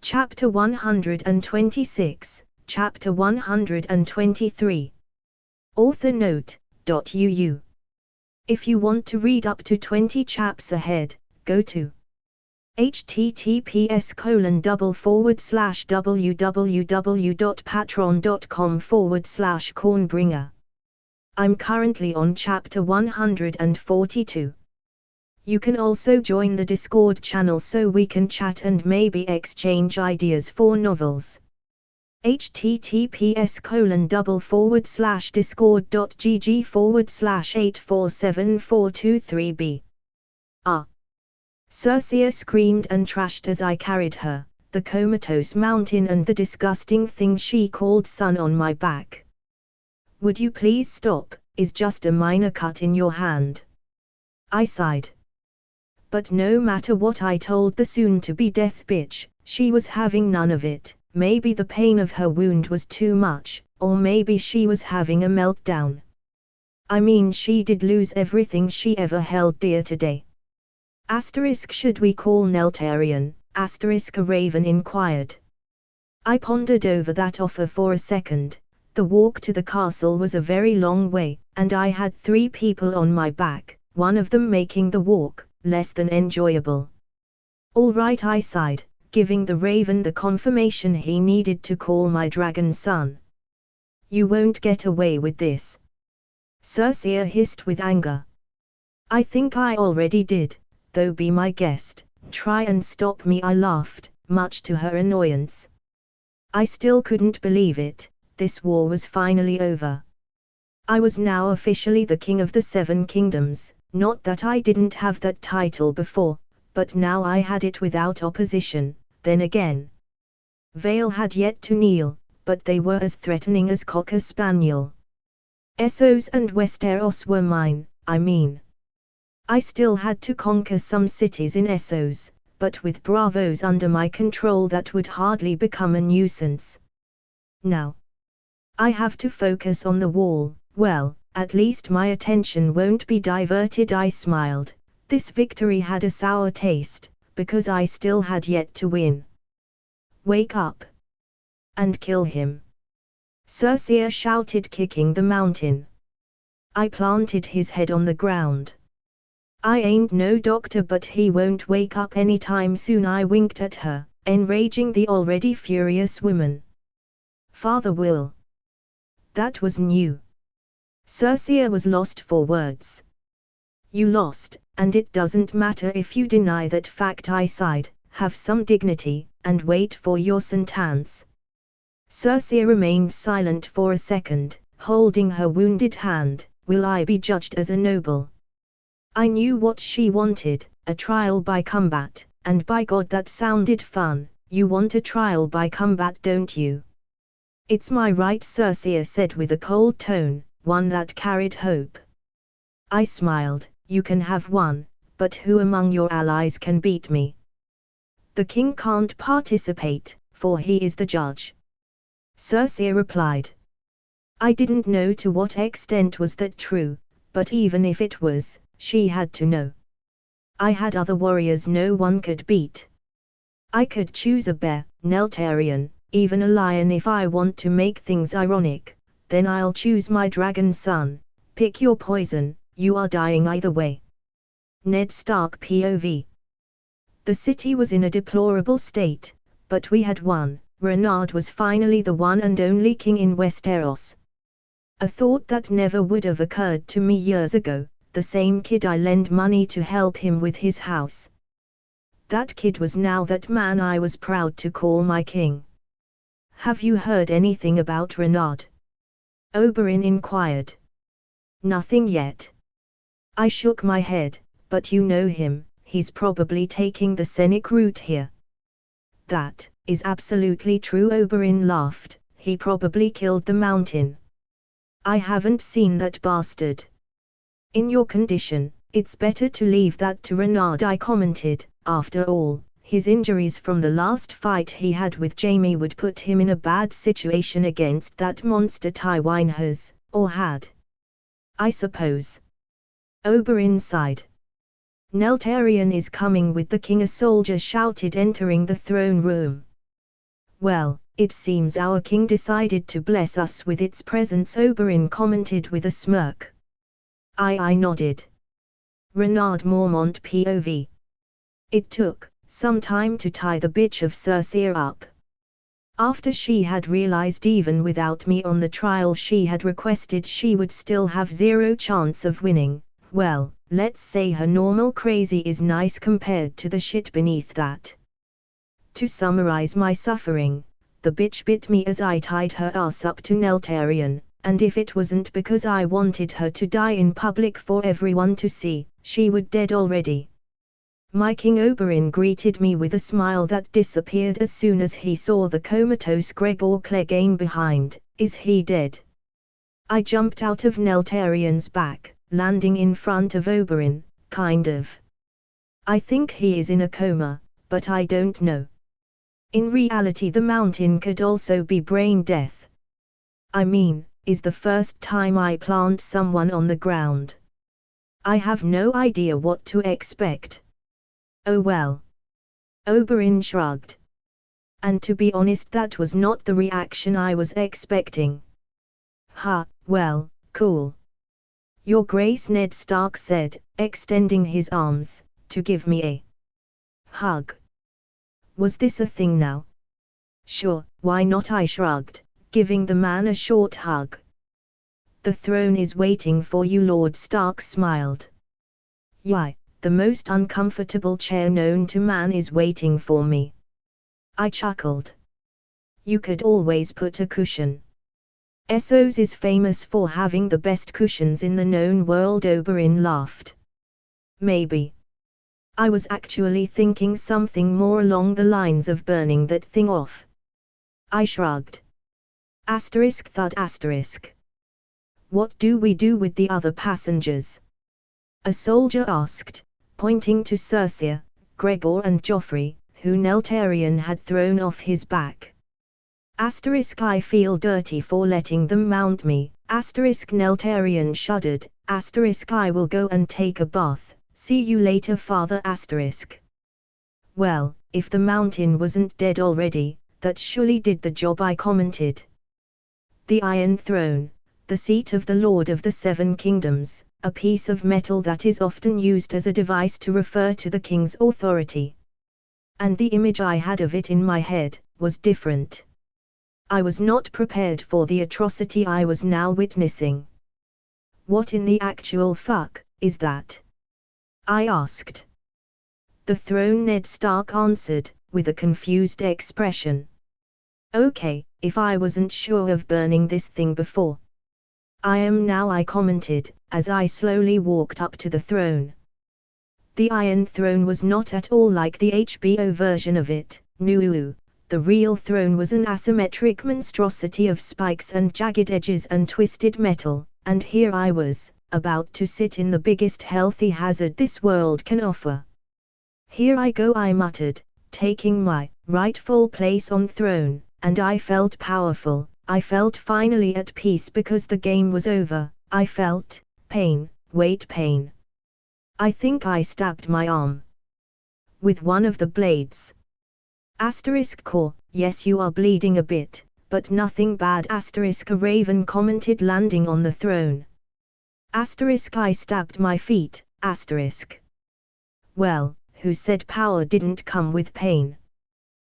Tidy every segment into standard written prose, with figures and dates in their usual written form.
Chapter 126, Chapter 123. Author note, .uu. If you want to read up to 20 chaps ahead, go to https://www.patreon.com/cornbringer. I'm currently on chapter 142. You can also join the Discord channel so we can chat and maybe exchange ideas for novels. https://discord.gg/8474223b. Circea screamed and trashed as I carried her, the comatose mountain and the disgusting thing she called sun on my back. Would you please stop, is just a minor cut in your hand. I sighed. But no matter what I told the soon-to-be death bitch, she was having none of it. Maybe the pain of her wound was too much, or maybe she was having a meltdown. I mean, she did lose everything she ever held dear today. Should we call Neltarion? A raven inquired. I pondered over that offer for a second. The walk to the castle was a very long way, and I had 3 people on my back, one of them making the walk less than enjoyable. All right, I sighed, giving the raven the confirmation he needed to call my dragon son. You won't get away with this. Circea hissed with anger. I think I already did, though be my guest, try and stop me, I laughed, much to her annoyance. I still couldn't believe it, this war was finally over. I was now officially the king of the 7 kingdoms. Not that I didn't have that title before, but now I had it without opposition. Then again, Vale had yet to kneel, but they were as threatening as Cocker Spaniel. Essos and Westeros were mine, I mean. I still had to conquer some cities in Essos, but with bravos under my control that would hardly become a nuisance. Now, I have to focus on the wall. Well, at least my attention won't be diverted. I smiled. This victory had a sour taste, because I still had yet to win. Wake up! And kill him! Circea shouted, kicking the mountain. I planted his head on the ground. I ain't no doctor, but he won't wake up anytime soon. I winked at her, enraging the already furious woman. Father will. That was new. Circea was lost for words. You lost, and it doesn't matter if you deny that fact. I sighed. Have some dignity, and wait for your sentence. Circea remained silent for a second, holding her wounded hand. Will I be judged as a noble? I knew what she wanted, a trial by combat, and by God that sounded fun. You want a trial by combat, don't you? It's my right, Circea said with a cold tone, one that carried hope. I smiled. You can have one, but who among your allies can beat me? The king can't participate, for he is the judge. Circea replied. I didn't know to what extent was that true, but even if it was, she had to know. I had other warriors no one could beat. I could choose a bear, Neltarion, even a lion if I want to make things ironic. Then I'll choose my dragon son. Pick your poison, you are dying either way. Ned Stark POV. The city was in a deplorable state, but we had won. Renard was finally the one and only king in Westeros. A thought that never would have occurred to me years ago, the same kid I lent money to help him with his house. That kid was now that man I was proud to call my king. Have you heard anything about Renard? Oberyn inquired. Nothing yet. I shook my head, but you know him, he's probably taking the scenic route here. That is absolutely true, Oberyn laughed, he probably killed the mountain. I haven't seen that bastard. In your condition, it's better to leave that to Renard, I commented. After all, his injuries from the last fight he had with Jaime would put him in a bad situation against that monster Tywin or had. I suppose. Oberyn sighed. Neltarion is coming with the king, a soldier shouted, entering the throne room. Well, it seems our king decided to bless us with its presence, Oberyn commented with a smirk. I nodded. Renard Mormont POV. It took some time to tie the bitch of Cersei up. After she had realized even without me on the trial she had requested she would still have zero chance of winning, well, let's say her normal crazy is nice compared to the shit beneath that. To summarize my suffering, the bitch bit me as I tied her ass up to Neltarion, and if it wasn't because I wanted her to die in public for everyone to see, she would dead already. My King Oberyn greeted me with a smile that disappeared as soon as he saw the comatose Gregor Clegane behind. Is he dead? I jumped out of Neltarion's back, landing in front of Oberyn, kind of. I think he is in a coma, but I don't know. In reality the mountain could also be brain death. I mean, is the first time I plant someone on the ground. I have no idea what to expect. Oh well. Oberyn shrugged. And to be honest, that was not the reaction I was expecting. Ha, well, cool. Your Grace, Ned Stark said, extending his arms, to give me a hug. Was this a thing now? Sure, why not, I shrugged, giving the man a short hug. The throne is waiting for you, Lord Stark smiled. Yai. The most uncomfortable chair known to man is waiting for me. I chuckled. You could always put a cushion. Essos is famous for having the best cushions in the known world, Oberyn laughed. Maybe. I was actually thinking something more along the lines of burning that thing off. I shrugged. Asterisk thud asterisk. What do we do with the other passengers? A soldier asked, pointing to Cersei, Gregor and Joffrey, who Neltarion had thrown off his back. Asterisk I feel dirty for letting them mount me, asterisk Neltarion shuddered, asterisk I will go and take a bath, see you later father asterisk. Well, if the mountain wasn't dead already, that surely did the job, I commented. The Iron Throne, the seat of the Lord of the Seven Kingdoms, a piece of metal that is often used as a device to refer to the king's authority. And the image I had of it in my head was different. I was not prepared for the atrocity I was now witnessing. What in the actual fuck is that? I asked. The throne, Ned Stark answered, with a confused expression. Okay, if I wasn't sure of burning this thing before. I am now, I commented, as I slowly walked up to the throne. The Iron Throne was not at all like the HBO version of it, no. The real throne was an asymmetric monstrosity of spikes and jagged edges and twisted metal, and here I was, about to sit in the biggest healthy hazard this world can offer. Here I go, I muttered, taking my rightful place on throne, and I felt powerful. I felt finally at peace because the game was over. I felt pain, weight pain. I think I stabbed my arm with one of the blades. Asterisk core, yes you are bleeding a bit, but nothing bad asterisk a raven commented, landing on the throne. Asterisk I stabbed my feet, asterisk. Well, who said power didn't come with pain?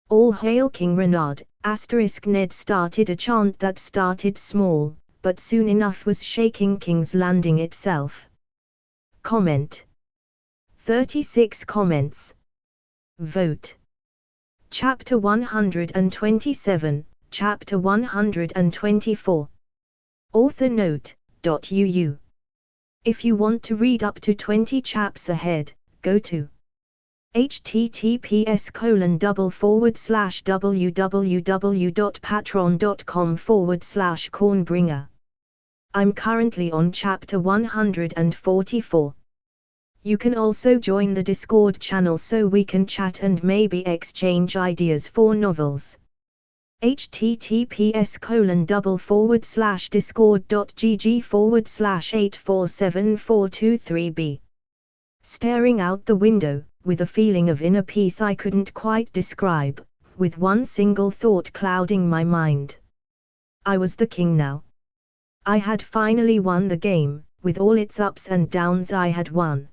All hail King Renard, asterisk Ned started a chant that started small, but soon enough was shaking King's Landing itself. Comment. 36 comments. Vote. Chapter 127, Chapter 124. Author note, .uu. If you want to read up to 20 chaps ahead, go to https://www.patreon.com/cornbringer. I'm currently on chapter 144. You can also join the Discord channel so we can chat and maybe exchange ideas for novels. https://discord.gg/8474223b. Staring out the window, with a feeling of inner peace I couldn't quite describe, with one single thought clouding my mind. I was the king now. I had finally won the game, with all its ups and downs I had won.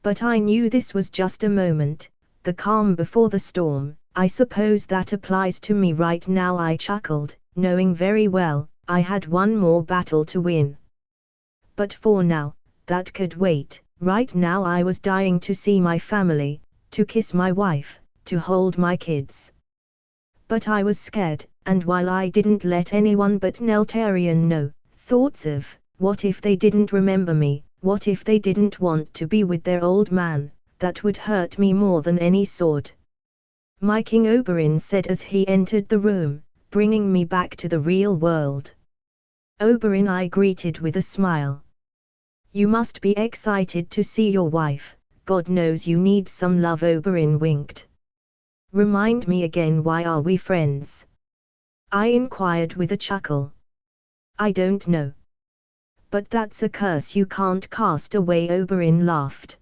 But I knew this was just a moment, the calm before the storm. I suppose that applies to me right now, I chuckled, knowing very well, I had one more battle to win. But for now, that could wait. Right now I was dying to see my family, to kiss my wife, to hold my kids. But I was scared, and while I didn't let anyone but Neltarian know, thoughts of, what if they didn't remember me, what if they didn't want to be with their old man, that would hurt me more than any sword. My King Oberyn said as he entered the room, bringing me back to the real world. Oberyn, I greeted with a smile. You must be excited to see your wife, God knows you need some love. Oberyn winked. Remind me again, why are we friends? I inquired with a chuckle. I don't know. But that's a curse you can't cast away. Oberyn laughed.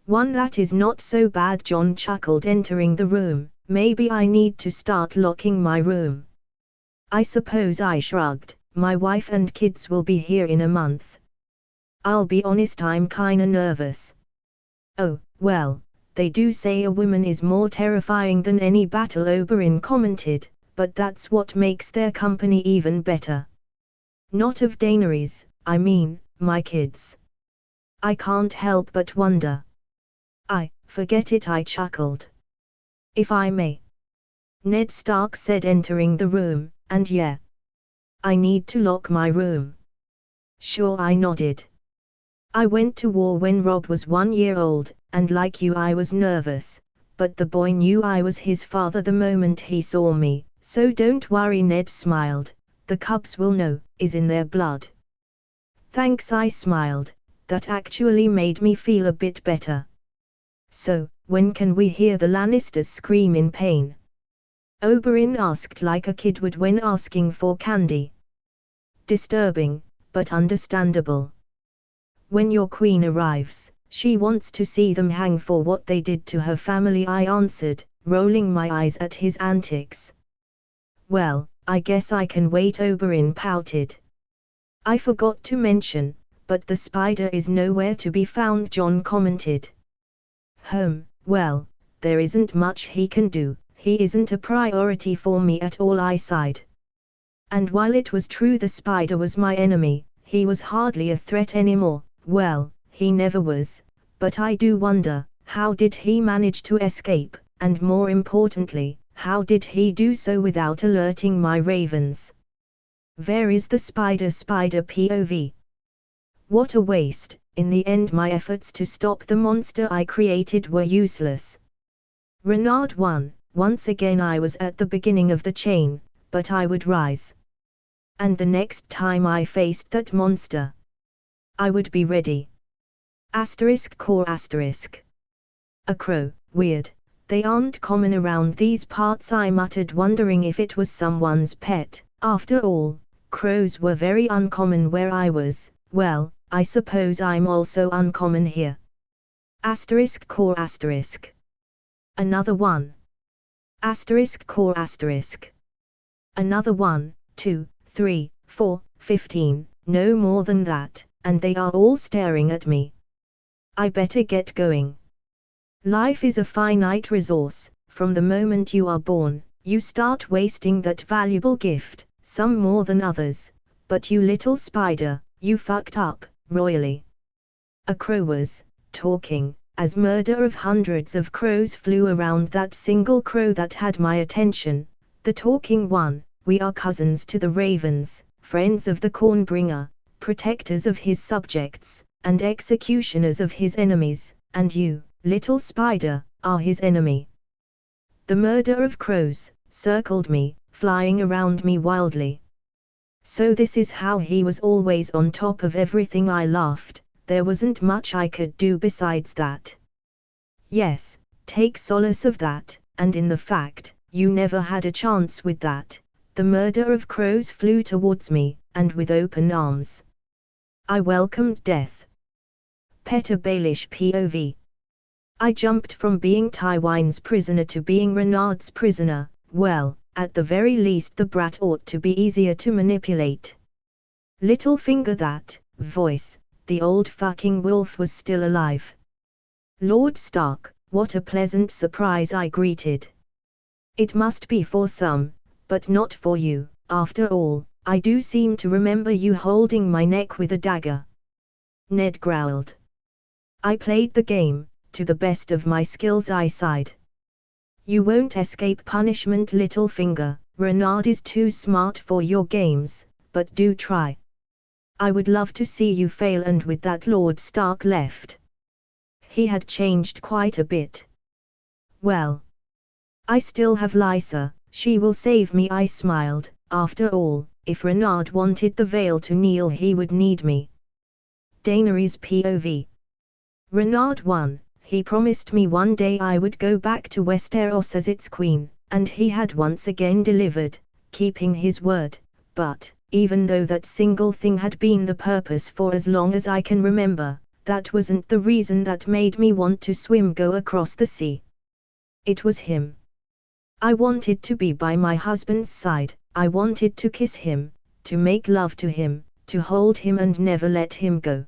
One that is not so bad. Jon chuckled, entering the room. Maybe I need to start locking my room. I suppose. I shrugged. My wife and kids will be here in a month. I'll be honest, I'm kinda nervous. Oh, well, they do say a woman is more terrifying than any battle, Oberyn commented, but that's what makes their company even better. Not of Daenerys, I mean, my kids. I can't help but wonder. Forget it, I chuckled. If I may. Ned Stark said, entering the room, and yeah. I need to lock my room. Sure, I nodded. I went to war when Robb was 1 year old, and like you I was nervous, but the boy knew I was his father the moment he saw me, so don't worry. Ned smiled, the cubs will know, is in their blood. Thanks, I smiled, that actually made me feel a bit better. So, when can we hear the Lannisters scream in pain? Oberyn asked like a kid would when asking for candy. Disturbing, but understandable. When your queen arrives, she wants to see them hang for what they did to her family, I answered, rolling my eyes at his antics. Well, I guess I can wait. Oberyn pouted. I forgot to mention, but the spider is nowhere to be found, Jon commented. Well, there isn't much he can do, he isn't a priority for me at all, I sighed. And while it was true the spider was my enemy, he was hardly a threat anymore. Well, he never was, but I do wonder, how did he manage to escape, and more importantly, how did he do so without alerting my ravens? Where is the spider? Spider POV. What a waste. In the end my efforts to stop the monster I created were useless. Renard won. Once again I was at the beginning of the chain, but I would rise. And the next time I faced that monster, I would be ready. *core**. A crow, weird, they aren't common around these parts, I muttered, wondering if it was someone's pet. After all, crows were very uncommon where I was. Well, I suppose I'm also uncommon here. *core**. Another one. *core**. Another 1, 2, 3, 4, 15, no more than that, and they are all staring at me. I better get going. Life is a finite resource. From the moment you are born, you start wasting that valuable gift, some more than others, but you little spider, you fucked up, royally. A crow was talking, as murder of hundreds of crows flew around that single crow that had my attention, the talking one. We are cousins to the ravens, friends of the cornbringer, protectors of his subjects, and executioners of his enemies, and you, little spider, are his enemy. The murder of crows circled me, flying around me wildly. So this is how he was always on top of everything, I laughed. There wasn't much I could do besides that. Yes, take solace of that, and in the fact, you never had a chance with that. The murder of crows flew towards me, and with open arms. I welcomed death. Petter Baelish POV. I jumped from being Tywin's prisoner to being Renard's prisoner. Well, at the very least the brat ought to be easier to manipulate. Littlefinger, that voice, the old fucking wolf was still alive. Lord Stark, what a pleasant surprise, I greeted. It must be for some, but not for you. After all, I do seem to remember you holding my neck with a dagger. Ned growled. I played the game, to the best of my skills, I sighed. You won't escape punishment, Littlefinger. Renard is too smart for your games, but do try. I would love to see you fail. And with that Lord Stark left. He had changed quite a bit. Well, I still have Lysa, she will save me, I smiled. After all, if Renard wanted the Vale to kneel, he would need me. Daenerys POV. Renard won. He promised me one day I would go back to Westeros as its queen, and he had once again delivered, keeping his word. But, even though that single thing had been the purpose for as long as I can remember, that wasn't the reason that made me want to go across the sea. It was him. I wanted to be by my husband's side, I wanted to kiss him, to make love to him, to hold him and never let him go.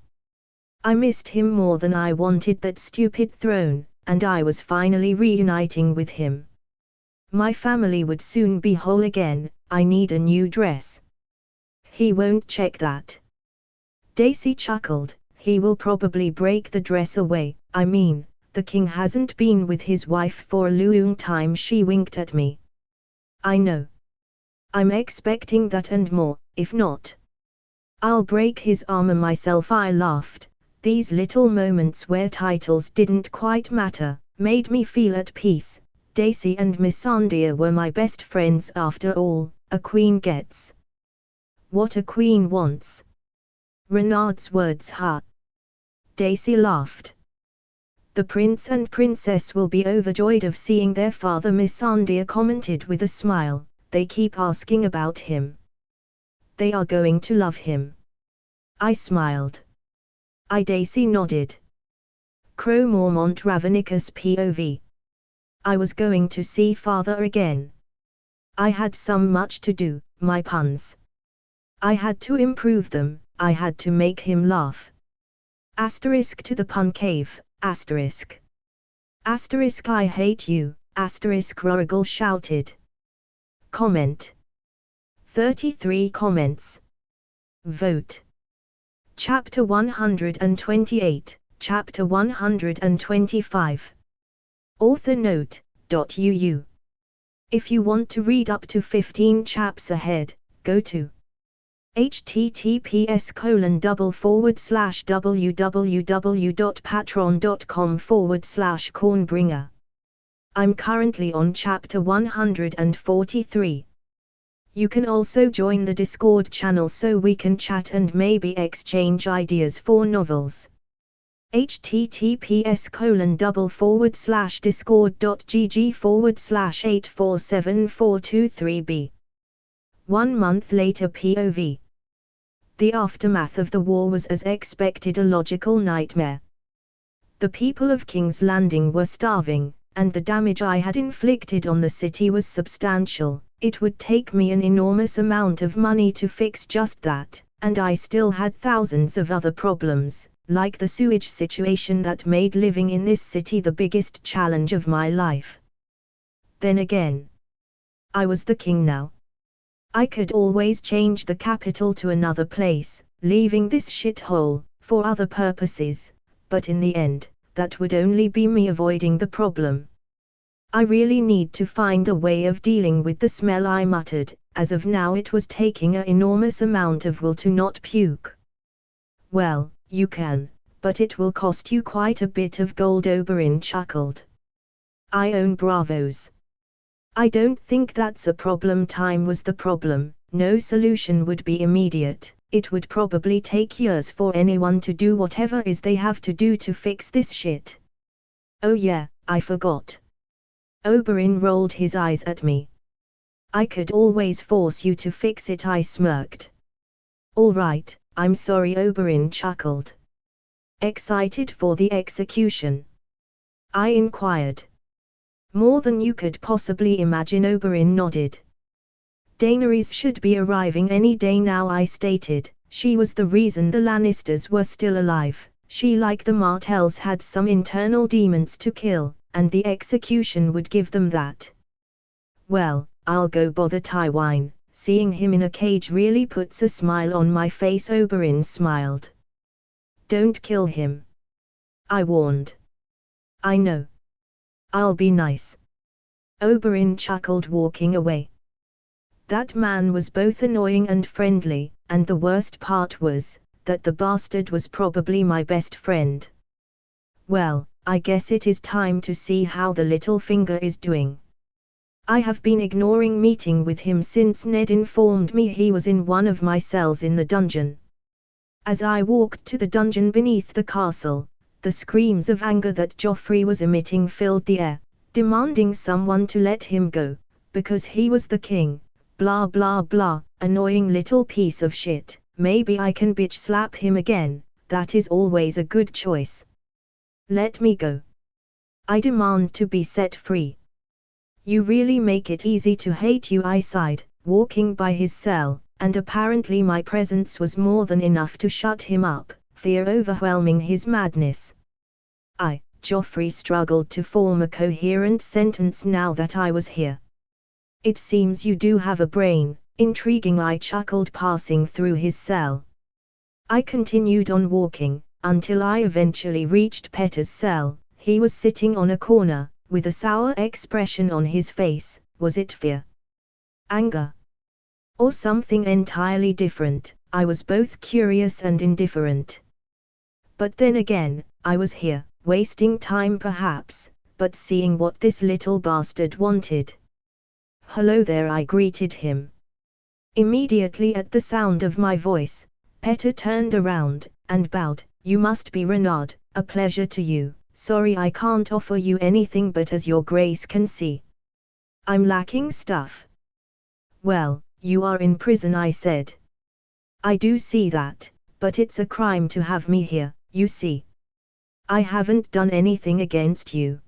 I missed him more than I wanted that stupid throne, and I was finally reuniting with him. My family would soon be whole again. I need a new dress. He won't check that. Daisy chuckled. He will probably break the dress away. I mean, the king hasn't been with his wife for a long time. She winked at me. I know. I'm expecting that and more. If not, I'll break his armor myself, I laughed. These little moments where titles didn't quite matter, made me feel at peace. Daisy and Missandei were my best friends after all. A queen gets what a queen wants. Renard's words, huh? Daisy laughed. The prince and princess will be overjoyed of seeing their father, Missandei commented with a smile. They keep asking about him. They are going to love him. I smiled. Daisy nodded. Crow Mormont Ravenicus POV. I was going to see father again. I had much to do, my puns. I had to improve them, I had to make him laugh. Asterisk to the pun cave, asterisk. Asterisk I hate you, asterisk Rorigal shouted. Comment. 33 comments. Vote. Chapter 128, Chapter 125. Author note, .uu. If you want to read up to 15 chaps ahead, go to https://www.patreon.com/cornbringer. I'm currently on chapter 143. You can also join the Discord channel so we can chat and maybe exchange ideas for novels. https://discord.gg/8474423b. 1 month later POV. The aftermath of the war was as expected a logical nightmare. The people of King's Landing were starving, and the damage I had inflicted on the city was substantial. It would take me an enormous amount of money to fix just that, and I still had thousands of other problems, like the sewage situation that made living in this city the biggest challenge of my life. Then again, I was the king now. I could always change the capital to another place, leaving this shithole, for other purposes, but in the end, that would only be me avoiding the problem. I really need to find a way of dealing with the smell, I muttered. As of now it was taking an enormous amount of will to not puke. Well, you can, but it will cost you quite a bit of gold, Oberyn chuckled. I own bravos. I don't think that's a problem. Time was the problem. No solution would be immediate. It would probably take years for anyone to do whatever is they have to do to fix this shit. Oh yeah, I forgot. Oberyn rolled his eyes at me. I could always force you to fix it, I smirked. All right, I'm sorry, Oberyn chuckled. Excited for the execution. I inquired. More than you could possibly imagine, Oberyn nodded. Daenerys should be arriving any day now, I stated. She was the reason the Lannisters were still alive. She, like the Martells, had some internal demons to kill, and the execution would give them that. Well, I'll go bother Tywine. Seeing him in a cage really puts a smile on my face. Oberyn smiled. Don't kill him, I warned. I know. I'll be nice. Oberyn chuckled, walking away. That man was both annoying and friendly, and the worst part was that the bastard was probably my best friend. Well, I guess it is time to see how the little finger is doing. I have been ignoring meeting with him since Ned informed me he was in one of my cells in the dungeon. As I walked to the dungeon beneath the castle, the screams of anger that Joffrey was emitting filled the air, demanding someone to let him go, because he was the king, blah blah blah, annoying little piece of shit. Maybe I can bitch slap him again, that is always a good choice. Let me go. I demand to be set free. You really make it easy to hate you, I sighed, walking by his cell, and apparently my presence was more than enough to shut him up, fear overwhelming his madness. Joffrey struggled to form a coherent sentence now that I was here. It seems you do have a brain, intriguing, I chuckled, passing through his cell. I continued on walking, until I eventually reached Petter's cell. He was sitting on a corner, with a sour expression on his face. Was it fear? Anger? Or something entirely different? I was both curious and indifferent. But then again, I was here, wasting time perhaps, but seeing what this little bastard wanted. Hello there, I greeted him. Immediately at the sound of my voice, Petter turned around, and bowed. You must be Renard, a pleasure to you. Sorry I can't offer you anything, but as your grace can see, I'm lacking stuff. Well, you are in prison, I said. I do see that, but it's a crime to have me here, you see. I haven't done anything against you.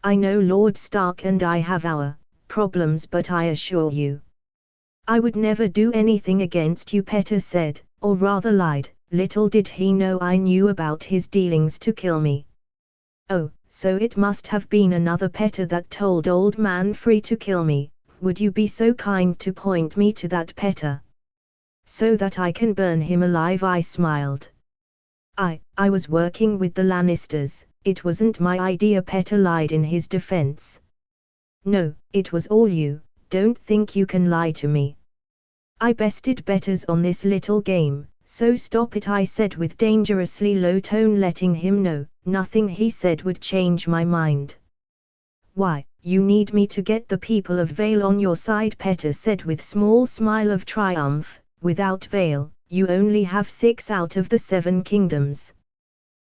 I know Lord Stark and I have our problems, but I assure you, I would never do anything against you, Petter said, or rather lied. Little did he know I knew about his dealings to kill me. Oh, so it must have been another Petter that told old man Free to kill me. Would you be so kind to point me to that Petter, so that I can burn him alive? I smiled. I was working with the Lannisters. It wasn't my idea, Petter lied in his defense. No, it was all you. Don't think you can lie to me. I bested betters on this little game, so stop it, I said with dangerously low tone, letting him know nothing he said would change my mind. Why, you need me to get the people of Vale on your side, Petter said with small smile of triumph. Without Vale, you only have 6 out of the 7 kingdoms.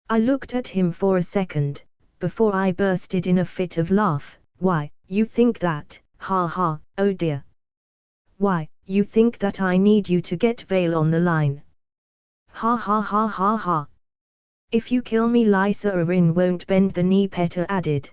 I looked at him for a second, before I bursted in a fit of laugh. Why, you think that, ha ha, oh dear. Why, you think that I need you to get Vale on the line. Ha ha ha ha ha. If you kill me, Lysa Arryn won't bend the knee, Petter added.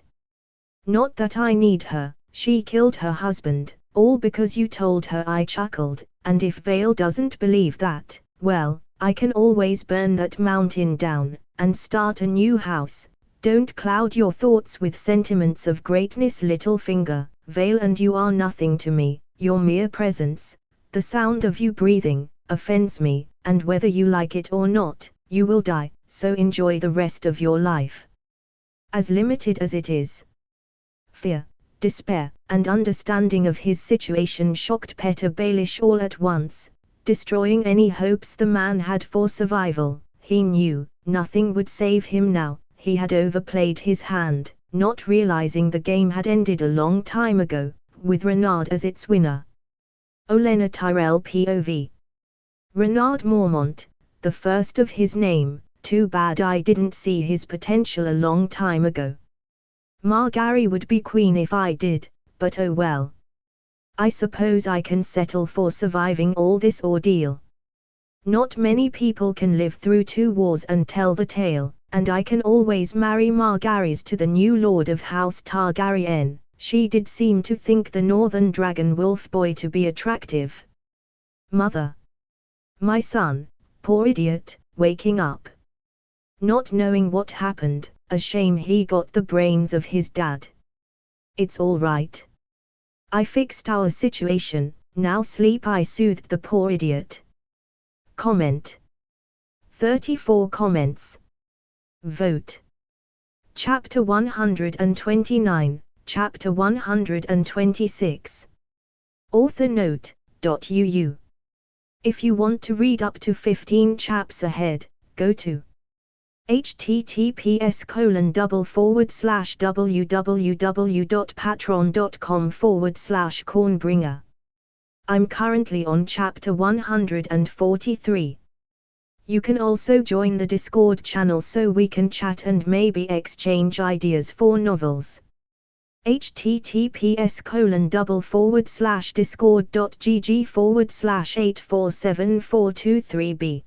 Not that I need her, she killed her husband, all because you told her, I chuckled, and if Vale doesn't believe that, well, I can always burn that mountain down, and start a new house. Don't cloud your thoughts with sentiments of greatness, Littlefinger. Vale and you are nothing to me. Your mere presence, the sound of you breathing, offends me, and whether you like it or not, you will die, so enjoy the rest of your life. As limited as it is. Fear, despair, and understanding of his situation shocked Petter Baelish all at once, destroying any hopes the man had for survival. He knew nothing would save him now. He had overplayed his hand, not realizing the game had ended a long time ago, with Renard as its winner. Olenna Tyrell POV. Renard Mormont, the first of his name. Too bad I didn't see his potential a long time ago. Margaery would be queen if I did, but oh well. I suppose I can settle for surviving all this ordeal. Not many people can live through 2 wars and tell the tale. and I can always marry Margaery to the new Lord of House Targaryen. She did seem to think the Northern Dragon Wolf boy to be attractive. Mother. My son, poor idiot, waking up. Not knowing what happened, a shame he got the brains of his dad. It's all right. I fixed our situation, now sleep, I soothed the poor idiot. Comment. 34 comments. Vote. Chapter 129, Chapter 126. Author note, .uu. If you want to read up to 15 chaps ahead, go to https://www.patreon.com/cornbringer. I'm currently on chapter 143. You can also join the Discord channel so we can chat and maybe exchange ideas for novels. https://discord.gg/8474223b.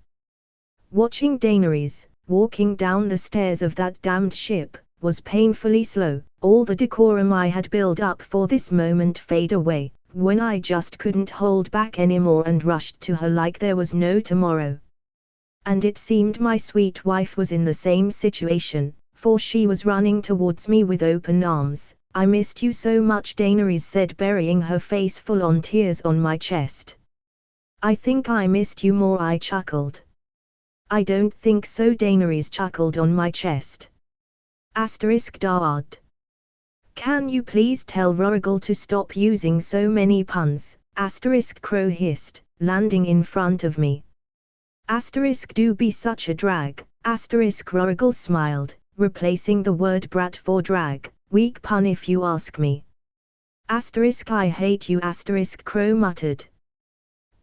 Watching Daenerys, walking down the stairs of that damned ship, was painfully slow. All the decorum I had built up for this moment fade away, when I just couldn't hold back anymore and rushed to her like there was no tomorrow. And it seemed my sweet wife was in the same situation, for she was running towards me with open arms. I missed you so much, Daenerys said, burying her face full on tears on my chest. I think I missed you more, I chuckled. I don't think so, Daenerys chuckled on my chest. *Dard. Can you please tell Rorigal to stop using so many puns? Crow hissed, landing in front of me. Do be such a drag. Rorigal smiled, replacing the word brat for drag. Weak pun if you ask me. I hate you. Crow muttered.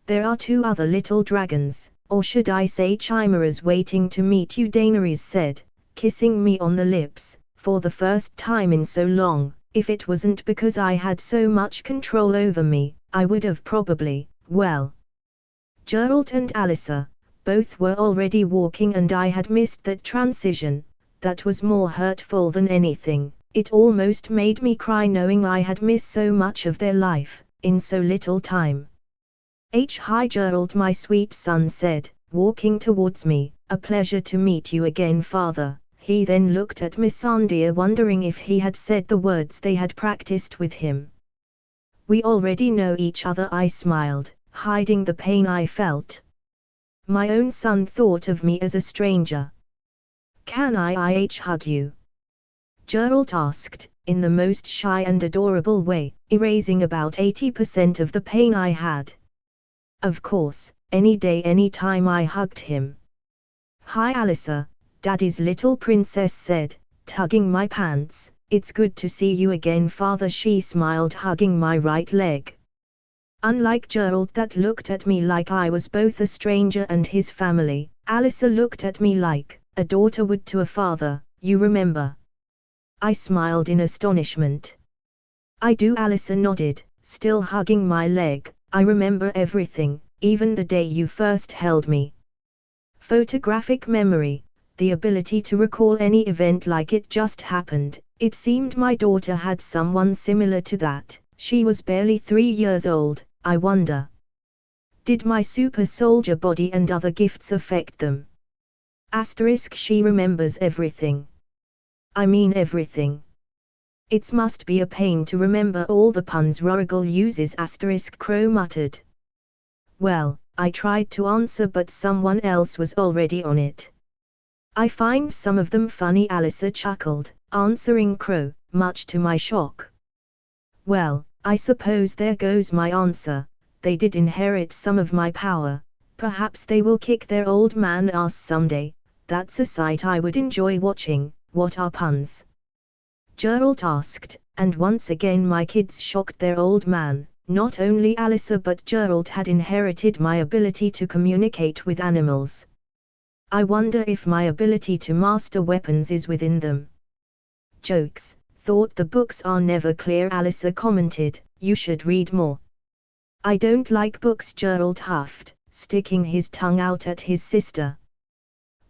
There are 2 other little dragons, or should I say chimeras, waiting to meet you, Daenerys said, kissing me on the lips, for the first time in so long. If it wasn't because I had so much control over me, I would have probably, well. Geralt and Alyssa, both were already walking and I had missed that transition. That was more hurtful than anything. It almost made me cry knowing I had missed so much of their life, in so little time. Hi Geralt, my sweet son said, walking towards me. A pleasure to meet you again, father. He then looked at Missandei, wondering if he had said the words they had practiced with him. We already know each other, I smiled, hiding the pain I felt. My own son thought of me as a stranger. Can I hug you? Geralt asked, in the most shy and adorable way, erasing about 80% of the pain I had. Of course, any day, any time, I hugged him. Hi Alyssa, Daddy's little princess said, tugging my pants. It's good to see you again, father, she smiled, hugging my right leg. Unlike Geralt, that looked at me like I was both a stranger and his family, Alyssa looked at me like a daughter would to a father. You remember? I smiled in astonishment. I do, Alyssa nodded, still hugging my leg. I remember everything, even the day you first held me. Photographic memory, the ability to recall any event like it just happened. It seemed my daughter had someone similar to that. She was barely 3 years old. I wonder. Did my super soldier body and other gifts affect them? She remembers everything. I mean everything. It must be a pain to remember all the puns Rorigal uses, Crow muttered. Well, I tried to answer but someone else was already on it. I find some of them funny, Alyssa chuckled, answering Crow, much to my shock. Well, I suppose there goes my answer. They did inherit some of my power. Perhaps they will kick their old man ass someday. That's a sight I would enjoy watching. What are puns? Geralt asked, and once again my kids shocked their old man. Not only Alyssa but Geralt had inherited my ability to communicate with animals. I wonder if my ability to master weapons is within them. Jokes. Thought the books are never clear, Alyssa commented. You should read more. I don't like books, Geralt huffed, sticking his tongue out at his sister.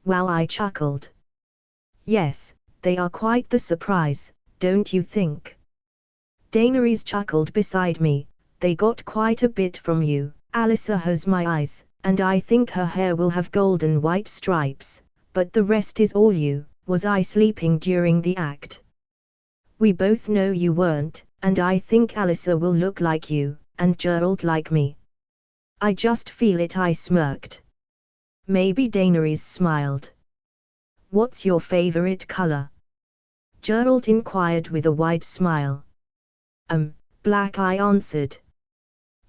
Wow, I chuckled. Yes, they are quite the surprise, don't you think? Daenerys chuckled beside me. They got quite a bit from you. Alyssa has my eyes, and I think her hair will have golden white stripes, but the rest is all you. Was I sleeping during the act? We both know you weren't, and I think Alyssa will look like you, and Gerald like me. I just feel it, I smirked. Maybe Daenerys smiled. What's your favorite color? Gerald inquired with a wide smile. Black, I answered.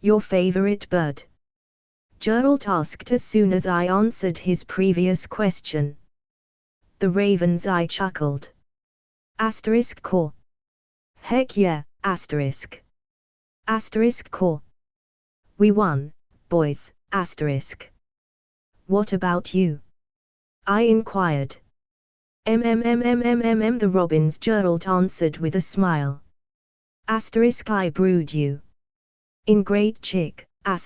Your favorite bird? Gerald asked as soon as I answered his previous question. The ravens, I chuckled. Caw. Heck yeah, caw. We won, boys, What about you? I inquired. The robins, Gerald answered with a smile. I brewed you. In great chick, I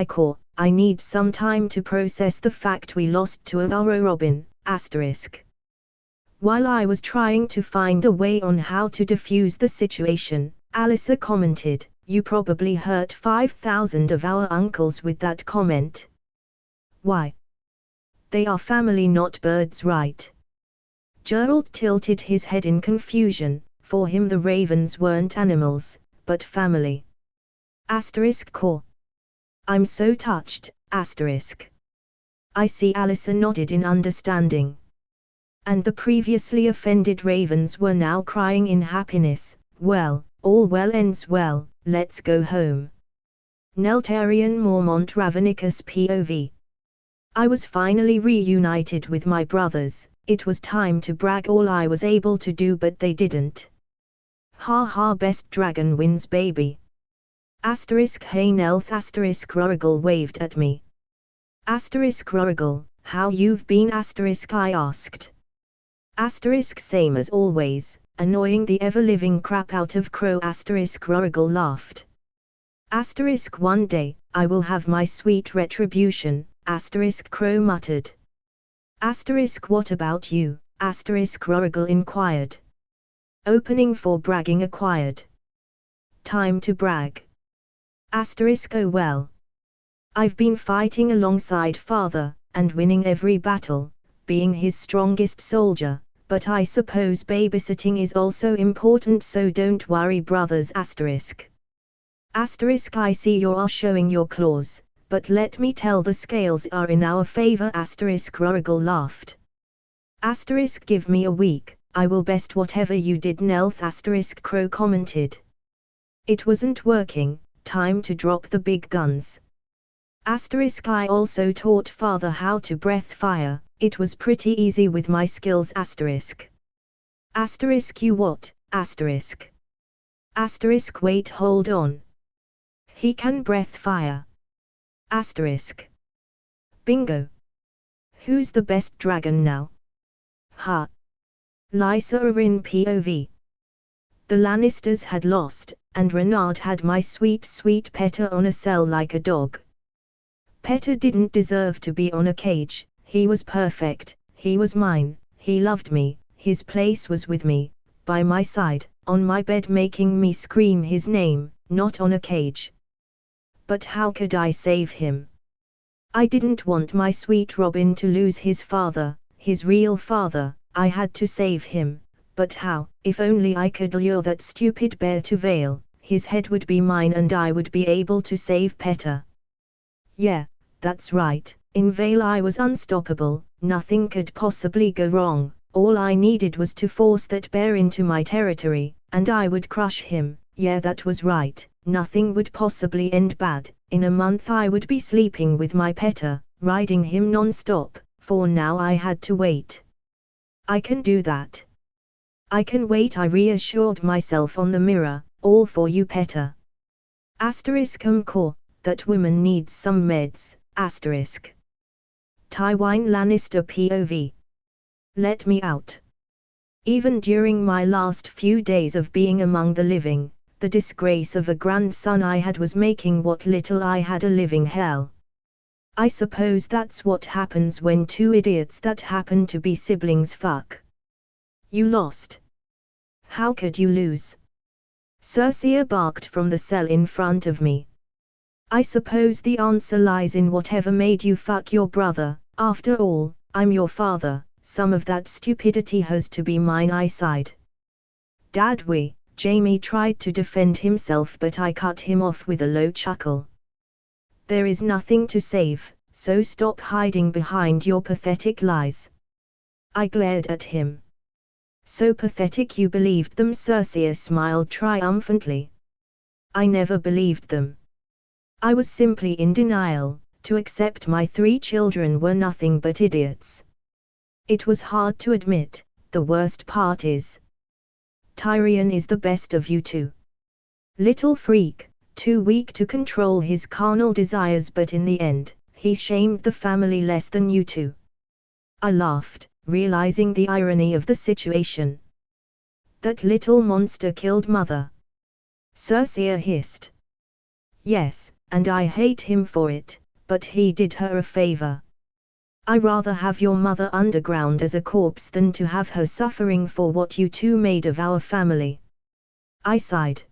caw. I need some time to process the fact we lost to a robin, While I was trying to find a way on how to defuse the situation, Alyssa commented, you probably hurt 5,000 of our uncles with that comment. Why? They are family, not birds, right? Gerald tilted his head in confusion. For him the ravens weren't animals, but family. Caw. I'm so touched, I see. Alyssa nodded in understanding. And the previously offended ravens were now crying in happiness. Well, all well ends well, let's go home. Neltarian Mormont Ravenicus POV. I was finally reunited with my brothers. It was time to brag all I was able to do, but they didn't. Ha ha, best dragon wins, baby. Hey Nelth, Rorigal waved at me. Rorigal, how you've been, I asked. Same as always, annoying the ever-living crap out of Crow. Rorigal laughed. One day, I will have my sweet retribution, Crow muttered. What about you? Rorigal inquired. Opening for bragging acquired. Time to brag. Oh well. I've been fighting alongside father, and winning every battle, being his strongest soldier, but I suppose babysitting is also important, so don't worry brothers. I see you are showing your claws, but let me tell, the scales are in our favor. Rorigal laughed. Give me a week, I will best whatever you did, Nelth. Crow commented. It wasn't working, time to drop the big guns. I also taught father how to breath fire, it was pretty easy with my skills. You what? Wait, hold on. He can breath fire. Bingo. Who's the best dragon now? Ha. Lysa in POV. The Lannisters had lost, and Renard had my sweet Petter on a cell like a dog. Petter didn't deserve to be on a cage, he was perfect, he was mine, he loved me, his place was with me, by my side, on my bed, making me scream his name, not on a cage. But how could I save him? I didn't want my sweet Robin to lose his father, his real father. I had to save him, but how? If only I could lure that stupid bear to Vale, his head would be mine and I would be able to save Petter. Yeah, that's right, in Vale I was unstoppable, nothing could possibly go wrong, all I needed was to force that bear into my territory, and I would crush him. Yeah, that was right, nothing would possibly end bad. In a month I would be sleeping with my Petter, riding him non-stop, for now I had to wait. I can do that. I can wait, I reassured myself on the mirror, all for you Petter. Caw, that woman needs some meds, Tywin Lannister POV. Let me out. Even during my last few days of being among the living, the disgrace of a grandson I had was making what little I had a living hell. I suppose that's what happens when two idiots that happen to be siblings fuck. You lost. How could you lose? Circe barked from the cell in front of me. I suppose the answer lies in whatever made you fuck your brother. After all, I'm your father. Some of that stupidity has to be mine, I sighed. Dad, Jamie tried to defend himself, but I cut him off with a low chuckle. There is nothing to save, so stop hiding behind your pathetic lies. I glared at him. So pathetic you believed them? Circe smiled triumphantly. I never believed them. I was simply in denial, to accept my 3 children were nothing but idiots. It was hard to admit. The worst part is, Tyrion is the best of you two. Little freak, too weak to control his carnal desires, but in the end, he shamed the family less than you two. I laughed, realizing the irony of the situation. That little monster killed Mother. Circe hissed. Yes, and I hate him for it, but he did her a favor. I rather have your mother underground as a corpse than to have her suffering for what you two made of our family. I sighed.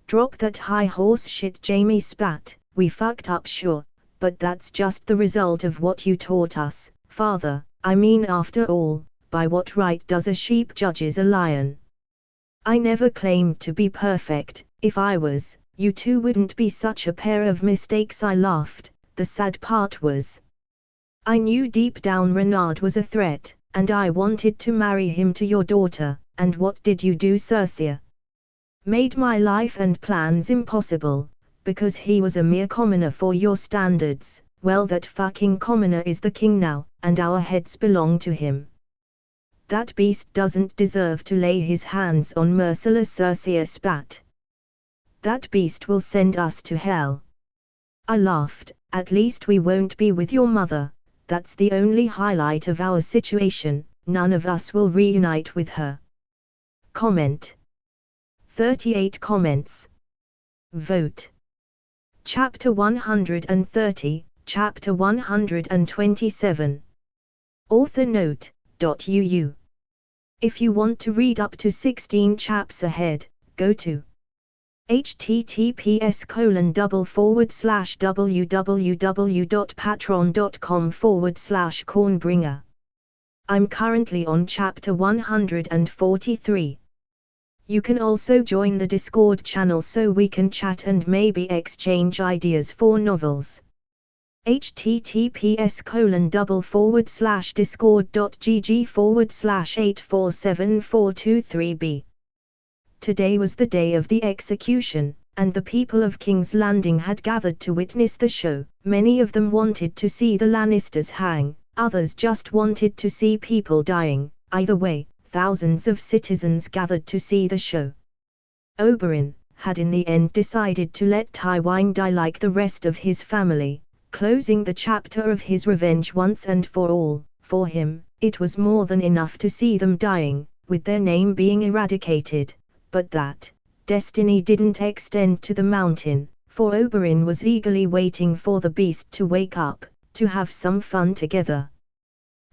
Drop that high horse shit, Jamie spat. We fucked up, sure, but that's just the result of what you taught us, father. I mean, after all, by what right does a sheep judge a lion? I never claimed to be perfect. If I was, you two wouldn't be such a pair of mistakes. I laughed. The sad part was, I knew deep down Renard was a threat, and I wanted to marry him to your daughter. And what did you do, Circe? Made my life and plans impossible, because he was a mere commoner for your standards. Well, that fucking commoner is the king now, and our heads belong to him. That beast doesn't deserve to lay his hands on merciless. Circe spat. That beast will send us to hell. I laughed. At least we won't be with your mother. That's the only highlight of our situation. None of us will reunite with her. Comment. 38 comments. Vote. Chapter 130, Chapter 127. Author note, .uu. If you want to read up to 16 chaps ahead, go to https://www.patreon.com/cornbringer. I'm currently on chapter 143. You can also join the Discord channel so we can chat and maybe exchange ideas for novels. https://discord.gg/8474223b. Today was the day of the execution, and the people of King's Landing had gathered to witness the show. Many of them wanted to see the Lannisters hang, others just wanted to see people dying. Either way, thousands of citizens gathered to see the show. Oberyn had in the end decided to let Tywin die like the rest of his family, closing the chapter of his revenge once and for all. For him, it was more than enough to see them dying, with their name being eradicated. But that destiny didn't extend to the mountain, for Oberyn was eagerly waiting for the beast to wake up, to have some fun together.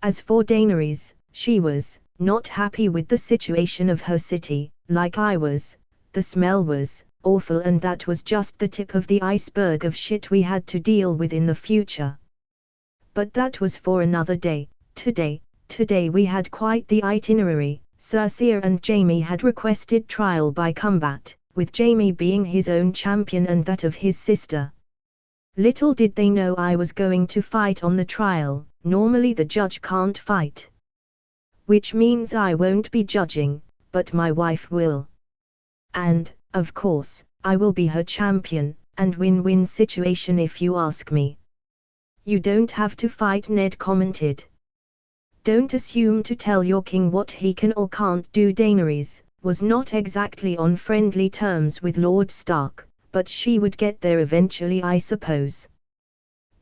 As for Daenerys, she was not happy with the situation of her city, like I was. The smell was awful, and that was just the tip of the iceberg of shit we had to deal with in the future. But that was for another day. Today we had quite the itinerary. Cersei and Jaime had requested trial by combat, with Jaime being his own champion and that of his sister. Little did they know I was going to fight on the trial. Normally the judge can't fight. Which means I won't be judging, but my wife will. And, of course, I will be her champion, and win-win situation if you ask me. You don't have to fight, Ned commented. Don't assume to tell your king what he can or can't do. Daenerys was not exactly on friendly terms with Lord Stark, but she would get there eventually, I suppose.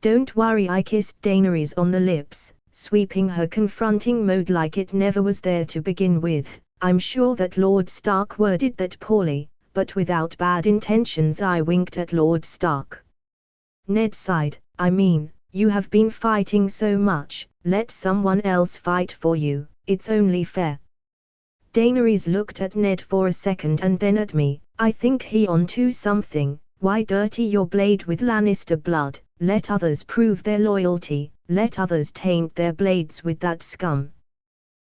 Don't worry, I kissed Daenerys on the lips, sweeping her confronting mode like it never was there to begin with. I'm sure that Lord Stark worded that poorly, but without bad intentions. I winked at Lord Stark. Ned sighed. I mean, You have been fighting so much, let someone else fight for you, it's only fair. Daenerys looked at Ned for a second and then at me. I think he onto something. Why dirty your blade with Lannister blood? Let others prove their loyalty, let others taint their blades with that scum.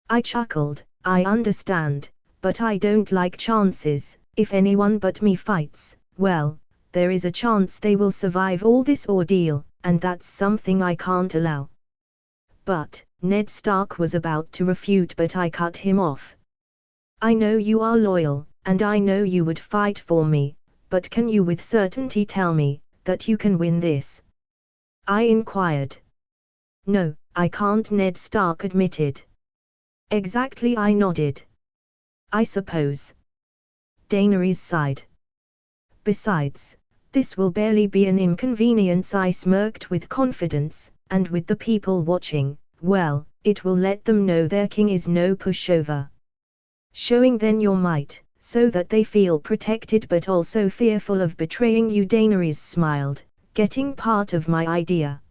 I chuckled. I understand, but I don't like chances. If anyone but me fights, well, there is a chance they will survive all this ordeal, and that's something I can't allow. But, Ned Stark was about to refute, but I cut him off. I know you are loyal, and I know you would fight for me, but can you with certainty tell me that you can win this? I inquired. No, I can't, Ned Stark admitted. Exactly, I nodded. I suppose. Daenerys sighed. Besides, this will barely be an inconvenience, I smirked with confidence, and with the people watching, well, it will let them know their king is no pushover. Showing then your might, so that they feel protected but also fearful of betraying you. Daenerys smiled, getting part of my idea.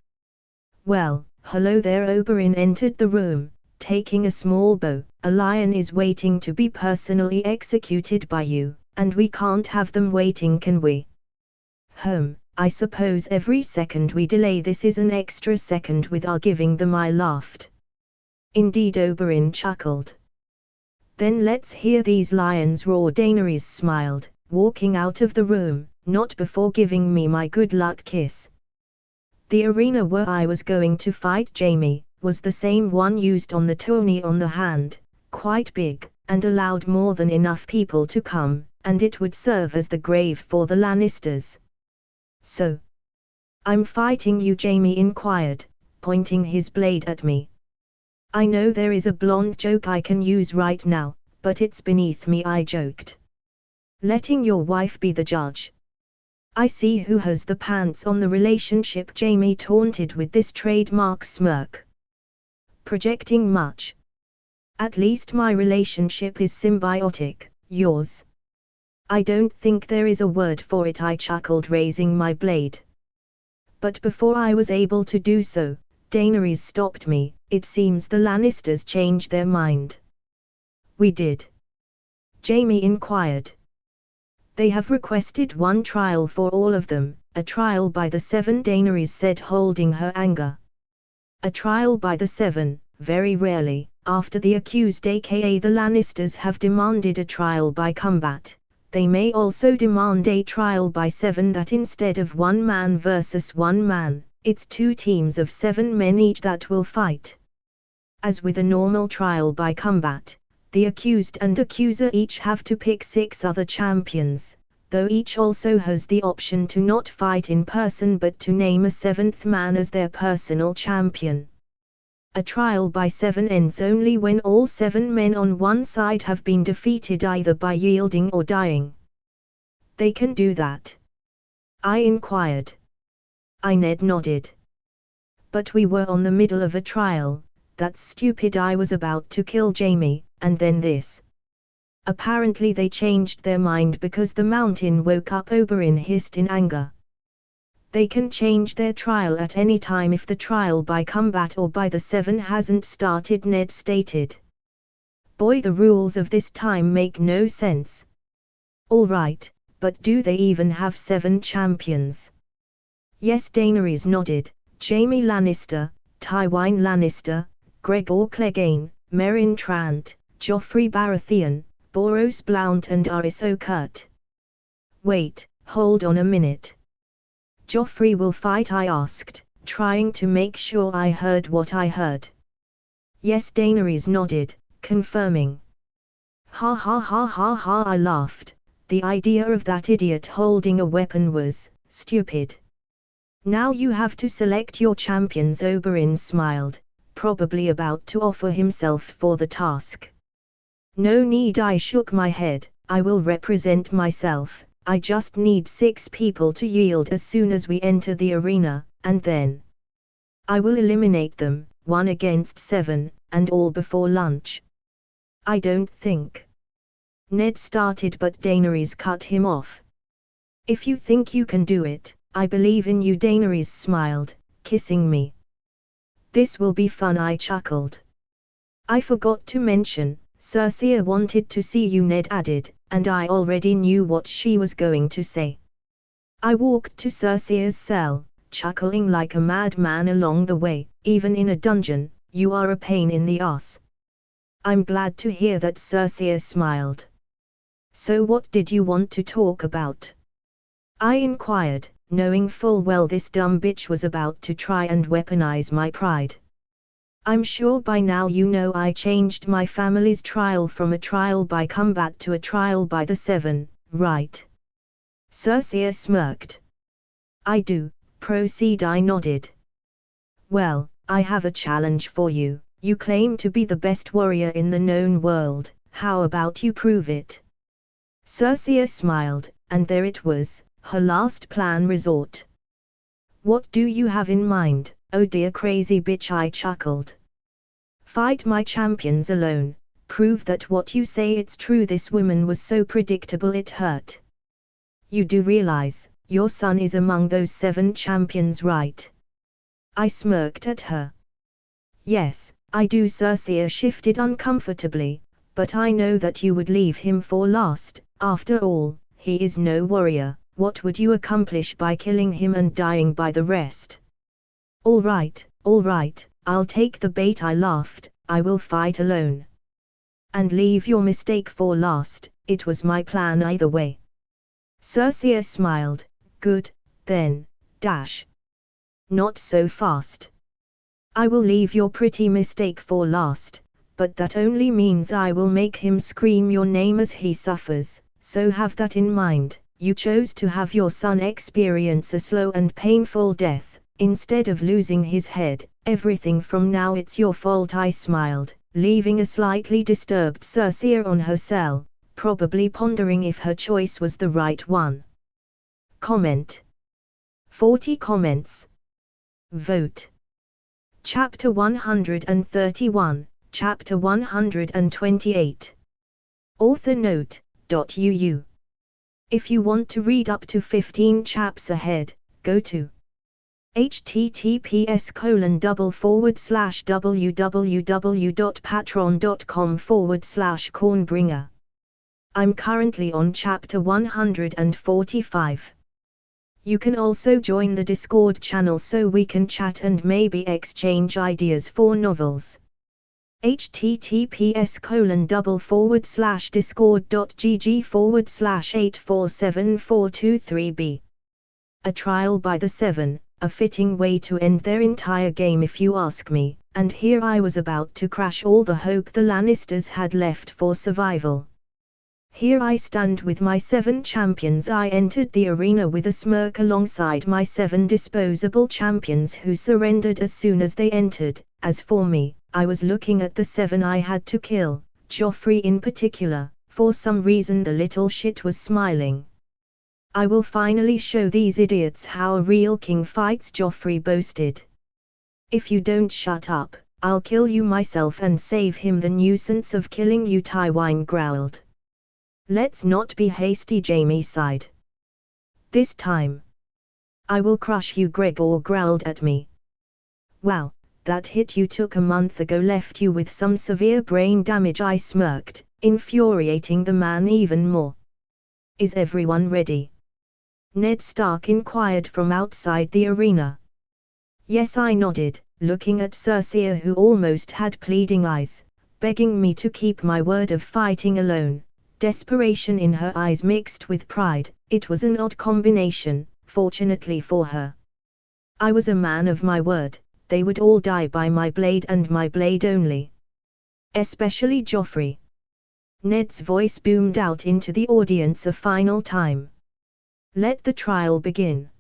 Well, hello there. Oberyn entered the room, taking a small bow. A lion is waiting to be personally executed by you, and we can't have them waiting, can we? I suppose every second we delay this is an extra second with our giving them. I laughed. Indeed, Oberyn chuckled. Then let's hear these lions roar. Daenerys smiled, walking out of the room, not before giving me my good luck kiss. The arena where I was going to fight Jaime was the same one used on the tourney on the hand, quite big, and allowed more than enough people to come, and it would serve as the grave for the Lannisters. So, I'm fighting you? Jaime inquired, pointing his blade at me. I know there is a blonde joke I can use right now, but it's beneath me, I joked. Letting your wife be the judge. I see who has the pants on the relationship, Jaime taunted with this trademark smirk. Projecting much. At least my relationship is symbiotic, yours. I don't think there is a word for it, I chuckled, raising my blade. But before I was able to do so, Daenerys stopped me. It seems the Lannisters changed their mind. We did? Jaime inquired. They have requested one trial for all of them, a trial by the Seven, Daenerys said, holding her anger. A trial by the Seven, very rarely, after the accused aka the Lannisters have demanded a trial by combat. They may also demand a trial by seven, that instead of one man versus one man, it's two teams of 7 men each that will fight. As with a normal trial by combat, the accused and accuser each have to pick 6 other champions, though each also has the option to not fight in person but to name a 7th man as their personal champion. A trial by 7 ends only when all 7 men on one side have been defeated either by yielding or dying. They can do that? I inquired. Ned nodded. But we were on the middle of a trial. That's stupid. I was about to kill Jaime, and then this. Apparently they changed their mind because the mountain woke up, Oberyn hissed in anger. They can change their trial at any time if the trial by combat or by the 7 hasn't started, Ned stated. Boy, the rules of this time make no sense. All right, but do they even have 7 champions? Yes, Daenerys nodded. Jaime Lannister, Tywin Lannister, Gregor Clegane, Meryn Trant, Joffrey Baratheon, Boros Blount and Aerys O'Kurt. Wait, hold on a minute. Joffrey will fight? I asked, trying to make sure I heard what I heard. Yes, Daenerys nodded, confirming. Ha ha ha ha ha, I laughed. The idea of that idiot holding a weapon was stupid. Now you have to select your champions, Oberyn smiled, probably about to offer himself for the task. No need, I shook my head. I will represent myself. I just need 6 people to yield as soon as we enter the arena, and then I will eliminate them, 1 against 7, and all before lunch. I don't think. Ned started, but Daenerys cut him off. If you think you can do it, I believe in you. Daenerys smiled, kissing me. This will be fun, I chuckled. I forgot to mention, Circe wanted to see you, Ned added, and I already knew what she was going to say. I walked to Circe's cell, chuckling like a madman along the way. Even in a dungeon, you are a pain in the ass. I'm glad to hear that, Circe smiled. So what did you want to talk about? I inquired, knowing full well this dumb bitch was about to try and weaponize my pride. I'm sure by now you know I changed my family's trial from a trial by combat to a trial by the 7, right? Circe smirked. I do, proceed, I nodded. Well, I have a challenge for you. You claim to be the best warrior in the known world, how about you prove it? Circe smiled, and there it was, her last plan resort. What do you have in mind, oh dear crazy bitch, I chuckled. Fight my champions alone, prove that what you say it's true. This woman was so predictable it hurt. You do realize, your son is among those 7 champions, right? I smirked at her. Yes, I do. Circe shifted uncomfortably, but I know that you would leave him for last. After all, he is no warrior. What would you accomplish by killing him and dying by the rest? All right, I'll take the bait, I laughed. I will fight alone. And leave your mistake for last. It was my plan either way. Circe smiled. Good, then, dash. Not so fast. I will leave your pretty mistake for last, but that only means I will make him scream your name as he suffers, so have that in mind. You chose to have your son experience a slow and painful death, instead of losing his head. Everything from now it's your fault, I smiled, leaving a slightly disturbed Circe on her cell, probably pondering if her choice was the right one. Comment. 40 comments. Vote. Chapter 131, Chapter 128. Author note, .uu. If you want to read up to 15 chaps ahead, go to https://www.patreon.com/cornbringer. I'm currently on chapter 145. You can also join the Discord channel so we can chat and maybe exchange ideas for novels. https://discord.gg/8474223b. A trial by the 7, a fitting way to end their entire game if you ask me, and here I was about to crash all the hope the Lannisters had left for survival. Here I stand with my 7 champions. I entered the arena with a smirk alongside my 7 disposable champions who surrendered as soon as they entered. As for me, I was looking at the 7 I had to kill, Joffrey in particular. For some reason the little shit was smiling. I will finally show these idiots how a real king fights, Joffrey boasted. If you don't shut up, I'll kill you myself and save him the nuisance of killing you, Tywin growled. Let's not be hasty, Jaime sighed. This time, I will crush you, Gregor growled at me. Wow, that hit you took a month ago left you with some severe brain damage, I smirked, infuriating the man even more. Is everyone ready? Ned Stark inquired from outside the arena. Yes, I nodded, looking at Circe who almost had pleading eyes, begging me to keep my word of fighting alone. Desperation in her eyes mixed with pride. It was an odd combination, fortunately for her. I was a man of my word. They would all die by my blade and my blade only. Especially Joffrey. Ned's voice boomed out into the audience a final time. Let the trial begin.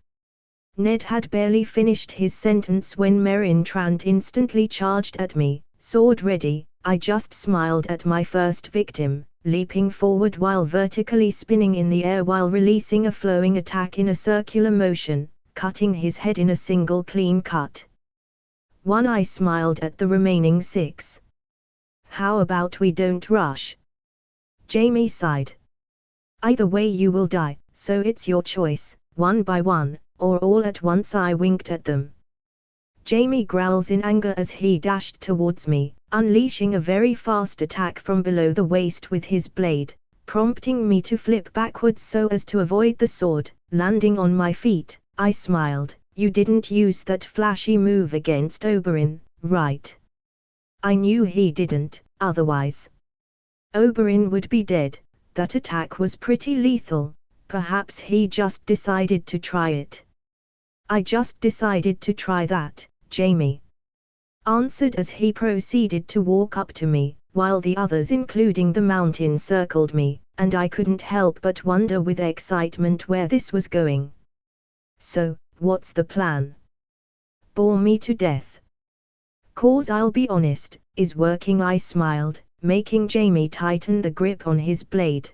Ned had barely finished his sentence when Meryn Trant instantly charged at me, sword ready. I just smiled at my first victim, leaping forward while vertically spinning in the air while releasing a flowing attack in a circular motion, cutting his head in a single clean cut. One, I smiled at the remaining 6. How about we don't rush? Jaime sighed. Either way you will die, so it's your choice, one by one, or all at once, I winked at them. Jamie growls in anger as he dashed towards me, unleashing a very fast attack from below the waist with his blade, prompting me to flip backwards so as to avoid the sword. Landing on my feet, I smiled. You didn't use that flashy move against Oberyn, right? I knew he didn't, otherwise Oberyn would be dead. That attack was pretty lethal. Perhaps he just decided to try it. I just decided to try that, Jamie answered as he proceeded to walk up to me, while the others including the Mountain circled me, and I couldn't help but wonder with excitement where this was going. So, what's the plan? Bore me to death? "'Cause I'll be honest, is working," I smiled, making Jamie tighten the grip on his blade.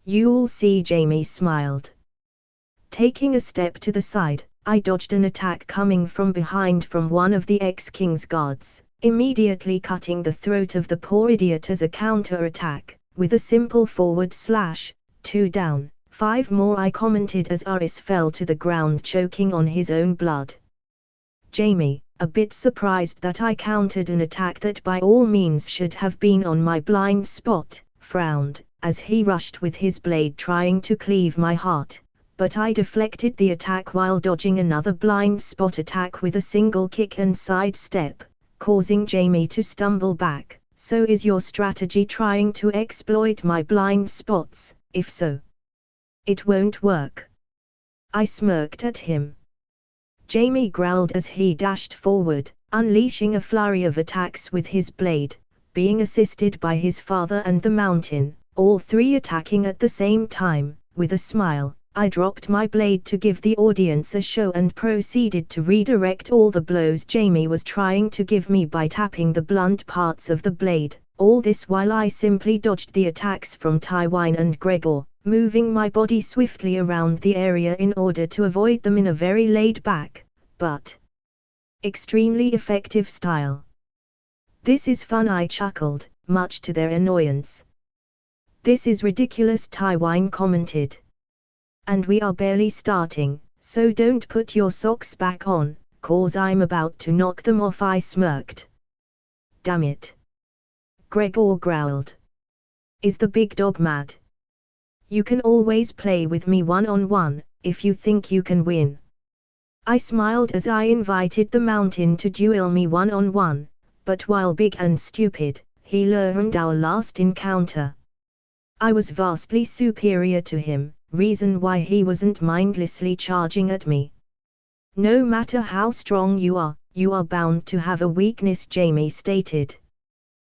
"You'll see," Jamie smiled. Taking a step to the side, I dodged an attack coming from behind from one of the ex-king's guards, immediately cutting the throat of the poor idiot as a counter-attack, with a simple forward slash. 2 down, 5 more, I commented as Aris fell to the ground choking on his own blood. Jamie, a bit surprised that I countered an attack that by all means should have been on my blind spot, frowned, as he rushed with his blade trying to cleave my heart. But I deflected the attack while dodging another blind spot attack with a single kick and sidestep, causing Jamie to stumble back. "So is your strategy trying to exploit my blind spots? If so, it won't work." I smirked at him. Jamie growled as he dashed forward, unleashing a flurry of attacks with his blade, being assisted by his father and the Mountain, all three attacking at the same time. With a smile, I dropped my blade to give the audience a show and proceeded to redirect all the blows Jamie was trying to give me by tapping the blunt parts of the blade. All this while I simply dodged the attacks from Tywin and Gregor, moving my body swiftly around the area in order to avoid them in a very laid-back, but extremely effective style. "This is fun," I chuckled, much to their annoyance. "This is ridiculous," Tywin commented. "And we are barely starting, so don't put your socks back on, 'cause I'm about to knock them off," I smirked. "Damn it," Gregor growled. "Is the big dog mad? You can always play with me one-on-one, if you think you can win." I smiled as I invited the Mountain to duel me one-on-one, but while big and stupid, he learned our last encounter. I was vastly superior to him, reason why he wasn't mindlessly charging at me. "No matter how strong you are bound to have a weakness," Jamie stated.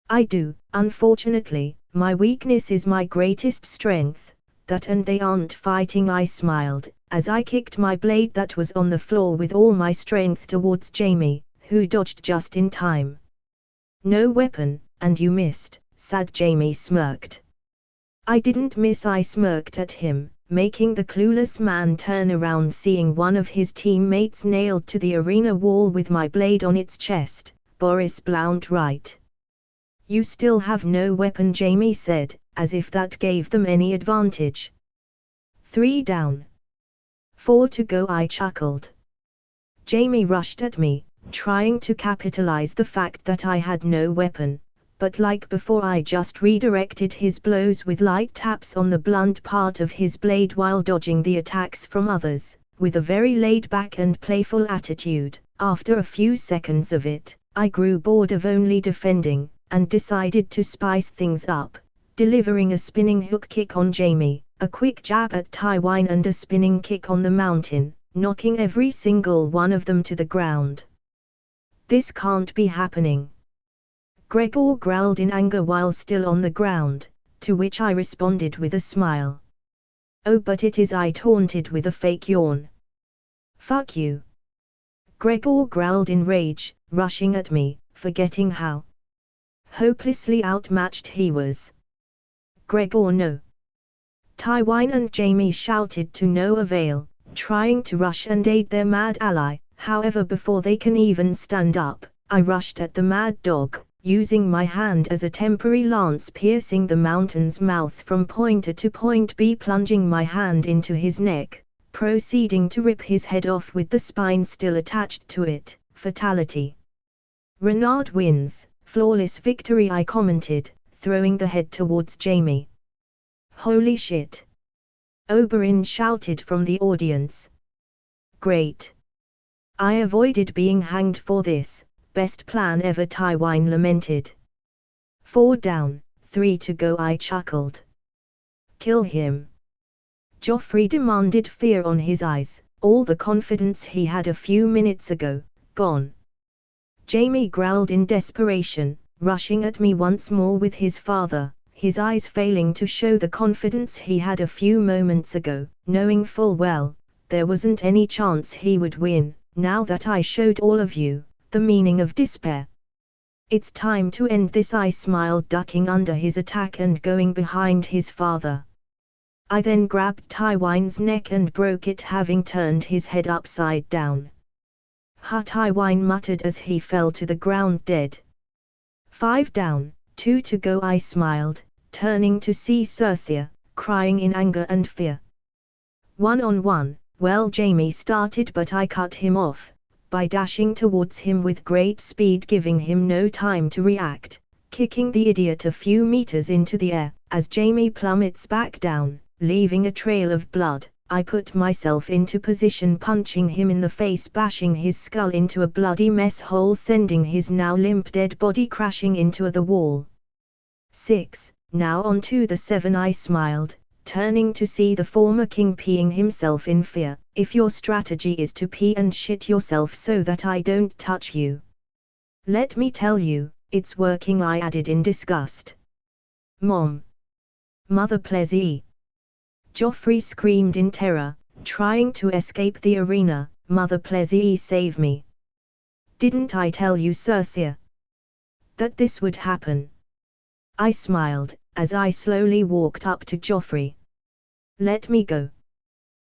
"I do, unfortunately. My weakness is my greatest strength." "That and they aren't fighting," I smiled, as I kicked my blade that was on the floor with all my strength towards Jamie, who dodged just in time. "No weapon, and you missed," sad Jamie smirked. "I didn't miss," I smirked at him, making the clueless man turn around seeing one of his teammates nailed to the arena wall with my blade on its chest. "Boris Blount, right? You still have no weapon," Jamie said, as if that gave them any advantage. 3 down. 4 to go, I chuckled. Jamie rushed at me, trying to capitalize the fact that I had no weapon, but like before I just redirected his blows with light taps on the blunt part of his blade while dodging the attacks from others, with a very laid-back and playful attitude. After a few seconds of it, I grew bored of only defending, and decided to spice things up, delivering a spinning hook kick on Jamie, a quick jab at Tywin and a spinning kick on the Mountain, knocking every single one of them to the ground. "This can't be happening," Gregor growled in anger while still on the ground, to which I responded with a smile. "Oh, but it is," I taunted with a fake yawn. "Fuck you," Gregor growled in rage, rushing at me, forgetting how hopelessly outmatched he was. "Gregor, no!" Tywin and Jamie shouted to no avail, trying to rush and aid their mad ally. However, before they can even stand up, I rushed at the mad dog, using my hand as a temporary lance, piercing the Mountain's mouth from point A to point B, plunging my hand into his neck, proceeding to rip his head off with the spine still attached to it, fatality. Renard wins, flawless victory, I commented, throwing the head towards Jamie. Holy shit! Oberyn shouted from the audience. Great. I avoided being hanged for this, best plan ever, Tywin lamented. 4 down, 3 to go, I chuckled. Kill him. Joffrey demanded, fear on his eyes, all the confidence he had a few minutes ago, gone. Jamie growled in desperation, rushing at me once more with his father, his eyes failing to show the confidence he had a few moments ago, knowing full well, there wasn't any chance he would win, now that I showed all of you, the meaning of despair. It's time to end this, I smiled, ducking under his attack and going behind his father. I then grabbed Tywin's neck and broke it, having turned his head upside down. Ha, Tywin muttered as he fell to the ground dead. 5 down, 2 to go, I smiled, turning to see Cersei, crying in anger and fear. 1-on-1, well, Jamie started, but I cut him off, by dashing towards him with great speed, giving him no time to react, kicking the idiot a few meters into the air, as Jamie plummets back down, leaving a trail of blood. I put myself into position, punching him in the face, bashing his skull into a bloody mess hole, sending his now limp dead body crashing into the wall. 6, now on to the 7, I smiled, turning to see the former king peeing himself in fear. If your strategy is to pee and shit yourself so that I don't touch you, let me tell you, it's working, I added in disgust. Mom. Mother Plessy. Joffrey screamed in terror, trying to escape the arena. Mother Plessy, save me. Didn't I tell you, Cersei, that this would happen? I smiled, as I slowly walked up to Joffrey. Let me go.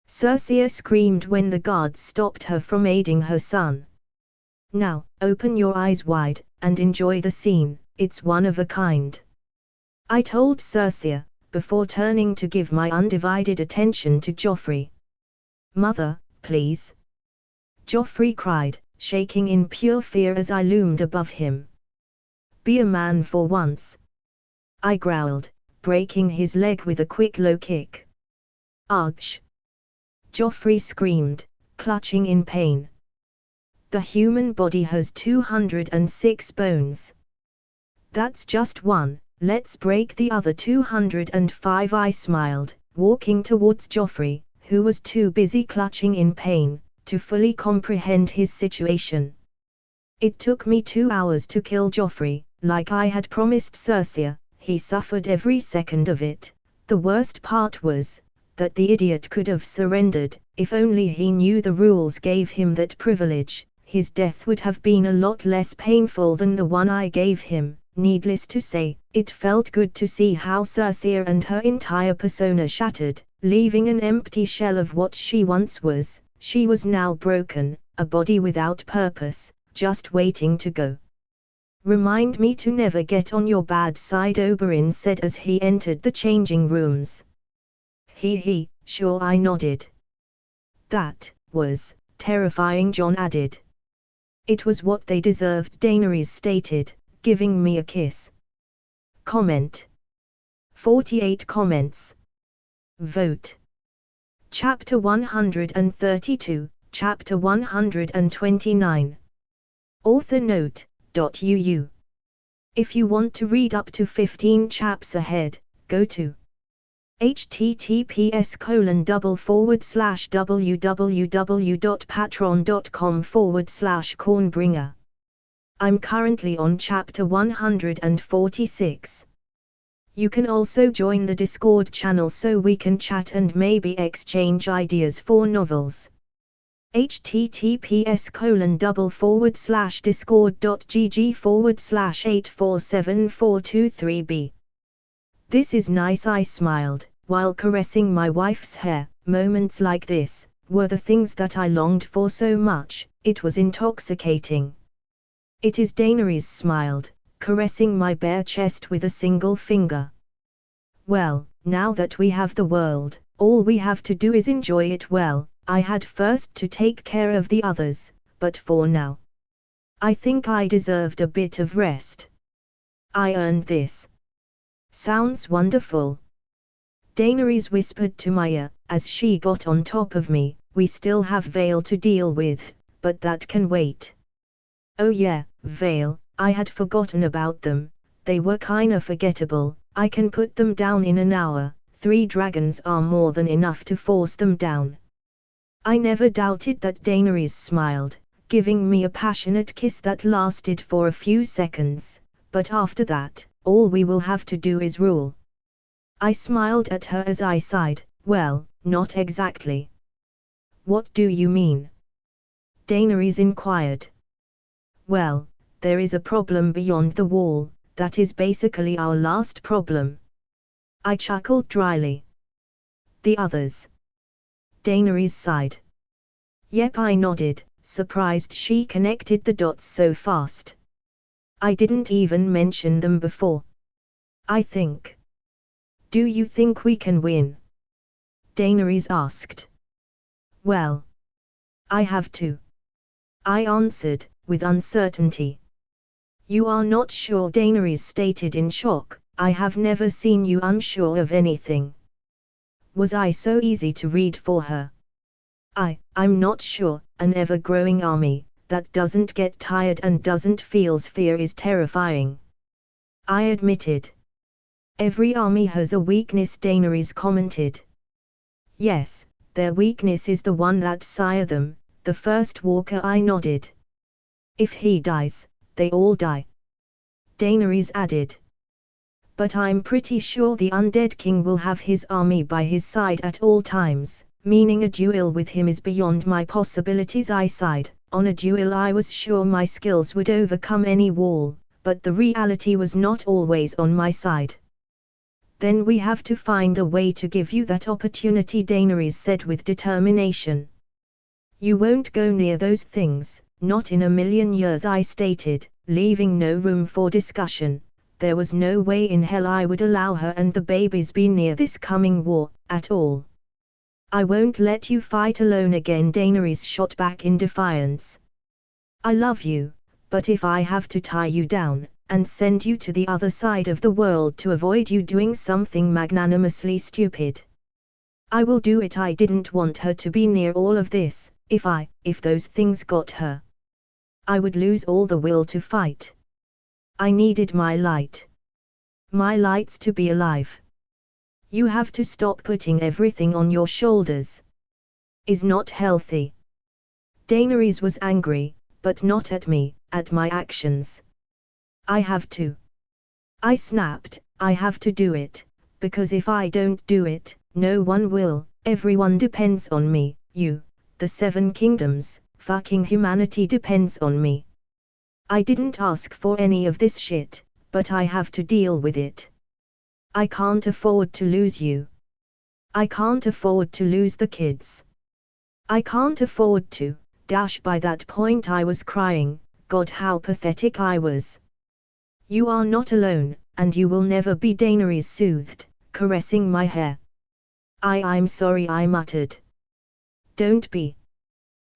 Cersei screamed when the guards stopped her from aiding her son. Now, open your eyes wide, and enjoy the scene, it's one of a kind. I told Cersei, before turning to give my undivided attention to Joffrey. Mother, please. Joffrey cried, shaking in pure fear as I loomed above him. Be a man for once. I growled, breaking his leg with a quick low kick. Ouch! Joffrey screamed, clutching in pain. The human body has 206 bones. That's just one. Let's break the other 205, I smiled, walking towards Joffrey, who was too busy clutching in pain, to fully comprehend his situation. It took me 2 hours to kill Joffrey, like I had promised Cersei. He suffered every second of it. The worst part was, that the idiot could have surrendered. If only he knew the rules gave him that privilege, his death would have been a lot less painful than the one I gave him. Needless to say, it felt good to see how Cersei and her entire persona shattered, leaving an empty shell of what she once was. She was now broken, a body without purpose, just waiting to go. Remind me to never get on your bad side, Oberyn said as he entered the changing rooms. He, sure, I nodded. That was terrifying, Jon added. It was what they deserved, Daenerys stated, giving me a kiss. Comment. 48 comments. Vote. Chapter 132, Chapter 129. Author note, .uu. If you want to read up to 15 chaps ahead, go to https://www.patreon.com/cornbringer. I'm currently on chapter 146. You can also join the Discord channel so we can chat and maybe exchange ideas for novels. https://discord.gg/8474223b. This is nice, I smiled, while caressing my wife's hair. Moments like this were the things that I longed for so much. It was intoxicating. It is, Daenerys smiled, caressing my bare chest with a single finger. Well, now that we have the world, all we have to do is enjoy it well. I had first to take care of the others, but for now, I think I deserved a bit of rest. I earned this. Sounds wonderful. Daenerys whispered to my ear, as she got on top of me. We still have Vale to deal with, but that can wait. Oh yeah, Vale, I had forgotten about them. They were kinda forgettable. I can put them down in an hour. 3 dragons are more than enough to force them down. I never doubted that. Daenerys smiled, giving me a passionate kiss that lasted for a few seconds, but after that, all we will have to do is rule. I smiled at her as I sighed, well, not exactly. What do you mean? Daenerys inquired. Well, there is a problem beyond the wall, that is basically our last problem. I chuckled dryly. The others? Daenerys sighed. Yep, I nodded, surprised she connected the dots so fast. I didn't even mention them before. I think. Do you think we can win? Daenerys asked. Well, I have to. I answered, with uncertainty. You are not sure? Daenerys stated in shock. I have never seen you unsure of anything. Was I so easy to read for her? I'm not sure. An ever-growing army, that doesn't get tired and doesn't feel fear is terrifying. I admitted. Every army has a weakness, Daenerys commented. Yes, their weakness is the one that sire them, the first walker. I nodded. If he dies, they all die. Daenerys added. But I'm pretty sure the undead king will have his army by his side at all times, meaning a duel with him is beyond my possibilities. I sighed. On a duel I was sure my skills would overcome any wall, but the reality was not always on my side. Then we have to find a way to give you that opportunity, Daenerys said with determination. You won't go near those things, not in a million years, I stated, leaving no room for discussion. There was no way in hell I would allow her and the babies be near this coming war, at all. I won't let you fight alone again, Daenerys shot back in defiance. I love you, but if I have to tie you down, and send you to the other side of the world to avoid you doing something magnanimously stupid, I will do it. I didn't want her to be near all of this. If those things got her, I would lose all the will to fight. I needed my light. My lights to be alive. You have to stop putting everything on your shoulders. Is not healthy. Daenerys was angry, but not at me, at my actions. I have to. I snapped, I have to do it, because if I don't do it, no one will. Everyone depends on me, you, the 7 kingdoms, fucking humanity depends on me. I didn't ask for any of this shit, but I have to deal with it. I can't afford to lose you. I can't afford to lose the kids. I can't afford to. By that point I was crying. God, how pathetic I was. You are not alone, and you will never be, Daenerys soothed, caressing my hair. I'm sorry, I muttered. Don't be.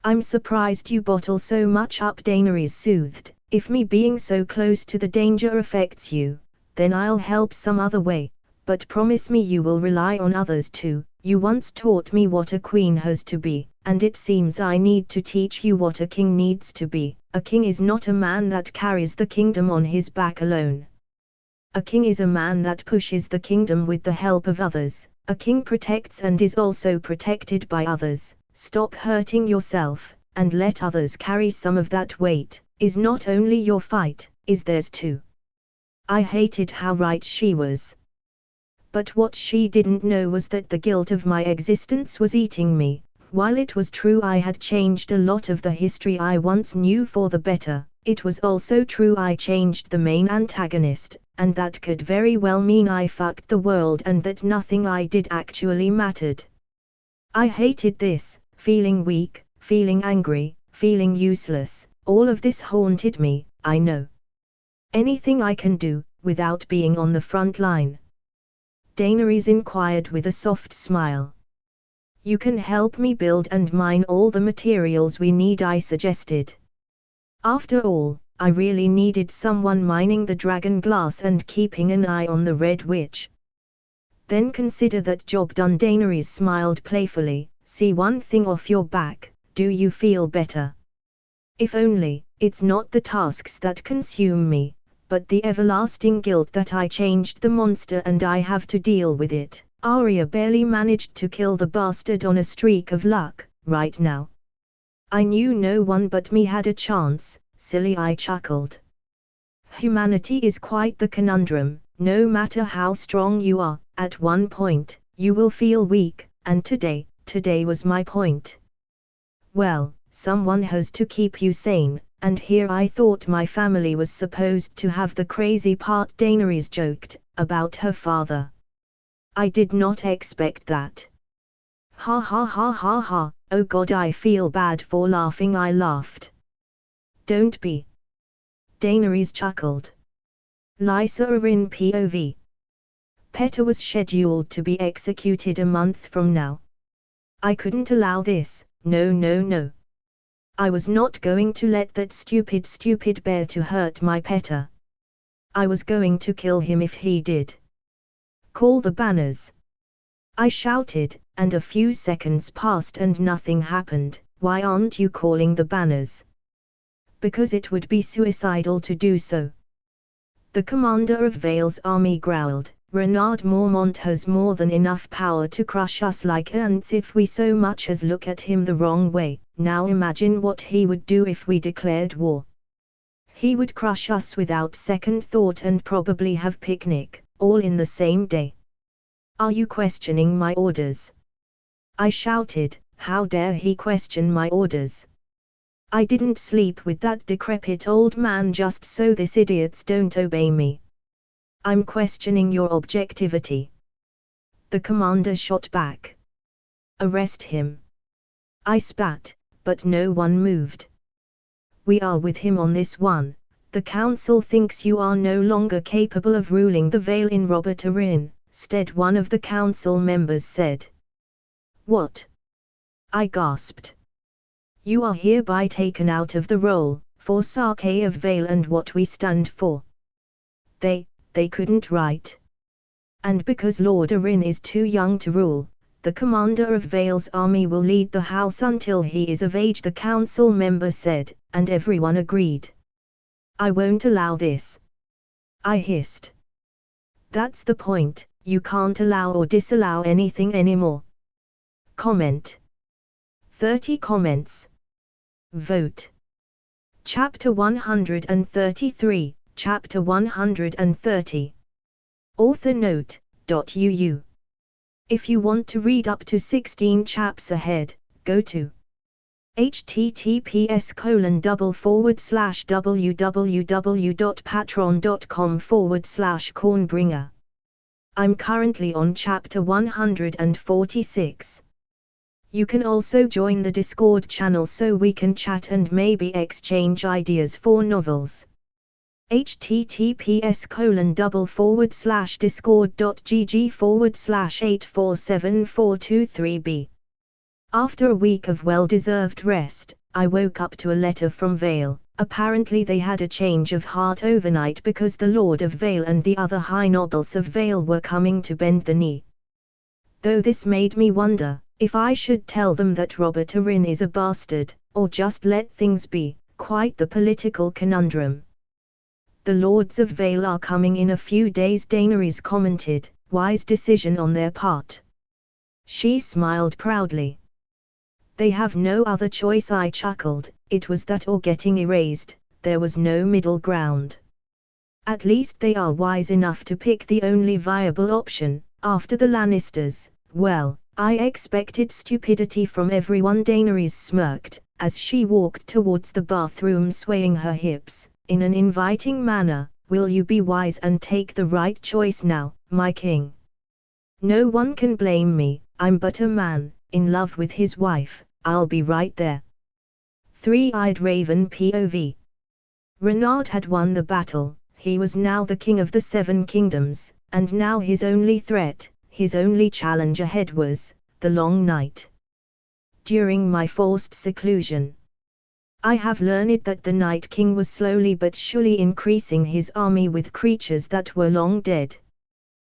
I'm surprised you bottle so much up, Daenerys soothed. If me being so close to the danger affects you, then I'll help some other way, but promise me you will rely on others too. You once taught me what a queen has to be, and it seems I need to teach you what a king needs to be. A king is not a man that carries the kingdom on his back alone. A king is a man that pushes the kingdom with the help of others. A king protects and is also protected by others. Stop hurting yourself, and let others carry some of that weight. Is not only your fight, is theirs too. I hated how right she was. But what she didn't know was that the guilt of my existence was eating me. While it was true I had changed a lot of the history I once knew for the better, it was also true I changed the main antagonist, and that could very well mean I fucked the world and that nothing I did actually mattered. I hated this, feeling weak, feeling angry, feeling useless. All of this haunted me. I know. Anything I can do, without being on the front line? Daenerys inquired with a soft smile. You can help me build and mine all the materials we need, I suggested. After all, I really needed someone mining the dragon glass and keeping an eye on the Red Witch. Then consider that job done. Daenerys smiled playfully. See one thing off your back, do you feel better? If only, it's not the tasks that consume me, but the everlasting guilt that I changed the monster and I have to deal with it. Arya barely managed to kill the bastard on a streak of luck, right now. I knew no one but me had a chance, silly, I chuckled. Humanity is quite the conundrum. No matter how strong you are, at one point, you will feel weak, and today was my point. Well, someone has to keep you sane, and here I thought my family was supposed to have the crazy part. Daenerys joked about her father. I did not expect that. Ha ha ha ha ha, oh god, I feel bad for laughing. I laughed. Don't be. Daenerys chuckled. Lysa Arryn POV. Petter was scheduled to be executed a month from now. I couldn't allow this, no. I was not going to let that stupid bear to hurt my Petter. I was going to kill him if he did. Call the banners. I shouted, and a few seconds passed and nothing happened. Why aren't you calling the banners? Because it would be suicidal to do so. The commander of Vale's army growled, Renard Mormont has more than enough power to crush us like ants if we so much as look at him the wrong way. Now imagine what he would do if we declared war. He would crush us without second thought and probably have picnic, all in the same day. Are you questioning my orders? I shouted, how dare he question my orders? I didn't sleep with that decrepit old man just so these idiots don't obey me. I'm questioning your objectivity. The commander shot back. Arrest him. I spat, but no one moved. We are with him on this one. The council thinks you are no longer capable of ruling the Vale in Robert Arryn, stead one of the council members said. What? I gasped. You are hereby taken out of the role, for Sake of Vale and what we stand for. They couldn't write. And because Lord Arryn is too young to rule, the commander of Vale's army will lead the house until he is of age, the council member said, and everyone agreed. I won't allow this. I hissed. That's the point, you can't allow or disallow anything anymore. Comment. 30 comments. Vote. Chapter 133, Chapter 130. Author note, .uu. If you want to read up to 16 chaps ahead, go to https://www.patreon.com/cornbringer. I'm currently on chapter 146. You can also join the Discord channel so we can chat and maybe exchange ideas for novels. https://discord.gg/8474423b. After a week of well-deserved rest, I woke up to a letter from Vale. Apparently they had a change of heart overnight because the Lord of Vale and the other high nobles of Vale were coming to bend the knee. Though this made me wonder if I should tell them that Robert Arryn is a bastard, or just let things be. Quite the political conundrum. The Lords of Vale are coming in a few days, Daenerys commented, wise decision on their part. She smiled proudly. They have no other choice, I chuckled, it was that or getting erased, there was no middle ground. At least they are wise enough to pick the only viable option, after the Lannisters. Well, I expected stupidity from everyone. Daenerys smirked, as she walked towards the bathroom swaying her hips, in an inviting manner. Will you be wise and take the right choice now, my king? No one can blame me, I'm but a man, in love with his wife, I'll be right there. Three-eyed raven POV. Renard had won the battle, he was now the king of the Seven Kingdoms, and now his only threat, his only challenge ahead was the long night. During my forced seclusion, I have learned that the Night King was slowly but surely increasing his army with creatures that were long dead,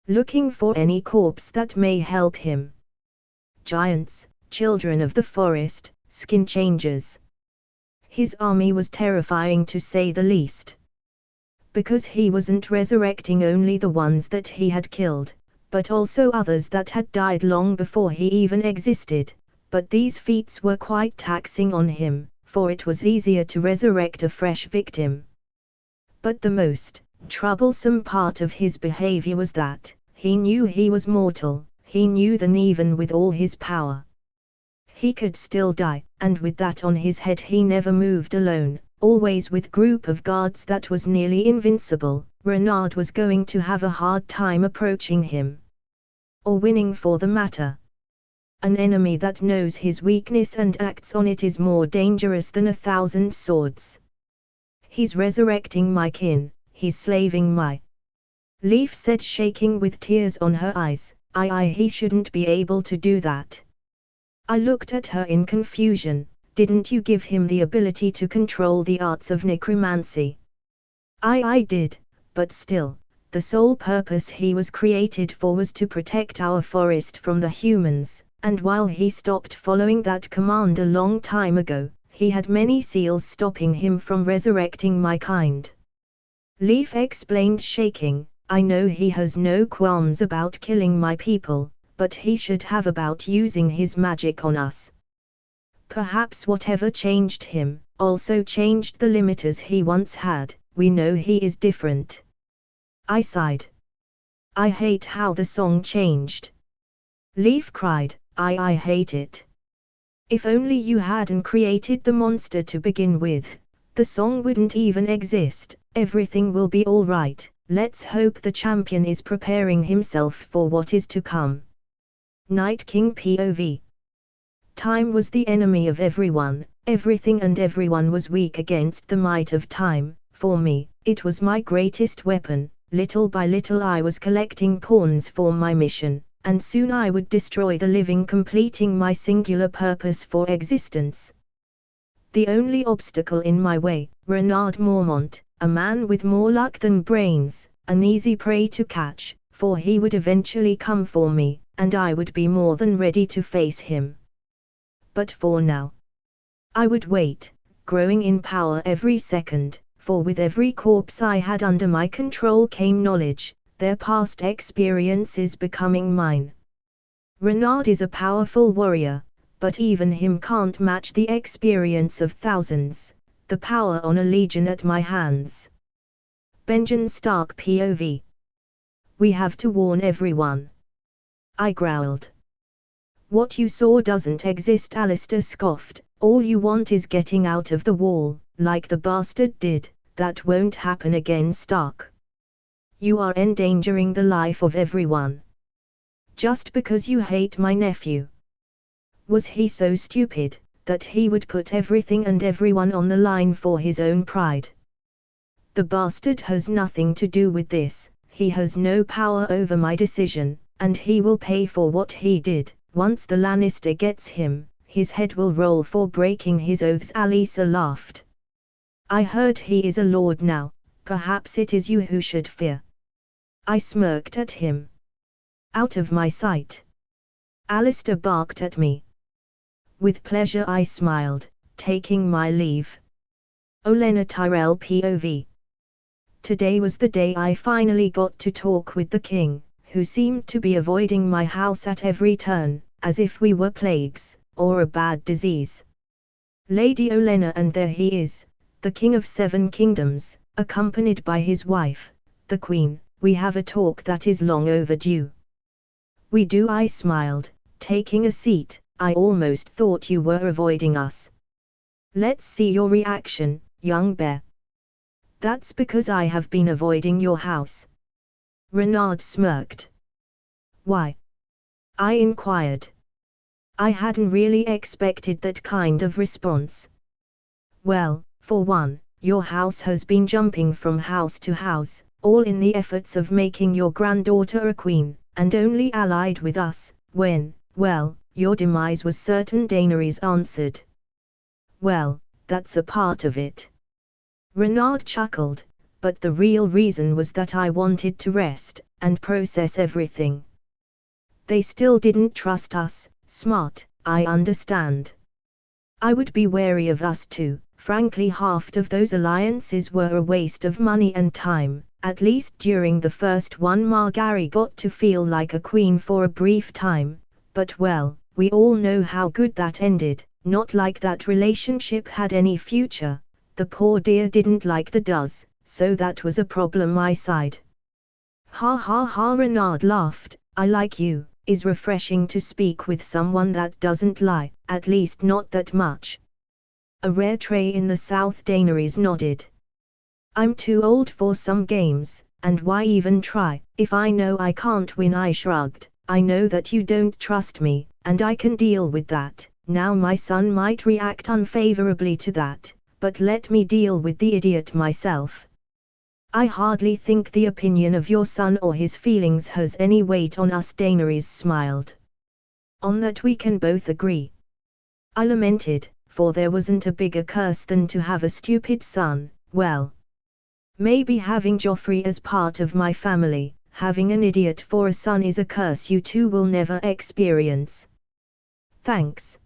looking for any corpse that may help him. Giants, children of the forest, skin changers. His army was terrifying to say the least. Because he wasn't resurrecting only the ones that he had killed, but also others that had died long before he even existed. But these feats were quite taxing on him, for it was easier to resurrect a fresh victim. But the most troublesome part of his behavior was that he knew he was mortal. He knew that even with all his power, he could still die, and with that on his head he never moved alone, always with group of guards that was nearly invincible. Renard was going to have a hard time approaching him, or winning for the matter. An enemy that knows his weakness and acts on it is more dangerous than 1,000 swords. He's resurrecting my kin, he's slaving my Leaf said, shaking with tears on her eyes. He shouldn't be able to do that. I looked at her in confusion. Didn't you give him the ability to control the arts of necromancy? I did, but still, the sole purpose he was created for was to protect our forest from the humans, and while he stopped following that command a long time ago, he had many seals stopping him from resurrecting my kind. Leaf explained, shaking. I know he has no qualms about killing my people, but he should have about using his magic on us. Perhaps whatever changed him, also changed the limiters he once had. We know he is different. I sighed. I hate how the song changed. Leaf cried, I hate it. If only you hadn't created the monster to begin with, the song wouldn't even exist. Everything will be all right. Let's hope the champion is preparing himself for what is to come. Night King POV. Time was the enemy of everyone, everything and everyone was weak against the might of time. For me, it was my greatest weapon. Little by little I was collecting pawns for my mission, and soon I would destroy the living, completing my singular purpose for existence. The only obstacle in my way, Renard Mormont, a man with more luck than brains, an easy prey to catch, for he would eventually come for me, and I would be more than ready to face him. But for now, I would wait, growing in power every second, for with every corpse I had under my control came knowledge, their past experiences becoming mine. Renard is a powerful warrior, but even him can't match the experience of thousands, the power on a legion at my hands. Benjen Stark POV. We have to warn everyone. I growled. What you saw doesn't exist, Alistair scoffed. All you want is getting out of the wall, like the bastard did. That won't happen again, Stark. You are endangering the life of everyone. Just because you hate my nephew. Was he so stupid that he would put everything and everyone on the line for his own pride? The bastard has nothing to do with this. He has no power over my decision, and he will pay for what he did. Once the Lannister gets him, his head will roll for breaking his oaths. Alisa laughed. I heard he is a lord now. Perhaps it is you who should fear. I smirked at him. Out of my sight. Alistair barked at me. With pleasure I smiled, taking my leave. Olenna Tyrell POV. Today was the day I finally got to talk with the king, who seemed to be avoiding my house at every turn, as if we were plagues, or a bad disease. Lady Olenna, and there he is, the king of 7 kingdoms, accompanied by his wife, the queen. We have a talk that is long overdue. We do, I smiled, taking a seat. I almost thought you were avoiding us. Let's see your reaction, young bear. That's because I have been avoiding your house. Renard smirked. Why? I inquired. I hadn't really expected that kind of response. Well, for one, your house has been jumping from house to house, all in the efforts of making your granddaughter a queen, and only allied with us, when, well, your demise was certain, Daenerys answered. Well, that's a part of it. Renard chuckled, but the real reason was that I wanted to rest, and process everything. They still didn't trust us, smart, I understand. I would be wary of us too. Frankly, half of those alliances were a waste of money and time. At least during the first one, Margary got to feel like a queen for a brief time, but well, we all know how good that ended. Not like that relationship had any future. The poor dear didn't like the does, so that was a problem my side. Ha ha ha, Renard laughed. I like you. Is refreshing to speak with someone that doesn't lie, at least not that much. A rare trait in the South. Daenerys nodded. I'm too old for some games, and why even try, if I know I can't win? I shrugged. I know that you don't trust me, and I can deal with that. Now my son might react unfavorably to that, but let me deal with the idiot myself. I hardly think the opinion of your son or his feelings has any weight on us. Daenerys smiled. On that we can both agree. I lamented, for there wasn't a bigger curse than to have a stupid son. Well, maybe having Joffrey as part of my family, having an idiot for a son, is a curse you two will never experience. Thanks,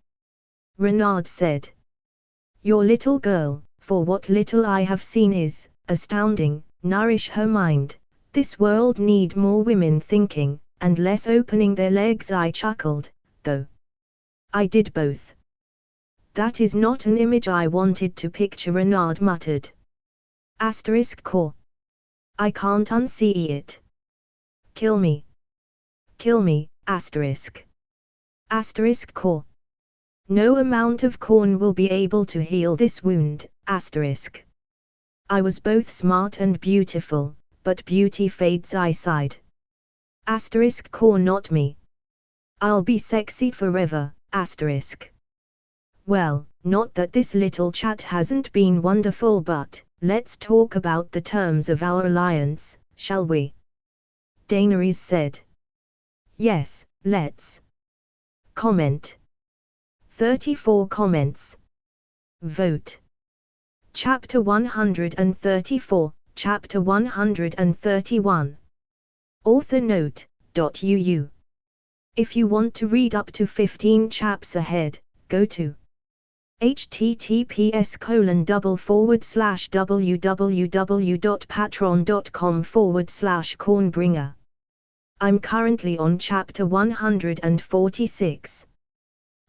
Renard said. Your little girl, for what little I have seen, is astounding. Nourish her mind. This world need more women thinking, and less opening their legs. I chuckled, though I did both. That is not an image I wanted to picture, Renard muttered. *core. I can't unsee it. Kill me. Kill me, *core. No amount of corn will be able to heal this wound, *. I was both smart and beautiful, but beauty fades. I sighed. *core, not me. I'll be sexy forever, *. Well, not that this little chat hasn't been wonderful, but let's talk about the terms of our alliance, shall we? Daenerys said. Yes, let's. Comment. 34 comments. Vote. Chapter 134, Chapter 131. Author note, .uu. If you want to read up to 15 chaps ahead, go to https://www.patreon.com/cornbringer. I'm currently on chapter 146.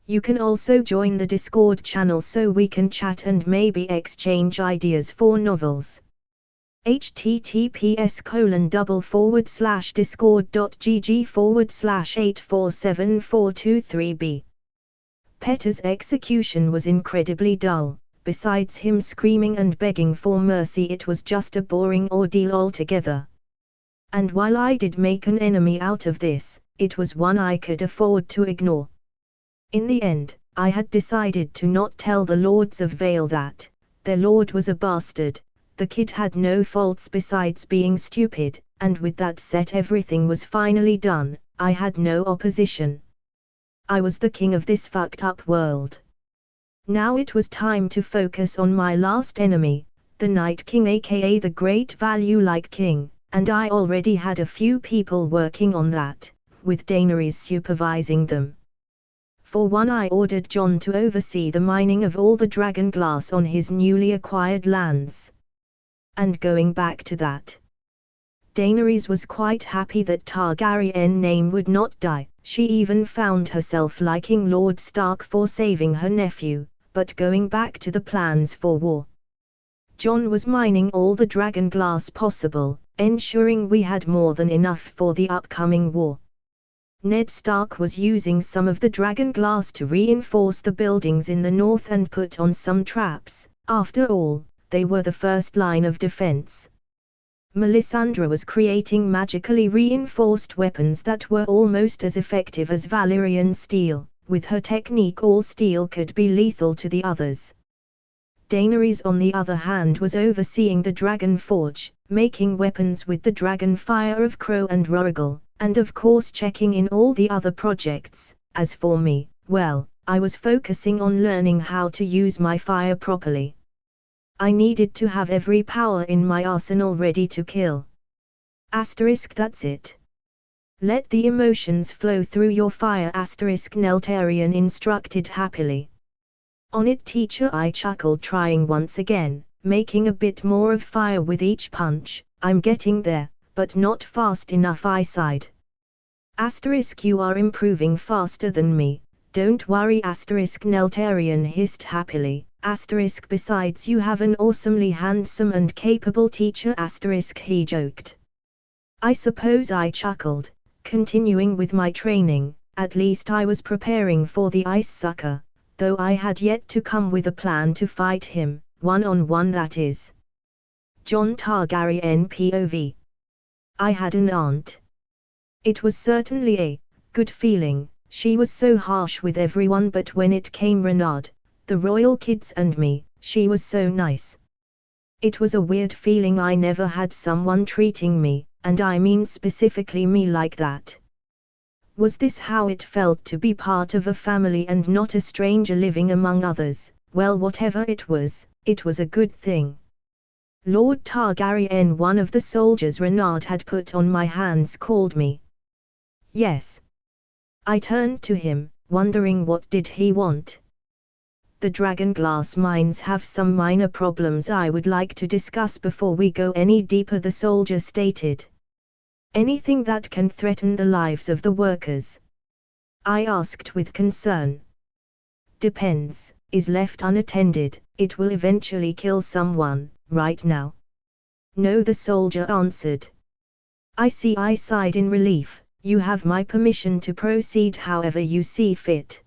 You can also join the Discord channel so we can chat and maybe exchange ideas for novels. https://discord.gg/8474223b. Peter's execution was incredibly dull. Besides him screaming and begging for mercy, it was just a boring ordeal altogether. And while I did make an enemy out of this, it was one I could afford to ignore. In the end, I had decided to not tell the Lords of Vale that their lord was a bastard. The kid had no faults besides being stupid, and with that set everything was finally done. I had no opposition. I was the king of this fucked up world. Now it was time to focus on my last enemy, the Night King, aka the Great Value-like King, and I already had a few people working on that, with Daenerys supervising them. For one, I ordered Jon to oversee the mining of all the dragon glass on his newly acquired lands. And going back to that, Daenerys was quite happy that Targaryen name would not die. She even found herself liking Lord Stark for saving her nephew. But going back to the plans for war, Jon was mining all the dragon glass possible, ensuring we had more than enough for the upcoming war. Ned Stark was using some of the dragon glass to reinforce the buildings in the north and put on some traps. After all, they were the first line of defense. Melisandre was creating magically reinforced weapons that were almost as effective as Valyrian steel. With her technique, all steel could be lethal to the others. Daenerys, on the other hand, was overseeing the Dragon Forge, making weapons with the dragon fire of Crow and Rorgal, and of course checking in all the other projects. As for me, well, I was focusing on learning how to use my fire properly. I needed to have every power in my arsenal ready to kill. That's it. Let the emotions flow through your fire. Neltarion instructed happily. On it, teacher, I chuckled, trying once again, making a bit more of fire with each punch. I'm getting there, but not fast enough, I sighed. You are improving faster than me. Don't worry. Neltarion hissed happily. Besides, you have an awesomely handsome and capable teacher. He joked. I suppose, I chuckled, continuing with my training. At least I was preparing for the ice sucker, though I had yet to come with a plan to fight him, one-on-one, that is. Jon Targaryen POV. I had an aunt. It was certainly a good feeling. She was so harsh with everyone, but when it came Renard, the royal kids and me, she was so nice. It was a weird feeling. I never had someone treating me, and I mean specifically me, like that. Was this how it felt to be part of a family and not a stranger living among others? Well, whatever it was a good thing. Lord Targaryen, one of the soldiers Renard had put on my hands, called me. Yes. I turned to him, wondering what did he want. The Dragonglass mines have some minor problems I would like to discuss before we go any deeper, the soldier stated. Anything that can threaten the lives of the workers? I asked with concern. Depends. Is left unattended, it will eventually kill someone. Right now? No, the soldier answered. I see, I sighed in relief. You have my permission to proceed however you see fit.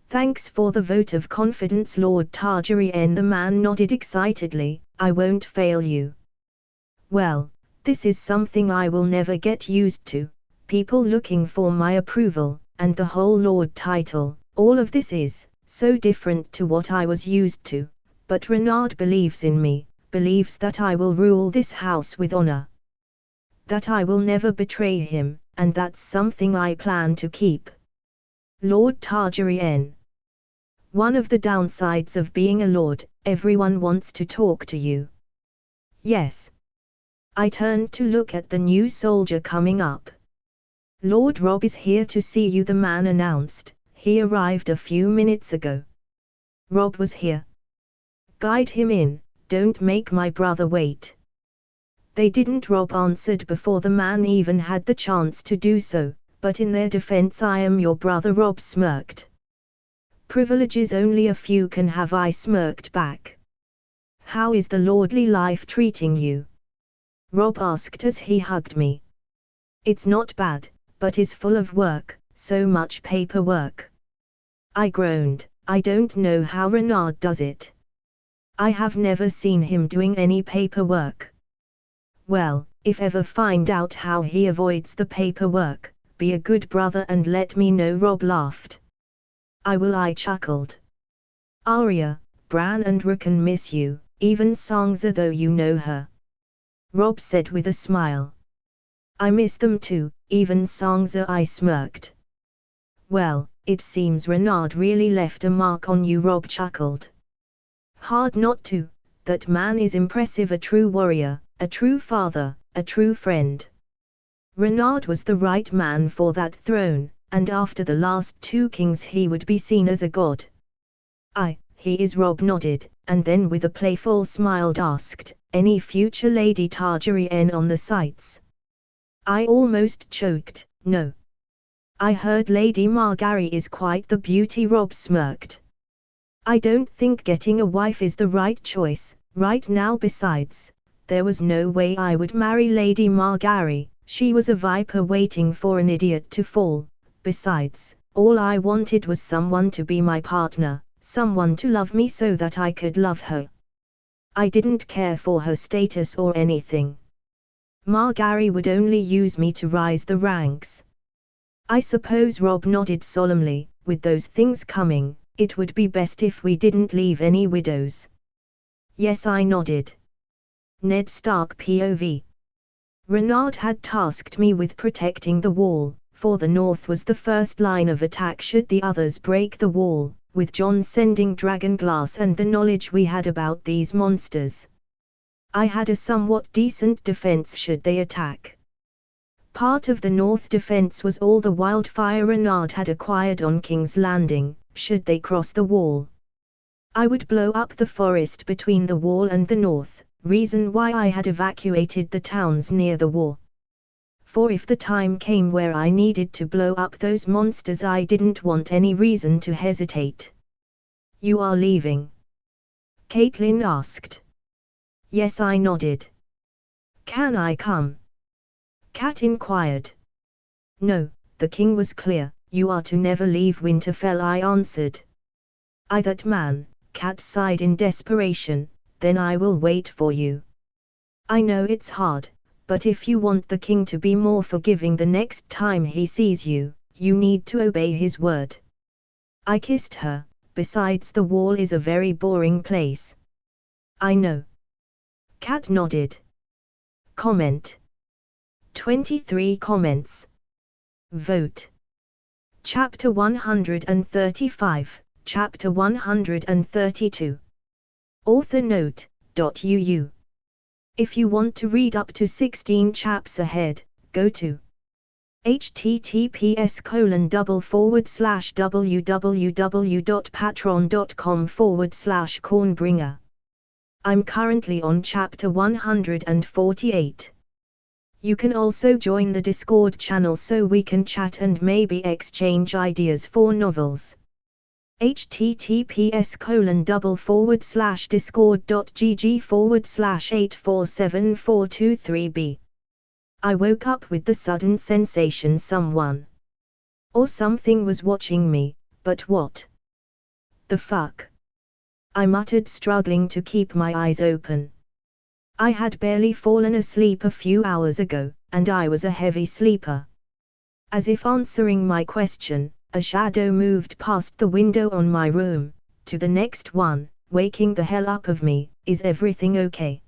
Thanks for the vote of confidence, Lord Targaryen. The man nodded excitedly. I won't fail you. Well, this is something I will never get used to. People looking for my approval, and the whole Lord title. All of this is so different to what I was used to. But Renard believes in me, believes that I will rule this house with honor. That I will never betray him, and that's something I plan to keep. Lord Targaryen. One of the downsides of being a lord, everyone wants to talk to you. Yes. I turned to look at the new soldier coming up. Lord Robb is here to see you, the man announced. He arrived a few minutes ago. Robb was here. Guide him in, don't make my brother wait. They didn't, Robb answered before the man even had the chance to do so, but in their defense, I am your brother. Robb smirked. Privileges only a few can have, I smirked back. How is the lordly life treating you? Robb asked as he hugged me. It's not bad, but is full of work, so much paperwork. I groaned. I don't know how Renard does it. I have never seen him doing any paperwork. Well, if ever find out how he avoids the paperwork, be a good brother and let me know. Robb laughed. I will, I chuckled. Arya, Bran and Rickon miss you, even Sansa, though you know her. Robb said with a smile. I miss them too, even Sansa, I smirked. Well, it seems Renard really left a mark on you. Robb chuckled. Hard not to. That man is impressive, a true warrior, a true father, a true friend. Renard was the right man for that throne, and after the last two kings he would be seen as a god. He is. Robb nodded, and then with a playful smile asked, any future Lady Targaryen on the sights? I almost choked. No. I heard Lady Margaery is quite the beauty. Robb smirked. I don't think getting a wife is the right choice, right now. Besides, there was no way I would marry Lady Margaery. She was a viper waiting for an idiot to fall. Besides, all I wanted was someone to be my partner, someone to love me so that I could love her. I didn't care for her status or anything. Margaery would only use me to rise the ranks. I suppose. Robb nodded solemnly. With those things coming, it would be best if we didn't leave any widows. Yes, I nodded. Ned Stark POV. Renard had tasked me with protecting the wall, for the north was the first line of attack should the others break the wall, with John sending dragon glass and the knowledge we had about these monsters. I had a somewhat decent defense should they attack. Part of the north defense was all the wildfire Renard had acquired on King's Landing, should they cross the wall. I would blow up the forest between the wall and the north, reason why I had evacuated the towns near the wall. For if the time came where I needed to blow up those monsters, I didn't want any reason to hesitate. "You are leaving?" Caitlin asked. Yes, I nodded. "Can I come?" Kat inquired. No, the king was clear, "You are to never leave Winterfell," I answered. "I that man," Kat sighed in desperation, "then I will wait for you. I know it's hard, but if you want the king to be more forgiving the next time he sees you, you need to obey his word." I kissed her. Besides, the wall is a very boring place. I know. Kat nodded. Comment. 23 comments. Vote. Chapter 135, Chapter 132. Author note, .uu. If you want to read up to 16 chaps ahead, go to https://www.patreon.com/cornbringer. I'm currently on chapter 148. You can also join the Discord channel so we can chat and maybe exchange ideas for novels. https://discord.gg/8474223b. I woke up with the sudden sensation someone or something was watching me, but what the fuck? I muttered, struggling to keep my eyes open. I had barely fallen asleep a few hours ago, and I was a heavy sleeper. As if answering my question, a shadow moved past the window on my room, to the next one, waking the hell up of me. "Is everything okay?"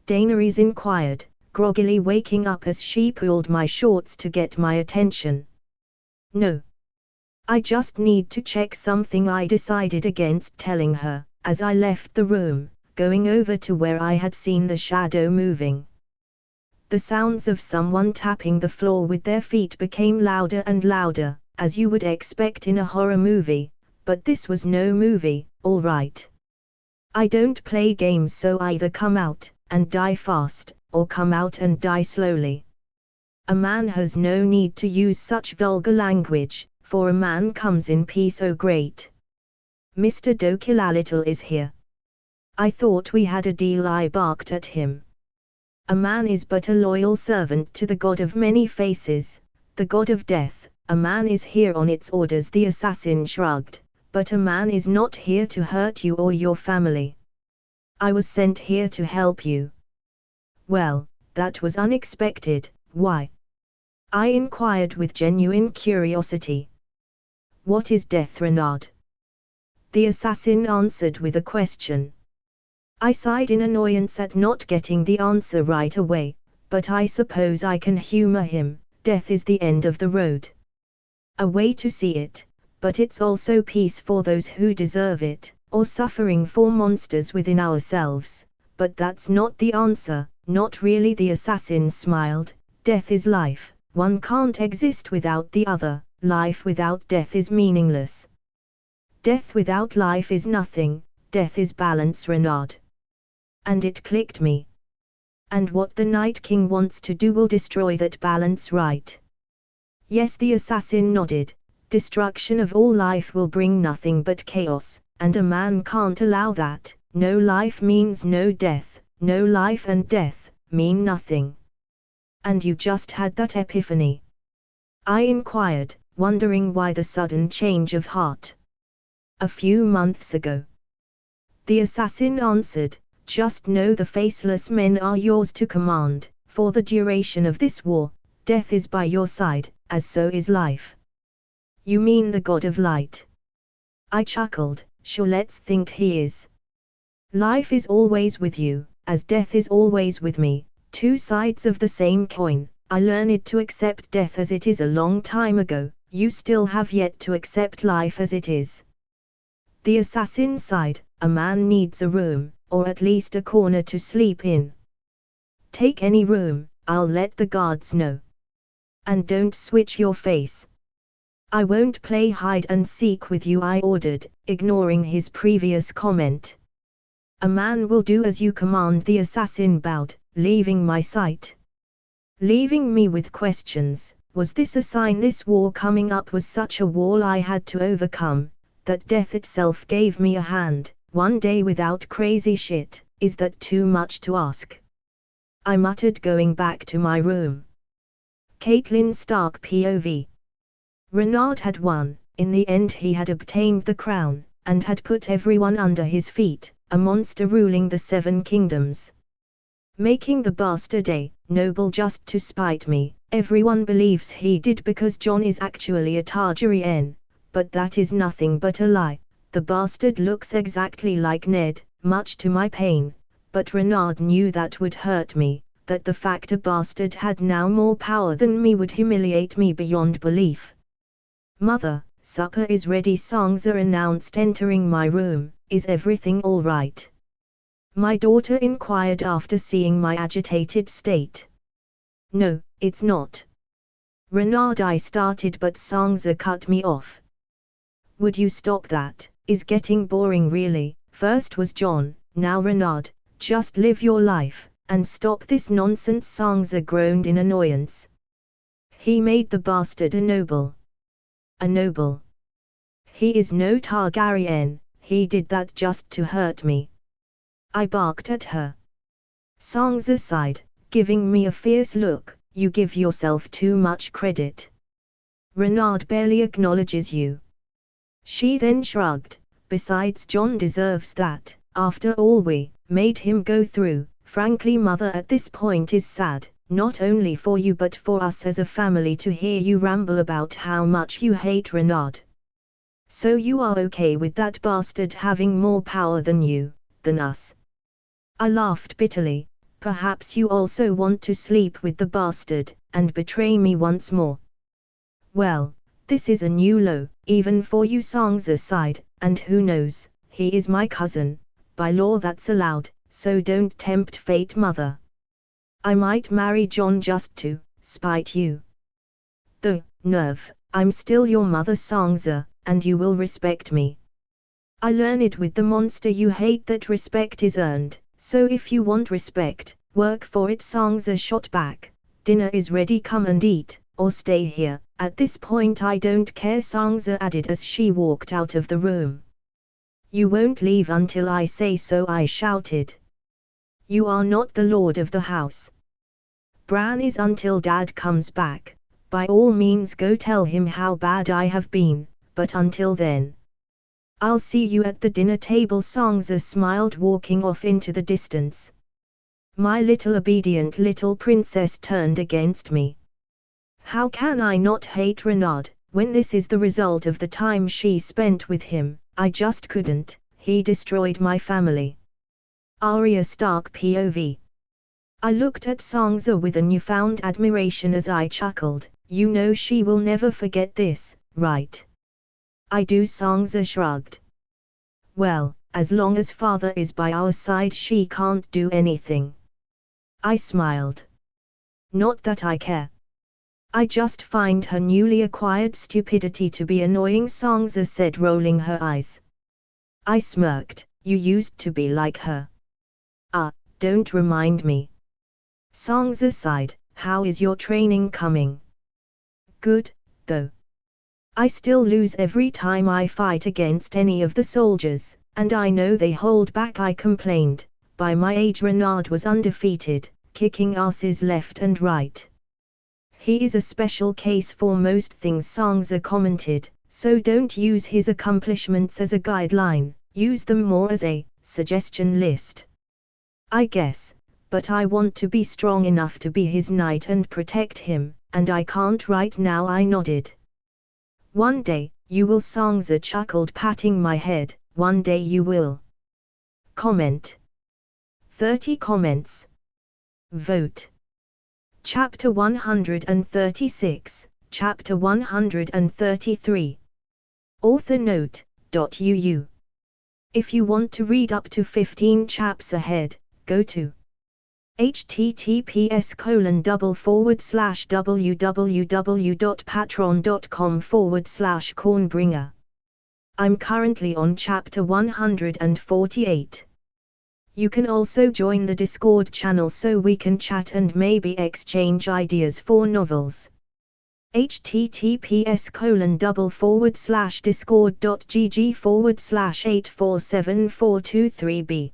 Daenerys inquired, groggily waking up as she pulled my shorts to get my attention. "No. I just need to check something," I decided against telling her, as I left the room, going over to where I had seen the shadow moving. The sounds of someone tapping the floor with their feet became louder and louder, as you would expect in a horror movie, but this was no movie, all right. I don't play games, so either come out and die fast, or come out and die slowly. A man has no need to use such vulgar language, for a man comes in peace. Oh great. Mr. Dokilalittle is here. I thought we had a deal, I barked at him. A man is but a loyal servant to the god of many faces, the god of death. A man is here on its orders, the assassin shrugged, but a man is not here to hurt you or your family. I was sent here to help you. Well, that was unexpected. Why? I inquired with genuine curiosity. What is death, Renard? The assassin answered with a question. I sighed in annoyance at not getting the answer right away, but I suppose I can humor him. Death is the end of the road. A way to see it, but it's also peace for those who deserve it, or suffering for monsters within ourselves. But that's not the answer, not really. The assassin smiled. Death is life, one can't exist without the other, life without death is meaningless. Death without life is nothing, death is balance, Renard. And it clicked me. And what the Night King wants to do will destroy that balance, right? Yes, the assassin nodded. Destruction of all life will bring nothing but chaos, and a man can't allow that. No life means no death, no life and death mean nothing. And you just had that epiphany? I inquired, wondering why the sudden change of heart. A few months ago. The assassin answered, just know the faceless men are yours to command, for the duration of this war. Death is by your side, as so is life. You mean the god of light? I chuckled, sure, let's think he is. Life is always with you, as death is always with me, two sides of the same coin, I learned to accept death as it is a long time ago, you still have yet to accept life as it is. The assassin sighed, a man needs a room, or at least a corner to sleep in. Take any room, I'll let the guards know. And don't switch your face. I won't play hide and seek with you, I ordered, ignoring his previous comment. A man will do as you command. The assassin bowed, leaving my sight. Leaving me with questions. Was this a sign this war coming up was such a wall I had to overcome, that death itself gave me a hand, one day without crazy shit? Is that too much to ask? I muttered, going back to my room. Caitlin Stark POV. Renard had won. In the end he had obtained the crown, and had put everyone under his feet, a monster ruling the 7 kingdoms. Making the bastard a noble just to spite me. Everyone believes he did because John is actually a Targaryen, but that is nothing but a lie. The bastard looks exactly like Ned, much to my pain, but Renard knew that would hurt me, that the fact a bastard had now more power than me would humiliate me beyond belief. Mother, supper is ready, Sansa announced, entering my room. Is everything all right? My daughter inquired after seeing my agitated state. No, it's not. Renard, I started, but Sansa cut me off. Would you stop that? Is getting boring really. First was John, now Renard. Just live your life, and stop this nonsense, Sansa groaned in annoyance. He made the bastard a noble. A noble? He is no Targaryen, he did that just to hurt me. I barked at her. Sansa sighed, giving me a fierce look. You give yourself too much credit. Renard barely acknowledges you. She then shrugged. Besides, John deserves that. After all we made him go through. Frankly, mother, at this point is sad, not only for you but for us as a family, to hear you ramble about how much you hate Renard. So you are okay with that bastard having more power than you, than us? I laughed bitterly. Perhaps you also want to sleep with the bastard, and betray me once more. Well, this is a new low, even for you, Sansa sighed, and who knows, he is my cousin, by law that's allowed, so don't tempt fate, mother. I might marry John just to spite you. The nerve, I'm still your mother, Sansa, and you will respect me. I learned with the monster you hate that respect is earned. So if you want respect, work for it, Sansa shot back. Dinner is ready, come and eat, or stay here. At this point I don't care, Sansa added as she walked out of the room. You won't leave until I say so, I shouted. You are not the lord of the house. Bran is until Dad comes back. By all means go tell him how bad I have been, but until then, I'll see you at the dinner table, Sansa smiled, walking off into the distance. My little obedient little princess turned against me. How can I not hate Renard, when this is the result of the time she spent with him? I just couldn't. He destroyed my family. Arya Stark POV. I looked at Sansa with a newfound admiration as I chuckled. You know she will never forget this, right? I do, Sansa shrugged. Well, as long as father is by our side she can't do anything. I smiled. Not that I care. I just find her newly acquired stupidity to be annoying, Sansa said, rolling her eyes. I smirked. You used to be like her. Ah, don't remind me. Sansa sighed. How is your training coming? Good, though. I still lose every time I fight against any of the soldiers, and I know they hold back, I complained. By my age Renard was undefeated, kicking asses left and right. He is a special case for most things, Sansa commented, so don't use his accomplishments as a guideline, use them more as a suggestion list. I guess, but I want to be strong enough to be his knight and protect him, and I can't right now, I nodded. One day, you will, Sansa chuckled, patting my head. One day you will. Comment. 30 comments. Vote. Chapter 136, Chapter 133. Author note, .uu. If you want to read up to 15 chaps ahead, go to https://www.patreon.com/cornbringer. I'm currently on chapter 148. You can also join the Discord channel so we can chat and maybe exchange ideas for novels. https://discord.gg/8474223b.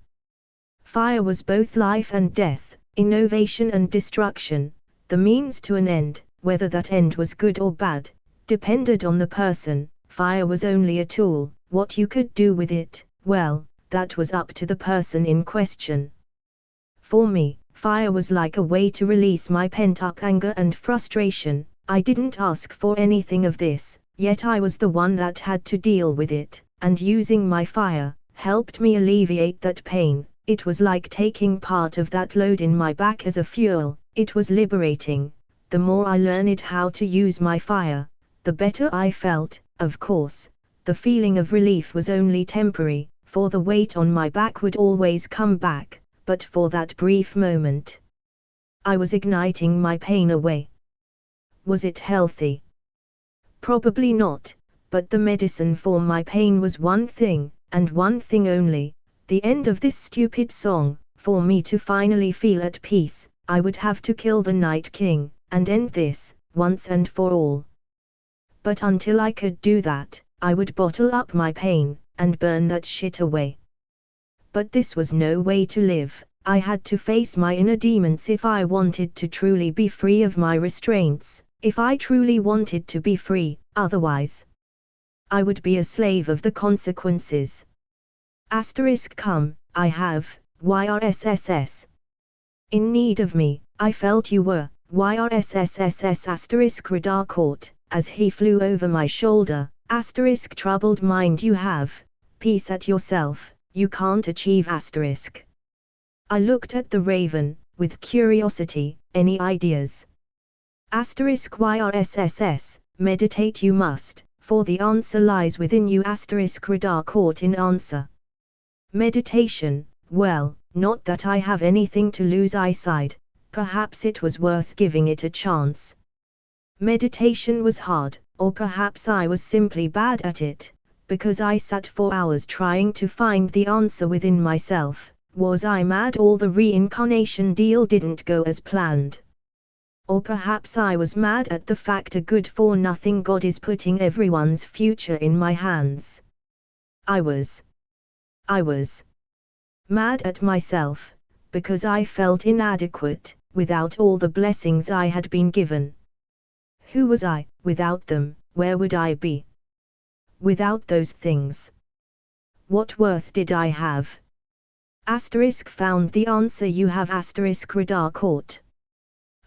Fire was both life and death, innovation and destruction, the means to an end. Whether that end was good or bad depended on the person. Fire was only a tool. What you could do with it, well, that was up to the person in question. For me, fire was like a way to release my pent-up anger and frustration. I didn't ask for anything of this, yet I was the one that had to deal with it, and using my fire helped me alleviate that pain. It was like taking part of that load in my back as a fuel. It was liberating. The more I learned how to use my fire, the better I felt. Of course, the feeling of relief was only temporary, for the weight on my back would always come back, but for that brief moment, I was igniting my pain away. Was it healthy? Probably not, but the medicine for my pain was one thing, and one thing only: the end of this stupid song. For me to finally feel at peace, I would have to kill the Night King, and end this, once and for all. But until I could do that, I would bottle up my pain, and burn that shit away. But this was no way to live. I had to face my inner demons if I wanted to truly be free of my restraints, if I truly wanted to be free. Otherwise, I would be a slave of the consequences. Come, I have, YRSSS. In need of me, I felt you were, YRSSSS radar caught, as he flew over my shoulder, troubled mind you have, peace at yourself, you can't achieve. I looked at the raven, with curiosity. Any ideas? YRSSS, meditate you must, for the answer lies within you. Radar caught in answer. Meditation, well, not that I have anything to lose, I sighed. Perhaps it was worth giving it a chance. Meditation was hard, or perhaps I was simply bad at it, because I sat for hours trying to find the answer within myself. Was I mad all the reincarnation deal didn't go as planned? Or perhaps I was mad at the fact a good-for-nothing God is putting everyone's future in my hands. I was mad at myself, because I felt inadequate, without all the blessings I had been given. Who was I? Without them, where would I be? Without those things, what worth did I have? Found the answer you have. Radar caught.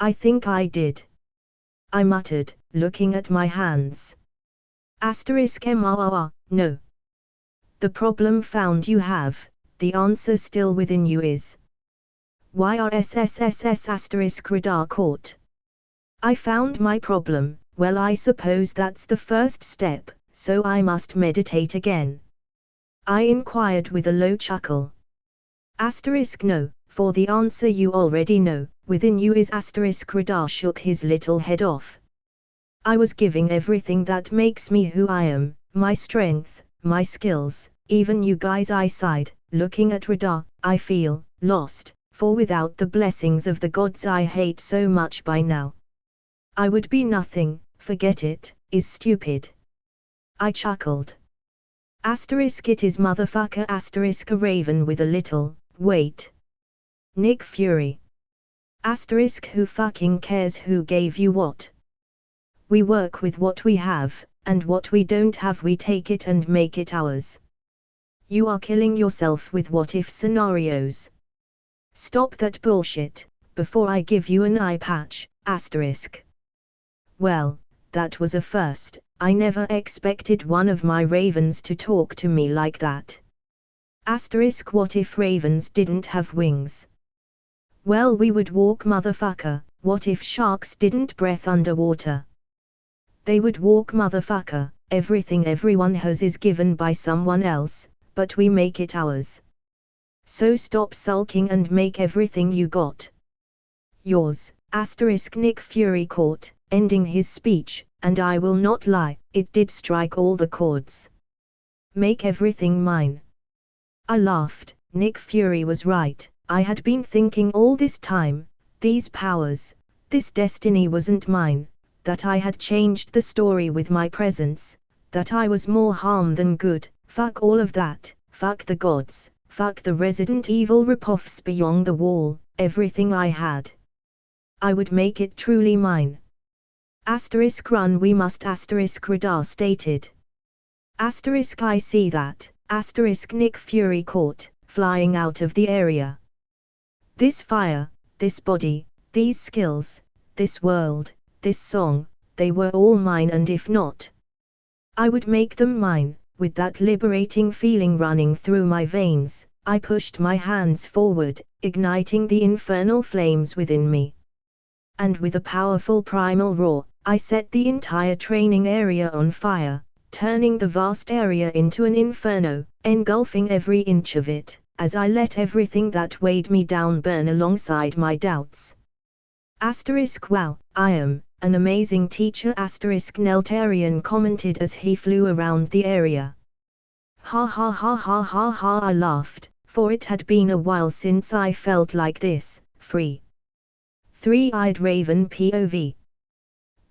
I think I did, I muttered, looking at my hands. No. The problem found you have, the answer still within you is. YRSSSS radar caught. I found my problem. Well, I suppose that's the first step, so I must meditate again? I inquired with a low chuckle. No, for the answer you already know, within you is. Radar shook his little head off. I was giving everything that makes me who I am, my strength, my skills, even you guys. I sighed, looking at Radar. I feel lost, for without the blessings of the gods I hate so much by now, I would be nothing. Forget it, is stupid. I chuckled. It is motherfucker. A raven with a little wait. Nick Fury. Who fucking cares who gave you what? We work with what we have, and what we don't have we take it and make it ours. You are killing yourself with what if scenarios. Stop that bullshit, before I give you an eye patch. Well, that was a first. I never expected one of my ravens to talk to me like that. What if ravens didn't have wings? Well, we would walk, motherfucker, What if sharks didn't breathe underwater? They would walk, motherfucker. Everything everyone has is given by someone else, but we make it ours. So stop sulking and make everything you got yours. Nick Fury caught, ending his speech, and I will not lie, it did strike all the chords. Make everything mine. I laughed. Nick Fury was right. I had been thinking all this time, these powers, this destiny wasn't mine, that I had changed the story with my presence, that I was more harm than good. Fuck all of that, fuck the gods, fuck the Resident Evil ripoffs beyond the wall, everything I had. I would make it truly mine. Run we must. Radar stated. I see that. Nick Fury caught, flying out of the area. This fire, this body, these skills, this world, this song, they were all mine, and if not, I would make them mine. With that liberating feeling running through my veins, I pushed my hands forward, igniting the infernal flames within me. And with a powerful primal roar, I set the entire training area on fire, turning the vast area into an inferno, engulfing every inch of it, as I let everything that weighed me down burn alongside my doubts. Wow, I am an amazing teacher. Neltarian commented as he flew around the area. Ha ha ha ha ha ha, I laughed, for it had been a while since I felt like this, free. Three-eyed raven POV.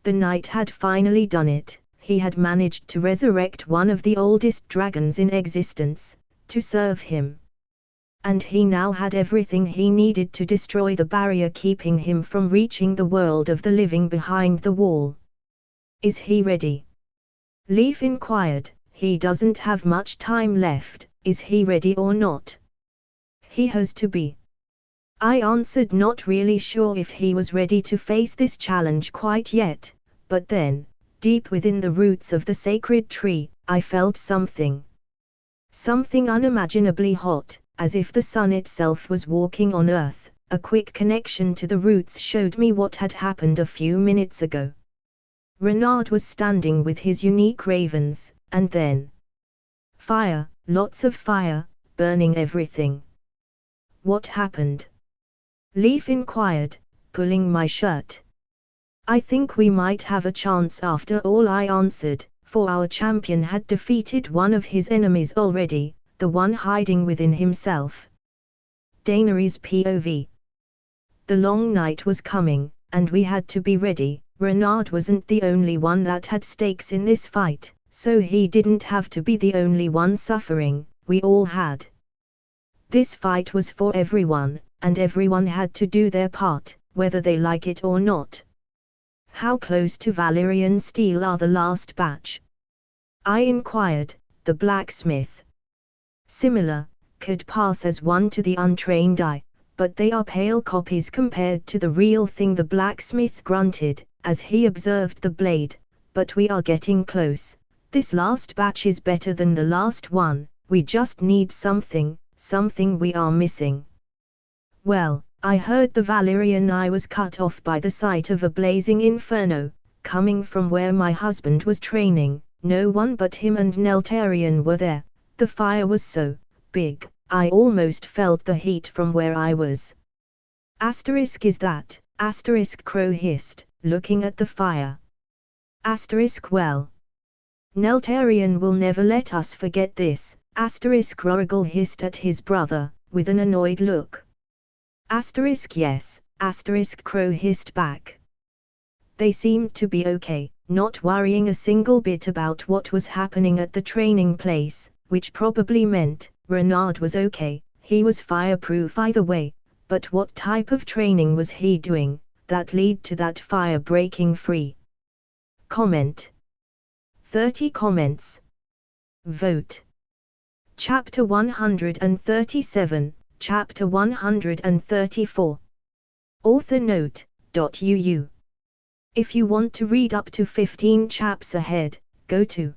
The knight had finally done it. He had managed to resurrect one of the oldest dragons in existence, to serve him. And he now had everything he needed to destroy the barrier keeping him from reaching the world of the living behind the wall. Is he ready? Leaf inquired. He doesn't have much time left. Is he ready or not? He has to be. I answered, not really sure if he was ready to face this challenge quite yet, but then, deep within the roots of the sacred tree, I felt something. Something unimaginably hot, as if the sun itself was walking on earth. A quick connection to the roots showed me what had happened a few minutes ago. Renard was standing with his unique ravens, and then fire, lots of fire, burning everything. What happened? Leaf inquired, pulling my shirt. I think we might have a chance after all, I answered, for our champion had defeated one of his enemies already, the one hiding within himself. Daenerys POV. The long night was coming, and we had to be ready. Renard wasn't the only one that had stakes in this fight, so he didn't have to be the only one suffering. We all had. This fight was for everyone, and everyone had to do their part, whether they like it or not. How close to Valyrian steel are the last batch? I inquired. The blacksmith. Similar, could pass as one to the untrained eye, but they are pale copies compared to the real thing. The blacksmith grunted, as he observed the blade, but we are getting close. This last batch is better than the last one. We just need something we are missing. Well, I heard the Valyrian eye was cut off by the sight of a blazing inferno, coming from where my husband was training. No one but him and Neltarian were there. The fire was so big, I almost felt the heat from where I was. Is that? Crow hissed, looking at the fire. Well. Neltarian will never let us forget this. Rorigal hissed at his brother, with an annoyed look. Yes, Crow hissed back. They seemed to be okay, not worrying a single bit about what was happening at the training place, which probably meant Renard was okay. He was fireproof either way, but what type of training was he doing that led to that fire breaking free? Comment. 30 comments. Vote. Chapter 137, Chapter 134. Author note, .uu. If you want to read up to 15 chaps ahead, go to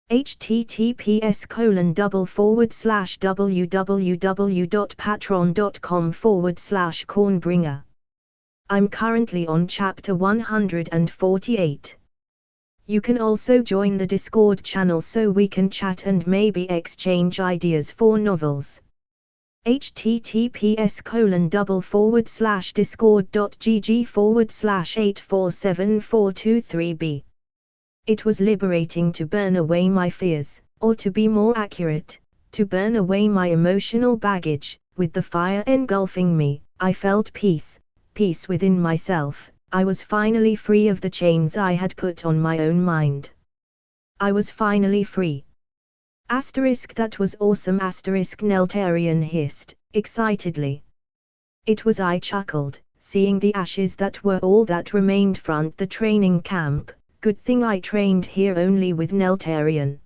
https://www.patreon.com/cornbringer. I'm currently on chapter 148. You can also join the Discord channel so we can chat and maybe exchange ideas for novels. https://discord.gg/8474223b. It was liberating to burn away my fears, or to be more accurate, to burn away my emotional baggage. With the fire engulfing me, I felt peace within myself. I was finally free of the chains I had put on my own mind. I was finally free. That was awesome. Neltarian hissed, excitedly. It was, I chuckled, seeing the ashes that were all that remained from the training camp. Good thing I trained here only with Neltarian.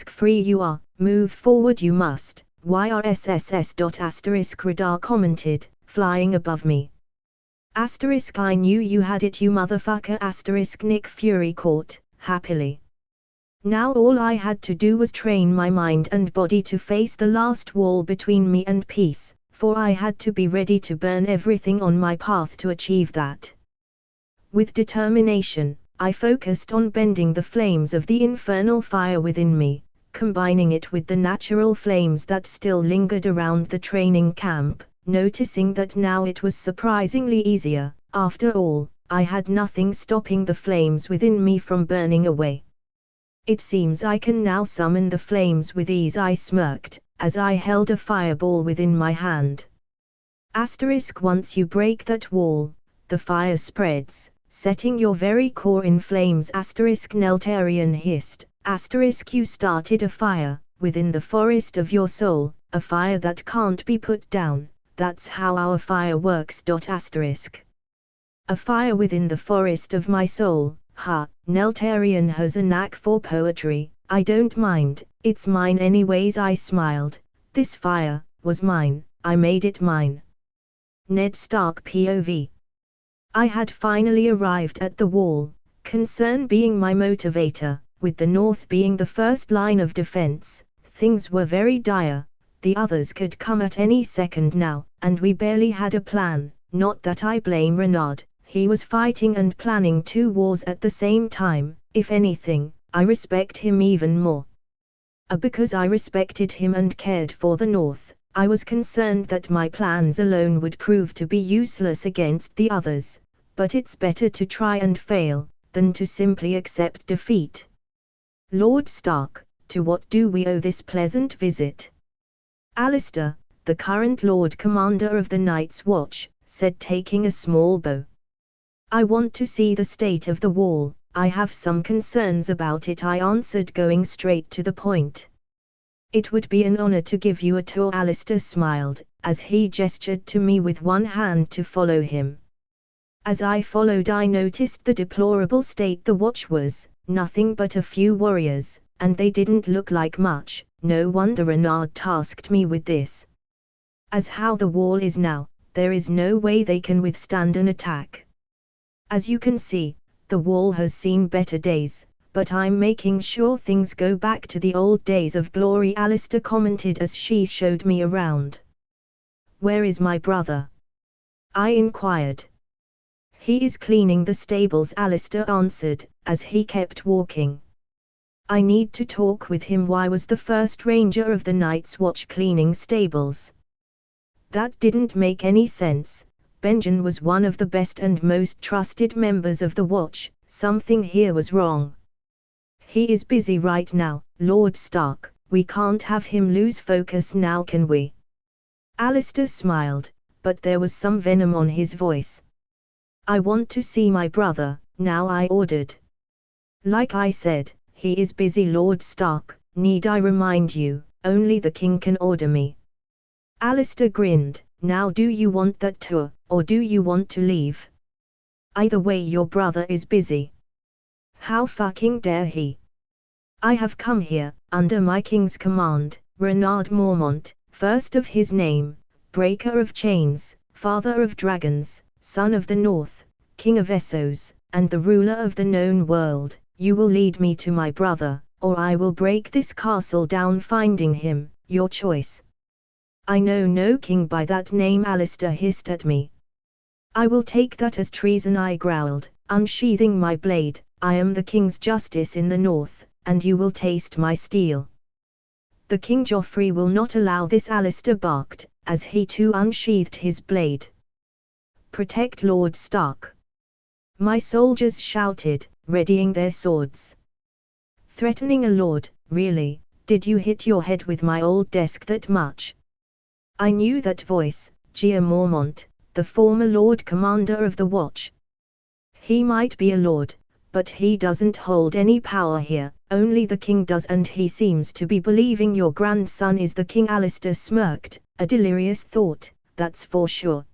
Free you are, move forward you must, YRSSS. Radar commented, flying above me. I knew you had it you motherfucker. Nick Fury caught, happily. Now all I had to do was train my mind and body to face the last wall between me and peace, for I had to be ready to burn everything on my path to achieve that. With determination, I focused on bending the flames of the infernal fire within me, combining it with the natural flames that still lingered around the training camp, noticing that now it was surprisingly easier. After all, I had nothing stopping the flames within me from burning away. It seems I can now summon the flames with ease, I smirked, as I held a fireball within my hand. Once you break that wall, the fire spreads, setting your very core in flames. Neltarian hissed. You started a fire, within the forest of your soul, a fire that can't be put down. That's how our fire works. A fire within the forest of my soul. Ha, Neltarian has a knack for poetry. I don't mind, it's mine anyways, I smiled. This fire was mine, I made it mine. Ned Stark POV. I had finally arrived at the wall, concern being my motivator, with the North being the first line of defense. Things were very dire. The others could come at any second now, and we barely had a plan. Not that I blame Renard, he was fighting and planning two wars at the same time. If anything, I respect him even more. Because I respected him and cared for the North, I was concerned that my plans alone would prove to be useless against the others. But it's better to try and fail, than to simply accept defeat. Lord Stark, to what do we owe this pleasant visit? Alistair, the current Lord Commander of the Night's Watch, said, taking a small bow. I want to see the state of the wall. I have some concerns about it, I answered, going straight to the point. It would be an honor to give you a tour. Alistair smiled, as he gestured to me with one hand to follow him. As I followed, I noticed the deplorable state the watch was, nothing but a few warriors, and they didn't look like much. No wonder Renard tasked me with this. As how the wall is now, there is no way they can withstand an attack. As you can see, the wall has seen better days, but I'm making sure things go back to the old days of glory, Alistair commented as she showed me around. Where is my brother? I inquired. He is cleaning the stables, Alistair answered, as he kept walking. I need to talk with him. Why was the first ranger of the Night's Watch cleaning stables? That didn't make any sense. Benjen was one of the best and most trusted members of the Watch. Something here was wrong. He is busy right now, Lord Stark. We can't have him lose focus now, can we? Alistair smiled, but there was some venom on his voice. I want to see my brother, now, I ordered. Like I said, he is busy, Lord Stark. Need I remind you, only the king can order me. Alistair grinned. Now, do you want that tour, or do you want to leave? Either way, your brother is busy. How fucking dare he? I have come here, under my king's command, Renard Mormont, first of his name, breaker of chains, father of dragons, son of the North, king of Essos, and the ruler of the known world. You will lead me to my brother, or I will break this castle down finding him, your choice. I know no king by that name, Alistair hissed at me. I will take that as treason, I growled, unsheathing my blade. I am the king's justice in the north, and you will taste my steel. The King Joffrey will not allow this, Alistair barked, as he too unsheathed his blade. Protect Lord Stark. My soldiers shouted, readying their swords. Threatening a lord, really? Did you hit your head with my old desk that much? I knew that voice, Gia Mormont, the former Lord Commander of the Watch. He might be a lord, but he doesn't hold any power here, only the king does, and he seems to be believing your grandson is the king. Alistair smirked, a delirious thought, that's for sure.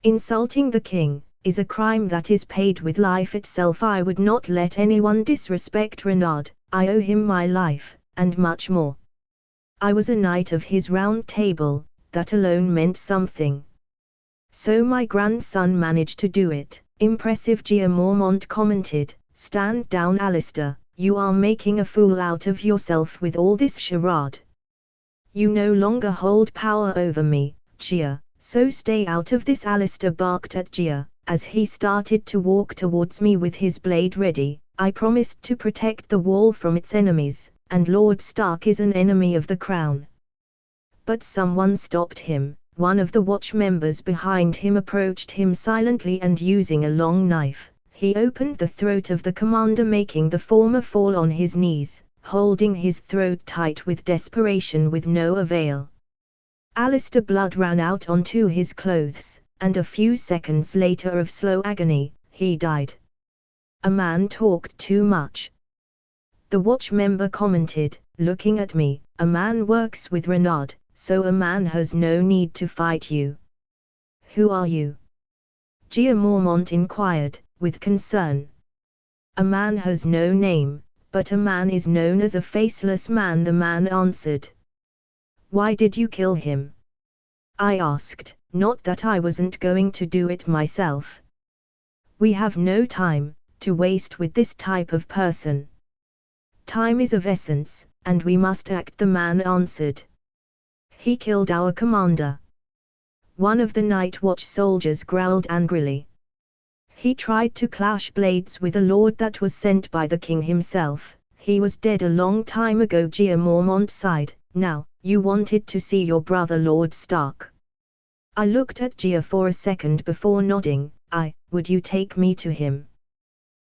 Insulting the king is a crime that is paid with life itself. I would not let anyone disrespect Renard. I owe him my life, and much more. I was a knight of his round table, that alone meant something. So my grandson managed to do it. Impressive, Gia Mormont commented. Stand down, Alistair, you are making a fool out of yourself with all this charade. You no longer hold power over me, Gia, so stay out of this. Alistair barked at Gia, as he started to walk towards me with his blade ready. I promised to protect the wall from its enemies, and Lord Stark is an enemy of the crown. But someone stopped him. One of the watch members behind him approached him silently, and using a long knife, he opened the throat of the commander, making the former fall on his knees, holding his throat tight with desperation with no avail. Alistair blood ran out onto his clothes, and a few seconds later of slow agony, he died. A man talked too much. The watch member commented, looking at me. A man works with Renard, so a man has no need to fight you. Who are you? Gia Mormont inquired, with concern. A man has no name, but a man is known as a faceless man, the man answered. Why did you kill him? I asked, not that I wasn't going to do it myself. We have no time to waste with this type of person. Time is of essence, and we must act, the man answered. He killed our commander. One of the Night Watch soldiers growled angrily. He tried to clash blades with a lord that was sent by the king himself. He was dead a long time ago. Gia Mormont sighed. Now, you wanted to see your brother Lord Stark. I looked at Gia for a second before nodding. Would you take me to him?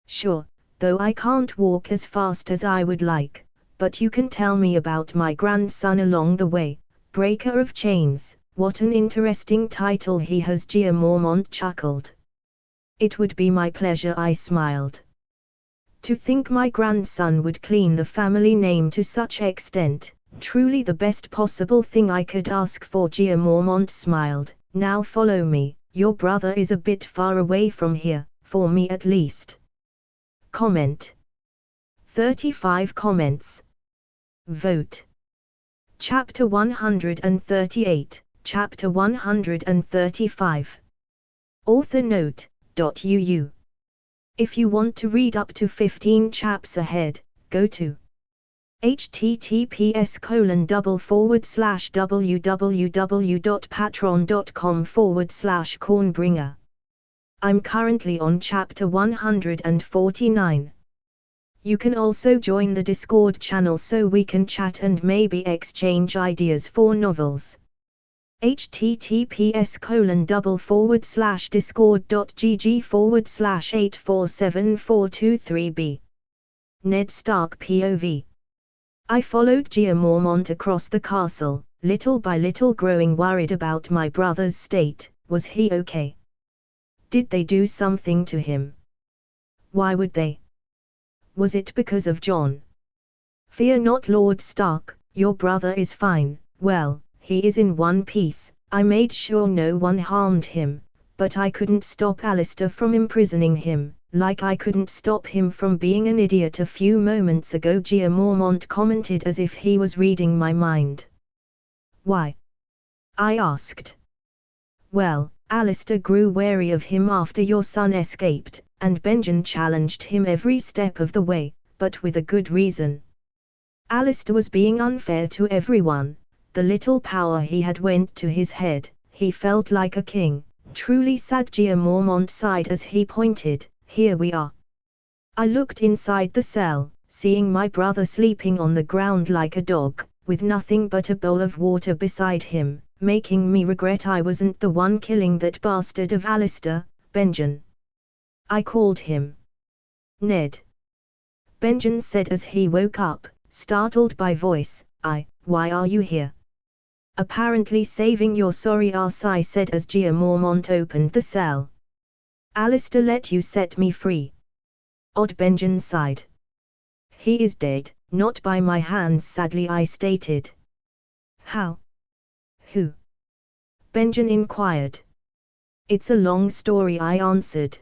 Sure, though I can't walk as fast as I would like, but you can tell me about my grandson along the way. Breaker of Chains, what an interesting title he has. Gia Mormont chuckled. It would be my pleasure, I smiled. To think my grandson would clean the family name to such extent, truly the best possible thing I could ask for. Gia Mormont smiled. Now follow me, your brother is a bit far away from here, for me at least. Comment. 35 comments. Vote. Chapter 138, Chapter 135. Author note, .uu. If you want to read up to 15 chaps ahead, go to https://www.patreon.com/cornbringer. I'm currently on chapter 149. You can also join the Discord channel so we can chat and maybe exchange ideas for novels. https://discord.gg/8474223b. Ned Stark POV. I followed Gia Mormont across the castle, little by little growing worried about my brother's state. Was he okay? Did they do something to him? Why would they? Was it because of Jon? Fear not, Lord Stark, your brother is fine. Well, he is in one piece. I made sure no one harmed him, but I couldn't stop Alistair from imprisoning him, like I couldn't stop him from being an idiot a few moments ago. Gia Mormont commented as if he was reading my mind. Why? I asked. Well, Alistair grew wary of him after your son escaped, and Benjen challenged him every step of the way, but with a good reason. Alistair was being unfair to everyone. The little power he had went to his head. He felt like a king, Truly sad, Mormont sighed as he pointed. Here we are. I looked inside the cell, seeing my brother sleeping on the ground like a dog, with nothing but a bowl of water beside him, making me regret I wasn't the one killing that bastard of Alistair, Benjen. I called him. Ned. Benjen said as he woke up, startled by voice. Why are you here? Apparently saving your sorry ass, I said as Mormont opened the cell. Alistair let you set me free. Odd, Benjen sighed. He is dead, not by my hands, sadly I stated. How? Who? Benjen inquired. It's a long story, I answered.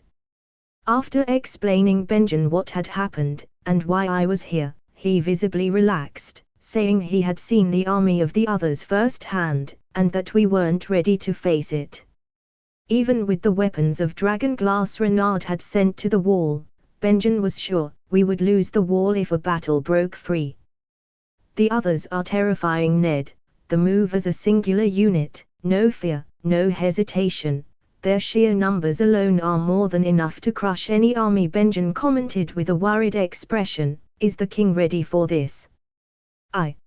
After explaining Benjen what had happened, and why I was here, he visibly relaxed, saying he had seen the army of the others firsthand, and that we weren't ready to face it. Even with the weapons of dragon glass Renard had sent to the wall, Benjen was sure we would lose the wall if a battle broke free. The others are terrifying, Ned. The move as a singular unit, no fear, no hesitation. Their sheer numbers alone are more than enough to crush any army, Benjen commented with a worried expression. Is the king ready for this?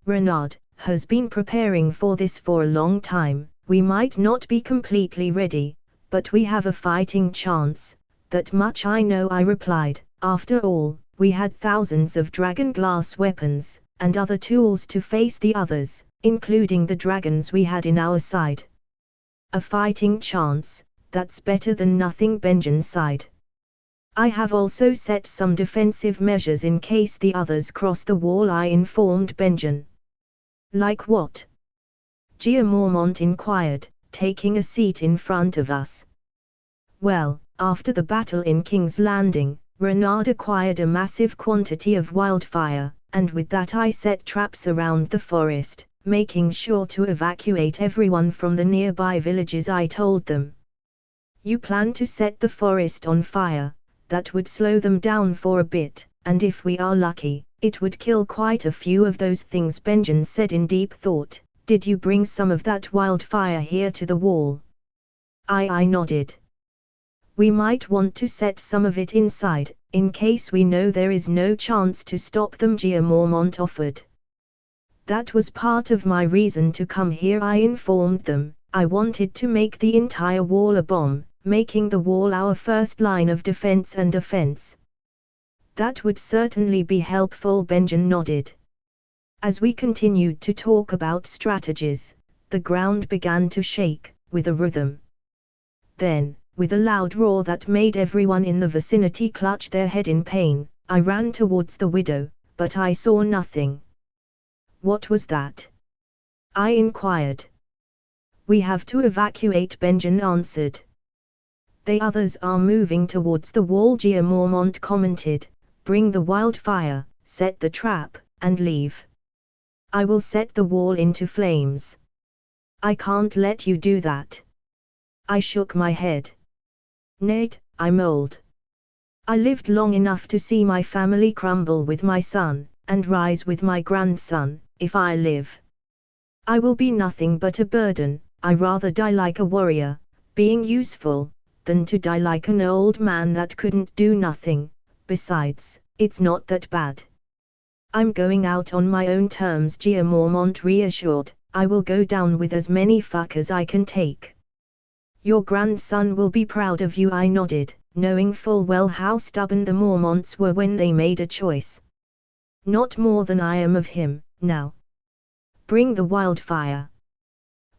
Renard has been preparing for this for a long time. We might not be completely ready, but we have a fighting chance. That much I know, I replied. After all, we had thousands of dragon glass weapons, and other tools to face the others, including the dragons we had in our side. A fighting chance, that's better than nothing, Benjen sighed. I have also set some defensive measures in case the others cross the wall, I informed Benjen. Like what? Mormont inquired, taking a seat in front of us. Well, after the battle in King's Landing, Renard acquired a massive quantity of wildfire, and with that I set traps around the forest, making sure to evacuate everyone from the nearby villages, I told them. You plan to set the forest on fire? That would slow them down for a bit, and if we are lucky, it would kill quite a few of those things, Benjen said in deep thought. Did you bring some of that wildfire here to the wall? I nodded. We might want to set some of it inside, in case we know there is no chance to stop them, Mormont offered. That was part of my reason to come here, I informed them. I wanted to make the entire wall a bomb, making the wall our first line of defense and offense. That would certainly be helpful, Benjen nodded. As we continued to talk about strategies, the ground began to shake, with a rhythm. Then, with a loud roar that made everyone in the vicinity clutch their head in pain, I ran towards the widow, but I saw nothing. What was that? I inquired. We have to evacuate, Benjen answered. The others are moving towards the wall, Mormont commented. Bring the wildfire, set the trap, and leave. I will set the wall into flames. I can't let you do that. I shook my head. Ned, I moaned. I lived long enough to see my family crumble with my son, and rise with my grandson. If I live, I will be nothing but a burden. I rather die like a warrior, being useful, than to die like an old man that couldn't do nothing. Besides, it's not that bad. I'm going out on my own terms, Mormont reassured. I will go down with as many fuck as I can take. Your grandson will be proud of you, I nodded, knowing full well how stubborn the Mormonts were when they made a choice. Not more than I am of him. Now, bring the wildfire.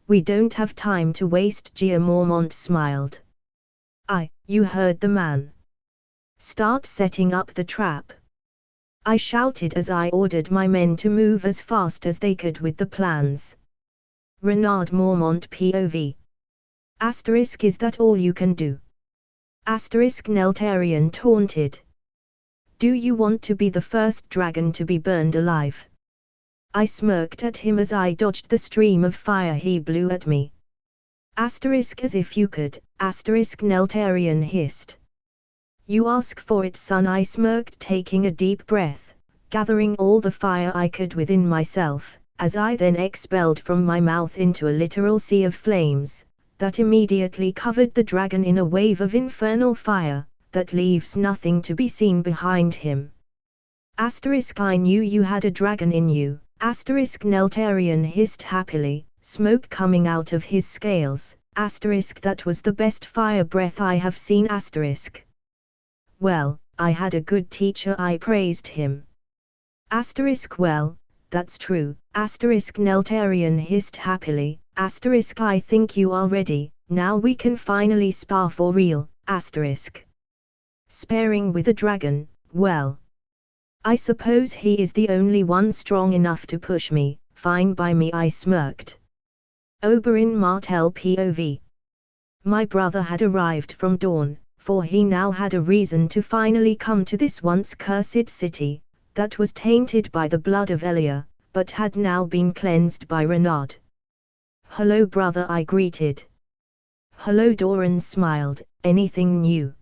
We don't have time to waste, Mormont smiled. You heard the man. Start setting up the trap. I shouted as I ordered my men to move as fast as they could with the plans. Renard Mormont POV. Asterisk, is that all you can do? Asterisk, Neltarian taunted. Do you want to be the first dragon to be burned alive? I smirked at him as I dodged the stream of fire he blew at me. Asterisk, as if you could. Asterisk, Neltarian hissed. You ask for it, son, I smirked, taking a deep breath, gathering all the fire I could within myself, as I then expelled from my mouth into a literal sea of flames. that immediately covered the dragon in a wave of infernal fire, that leaves nothing to be seen behind him. I knew you had a dragon in you. Neltarion hissed happily, smoke coming out of his scales. That was the best fire breath I have seen. Well, I had a good teacher, I praised him. Well, that's true. Neltarion hissed happily. I think you are ready, now we can finally spar for real. Sparring with a dragon, well. I suppose he is the only one strong enough to push me, fine by me, I smirked. Oberyn Martell POV. My brother had arrived from dawn, for he now had a reason to finally come to this once cursed city, that was tainted by the blood of Elia, but had now been cleansed by Renard. Hello brother, I greeted. Hello, Doran smiled. Anything new?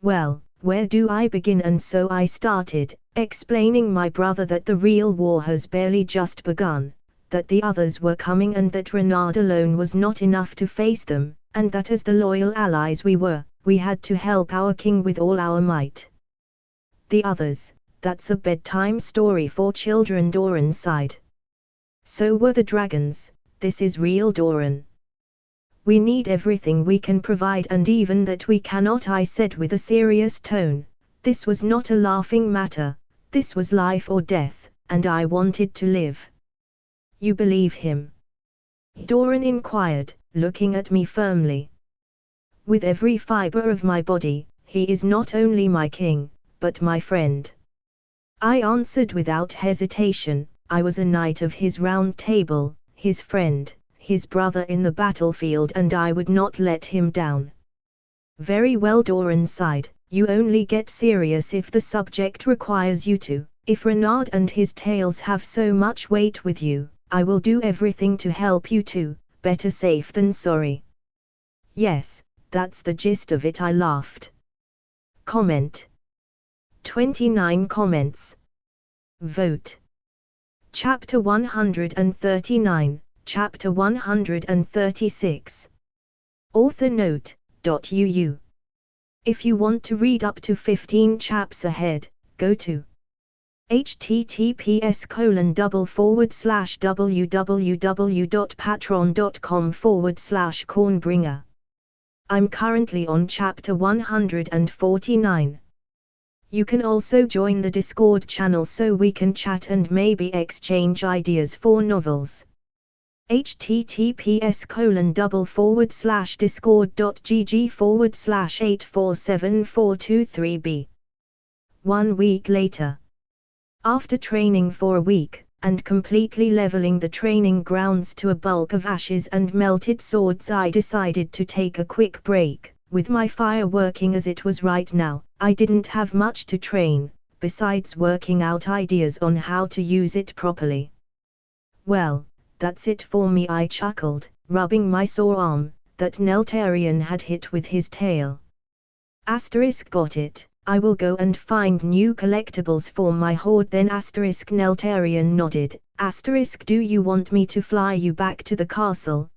Well, where do I begin? And so I started, explaining my brother that the real war has barely just begun, that the others were coming and that Renard alone was not enough to face them, and that as the loyal allies we were, we had to help our king with all our might. The others, that's a bedtime story for children, Doran sighed. So were the dragons, this is real, Doran. We need everything we can provide, and even that we cannot, I said with a serious tone. This was not a laughing matter, this was life or death, and I wanted to live. You believe him? Doran inquired, looking at me firmly. With every fiber of my body, he is not only my king, but my friend. I answered without hesitation. I was a knight of his round table, his friend, his brother in the battlefield, and I would not let him down. Very well, Doran sighed, you only get serious if the subject requires you to. If Renard and his tales have so much weight with you, I will do everything to help you too, better safe than sorry. Yes, that's the gist of it, I laughed. Comment. 29 comments. Vote. Chapter 139, Chapter 136. Author note, .uu. If you want to read up to 15 chaps ahead, go to https://www.patreon.com/cornbringer. I'm currently on chapter 149. You can also join the Discord channel so we can chat and maybe exchange ideas for novels. https://discord.gg/8474223b. 1 week later. After training for a week, and completely leveling the training grounds to a bulk of ashes and melted swords, I decided to take a quick break. With my fire working as it was right now, I didn't have much to train, besides working out ideas on how to use it properly. Well, that's it for me, I chuckled, rubbing my sore arm, that Neltarion had hit with his tail. Got it, I will go and find new collectibles for my hoard then. Neltarion nodded. Do you want me to fly you back to the castle?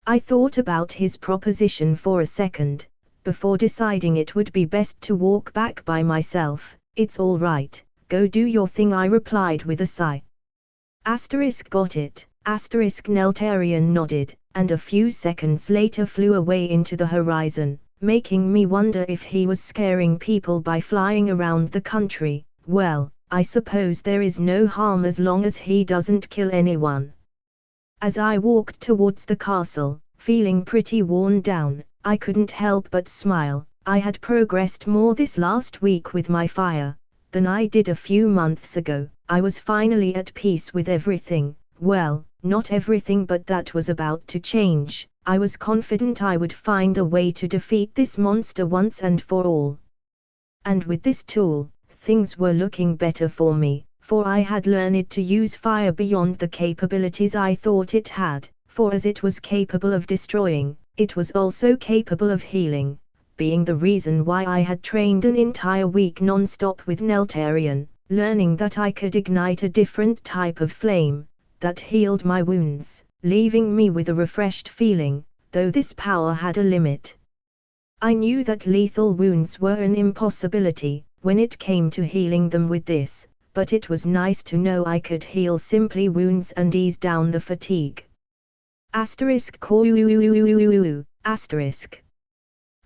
I thought about his proposition for a second, before deciding it would be best to walk back by myself. It's all right, go do your thing, I replied with a sigh. Got it. Neltarion nodded, and a few seconds later flew away into the horizon, making me wonder if he was scaring people by flying around the country. Well, I suppose there is no harm as long as he doesn't kill anyone. As I walked towards the castle, feeling pretty worn down, I couldn't help but smile. I had progressed more this last week with my fire than I did a few months ago. I was finally at peace with everything. Well, not everything, but that was about to change. I was confident I would find a way to defeat this monster once and for all. And with this tool, things were looking better for me, for I had learned to use fire beyond the capabilities I thought it had, for as it was capable of destroying, it was also capable of healing, being the reason why I had trained an entire week non-stop with Neltarion, learning that I could ignite a different type of flame, that healed my wounds, leaving me with a refreshed feeling, though this power had a limit. I knew that lethal wounds were an impossibility when it came to healing them with this, but it was nice to know I could heal simply wounds and ease down the fatigue. Asterisk.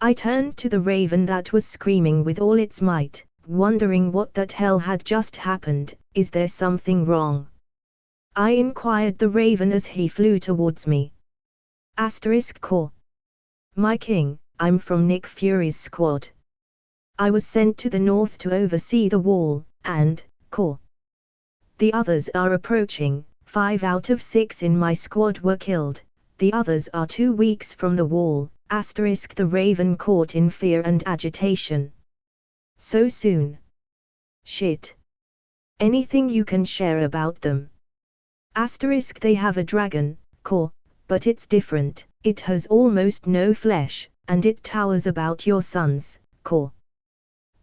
I turned to the raven that was screaming with all its might, wondering what that hell had just happened. Is there something wrong? I inquired the raven as he flew towards me. *Core. My king, I'm from Nick Fury's squad. I was sent to the north to oversee the wall, and, core. The others are approaching. 5 out of 6 in my squad were killed. The others are 2 weeks from the wall. The raven caught in fear and agitation. So soon? Shit. Anything you can share about them? They have a dragon, core, but it's different. It has almost no flesh, and it towers about your sons, core.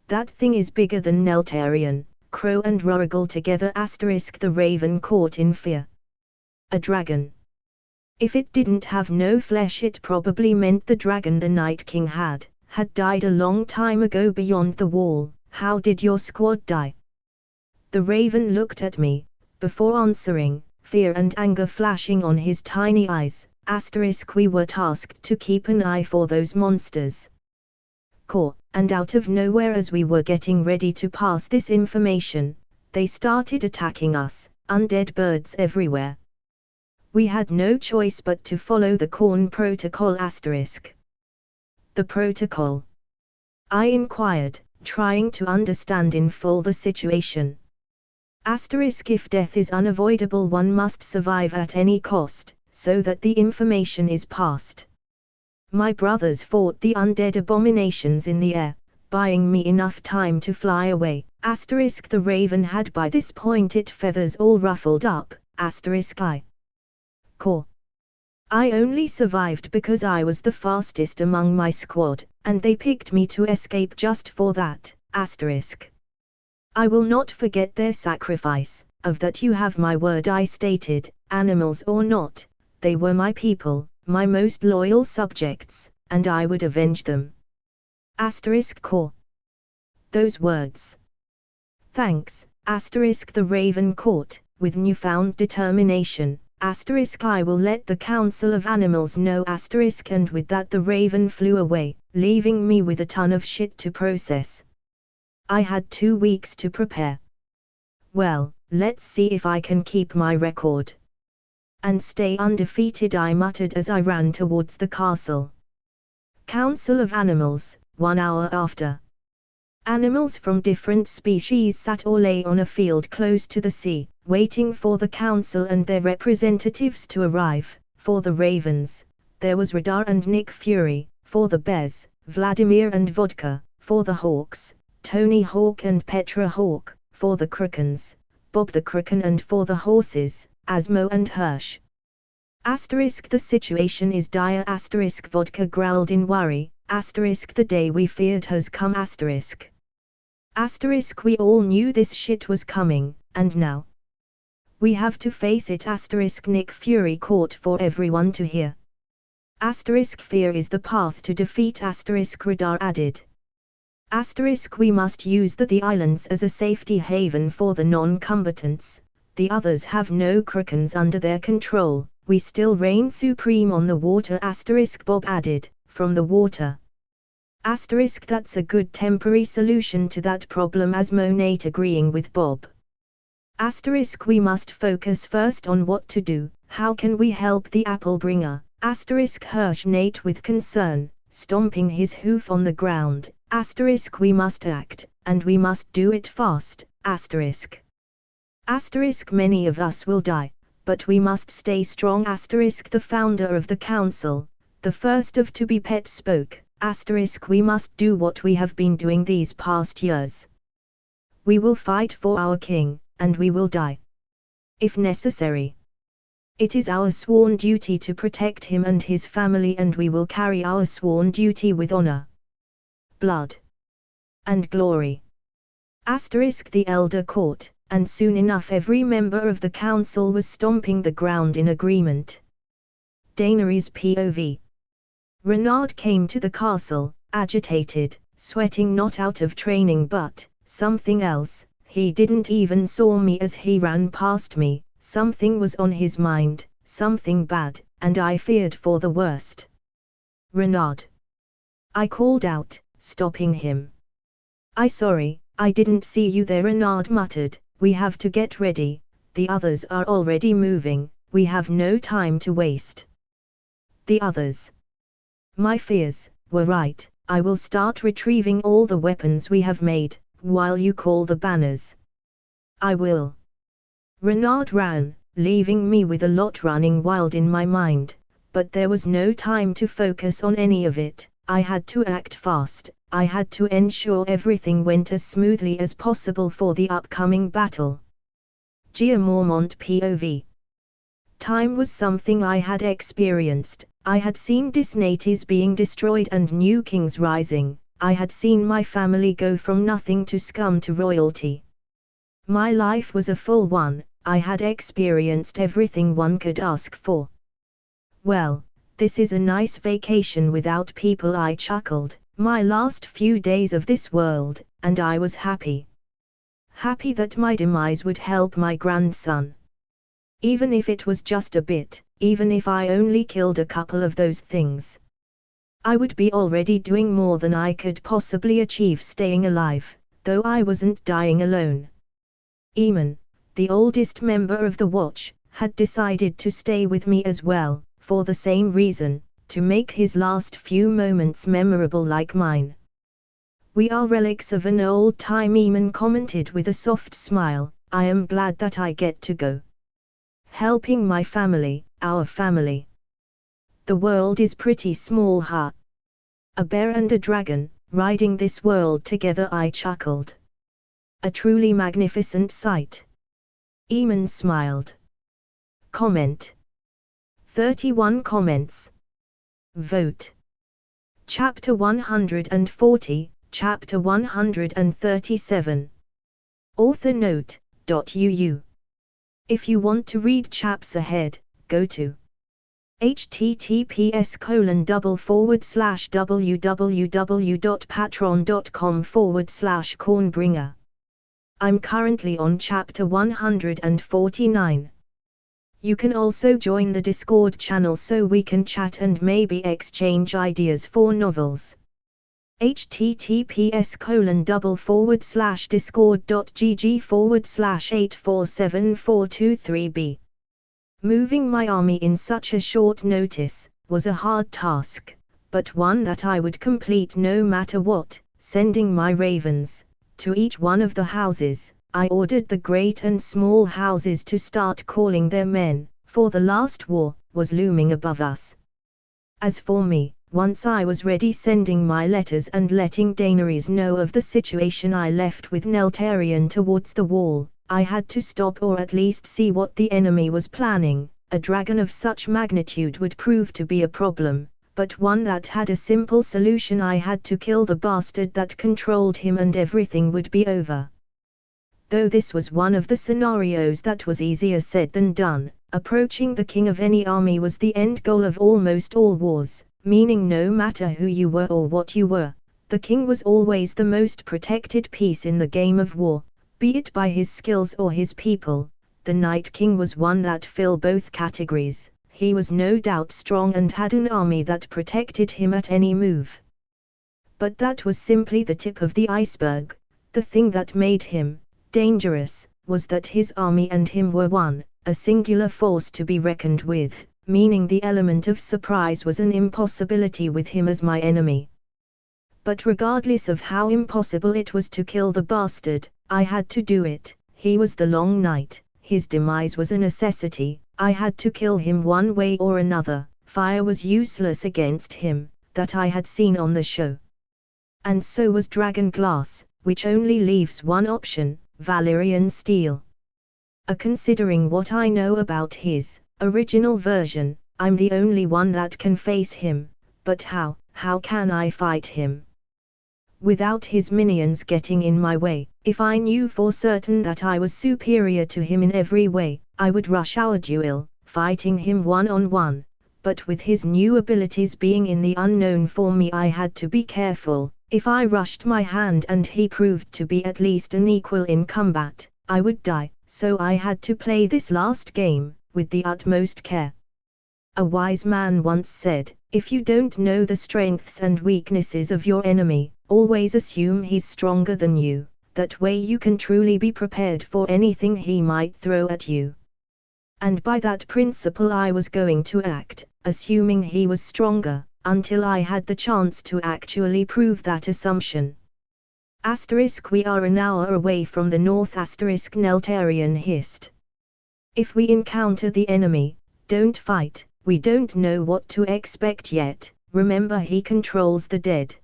That thing is bigger than Neltarian, Crow and Rorigal together. The raven caught in fear. A dragon. If it didn't have no flesh, it probably meant the dragon the Night King had died a long time ago beyond the wall. How did your squad die? The raven looked at me, before answering, fear and anger flashing on his tiny eyes. We were tasked to keep an eye for those monsters. Core, and out of nowhere as we were getting ready to pass this information, they started attacking us, undead birds everywhere. We had no choice but to follow the Corn Protocol. The protocol? I inquired, trying to understand in full the situation. If death is unavoidable, one must survive at any cost, so that the information is passed. My brothers fought the undead abominations in the air, buying me enough time to fly away. The raven had by this point its feathers all ruffled up. I. Core. I only survived because I was the fastest among my squad, and they picked me to escape just for that. I will not forget their sacrifice. Of that you have my word, I stated. Animals or not, they were my people, my most loyal subjects, and I would avenge them. Core. Those words. Thanks. The raven caught, with newfound determination. I will let the Council of Animals know. And with that the raven flew away, leaving me with a ton of shit to process. I had 2 weeks to prepare. Well, let's see if I can keep my record. And stay undefeated, I muttered as I ran towards the castle. Council of Animals. 1 hour after. Animals from different species sat or lay on a field close to the sea, waiting for the council and their representatives to arrive. For the ravens, there was Radar and Nick Fury. For the bears, Vladimir and Vodka. For the hawks, Tony Hawk and Petra Hawk. For the Krokens, Bob the Kroken. And for the horses, Asmo and Hirsch. The situation is dire. Vodka growled in worry. The day we feared has come. We all knew this shit was coming, and now we have to face it. Nick Fury caught for everyone to hear. Fear is the path to defeat. Radar added. We must use the islands as a safety haven for the non-combatants. The others have no Krokens under their control. We still reign supreme on the water. Bob added, from the water. That's a good temporary solution to that problem. Asmo Nate agreeing with Bob. We must focus first on what to do. How can we help the Applebringer? Hirsch Nate with concern, stomping his hoof on the ground. We must act, and we must do it fast. Many of us will die, but we must stay strong. The founder of the council, the first of To Be Pet spoke. We must do what we have been doing these past years. We will fight for our king, and we will die, if necessary. It is our sworn duty to protect him and his family, and we will carry our sworn duty with honor, blood, and glory. The elder caught, and soon enough every member of the council was stomping the ground in agreement. Daenerys POV. Renard came to the castle, agitated, sweating, not out of training but something else. He didn't even saw me as he ran past me. Something was on his mind, something bad, and I feared for the worst. Renard, I called out, stopping him. Sorry, I didn't see you there. Renard muttered. We have to get ready, the others are already moving, we have no time to waste. The others. My fears were right. I will start retrieving all the weapons we have made, while you call the banners. I will. Renard ran, leaving me with a lot running wild in my mind, but there was no time to focus on any of it. I had to act fast. I had to ensure everything went as smoothly as possible for the upcoming battle. Gia Mormont POV. Time was something I had experienced. I had seen Disnates being destroyed and new kings rising. I had seen my family go from nothing to scum to royalty. My life was a full one. I had experienced everything one could ask for. Well, this is a nice vacation without people, I chuckled. My last few days of this world, and I was happy. Happy that my demise would help my grandson. Even if it was just a bit, even if I only killed a couple of those things. I would be already doing more than I could possibly achieve staying alive, though I wasn't dying alone. Eamon, the oldest member of the Watch, had decided to stay with me as well, for the same reason, to make his last few moments memorable like mine. We are relics of an old time, Eamon commented with a soft smile. I am glad that I get to go. Helping my family, our family. The world is pretty small, huh? A bear and a dragon, riding this world together, I chuckled. A truly magnificent sight. Eamon smiled. Comment. 31 comments. Vote. Chapter 140, Chapter 137. Author note, .uu. If you want to read chaps ahead, go to https://www.patreon.com/cornbringer. I'm currently on chapter 149. You can also join the Discord channel so we can chat and maybe exchange ideas for novels. https://discord.gg/8474223b. Moving my army in such a short notice was a hard task, but one that I would complete no matter what. Sending my ravens to each one of the houses, I ordered the great and small houses to start calling their men, for the last war was looming above us. As for me, once I was ready sending my letters and letting Daenerys know of the situation, I left with Neltarion towards the wall. I had to stop or at least see what the enemy was planning. A dragon of such magnitude would prove to be a problem, but one that had a simple solution. I had to kill the bastard that controlled him and everything would be over. Though this was one of the scenarios that was easier said than done, approaching the king of any army was the end goal of almost all wars, meaning no matter who you were or what you were, the king was always the most protected piece in the game of war, be it by his skills or his people. The Night King was one that filled both categories. He was no doubt strong and had an army that protected him at any move. But that was simply the tip of the iceberg. The thing that made him dangerous was that his army and him were one, a singular force to be reckoned with, meaning the element of surprise was an impossibility with him as my enemy. But regardless of how impossible it was to kill the bastard, I had to do it. He was the Long Night, his demise was a necessity. I had to kill him one way or another. Fire was useless against him, that I had seen on the show. And so was dragon glass, which only leaves one option, Valyrian steel. Considering what I know about his original version, I'm the only one that can face him. But how can I fight him without his minions getting in my way? If I knew for certain that I was superior to him in every way, I would rush our duel, fighting him one-on-one. but with his new abilities being in the unknown for me, I had to be careful. If I rushed my hand and he proved to be at least an equal in combat, I would die, so I had to play this last game with the utmost care. A wise man once said, if you don't know the strengths and weaknesses of your enemy, always assume he's stronger than you. That way you can truly be prepared for anything he might throw at you. And by that principle I was going to act, assuming he was stronger, until I had the chance to actually prove that assumption. We are an hour away from the north. Neltarian hissed. If we encounter the enemy, don't fight, we don't know what to expect yet, remember he controls the dead.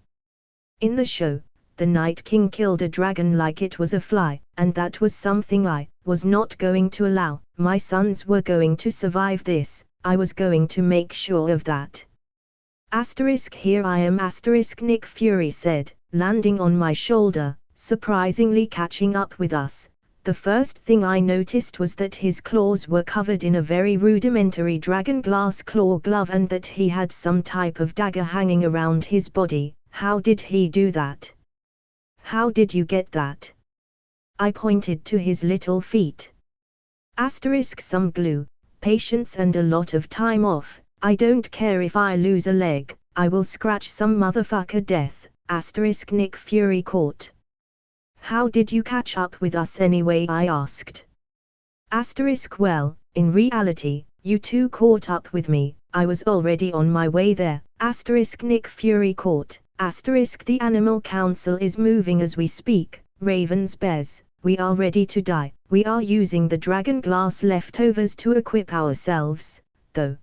In the show, the Night King killed a dragon like it was a fly, and that was something I was not going to allow. My sons were going to survive this, I was going to make sure of that. Here I am. Nick Fury said, landing on my shoulder, surprisingly catching up with us. The first thing I noticed was that his claws were covered in a very rudimentary dragon glass claw glove and that he had some type of dagger hanging around his body. How did he do that? How did you get that? I pointed to his little feet. Some glue, patience and a lot of time off. I don't care if I lose a leg, I will scratch some motherfucker death. Nick Fury caught. How did you catch up with us anyway? I asked. Well, in reality, you two caught up with me, I was already on my way there. Nick Fury caught. The Animal Council is moving as we speak. Ravens, bears, we are ready to die. We are using the dragon glass leftovers to equip ourselves, though.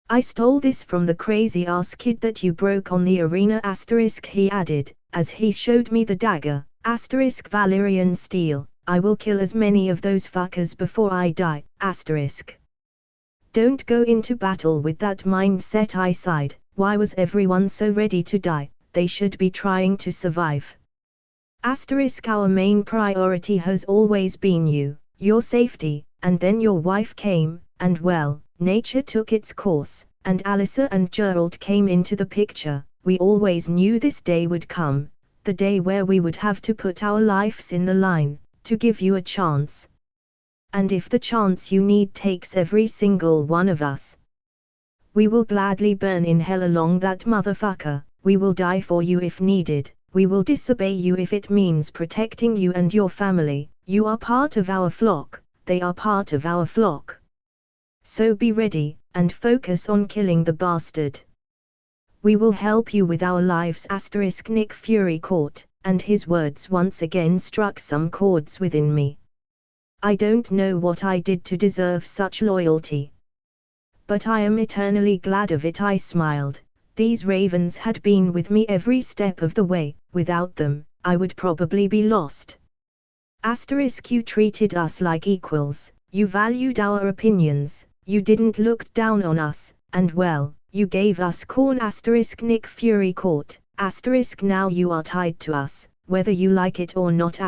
I stole this from the crazy ass kid that you broke on the arena. He added, as he showed me the dagger. Valyrian steel. I will kill as many of those fuckers before I die. Don't go into battle with that mindset, I sighed. Why was everyone so ready to die? They should be trying to survive. Our main priority has always been you, your safety, and then your wife came, and well, nature took its course, and Alyssa and Gerald came into the picture. We always knew this day would come, the day where we would have to put our lives in the line, to give you a chance. And if the chance you need takes every single one of us, we will gladly burn in hell along that motherfucker. We will die for you if needed, we will disobey you if it means protecting you and your family. You are part of our flock, they are part of our flock. So be ready, and focus on killing the bastard. We will help you with our lives. Nick Fury caught, and his words once again struck some chords within me. I don't know what I did to deserve such loyalty. But I am eternally glad of it. I smiled. These ravens had been with me every step of the way, without them, I would probably be lost. You treated us like equals, you valued our opinions, you didn't look down on us, and well, you gave us corn. Nick Fury caught. Now you are tied to us, whether you like it or not.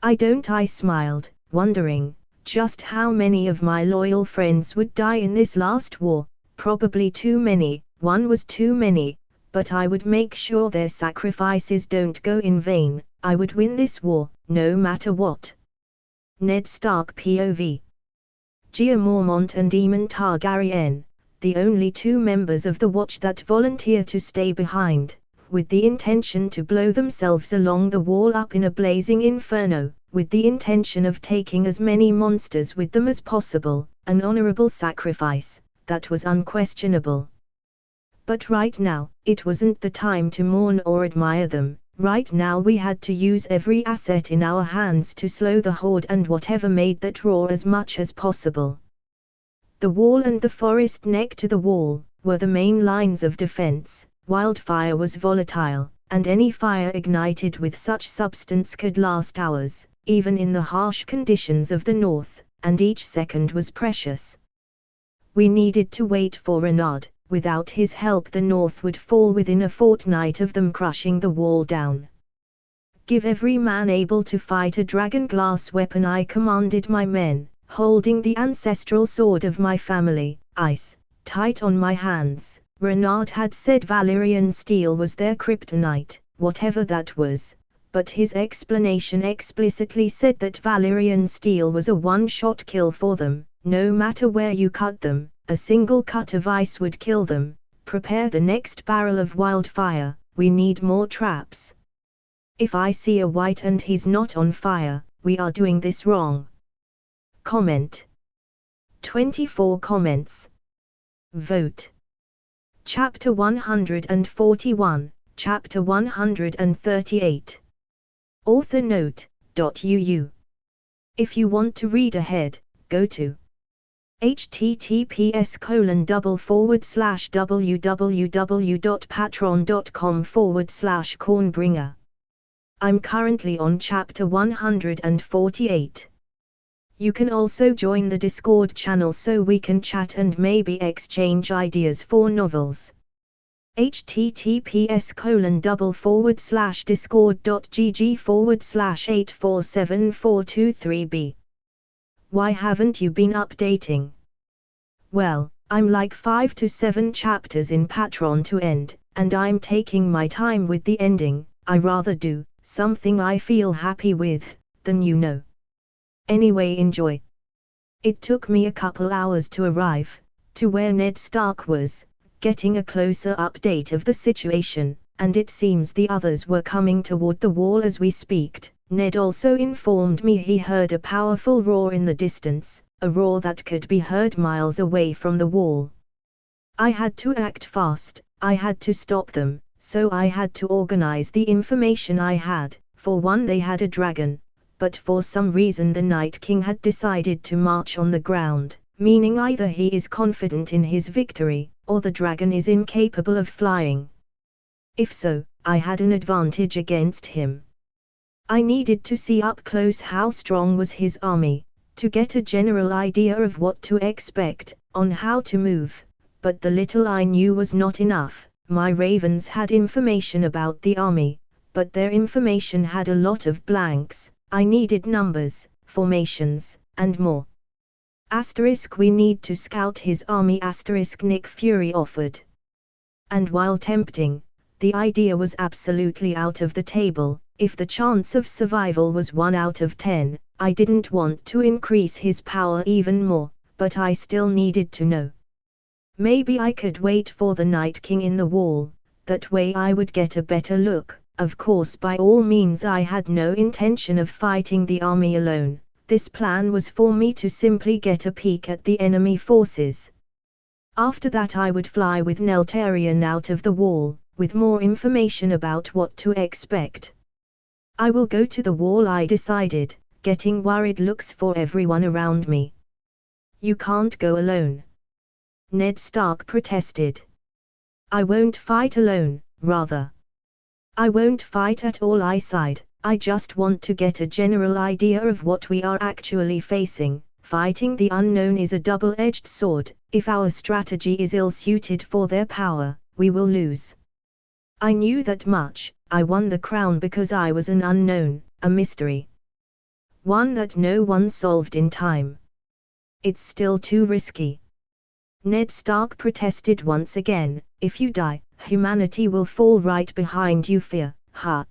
I don't. I smiled, wondering just how many of my loyal friends would die in this last war. Probably too many. One was too many, but I would make sure their sacrifices don't go in vain. I would win this war, no matter what. Ned Stark POV. Gia Mormont and Aemon Targaryen, the only two members of the Watch that volunteer to stay behind, with the intention to blow themselves along the wall up in a blazing inferno, with the intention of taking as many monsters with them as possible, an honorable sacrifice, that was unquestionable. But right now, it wasn't the time to mourn or admire them. Right now we had to use every asset in our hands to slow the horde and whatever made that roar as much as possible. The wall and the forest next to the wall were the main lines of defense. Wildfire was volatile, and any fire ignited with such substance could last hours, even in the harsh conditions of the north, and each second was precious. We needed to wait for Renaud. Without his help the north would fall within a fortnight of them crushing the wall down. Give every man able to fight a dragon glass weapon, I commanded my men, holding the ancestral sword of my family, Ice, tight on my hands. Renard had said Valyrian steel was their kryptonite, whatever that was, but his explanation explicitly said that Valyrian steel was a one-shot kill for them. No matter where you cut them, a single cut of ice would kill them. Prepare the next barrel of wildfire, we need more traps. If I see a white and he's not on fire, we are doing this wrong. Comment. 24 comments. Vote. Chapter 141, Chapter 138. Author note, .uu. If you want to read ahead, go to https://www.patreon.com/cornbringer. I'm currently on chapter 148. You can also join the Discord channel so we can chat and maybe exchange ideas for novels. https://discord.gg/8474423b. Why haven't you been updating? Well, I'm like 5 to 7 chapters in Patreon to end, and I'm taking my time with the ending. I rather do something I feel happy with, than you know. Anyway, enjoy. It took me a couple hours to arrive to where Ned Stark was, getting a closer update of the situation, and it seems the others were coming toward the wall as we speaked. Ned also informed me he heard a powerful roar in the distance, a roar that could be heard miles away from the wall. I had to act fast, I had to stop them, so I had to organize the information I had. For one, they had a dragon, but for some reason the Night King had decided to march on the ground, meaning either he is confident in his victory, or the dragon is incapable of flying. If so, I had an advantage against him. I needed to see up close how strong was his army, to get a general idea of what to expect, on how to move, but the little I knew was not enough. My ravens had information about the army, but their information had a lot of blanks. I needed numbers, formations, and more. We need to scout his army. Nick Fury offered. And while tempting, the idea was absolutely out of the table. If the chance of survival was 1 out of 10, I didn't want to increase his power even more, but I still needed to know. Maybe I could wait for the Night King in the wall, that way I would get a better look. Of course, by all means, I had no intention of fighting the army alone. This plan was for me to simply get a peek at the enemy forces. After that I would fly with Neltarion out of the wall, with more information about what to expect. I will go to the wall, I decided, getting worried looks for everyone around me. You can't go alone. Ned Stark protested. I won't fight alone, rather. I won't fight at all, I sighed. I just want to get a general idea of what we are actually facing. Fighting the unknown is a double-edged sword. If our strategy is ill-suited for their power, we will lose. I knew that much. I won the crown because I was an unknown, a mystery. One that no one solved in time. It's still too risky. Ned Stark protested once again. If you die, humanity will fall right behind you. Fear, ha.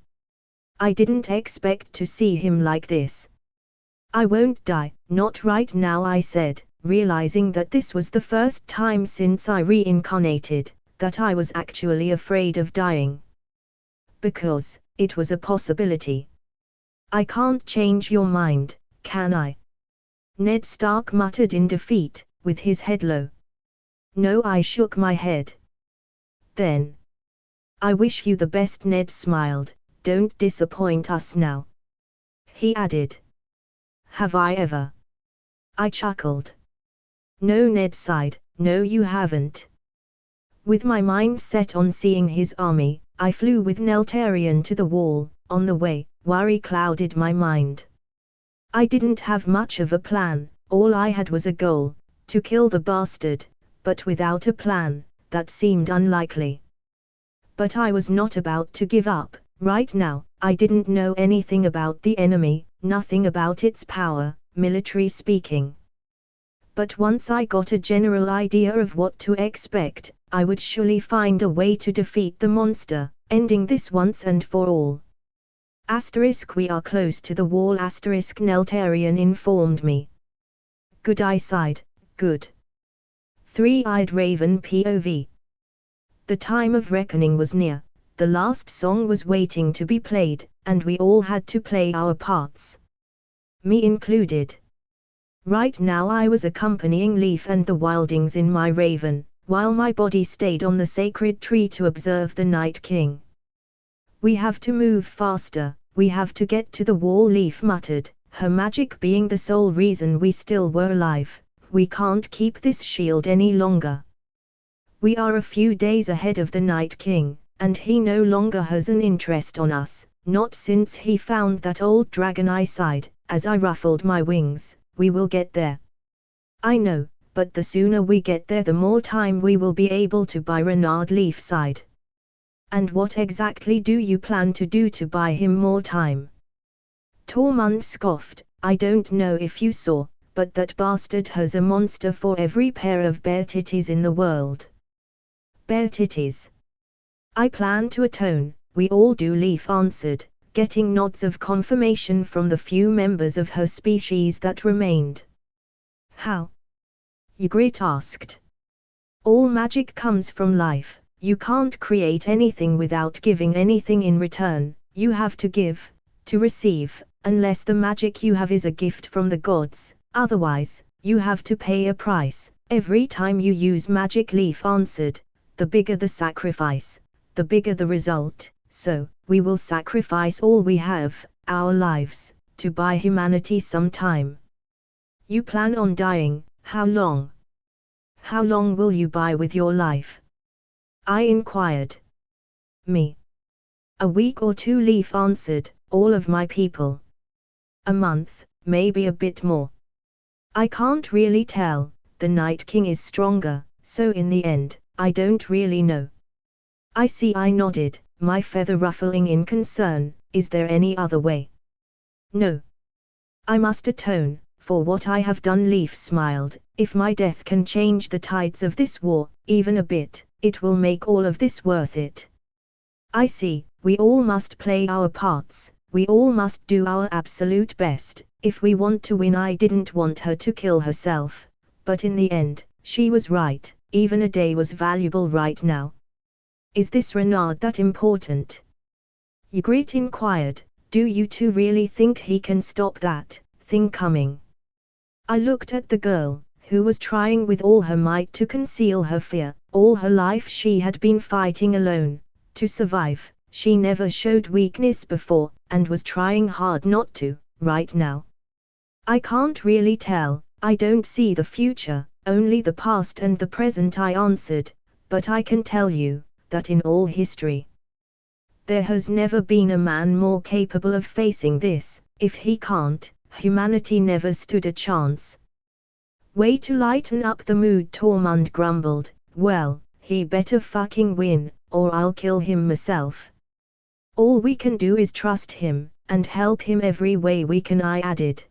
I didn't expect to see him like this. I won't die, not right now, I said, realizing that this was the first time since I reincarnated, that I was actually afraid of dying. Because, it was a possibility. I can't change your mind, can I? Ned Stark muttered in defeat, with his head low. No, I shook my head. Then. I wish you the best. Ned smiled. Don't disappoint us now. He added. Have I ever? I chuckled. No, Ned sighed. No, you haven't. With my mind set on seeing his army, I flew with Neltarion to the wall. On the way, worry clouded my mind. I didn't have much of a plan. All I had was a goal, to kill the bastard, but without a plan, that seemed unlikely. But I was not about to give up. Right now, I didn't know anything about the enemy, nothing about its power, military speaking. But once I got a general idea of what to expect, I would surely find a way to defeat the monster, ending this once and for all. We are close to the wall. Neltarian informed me. Good, I sighed. Good. Three-eyed raven POV. The time of reckoning was near, the last song was waiting to be played, and we all had to play our parts. Me included. Right now I was accompanying Leaf and the wildings in my raven, while my body stayed on the sacred tree to observe the Night King. We have to move faster, we have to get to the wall, Leaf muttered, her magic being the sole reason we still were alive. We can't keep this shield any longer. We are a few days ahead of the Night King, and he no longer has an interest on us, not since he found that old dragon. I sighed, as I ruffled my wings. We will get there. I know, but the sooner we get there the more time we will be able to buy. Renard. Leaf sighed. And what exactly do you plan to do to buy him more time? Tormund scoffed. I don't know if you saw, but that bastard has a monster for every pair of bare titties in the world. Bare titties. I plan to atone, we all do, Leaf answered, getting nods of confirmation from the few members of her species that remained. How? Ygritte asked. All magic comes from life, you can't create anything without giving anything in return, you have to give, to receive, unless the magic you have is a gift from the gods, otherwise, you have to pay a price, every time you use magic. Leaf answered, the bigger the sacrifice, the bigger the result, so, we will sacrifice all we have, our lives, to buy humanity some time. You plan on dying, how long? How long will you buy with your life? I inquired. Me. A week or two, Leaf answered, all of my people. A month, maybe a bit more. I can't really tell, the Night King is stronger, so in the end, I don't really know. I see, I nodded, my feather ruffling in concern. Is there any other way? No. I must atone, for what I have done. Leaf smiled, if my death can change the tides of this war, even a bit, it will make all of this worth it. I see, we all must play our parts, we all must do our absolute best, if we want to win. I didn't want her to kill herself, but in the end, she was right, even a day was valuable right now. Is this Renard that important? Ygritte inquired, do you two really think he can stop that thing coming? I looked at the girl, who was trying with all her might to conceal her fear. All her life she had been fighting alone, to survive. She never showed weakness before, and was trying hard not to, right now. I can't really tell, I don't see the future, only the past and the present, I answered, but I can tell you, that in all history, there has never been a man more capable of facing this. If he can't, humanity never stood a chance. Way to lighten up the mood, Tormund grumbled, well, he better fucking win, or I'll kill him myself. All we can do is trust him, and help him every way we can, I added.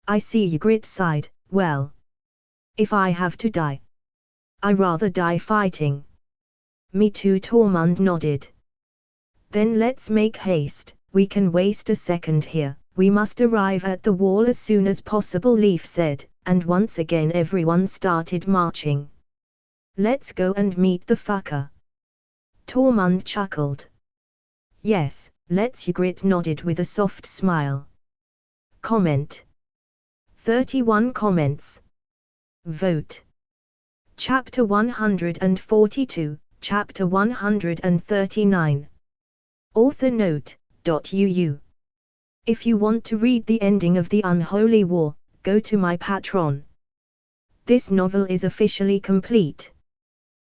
I see, Ygritte sighed, well, if I have to die, I'd rather die fighting. Me too, Tormund nodded. Then let's make haste, we can waste a second here, we must arrive at the wall as soon as possible, Leaf said, and once again everyone started marching. Let's go and meet the fucker. Tormund chuckled. Yes, let's, Ygritte nodded with a soft smile. Comment. 31 comments. Vote. Chapter 142, Chapter 139. Author note, .uu. If you want to read the ending of The Unholy War, go to my Patreon. This novel is officially complete.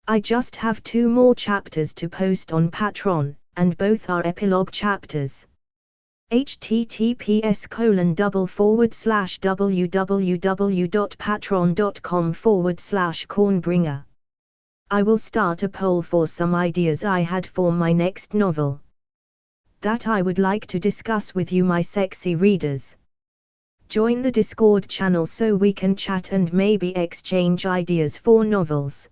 I just have 2 more chapters to post on Patreon, and both are epilogue chapters. https://www.patreon.com/cornbringer. I will start a poll for some ideas I had for my next novel, that I would like to discuss with you, my sexy readers. Join the Discord channel so we can chat and maybe exchange ideas for novels.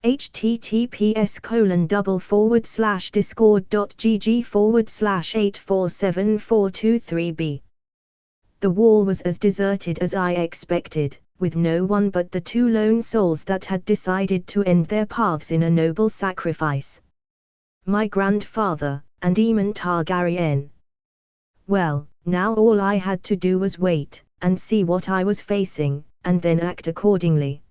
https://discord.gg/8474223b. The wall was as deserted as I expected, with no one but the two lone souls that had decided to end their paths in a noble sacrifice. My grandfather, and Aemon Targaryen. Well, now all I had to do was wait, and see what I was facing, and then act accordingly.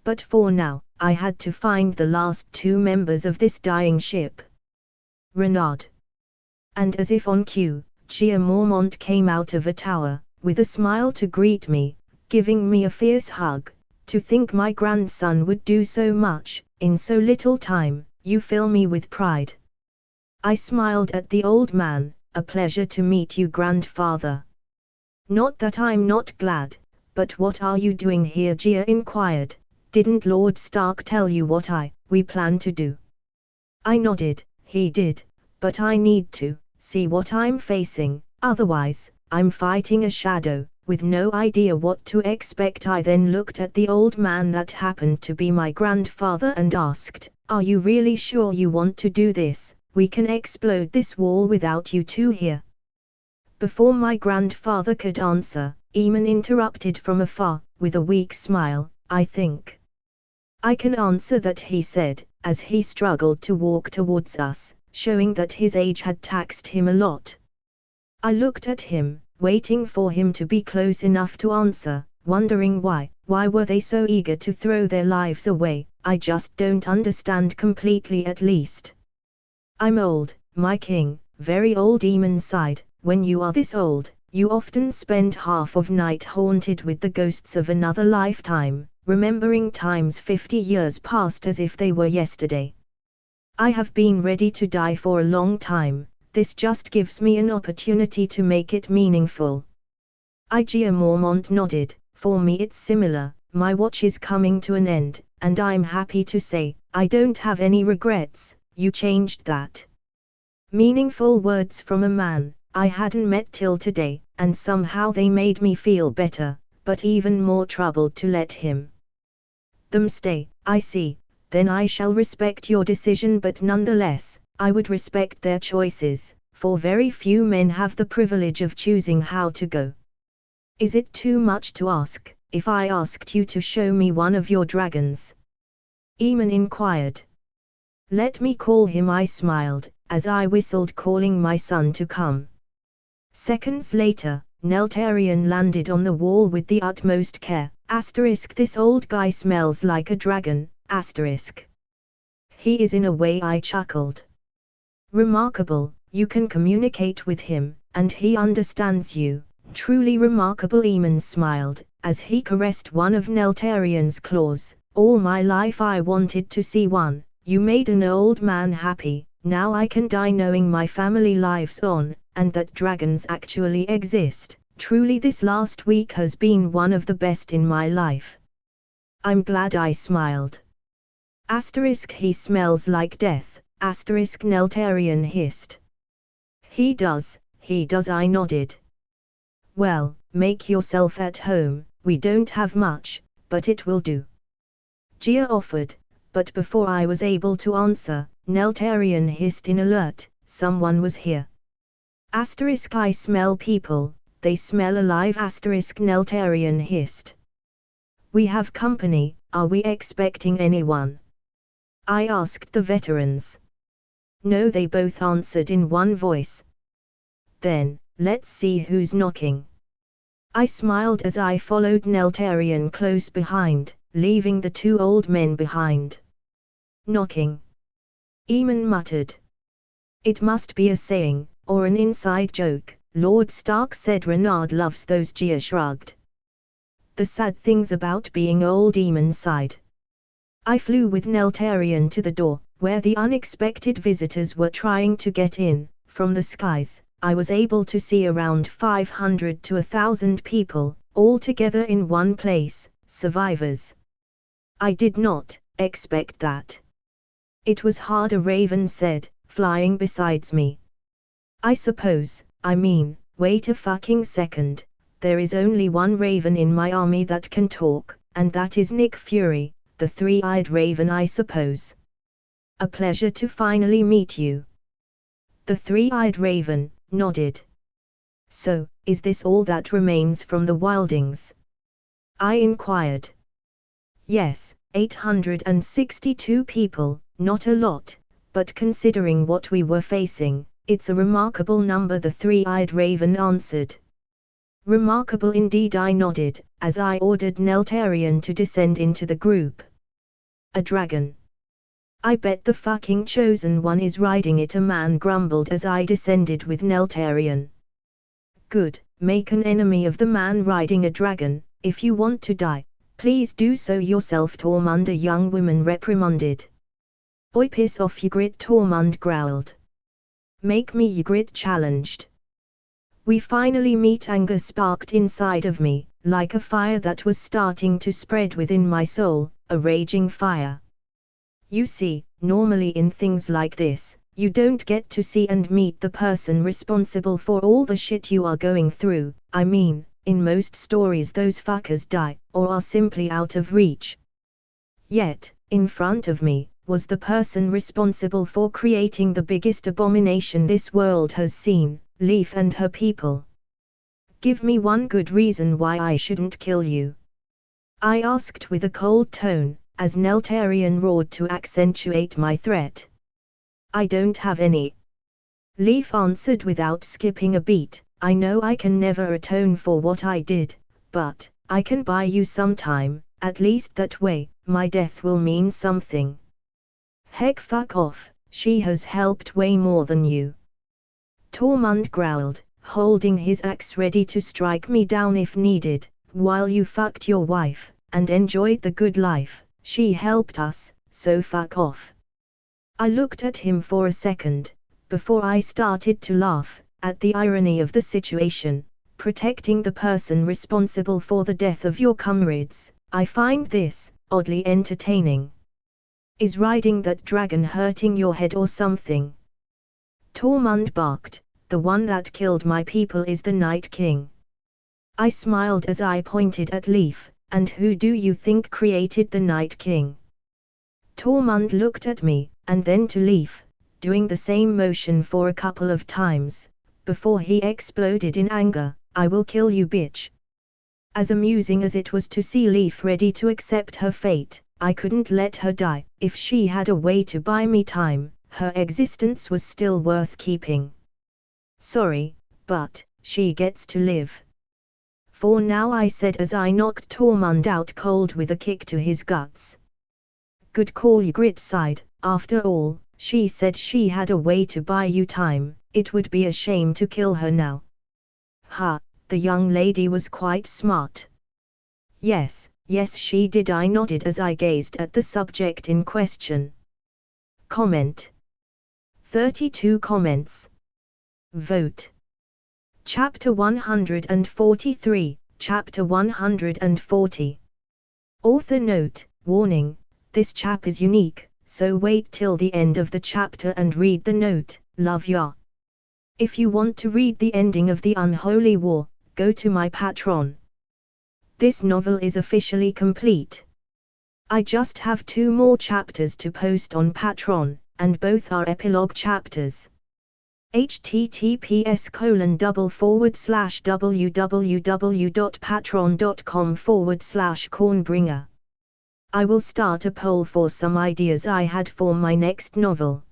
But for now, I had to find the last two members of this dying ship. Renaud. And as if on cue, Gia Mormont came out of a tower, with a smile to greet me, giving me a fierce hug. To think my grandson would do so much, in so little time, you fill me with pride. I smiled at the old man. A pleasure to meet you, grandfather. Not that I'm not glad, but what are you doing here? Gia inquired. Didn't Lord Stark tell you what we plan to do? I nodded. He did, but I need to see what I'm facing, otherwise, I'm fighting a shadow, with no idea what to expect. I then looked at the old man that happened to be my grandfather and asked, are you really sure you want to do this? We can explode this wall without you two here. Before my grandfather could answer, Aemon interrupted from afar, with a weak smile. I think I can answer that, he said, as he struggled to walk towards us, showing that his age had taxed him a lot. I looked at him, waiting for him to be close enough to answer, wondering why were they so eager to throw their lives away? I just don't understand completely, at least. I'm old, my king, very old, Aemon sighed. When you are this old, you often spend half of night haunted with the ghosts of another lifetime, remembering times 50 years past as if they were yesterday. I have been ready to die for a long time, this just gives me an opportunity to make it meaningful. Gia Mormont nodded. For me it's similar, my watch is coming to an end, and I'm happy to say, I don't have any regrets. You changed that. Meaningful words from a man I hadn't met till today, and somehow they made me feel better, but even more troubled to let them stay. I see, then I shall respect your decision, but nonetheless, I would respect their choices, for very few men have the privilege of choosing how to go. Is it too much to ask, if I asked you to show me one of your dragons? Aemon inquired. Let me call him, I smiled, as I whistled, calling my son to come. Seconds later, Neltarion landed on the wall with the utmost care. This old guy smells like a dragon. He is, in a way, I chuckled. Remarkable, you can communicate with him, and he understands you. Truly remarkable, Aemon smiled, as he caressed one of Neltarion's claws. All my life I wanted to see one. You made an old man happy. Now I can die knowing my family lives on, and that dragons actually exist. Truly this last week has been one of the best in my life. I'm glad, I smiled. He smells like death. Neltarion hissed. He does, I nodded. Well, make yourself at home, we don't have much, but it will do. Gia offered, but before I was able to answer, Neltarion hissed in alert, someone was here. I smell people, they smell alive. Neltarion hissed. We have company, are we expecting anyone? I asked the veterans. No, they both answered in one voice. Then, let's see who's knocking. I smiled as I followed Neltarion close behind, leaving the two old men behind. Knocking. Aemon muttered. It must be a saying, or an inside joke, Lord Stark said. Renaud loves those. Gia shrugged. The sad things about being old, Aemon sighed. I flew with Neltarion to the door, where the unexpected visitors were trying to get in. From the skies, I was able to see around 500 to 1,000 people, all together in one place, survivors. I did not expect that. It was hard, a raven said, flying beside me. I suppose, wait a fucking second, there is only one raven in my army that can talk, and that is Nick Fury, the three-eyed raven, I suppose. A pleasure to finally meet you." The three-eyed raven nodded. "So, is this all that remains from the wildings?" I inquired. "Yes, 862 people, not a lot, but considering what we were facing, it's a remarkable number," the three-eyed raven answered. "Remarkable indeed," I nodded, as I ordered Neltarion to descend into the group. "A dragon. I bet the fucking chosen one is riding it," a man grumbled as I descended with Neltarion. "Good, make an enemy of the man riding a dragon. If you want to die, please do so yourself," Tormund, a young woman, reprimanded. "Oi, piss off, Ygritte," Tormund growled. "Make me," Ygritte challenged. We finally meet. Anger sparked inside of me, like a fire that was starting to spread within my soul, a raging fire. You see, normally in things like this, you don't get to see and meet the person responsible for all the shit you are going through. I mean, in most stories those fuckers die, or are simply out of reach. Yet, in front of me, was the person responsible for creating the biggest abomination this world has seen, Leaf and her people. "Give me one good reason why I shouldn't kill you," I asked with a cold tone, as Neltarion roared to accentuate my threat. "I don't have any," Leaf answered without skipping a beat. "I know I can never atone for what I did, but I can buy you some time. At least that way, my death will mean something." "Heck, fuck off, she has helped way more than you," Tormund growled, holding his axe ready to strike me down if needed. "While you fucked your wife, and enjoyed the good life, she helped us, so fuck off." I looked at him for a second, before I started to laugh, at the irony of the situation. Protecting the person responsible for the death of your comrades, I find this oddly entertaining. Is riding that dragon hurting your head or something? Tormund barked. "The one that killed my people is the Night King." I smiled as I pointed at Leaf. "And who do you think created the Night King?" Tormund looked at me, and then to Leaf, doing the same motion for a couple of times, before he exploded in anger. "I will kill you, bitch." As amusing as it was to see Leaf ready to accept her fate, I couldn't let her die. If she had a way to buy me time, her existence was still worth keeping. "Sorry, but she gets to live for now," I said as I knocked Tormund out cold with a kick to his guts. "Good call," Ygritte sighed. "After all, she said she had a way to buy you time. It would be a shame to kill her now." "Ha, the young lady was quite smart." Yes, she did," I nodded as I gazed at the subject in question. Comment. 32 comments. Vote. Chapter 143, Chapter 140. Author note: warning, this chap is unique, so wait till the end of the chapter and read the note. Love ya. If you want to read the ending of The Unholy War, go to my Patreon. This novel is officially complete. I just have 2 more chapters to post on Patreon, and both are epilogue chapters. https://www.patreon.com/cornbringer. I will start a poll for some ideas I had for my next novel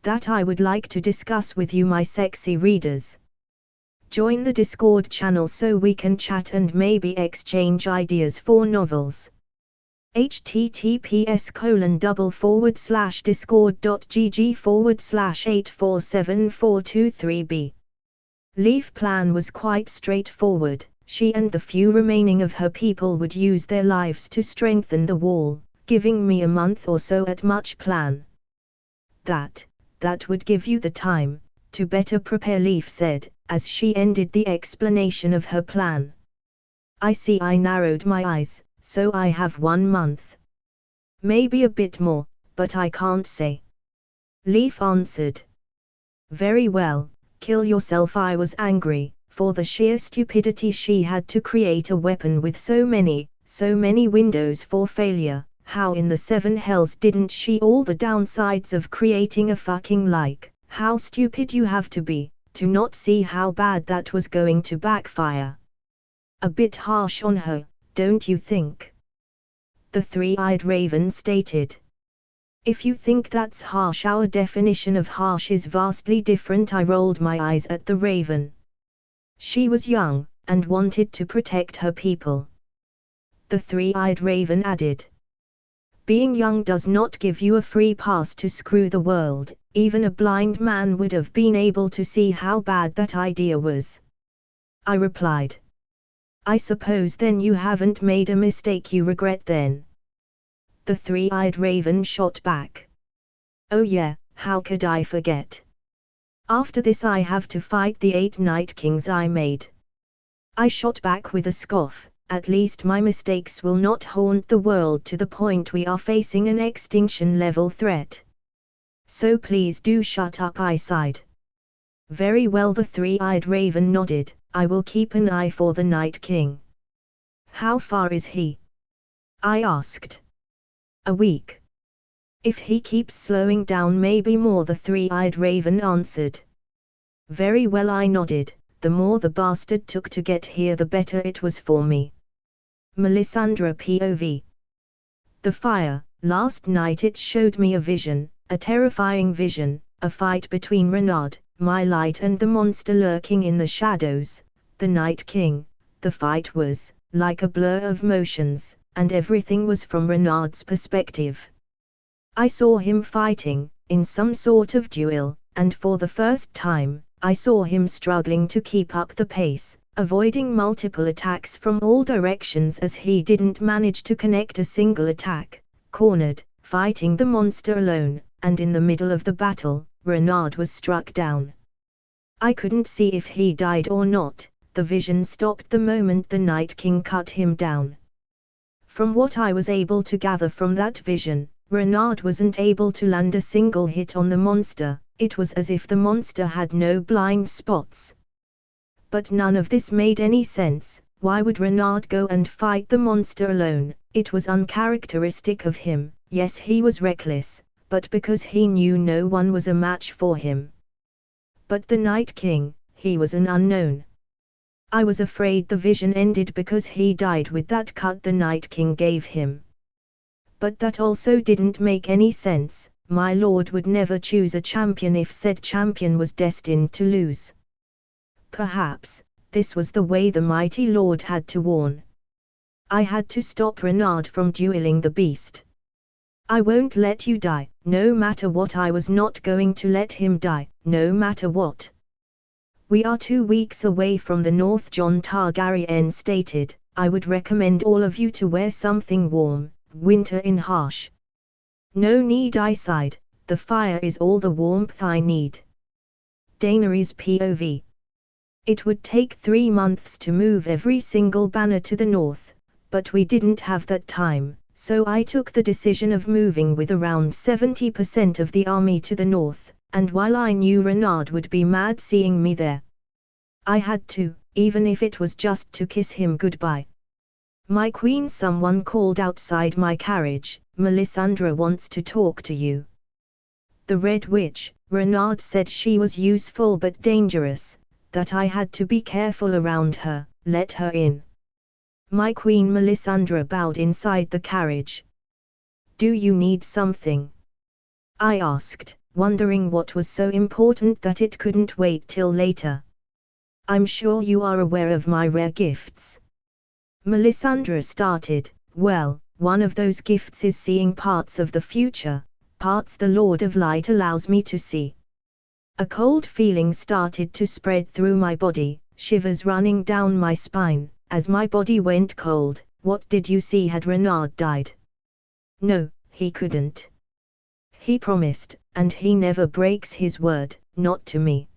that I would like to discuss with you, my sexy readers. Join the Discord channel so we can chat and maybe exchange ideas for novels. https://discord.gg/8474223b. Leaf plan was quite straightforward. She and the few remaining of her people would use their lives to strengthen the wall, giving me a month or so at much plan. That would give you the time to better prepare, Leaf said, as she ended the explanation of her plan. I see. I narrowed my eyes. So I have 1 month. Maybe a bit more, but I can't say. Leaf answered. Very well, kill yourself. I was angry, for the sheer stupidity she had to create a weapon with so many windows for failure. How in the seven hells didn't she all the downsides of creating a fucking like, how stupid you have to be, to not see how bad that was going to backfire. A bit harsh on her, don't you think? The three-eyed raven stated. If you think that's harsh, our definition of harsh is vastly different. I rolled my eyes at the raven. She was young, and wanted to protect her people. The three-eyed raven added. Being young does not give you a free pass to screw the world. Even a blind man would have been able to see how bad that idea was. I replied. I suppose then you haven't made a mistake you regret then. The three-eyed raven shot back. Oh yeah, how could I forget? After this I have to fight the 8 Night Kings I made. I shot back with a scoff. At least my mistakes will not haunt the world to the point we are facing an extinction-level threat. So please do shut up, I sighed. Very well, the three-eyed raven nodded. I will keep an eye for the Night King. How far is he? I asked. A week. If he keeps slowing down, maybe more, the three-eyed raven answered. Very well, I nodded. The more the bastard took to get here, the better it was for me. Melisandre POV. The fire. Last night it showed me a vision, a terrifying vision, a fight between Renaud, my light, and the monster lurking in the shadows, the Night King. The fight was like a blur of motions, and everything was from Renaud's perspective. I saw him fighting, in some sort of duel, and for the first time, I saw him struggling to keep up the pace, avoiding multiple attacks from all directions as he didn't manage to connect a single attack, cornered, fighting the monster alone, and in the middle of the battle, Renaud was struck down. I couldn't see if he died or not. The vision stopped the moment the Night King cut him down. From what I was able to gather from that vision, Renaud wasn't able to land a single hit on the monster. It was as if the monster had no blind spots. But none of this made any sense. Why would Renaud go and fight the monster alone? It was uncharacteristic of him. Yes, he was reckless, but because he knew no one was a match for him. But the Night King, he was an unknown. I was afraid the vision ended because he died with that cut the Night King gave him. But that also didn't make any sense. My lord would never choose a champion if said champion was destined to lose. Perhaps, this was the way the mighty lord had to warn. I had to stop Renaud from dueling the beast. I won't let you die, no matter what. I was not going to let him die, no matter what. We are 2 weeks away from the north, Jon Targaryen stated. I would recommend all of you to wear something warm. Winter in harsh. No need, I sighed. The fire is all the warmth I need. Daenerys POV. It would take 3 months to move every single banner to the north, but we didn't have that time, so I took the decision of moving with around 70% of the army to the north, and while I knew Renaud would be mad seeing me there, I had to, even if it was just to kiss him goodbye. My queen, someone called outside my carriage. Melisandre wants to talk to you. The Red Witch. Renaud said she was useful but dangerous, that I had to be careful around her. Let her in. My queen. Melisandre bowed inside the carriage. Do you need something? I asked, wondering what was so important that it couldn't wait till later. I'm sure you are aware of my rare gifts. Melisandre started. Well, one of those gifts is seeing parts of the future, parts the Lord of Light allows me to see. A cold feeling started to spread through my body, shivers running down my spine, as my body went cold. What did you see? Had Renaud died? No, he couldn't. He promised, and he never breaks his word, not to me.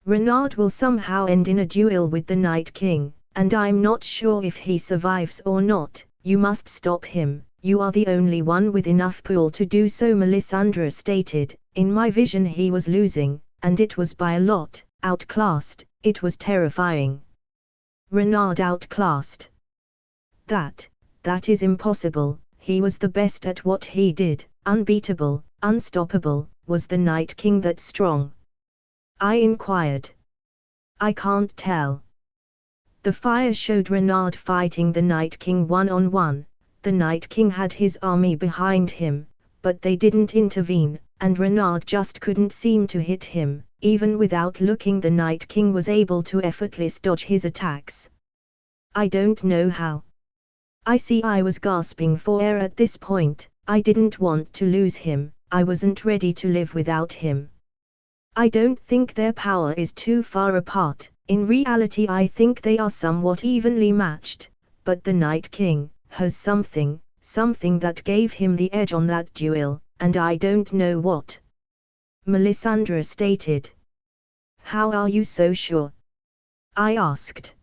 Renaud will somehow end in a duel with the Night King, and I'm not sure if he survives or not. You must stop him. You are the only one with enough pull to do so, Melisandre stated. In my vision he was losing, and it was by a lot, outclassed, It was terrifying. Renard outclassed. That is impossible. He was the best at what he did, unbeatable, unstoppable. Was the Night King that strong? I inquired. I can't tell. The fire showed Renard fighting the Night King one-on-one. The Night King had his army behind him, but they didn't intervene, and Renard just couldn't seem to hit him. Even without looking, the Night King was able to effortlessly dodge his attacks. I don't know how. I was gasping for air at this point. I didn't want to lose him. I wasn't ready to live without him. I don't think their power is too far apart. In reality, I think they are somewhat evenly matched, but the Night King has something that gave him the edge on that duel, and I don't know what. Melisandre stated. How are you so sure? I asked.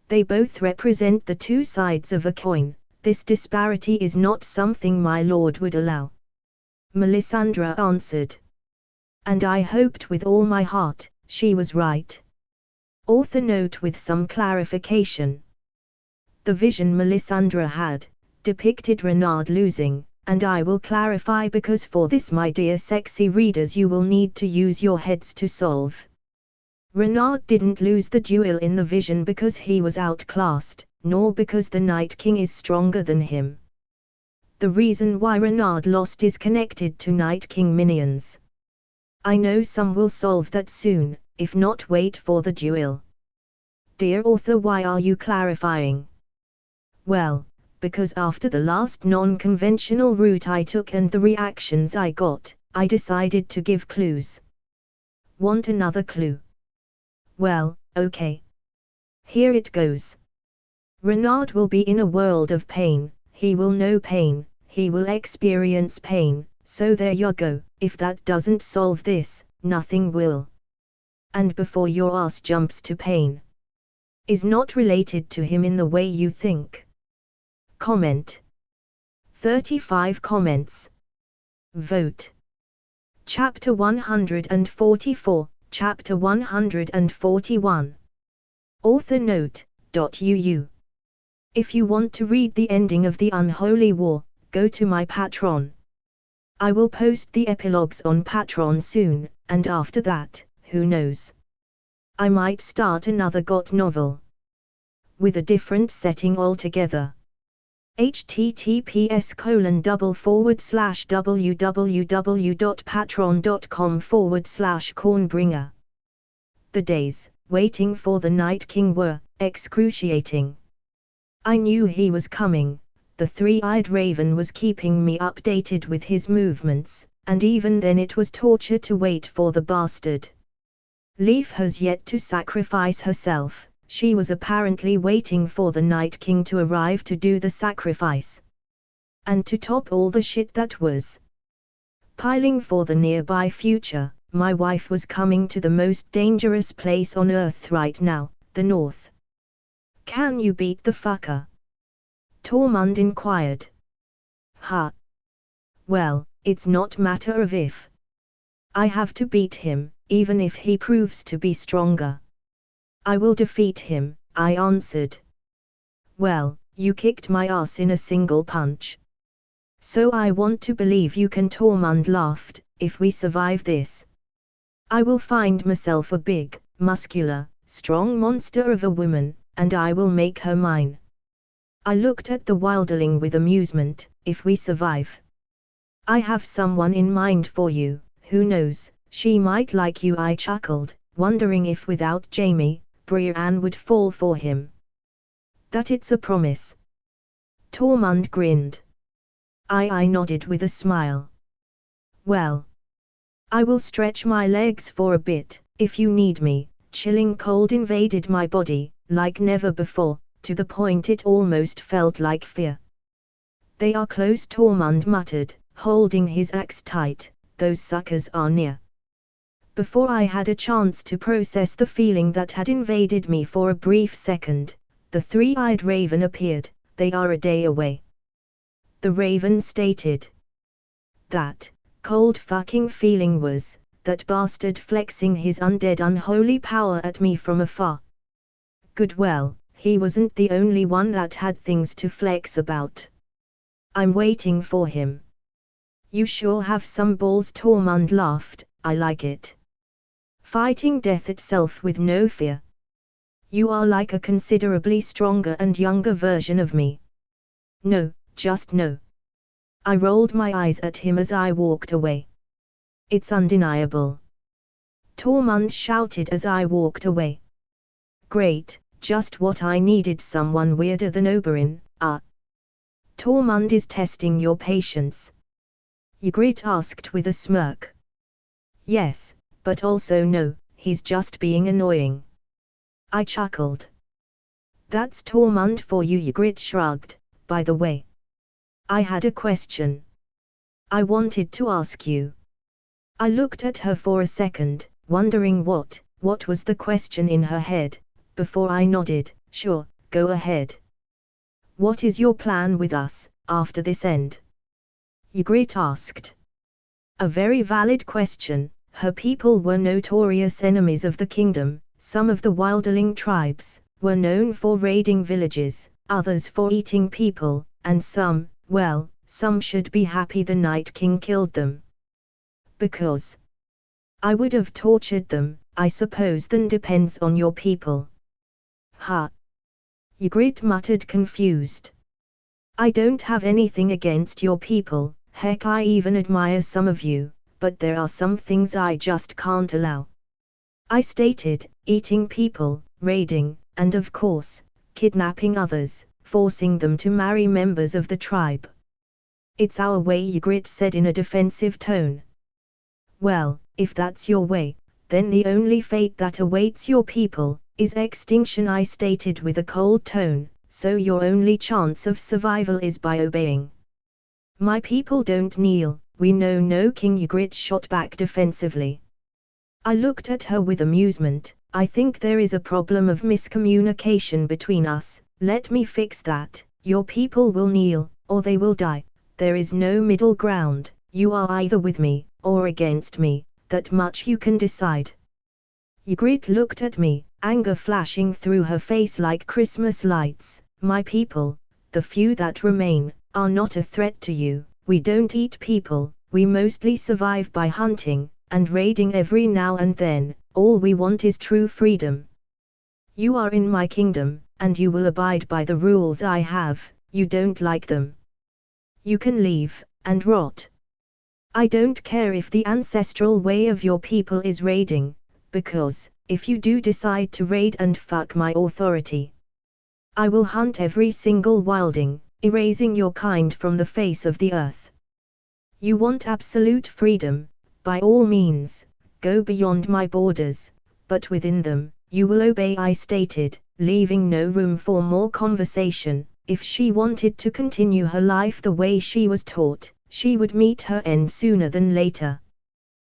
They both represent the two sides of a coin. This disparity is not something my lord would allow. Melisandre answered. And I hoped with all my heart she was right. Author note with some clarification. The vision Melisandre had depicted Renard losing, and I will clarify because for this, my dear sexy readers, you will need to use your heads to solve. Renard didn't lose the duel in the vision because he was outclassed, nor because the Night King is stronger than him. The reason why Renard lost is connected to Night King minions. I know some will solve that soon, if not wait for the duel. Dear author, why are you clarifying? Well, because after the last non-conventional route I took and the reactions I got, I decided to give clues. Want another clue? Well, okay. Here it goes. Renard will be in a world of pain, he will know pain, he will experience pain, so there you go. If that doesn't solve this, nothing will. And before your ass jumps to pain. Is not related to him in the way you think. Comment. 35 comments. Vote. Chapter 144, Chapter 141. Author note, .uu. If you want to read the ending of The Unholy War, go to my Patreon. I will post the epilogues on Patreon soon, and after that, who knows? I might start another GOT novel. With a different setting altogether. https://www.patreon.com/cornbringer. The days, waiting for the Night King were excruciating. I knew he was coming. The three-eyed raven was keeping me updated with his movements, and even then it was torture to wait for the bastard. Leaf has yet to sacrifice herself. She was apparently waiting for the Night King to arrive to do the sacrifice. And to top all the shit that was piling for the nearby future, my wife was coming to the most dangerous place on Earth right now, the North. Can you beat the fucker? Tormund inquired. Huh? Well, it's not matter of if. I have to beat him, even if he proves to be stronger. I will defeat him, I answered. Well, you kicked my ass in a single punch. So I want to believe you can. Tormund laughed. If we survive this, I will find myself a big, muscular, strong monster of a woman, and I will make her mine. I looked at the wildling with amusement. If we survive, I have someone in mind for you, who knows, she might like you. I chuckled, wondering if without Jaime, Brienne would fall for him. That it's a promise. Tormund grinned. I nodded with a smile. Well, I will stretch my legs for a bit, if you need me. Chilling cold invaded my body, like never before, to the point it almost felt like fear. They are close, Tormund muttered, holding his axe tight. Those suckers are near. Before I had a chance to process the feeling that had invaded me for a brief second, the three-eyed raven appeared. They are a day away. The raven stated. That cold fucking feeling was that bastard flexing his undead unholy power at me from afar. Good, well, he wasn't the only one that had things to flex about. I'm waiting for him. You sure have some balls, Tormund laughed. I like it. Fighting death itself with no fear. You are like a considerably stronger and younger version of me. No, just no. I rolled my eyes at him as I walked away. It's undeniable. Tormund shouted as I walked away. Great, just what I needed, someone weirder than Oberyn. Tormund is testing your patience. Ygritte asked with a smirk. Yes, but also no, he's just being annoying. I chuckled. That's Tormund for you, Ygritte shrugged. By the way, I had a question I wanted to ask you. I looked at her for a second, wondering what was the question in her head, before I nodded. Sure, go ahead. What is your plan with us, after this end? Ygritte asked. A very valid question. Her people were notorious enemies of the kingdom. Some of the wildling tribes were known for raiding villages, others for eating people, and some should be happy the Night King killed them. Because I would have tortured them, I suppose. Then depends on your people. Ha! Ygritte muttered, confused. I don't have anything against your people, heck, I even admire some of you, but there are some things I just can't allow. I stated, eating people, raiding, and of course, kidnapping others, forcing them to marry members of the tribe. It's our way, Ygritte said in a defensive tone. Well, if that's your way, then the only fate that awaits your people is extinction, I stated with a cold tone, so your only chance of survival is by obeying. My people don't kneel, we know no king, Ygritte shot back defensively. I looked at her with amusement. I think there is a problem of miscommunication between us. Let me fix that. Your people will kneel, or they will die. There is no middle ground. You are either with me, or against me. That much you can decide. Ygritte looked at me, anger flashing through her face like Christmas lights. My people, the few that remain, are not a threat to you. We don't eat people, we mostly survive by hunting, and raiding every now and then. All we want is true freedom. You are in my kingdom, and you will abide by the rules I have. You don't like them, you can leave, and rot. I don't care if the ancestral way of your people is raiding, because, if you do decide to raid and fuck my authority, I will hunt every single wilding, erasing your kind from the face of the earth. You want absolute freedom? By all means, go beyond my borders, but within them, you will obey, I stated, leaving no room for more conversation. If she wanted to continue her life the way she was taught, she would meet her end sooner than later.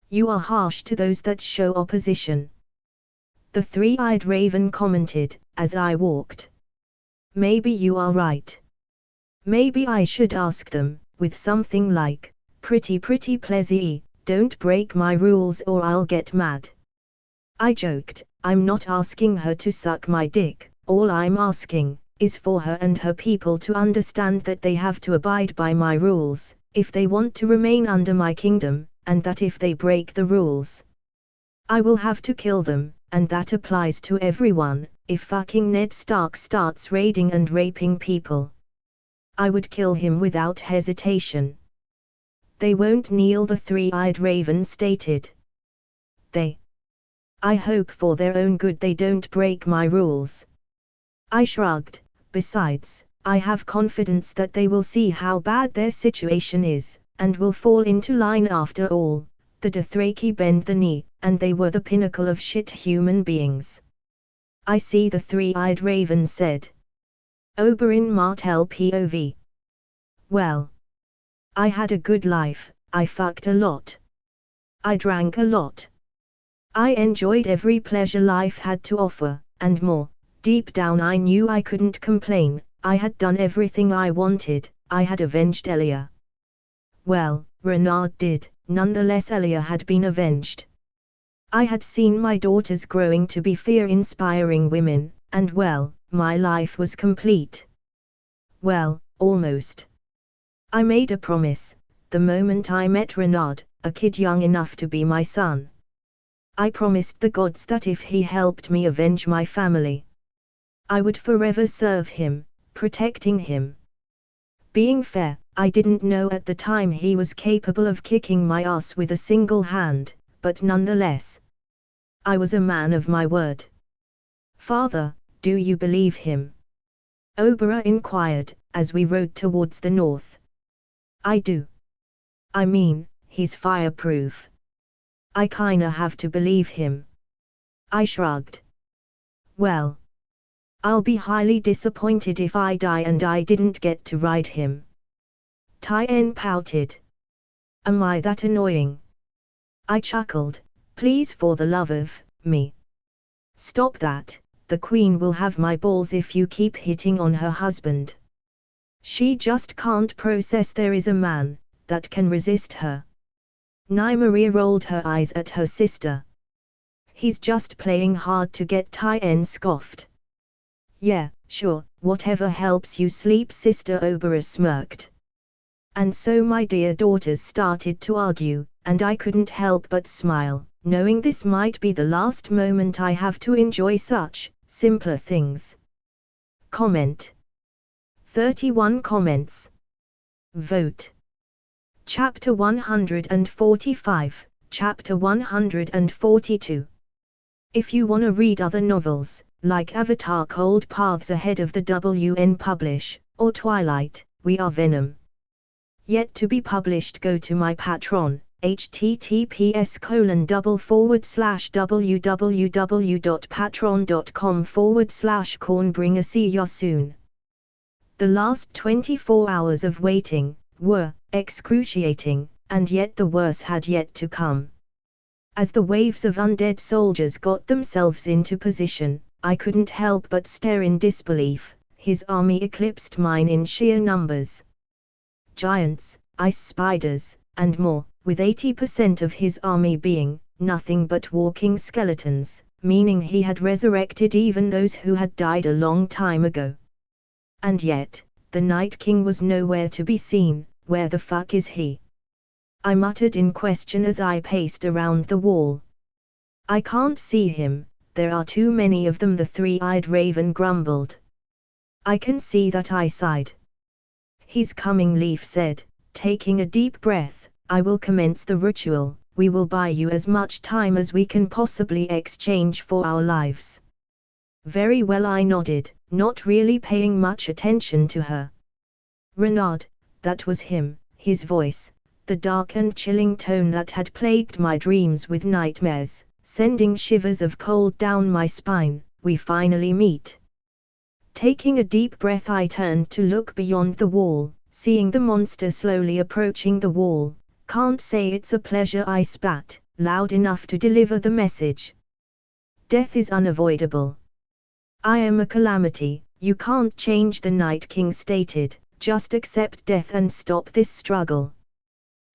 You are harsh to those that show opposition, the three-eyed raven commented, as I walked. Maybe you are right. Maybe I should ask them, with something like, pretty pleasy, don't break my rules or I'll get mad. I joked, I'm not asking her to suck my dick, all I'm asking is for her and her people to understand that they have to abide by my rules, if they want to remain under my kingdom, and that if they break the rules, I will have to kill them, and that applies to everyone. If fucking Ned Stark starts raiding and raping people, I would kill him without hesitation. They won't kneel, the three-eyed raven stated. I hope for their own good they don't break my rules. I shrugged. Besides, I have confidence that they will see how bad their situation is, and will fall into line after all. The Dothraki bend the knee, and they were the pinnacle of shit human beings. I see, the three-eyed raven said. Oberyn Martell POV. Well, I had a good life, I fucked a lot. I drank a lot. I enjoyed every pleasure life had to offer, and more. Deep down I knew I couldn't complain. I had done everything I wanted. I had avenged Elia. Well, Renard did. Nonetheless, Elia had been avenged. I had seen my daughters growing to be fear-inspiring women, and well, my life was complete. Well, almost. I made a promise, the moment I met Renaud, a kid young enough to be my son. I promised the gods that if he helped me avenge my family, I would forever serve him, protecting him. Being fair, I didn't know at the time he was capable of kicking my ass with a single hand, but nonetheless, I was a man of my word. Father, do you believe him? Oberá inquired, as we rode towards the north. I do. I mean, he's fireproof. I kinda have to believe him. I shrugged. Well, I'll be highly disappointed if I die and I didn't get to ride him. Tien pouted. Am I that annoying? I chuckled. Please, for the love of me, stop that. The queen will have my balls if you keep hitting on her husband. She just can't process there is a man that can resist her. Nymeria rolled her eyes at her sister. He's just playing hard to get, Tien scoffed. Yeah, sure, whatever helps you sleep, Sister Oberá smirked. And so my dear daughters started to argue, and I couldn't help but smile, knowing this might be the last moment I have to enjoy such simpler things. Comment. 31 comments. Vote. Chapter 145, Chapter 142. If you wanna read other novels, like Avatar: Cold Paths ahead of the WN publish, or Twilight, We Are Venom, yet to be published, go to my Patreon, https://www.patreon.com/cornbringer. See you soon. The last 24 hours of waiting were excruciating, and yet the worst had yet to come. As the waves of undead soldiers got themselves into position, I couldn't help but stare in disbelief. His army eclipsed mine in sheer numbers. Giants, ice spiders, and more, with 80% of his army being nothing but walking skeletons, meaning he had resurrected even those who had died a long time ago. And yet, the Night King was nowhere to be seen. Where the fuck is he? I muttered in question as I paced around the wall. I can't see him, there are too many of them, the three-eyed raven grumbled. I can see that, I sighed. He's coming, Leaf said, taking a deep breath. I will commence the ritual. We will buy you as much time as we can possibly exchange for our lives. Very well, I nodded, not really paying much attention to her. Renaud, that was him, his voice, the dark and chilling tone that had plagued my dreams with nightmares, sending shivers of cold down my spine. We finally meet. Taking a deep breath, I turned to look beyond the wall, seeing the monster slowly approaching the wall. Can't say it's a pleasure, I spat, loud enough to deliver the message. Death is unavoidable. I am a calamity, you can't change, the Night King stated, just accept death and stop this struggle.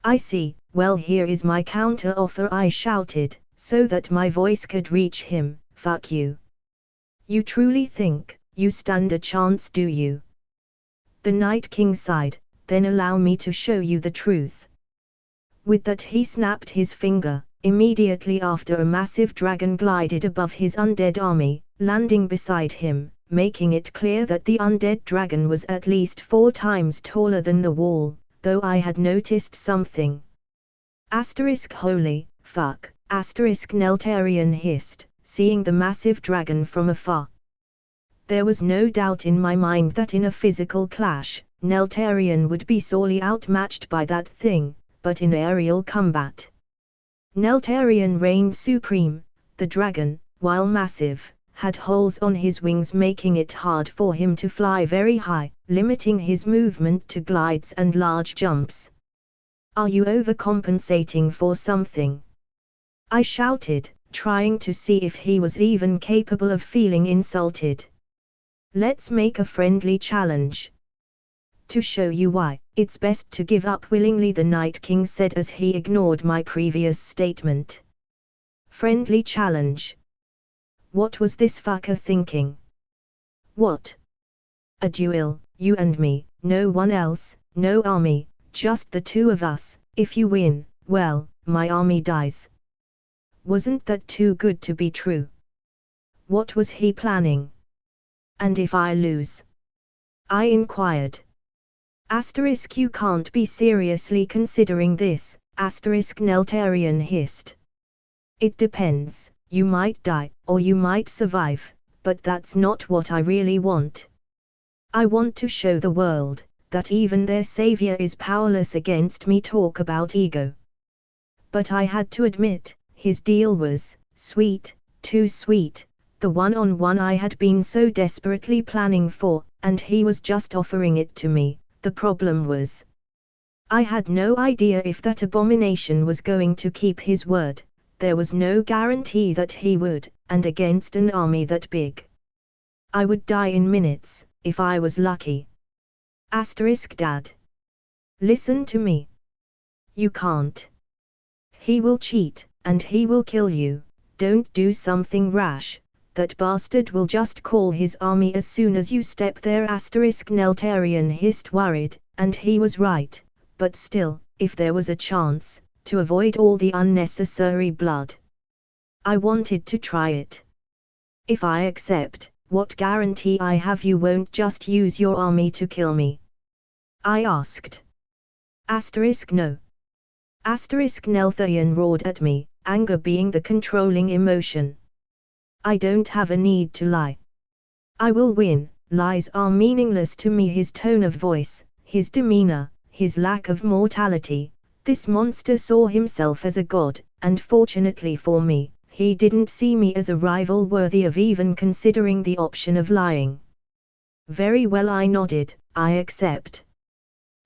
I see, well, here is my counter offer, I shouted, so that my voice could reach him. Fuck you. You truly think you stand a chance, do you? The Night King sighed. Then allow me to show you the truth. With that he snapped his finger. Immediately after, a massive dragon glided above his undead army, landing beside him, making it clear that the undead dragon was at least 4 times taller than the wall, though I had noticed something. Holy fuck, Neltarion hissed, seeing the massive dragon from afar. There was no doubt in my mind that in a physical clash, Neltarion would be sorely outmatched by that thing, but in aerial combat, Neltarion reigned supreme. The dragon, while massive, had holes on his wings, making it hard for him to fly very high, limiting his movement to glides and large jumps. Are you overcompensating for something? I shouted, trying to see if he was even capable of feeling insulted. Let's make a friendly challenge. To show you why, it's best to give up willingly, the Night King said as he ignored my previous statement. Friendly challenge. What was this fucker thinking? What? A duel, you and me, no one else, no army, just the two of us. If you win, well, my army dies. Wasn't that too good to be true? What was he planning? And if I lose? I inquired. Asterisk, you can't be seriously considering this, asterisk, Neltarian hissed. It depends, you might die, or you might survive, but that's not what I really want. I want to show the world that even their savior is powerless against me. Talk about ego. But I had to admit, his deal was sweet, too sweet, the one-on-one I had been so desperately planning for, and he was just offering it to me. The problem was, I had no idea if that abomination was going to keep his word. There was no guarantee that he would, and against an army that big, I would die in minutes, if I was lucky. Asterisk, Dad. Listen to me. You can't. He will cheat, and he will kill you. Don't do something rash. That bastard will just call his army as soon as you step there. Asterisk, Neltarian hissed, worried, and he was right, but still, if there was a chance, to avoid all the unnecessary blood, I wanted to try it. If I accept, what guarantee I have you won't just use your army to kill me? I asked. Asterisk, no. Asterisk, Neltarian roared at me, anger being the controlling emotion. I don't have a need to lie. I will win. Lies are meaningless to me. His tone of voice, his demeanor, his lack of mortality. This monster saw himself as a god, and fortunately for me, he didn't see me as a rival worthy of even considering the option of lying. Very well, I nodded, I accept.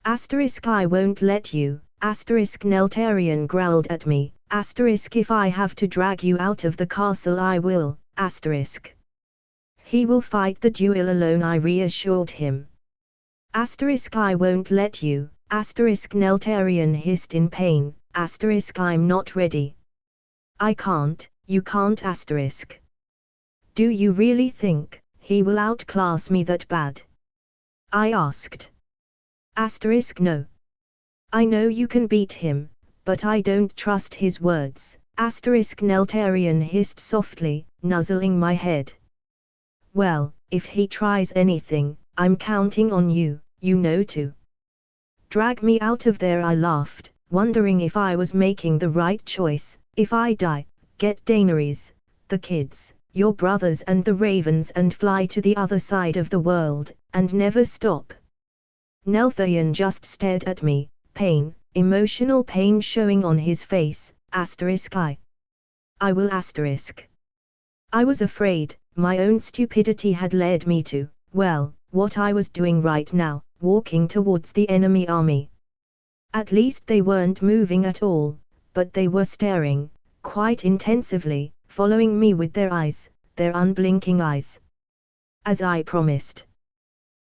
Asterisk, I won't let you. Asterisk, Neltarian growled at me. Asterisk, if I have to drag you out of the castle I will. Asterisk. He will fight the duel alone, I reassured him. Asterisk, I won't let you. Asterisk, Neltarian hissed in pain. Asterisk, I'm not ready. I can't, you can't. Asterisk. Do you really think he will outclass me that bad? I asked. Asterisk, no. I know you can beat him, but I don't trust his words. Asterisk, Neltarian hissed softly, nuzzling my head. Well, if he tries anything, I'm counting on you, you know, to drag me out of there. I laughed, wondering if I was making the right choice. If I die, get Daenerys, the kids, your brothers and the ravens and fly to the other side of the world, and never stop. Neltarian just stared at me, pain, emotional pain showing on his face. Asterisk, I will. Asterisk. I was afraid, my own stupidity had led me to, well, what I was doing right now, walking towards the enemy army. At least they weren't moving at all, but they were staring, quite intensively, following me with their eyes, their unblinking eyes. As I promised.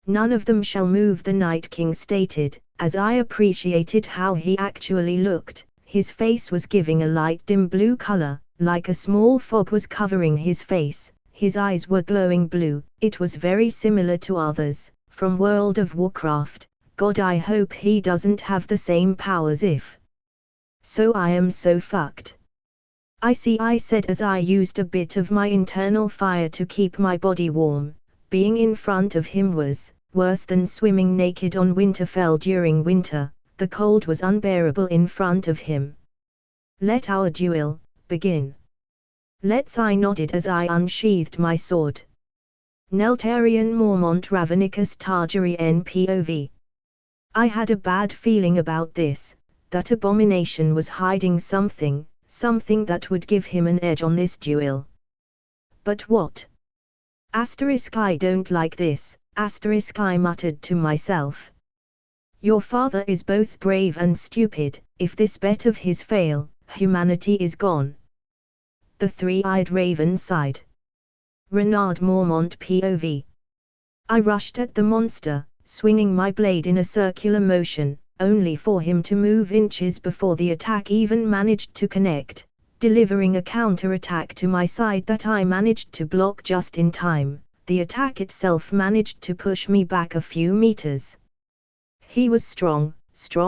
None of them shall move, the Night King stated, as I appreciated how he actually looked. His face was giving a light dim blue color, like a small fog was covering his face. His eyes were glowing blue. It was very similar to others, from World of Warcraft. God, I hope he doesn't have the same powers. If so, I am so fucked. I see, I said as I used a bit of my internal fire to keep my body warm. Being in front of him was worse than swimming naked on Winterfell during winter. The cold was unbearable in front of him. Let our duel begin. Let's, I nodded as I unsheathed my sword. Neltarian Mormont Ravanicus Targaryen NPOV. I had a bad feeling about this, that abomination was hiding something that would give him an edge on this duel. But what? Asterisk, I don't like this. Asterisk, I muttered to myself. Your father is both brave and stupid. If this bet of his fail, humanity is gone. The three-eyed raven sighed. Renard Mormont POV. I rushed at the monster, swinging my blade in a circular motion, only for him to move inches before the attack even managed to connect. delivering a counter-attack to my side that I managed to block just in time. The attack itself managed to push me back a few meters. He was strong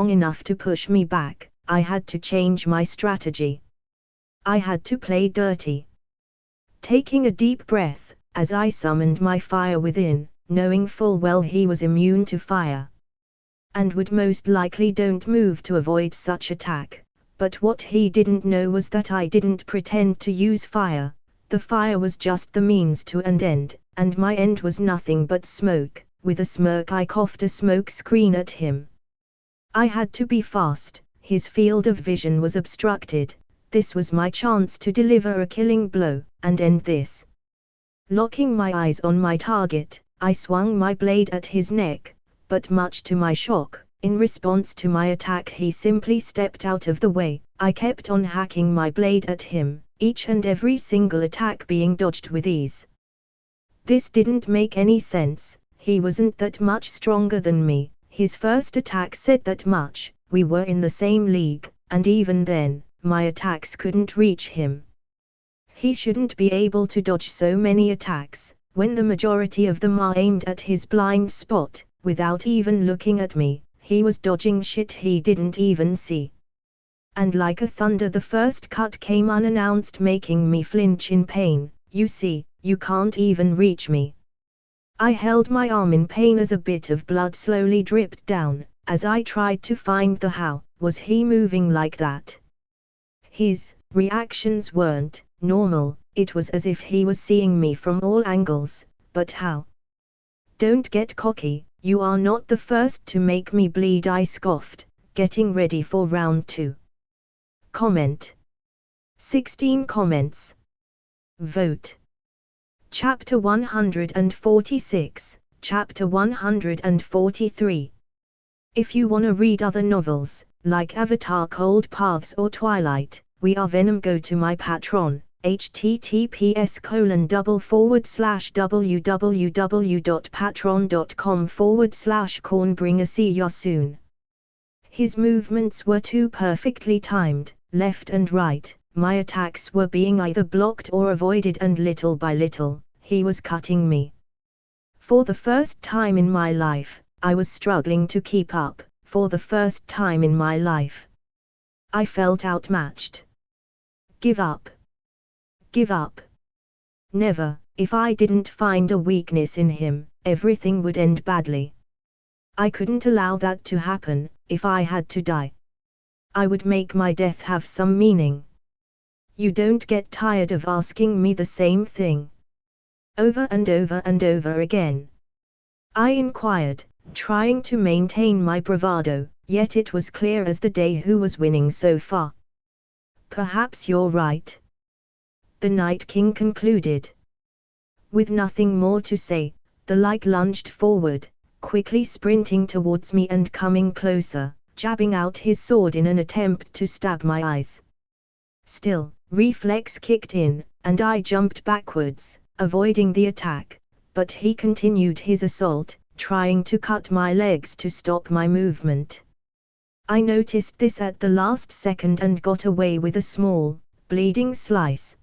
enough to push me back. I had to change my strategy. I had to play dirty. Taking a deep breath, as I summoned my fire within, knowing full well he was immune to fire, and would most likely don't move to avoid such attack. But what he didn't know was that I didn't pretend to use fire. The fire was just the means to an end, and my end was nothing but smoke. With a smirk I coughed a smoke screen at him. I had to be fast. His field of vision was obstructed. This was my chance to deliver a killing blow, and end this. Locking my eyes on my target, I swung my blade at his neck, but much to my shock, in response to my attack he simply stepped out of the way. I kept on hacking my blade at him, each and every single attack being dodged with ease. This didn't make any sense. He wasn't that much stronger than me. His first attack said that much. We were in the same league, and even then, my attacks couldn't reach him. He shouldn't be able to dodge so many attacks, when the majority of them are aimed at his blind spot. Without even looking at me, he was dodging shit he didn't even see. And like a thunder the first cut came unannounced, making me flinch in pain. You see, you can't even reach me. I held my arm in pain as a bit of blood slowly dripped down. As I tried to find the how was he moving like that. His reactions weren't normal. It was as if he was seeing me from all angles. But how? Don't get cocky. You are not the first to make me bleed, I scoffed, getting ready for round 2. Comment. 16 comments. Vote. Chapter 146, Chapter 143. If you wanna read other novels, like Avatar Cold Paths or Twilight, We Are Venom, go to my Patreon, https://www.patreon.com/cornbringer. See you soon. His movements were too perfectly timed, left and right. My attacks were being either blocked or avoided, and little by little, he was cutting me. For the first time in my life, I was struggling to keep up. For the first time in my life, I felt outmatched. Give up. Give up. Never. If I didn't find a weakness in him, everything would end badly. I couldn't allow that to happen. If I had to die, I would make my death have some meaning. You don't get tired of asking me the same thing over and over and over again? I inquired, trying to maintain my bravado, yet it was clear as the day who was winning so far. Perhaps you're right, the Night King concluded. With nothing more to say, the Lyke lunged forward, quickly sprinting towards me and coming closer, jabbing out his sword in an attempt to stab my eyes. Still, reflex kicked in, and I jumped backwards, avoiding the attack, but he continued his assault, trying to cut my legs to stop my movement. I noticed this at the last second and got away with a small, bleeding slice.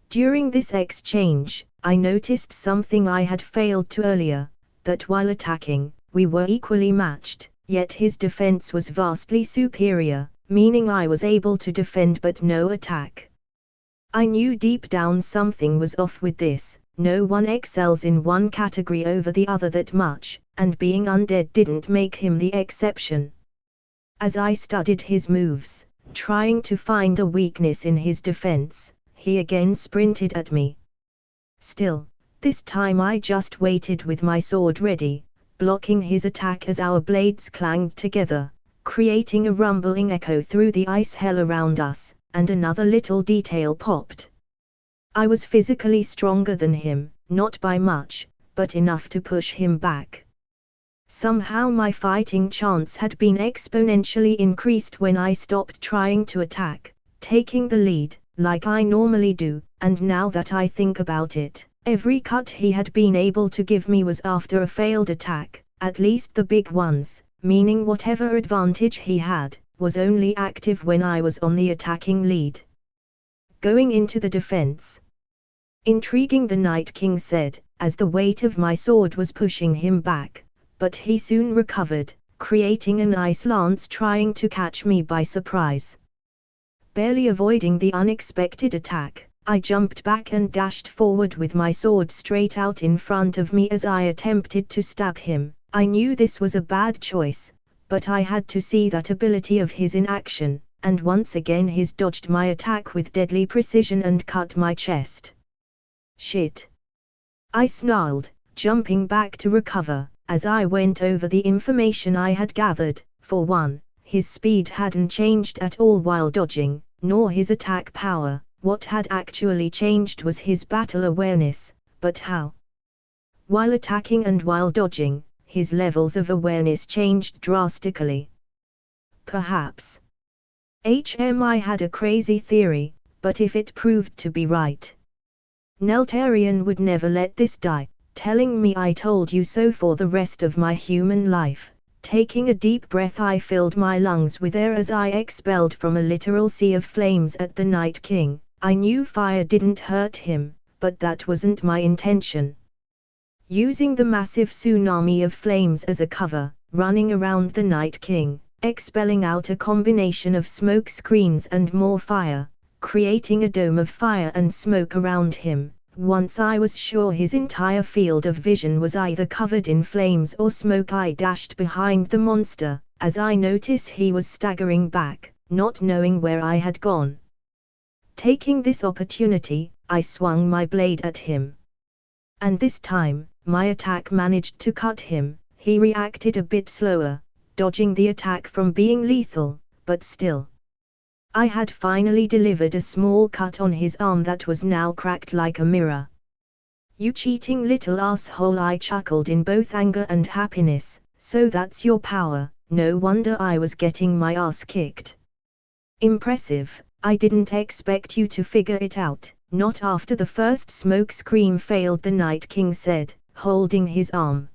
During this exchange, I noticed something I had failed to earlier, that while attacking, we were equally matched, yet his defense was vastly superior, meaning I was able to defend but no attack. I knew deep down something was off with this. No one excels in one category over the other that much, and being undead didn't make him the exception. As I studied his moves, trying to find a weakness in his defense, he again sprinted at me. Still, this time I just waited with my sword ready, blocking his attack as our blades clanged together, creating a rumbling echo through the ice hell around us, and another little detail popped. I was physically stronger than him, not by much, but enough to push him back. Somehow my fighting chance had been exponentially increased when I stopped trying to attack, taking the lead, like I normally do, and now that I think about it, every cut he had been able to give me was after a failed attack, at least the big ones, meaning whatever advantage he had, was only active when I was on the attacking lead. going into the defense. Intriguing, the Night King said, as the weight of my sword was pushing him back, but he soon recovered, creating an ice lance trying to catch me by surprise. Barely avoiding the unexpected attack, I jumped back and dashed forward with my sword straight out in front of me as I attempted to stab him. I knew this was a bad choice, but I had to see that ability of his in action, and once again he dodged my attack with deadly precision and cut my chest. Shit! I snarled, jumping back to recover. As I went over the information I had gathered, for one, his speed hadn't changed at all while dodging, nor his attack power. What had actually changed was his battle awareness, but how? While attacking and while dodging, his levels of awareness changed drastically. Perhaps I had a crazy theory, but if it proved to be right, Neltarian would never let this die, telling me I told you so for the rest of my human life. Taking a deep breath, I filled my lungs with air as I expelled from a literal sea of flames at the Night King. I knew fire didn't hurt him, but that wasn't my intention. Using the massive tsunami of flames as a cover, running around the Night King, expelling out a combination of smoke screens and more fire, creating a dome of fire and smoke around him. Once I was sure his entire field of vision was either covered in flames or smoke, I dashed behind the monster, as I noticed he was staggering back, not knowing where I had gone. Taking this opportunity, I swung my blade at him. And this time, my attack managed to cut him. He reacted a bit slower, dodging the attack from being lethal, but still. I had finally delivered a small cut on his arm that was now cracked like a mirror. "You cheating little asshole," I chuckled in both anger and happiness. "So that's your power, no wonder I was getting my ass kicked. Impressive, I didn't expect you to figure it out." "Not after the first smoke screen failed," the Night King said, holding his arm.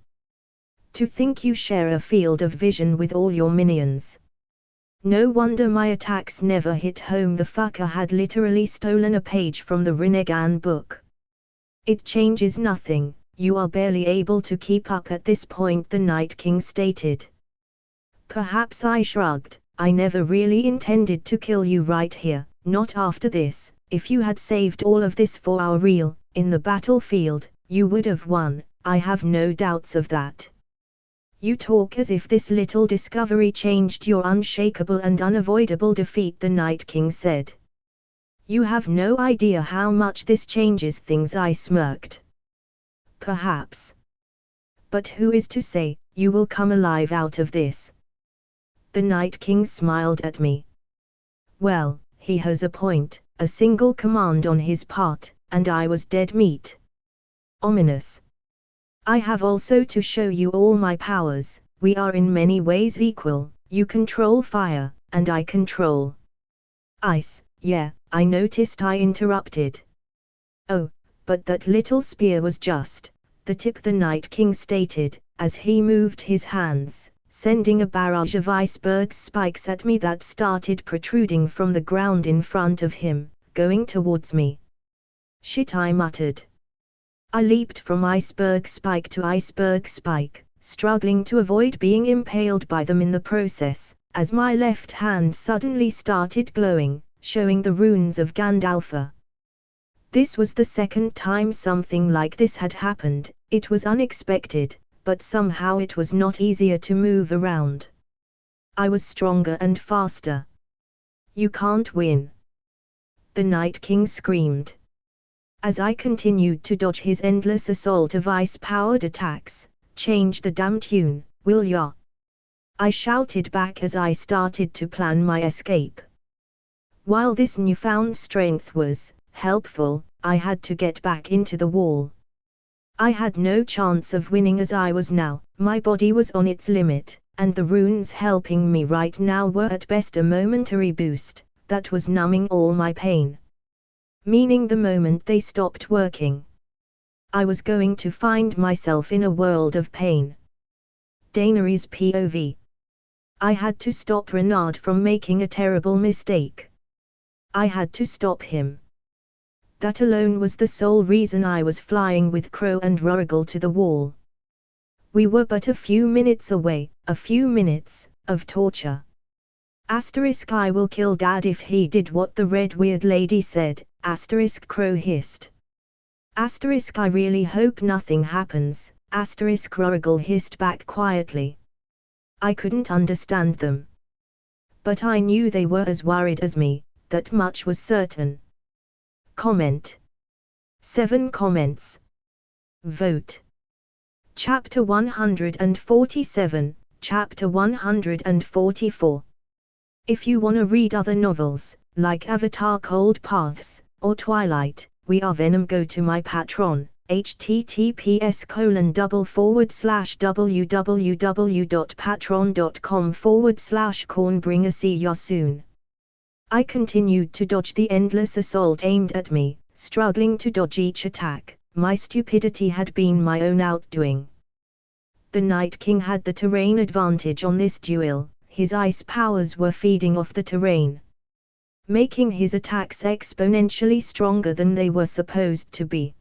"To think you share a field of vision with all your minions. No wonder my attacks never hit home." The fucker had literally stolen a page from the Rinnegan book. "It changes nothing, you are barely able to keep up at this point," the Night King stated. Perhaps I shrugged. "I never really intended to kill you right here, not after this. If you had saved all of this for our real, in the battlefield, you would have won, I have no doubts of that. You talk as if this little discovery changed your unshakable and unavoidable defeat," the Night King said. "You have no idea how much this changes things," I smirked. "Perhaps. But who is to say you will come alive out of this?" The Night King smiled at me. Well, he has a point. A single command on his part, and I was dead meat. Ominous. "I have also to show you all my powers. We are in many ways equal. You control fire, and I control ice." "Yeah, I noticed," I interrupted. "Oh, but that little spear was just the tip," the Night King stated, as he moved his hands, sending a barrage of iceberg spikes at me that started protruding from the ground in front of him, going towards me. "Shit," I muttered. I leaped from iceberg spike to iceberg spike, struggling to avoid being impaled by them in the process, as my left hand suddenly started glowing, showing the runes of Gandalfa. This was the second time something like this had happened. It was unexpected, but somehow it was not easier to move around. I was stronger and faster. "You can't win," the Night King screamed. As I continued to dodge his endless assault of ice-powered attacks. "Change the damn tune, will ya?" I shouted back as I started to plan my escape. While this newfound strength was helpful, I had to get back into the wall. I had no chance of winning as I was now. My body was on its limit, and the runes helping me right now were at best a momentary boost that was numbing all my pain. Meaning the moment they stopped working, I was going to find myself in a world of pain. Daenerys POV. I had to stop Renard from making a terrible mistake. I had to stop him. That alone was the sole reason I was flying with Crow and Rorigal to the wall. We were but a few minutes away, a few minutes of torture. I will kill Dad if he did what the red weird lady said, Crow hissed. I really hope nothing happens, Rorigal hissed back quietly. I couldn't understand them. But I knew they were as worried as me, that much was certain. Comment. 7 comments. Vote. Chapter 147, Chapter 144. If you wanna read other novels, like Avatar Cold Paths, or Twilight, We Are Venom, go to my Patreon, https://www.patreon.com/cornbringer. See ya soon. I continued to dodge the endless assault aimed at me, struggling to dodge each attack. My stupidity had been my own outdoing. The Night King had the terrain advantage on this duel. His ice powers were feeding off the terrain, making his attacks exponentially stronger than they were supposed to be.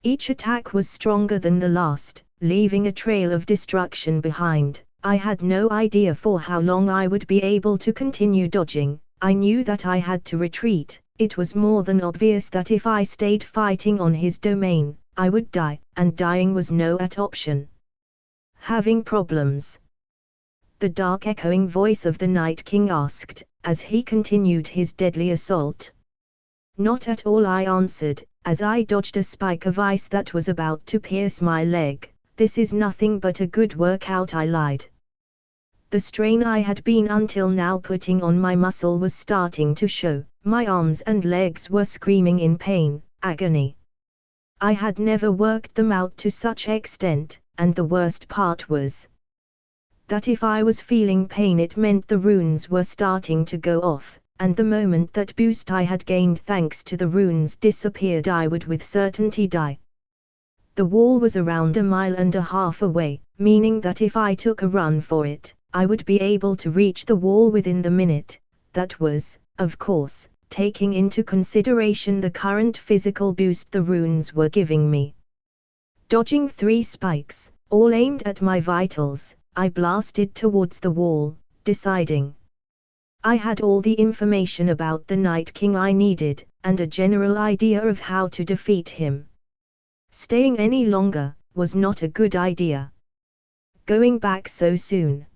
Each attack was stronger than the last, leaving a trail of destruction behind. I had no idea for how long I would be able to continue dodging. I knew that I had to retreat. It was more than obvious that if I stayed fighting on his domain, I would die, and dying was no option. Having problems? The dark echoing voice of the Night King asked, as he continued his deadly assault. Not at all, I answered, as I dodged a spike of ice that was about to pierce my leg. This is nothing but a good workout, I lied. The strain I had been until now putting on my muscle was starting to show. My arms and legs were screaming in pain, agony. I had never worked them out to such extent, and the worst part was that if I was feeling pain, it meant the runes were starting to go off, and the moment that boost I had gained thanks to the runes disappeared, I would with certainty die. The wall was around 1.5 miles away, meaning that if I took a run for it, I would be able to reach the wall within the minute. That was, of course, taking into consideration the current physical boost the runes were giving me. Dodging 3 spikes, all aimed at my vitals, I blasted towards the wall, deciding I had all the information about the Night King I needed, and a general idea of how to defeat him. Staying any longer was not a good idea. Going back so soon?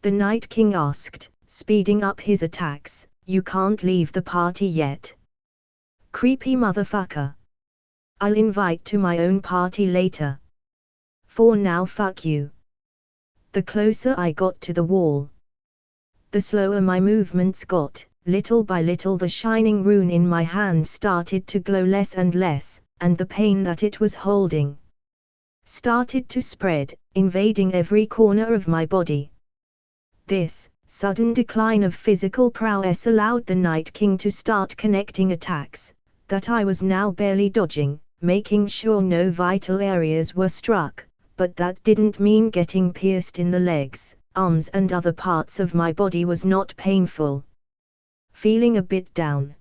The Night King asked, speeding up his attacks. You can't leave the party yet. Creepy motherfucker. I'll invite to my own party later. For now, fuck you. The closer I got to the wall, the slower my movements got. Little by little the shining rune in my hand started to glow less and less, and the pain that it was holding started to spread, invading every corner of my body. This sudden decline of physical prowess allowed the Night King to start connecting attacks that I was now barely dodging, making sure no vital areas were struck, but that didn't mean getting pierced in the legs, arms and other parts of my body was not painful. Feeling a bit down,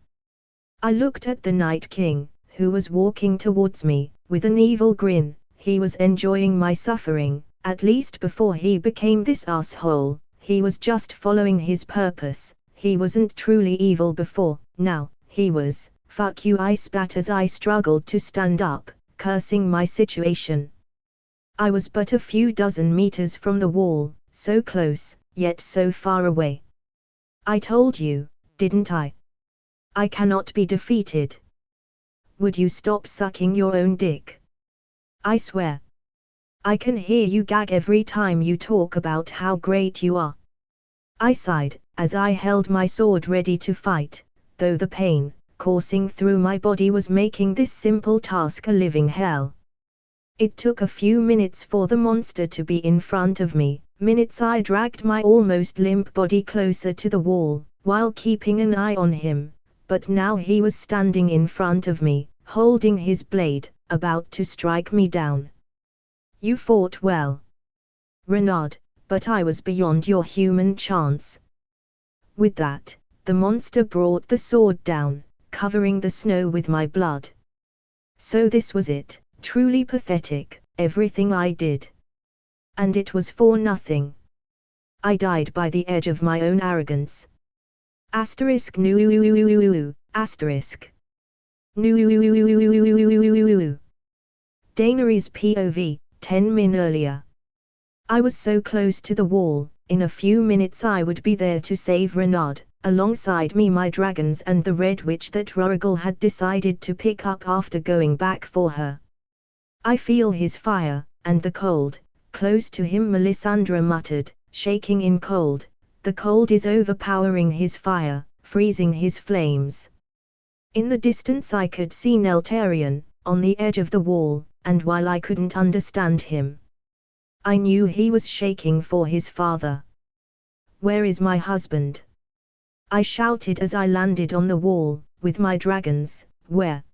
I looked at the Night King, who was walking towards me, with an evil grin. He was enjoying my suffering, at least before he became this asshole. He was just following his purpose. He wasn't truly evil before. Now, he was. Fuck you, I spat as I struggled to stand up, cursing my situation. I was but a few dozen meters from the wall, so close, yet so far away. I told you, didn't I? I cannot be defeated. Would you stop sucking your own dick? I swear. I can hear you gag every time you talk about how great you are. I sighed, as I held my sword ready to fight, though the pain coursing through my body was making this simple task a living hell. It took a few minutes for the monster to be in front of me. Minutes I dragged my almost limp body closer to the wall, while keeping an eye on him, but now he was standing in front of me, holding his blade, about to strike me down. You fought well, Renard, but I was beyond your human chance. With that, the monster brought the sword down, covering the snow with my blood. So this was it, truly pathetic, everything I did. And it was for nothing. I died by the edge of my own arrogance. Asterisk nu asterisk. Nu. Daenerys POV, 10 min earlier. I was so close to the wall, in a few minutes I would be there to save Renaud, alongside me my dragons and the Red Witch that Rorigal had decided to pick up after going back for her. I feel his fire, and the cold. Close to him Melisandre muttered, shaking in cold. The cold is overpowering his fire, freezing his flames. In the distance I could see Neltarion, on the edge of the wall, and while I couldn't understand him, I knew he was shaking for his father. "Where is my husband?" I shouted as I landed on the wall, with my dragons. "Where?"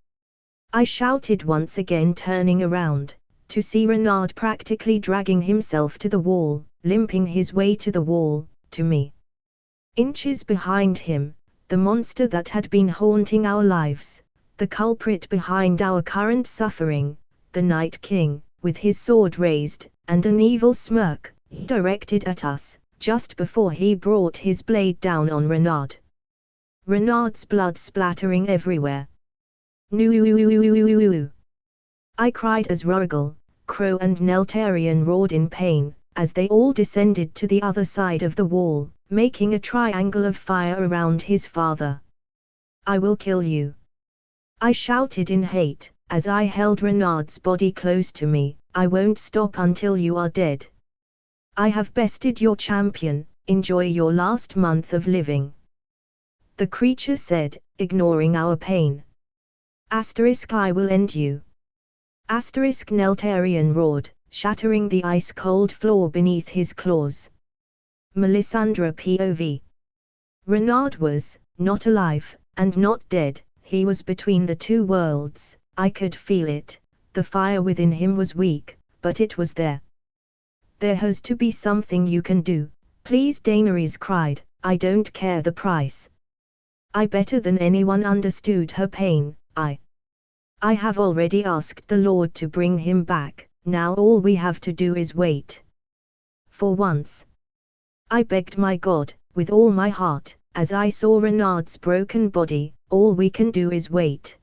I shouted once again, turning around, to see Renaud practically dragging himself to the wall, limping his way to the wall, to me. Inches behind him, the monster that had been haunting our lives, the culprit behind our current suffering, the Night King, with his sword raised, and an evil smirk, directed at us, just before he brought his blade down on Renaud. Renaud's blood splattering everywhere. "Nu." I cried as Rorigal, Crow and Neltarion roared in pain, as they all descended to the other side of the wall, making a triangle of fire around his father. "I will kill you," I shouted in hate, as I held Renaud's body close to me. "I won't stop until you are dead. I have bested your champion, enjoy your last month of living," the creature said, ignoring our pain. Asterisk "I will end you." Asterisk Neltarion roared, shattering the ice-cold floor beneath his claws. Melisandre POV. Renaud was, not alive, and not dead, he was between the two worlds. I could feel it, the fire within him was weak, but it was there. "There has to be something you can do, please," Daenerys cried, "I don't care the price." I better than anyone understood her pain. I have already asked the Lord to bring him back, now all we have to do is wait. For once, I begged my God, with all my heart, as I saw Renaud's broken body, all we can do is wait.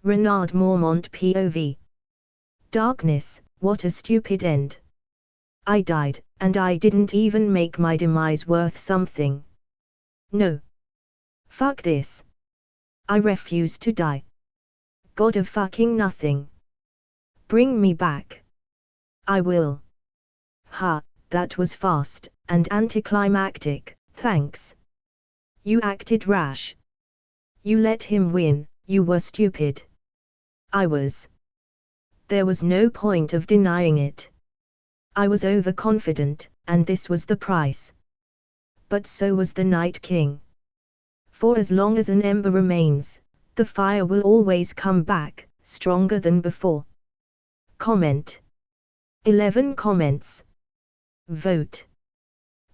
Renaud Mormont POV. Darkness, what a stupid end. I died, and I didn't even make my demise worth something. No. Fuck this. I refuse to die. God of fucking nothing. Bring me back. I will. Ha, that was fast, and anticlimactic, thanks. You acted rash. You let him win, you were stupid. I was. There was no point of denying it. I was overconfident, and this was the price. But so was the Night King. For as long as an ember remains, the fire will always come back, stronger than before. Comment. 11 comments. Vote.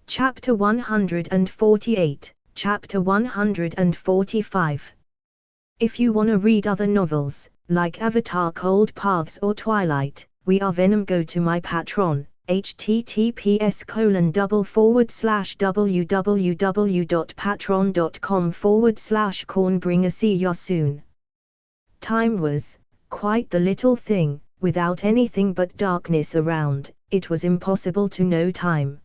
Chapter 148, Chapter 145. If you wanna read other novels, like Avatar Cold Paths or Twilight, we are Venom. Go to my Patreon, https://www.patreon.com/cornbringer. See you soon. Time was quite the little thing. Without anything but darkness around, it was impossible to know time.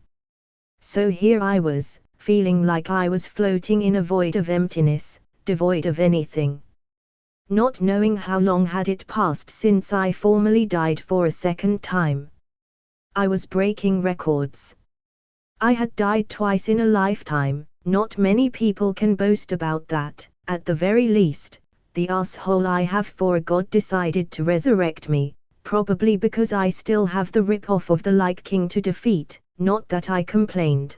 So here I was, feeling like I was floating in a void of emptiness, devoid of anything. Not knowing how long had it passed since I formally died for a second time. I was breaking records. I had died twice in a lifetime. Not many people can boast about that. At the very least, the asshole I have for a god decided to resurrect me, probably because I still have the rip-off of the Night King to defeat, not that I complained.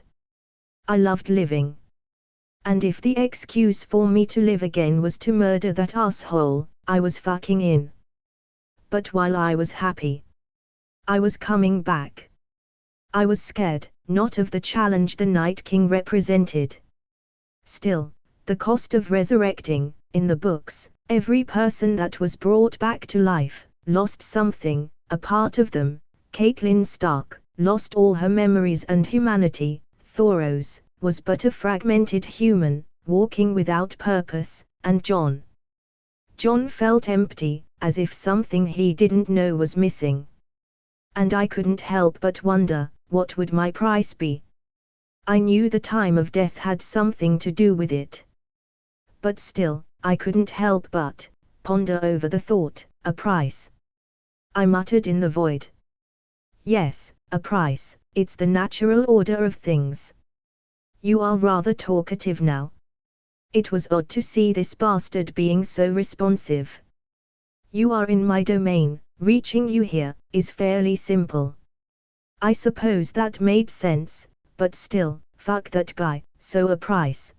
I loved living. And if the excuse for me to live again was to murder that asshole, I was fucking in. But while I was happy, I was coming back. I was scared, not of the challenge the Night King represented. Still, the cost of resurrecting, in the books, every person that was brought back to life, lost something, a part of them. Caitlin Stark, lost all her memories and humanity. Thoros, was but a fragmented human, walking without purpose, and John felt empty, as if something he didn't know was missing. And I couldn't help but wonder, what would my price be? I knew the time of death had something to do with it. But still, I couldn't help but ponder over the thought, a price. I muttered in the void. Yes, a price, it's the natural order of things. You are rather talkative now. It was odd to see this bastard being so responsive. You are in my domain, reaching you here is fairly simple. I suppose that made sense, but still, fuck that guy, so a price.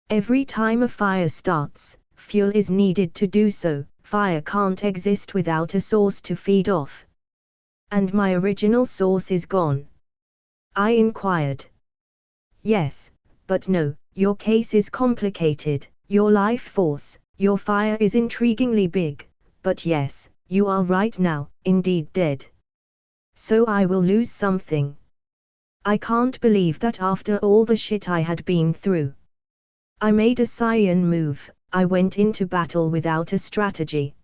Every time a fire starts, fuel is needed to do so. Fire can't exist without a source to feed off. And my original source is gone? I inquired. Yes, but no, your case is complicated, your life force, your fire is intriguingly big, but yes, you are right now, indeed dead. So I will lose something. I can't believe that after all the shit I had been through. I made a Saiyan move, I went into battle without a strategy.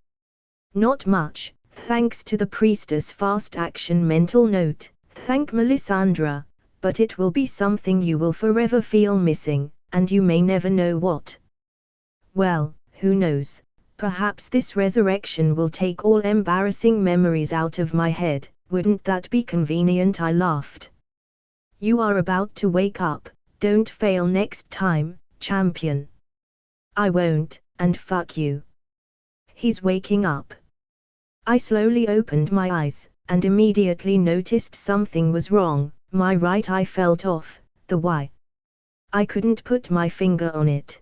Not much, thanks to the priestess fast action mental note, thank Melisandre, but it will be something you will forever feel missing, and you may never know what. Well, who knows, perhaps this resurrection will take all embarrassing memories out of my head, wouldn't that be convenient? I laughed. You are about to wake up, don't fail next time, champion. I won't, and fuck you. He's waking up. I slowly opened my eyes, and immediately noticed something was wrong. My right eye felt off, the why? I couldn't put my finger on it.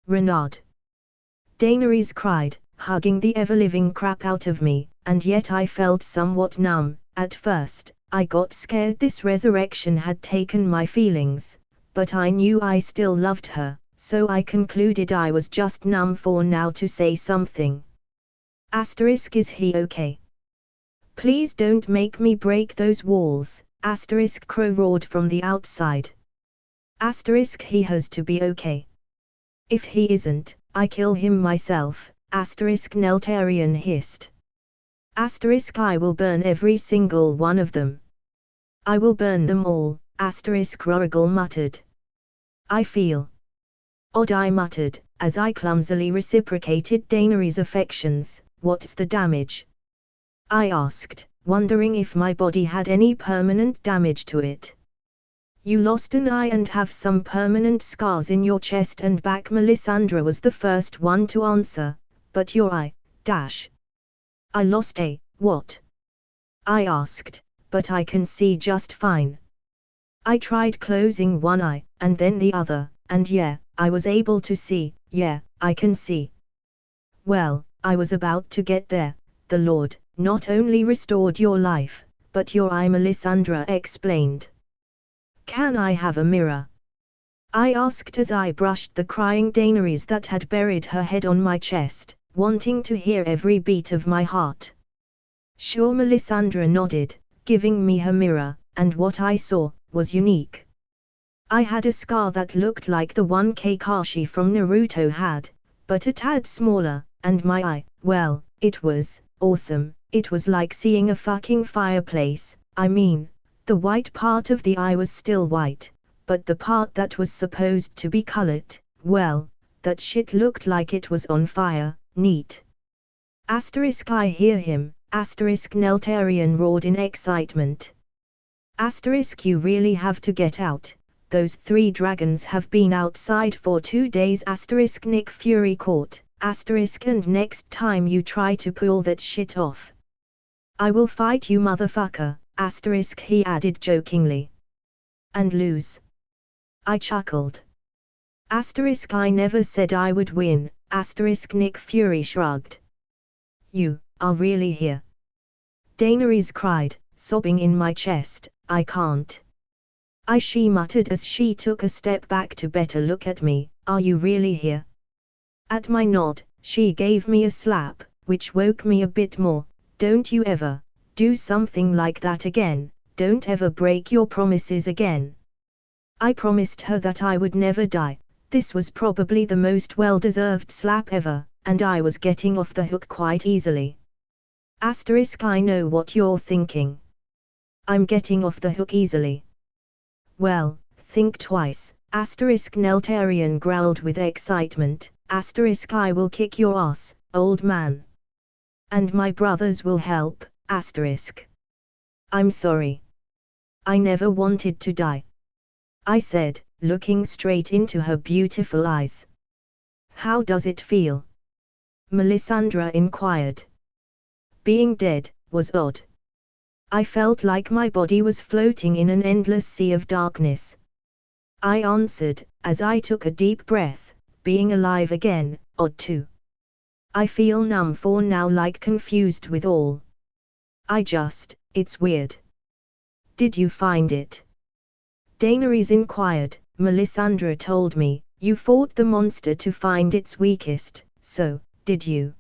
Renard. Daenerys cried, hugging the ever-living crap out of me, and yet I felt somewhat numb. At first, I got scared this resurrection had taken my feelings, but I knew I still loved her, so I concluded I was just numb for now to say something. Asterisk, is he okay? Please don't make me break those walls, asterisk, Crow roared from the outside. Asterisk, he has to be okay. If he isn't, I kill him myself, asterisk, Neltarion hissed. Asterisk, I will burn every single one of them. I will burn them all, asterisk, Rorigal muttered. I feel odd, I muttered, as I clumsily reciprocated Daenerys' affections. What's the damage? I asked, wondering if my body had any permanent damage to it. You lost an eye and have some permanent scars in your chest and back. Melisandre was the first one to answer, but your eye, dash. I lost a, what? I asked, but I can see just fine. I tried closing one eye, and then the other, and yeah, I was able to see, yeah, I can see. Well, I was about to get there. The Lord not only restored your life, but your eye, Melisandre explained. Can I have a mirror? I asked as I brushed the crying Daenerys that had buried her head on my chest, wanting to hear every beat of my heart. Sure, Melisandre nodded, giving me her mirror, and what I saw was unique. I had a scar that looked like the one Kakashi from Naruto had, but a tad smaller, and my eye, well, it was awesome. It was like seeing a fucking fireplace. I mean, the white part of the eye was still white, but the part that was supposed to be colored, well, that shit looked like it was on fire. Neat. Asterisk, I hear him, asterisk, Neltarion roared in excitement. Asterisk, you really have to get out, those 3 dragons have been outside for 2 days, asterisk, Nick Fury caught, asterisk, and next time you try to pull that shit off, I will fight you, motherfucker, asterisk, he added jokingly. And lose? I chuckled. Asterisk, I never said I would win, asterisk, Nick Fury shrugged. You are really here? Daenerys cried, sobbing in my chest. I can't. She muttered as she took a step back to better look at me. Are you really here? At my nod, she gave me a slap, which woke me a bit more. Don't you ever do something like that again, don't ever break your promises again. I promised her that I would never die. This was probably the most well-deserved slap ever, and I was getting off the hook quite easily. I know what you're thinking. I'm getting off the hook easily. Well, think twice. Neltarian growled with excitement. I will kick your ass, old man. And my brothers will help. I'm sorry. I never wanted to die, I said, looking straight into her beautiful eyes. How does it feel? Melisandre inquired. Being dead was odd. I felt like my body was floating in an endless sea of darkness. I answered, as I took a deep breath, being alive again, odd too. I feel numb for now, like confused with all. It's weird. Did you find it? Daenerys inquired. Melisandre told me, you fought the monster to find its weakest, so, did you?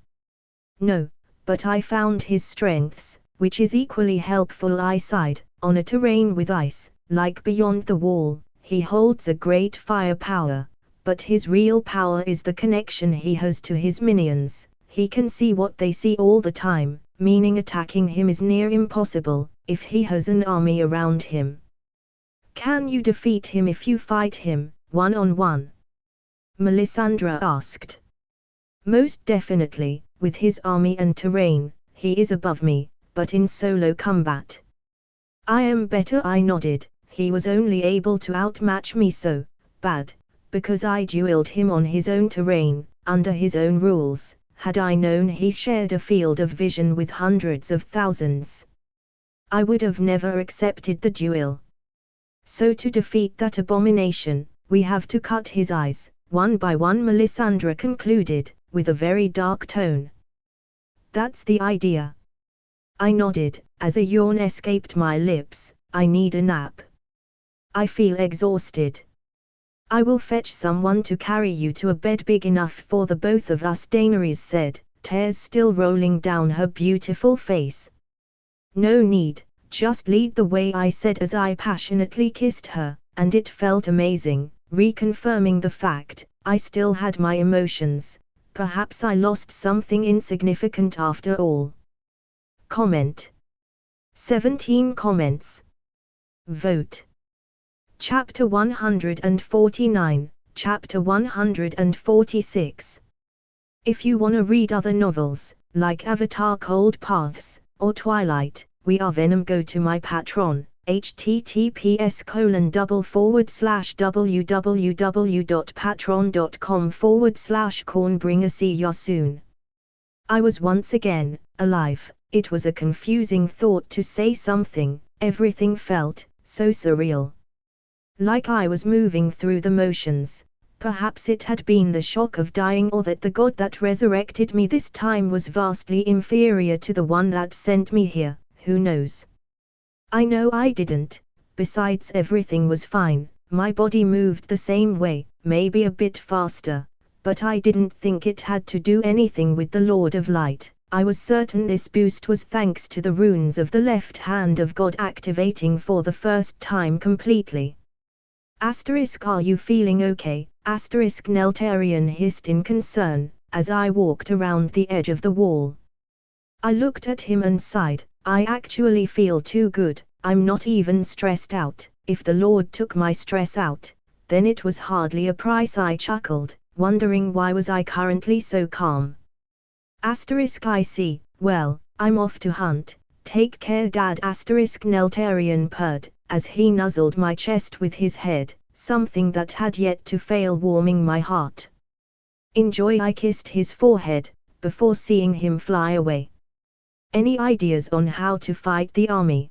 No, but I found his strengths, which is equally helpful. I sighed. On a terrain with ice, like beyond the wall, he holds a great firepower, but his real power is the connection he has to his minions. He can see what they see all the time, meaning attacking him is near impossible, if he has an army around him. Can you defeat him if you fight him, one-on-one? Melisandre asked. Most definitely, with his army and terrain, he is above me, but in solo combat, I am better. I nodded. He was only able to outmatch me so bad, because I dueled him on his own terrain, under his own rules. Had I known he shared a field of vision with hundreds of thousands, I would have never accepted the duel. So to defeat that abomination, we have to cut his eyes, one by one, Melisandre concluded, with a very dark tone. That's the idea. I nodded, as a yawn escaped my lips. I need a nap. I feel exhausted. I will fetch someone to carry you to a bed big enough for the both of us, Daenerys said, tears still rolling down her beautiful face. No need, just lead the way, I said as I passionately kissed her, and it felt amazing, reconfirming the fact, I still had my emotions. Perhaps I lost something insignificant after all. Comment. 17 comments. Vote. Chapter 149, Chapter 146. If you wanna read other novels, like Avatar Cold Paths, or Twilight, We Are Venom, go to my Patreon, https://www.patreon.com/cornbringer. See ya soon. I was once again alive. It was a confusing thought to say something. Everything felt so surreal. Like I was moving through the motions. Perhaps it had been the shock of dying, or that the God that resurrected me this time was vastly inferior to the one that sent me here, who knows? I know I didn't. Besides, everything was fine. My body moved the same way, maybe a bit faster, but I didn't think it had to do anything with the Lord of Light. I was certain this boost was thanks to the runes of the left hand of God activating for the first time completely. Are you feeling okay? Neltarian hissed in concern, as I walked around the edge of the wall. I looked at him and sighed. I actually feel too good. I'm not even stressed out. If the Lord took my stress out, then it was hardly a price. I chuckled, wondering why was I currently so calm. I see. Well, I'm off to hunt. Take care, Dad. Neltarian purred, as he nuzzled my chest with his head, something that had yet to fail warming my heart. Enjoy. I kissed his forehead, before seeing him fly away. Any ideas on how to fight the army?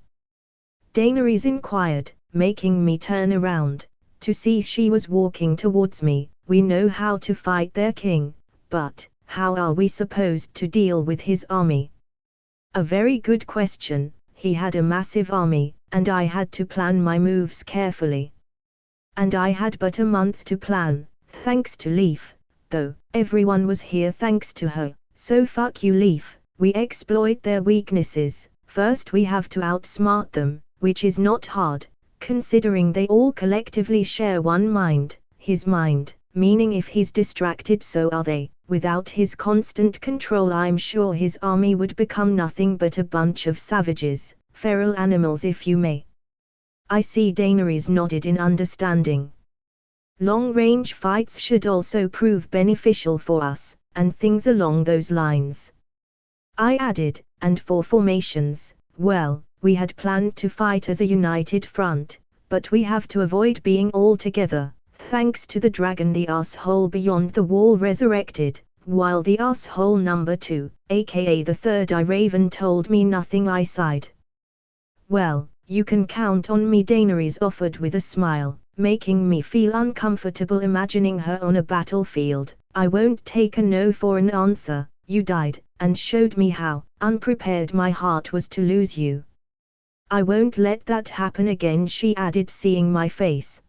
Daenerys inquired, making me turn around, to see she was walking towards me. We know how to fight their king, but how are we supposed to deal with his army? A very good question. He had a massive army, and I had to plan my moves carefully. And I had but a month to plan, thanks to Leaf, though. Everyone was here thanks to her, so fuck you Leaf. We exploit their weaknesses. First we have to outsmart them, which is not hard, considering they all collectively share one mind, his mind, meaning if he's distracted so are they. Without his constant control I'm sure his army would become nothing but a bunch of savages, feral animals if you may. I see Daenerys nodded in understanding. Long-range fights should also prove beneficial for us, and things along those lines. I added, and for formations, well, we had planned to fight as a united front, but we have to avoid being all together, thanks to the dragon the asshole beyond the wall resurrected, while the asshole number 2, aka the third eye raven told me nothing. I sighed. Well, you can count on me, Daenerys offered with a smile, making me feel uncomfortable imagining her on a battlefield. I won't take a no for an answer. You died, and showed me how unprepared my heart was to lose you. I won't let that happen again, she added, seeing my face.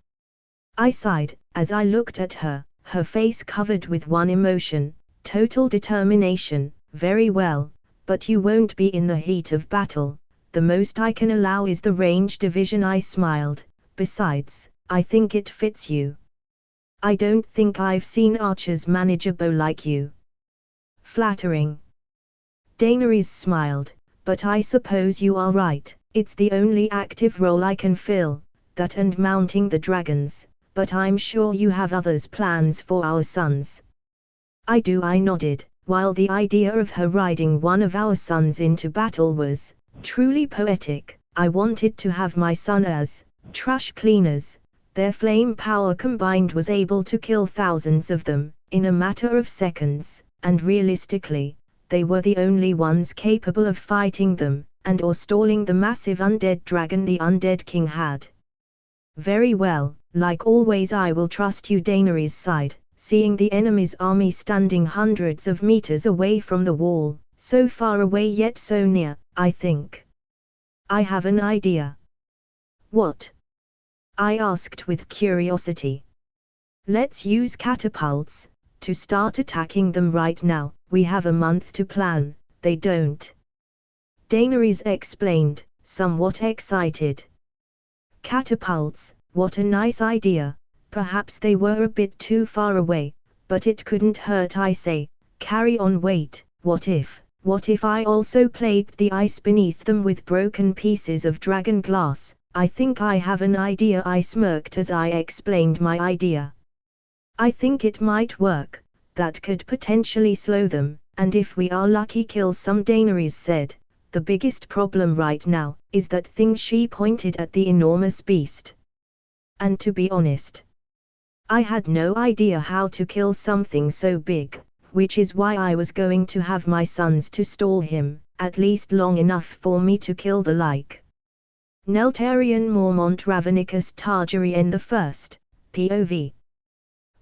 I sighed, as I looked at her, her face covered with one emotion, total determination. Very well, but you won't be in the heat of battle. The most I can allow is the range division. I smiled. Besides, I think it fits you. I don't think I've seen archers manage a bow like you. Flattering. Daenerys smiled, but I suppose you are right. It's the only active role I can fill, that and mounting the dragons, but I'm sure you have others plans for our sons. I do, I nodded, while the idea of her riding one of our sons into battle was truly poetic. I wanted to have my son as trash cleaners. Their flame power combined was able to kill thousands of them, in a matter of seconds, and realistically, they were the only ones capable of fighting them, and or stalling the massive undead dragon the undead king had. Very well, like always I will trust you, Daenerys sighed, seeing the enemy's army standing hundreds of meters away from the wall, so far away yet so near. I think I have an idea. What? I asked with curiosity. Let's use catapults to start attacking them right now. We have a month to plan. They don't. Daenerys explained, somewhat excited. Catapults, what a nice idea. Perhaps they were a bit too far away, but it couldn't hurt. I say, carry on. Wait, what if I also plagued the ice beneath them with broken pieces of dragon glass? I think I have an idea. I smirked as I explained my idea. I think it might work. That could potentially slow them, and if we are lucky kill some, Daenerys said. The biggest problem right now is that thing. She pointed at the enormous beast. And to be honest, I had no idea how to kill something so big, which is why I was going to have my sons to stall him, at least long enough for me to kill the like. Neltarian Mormont Ravenicus Targaryen I, POV.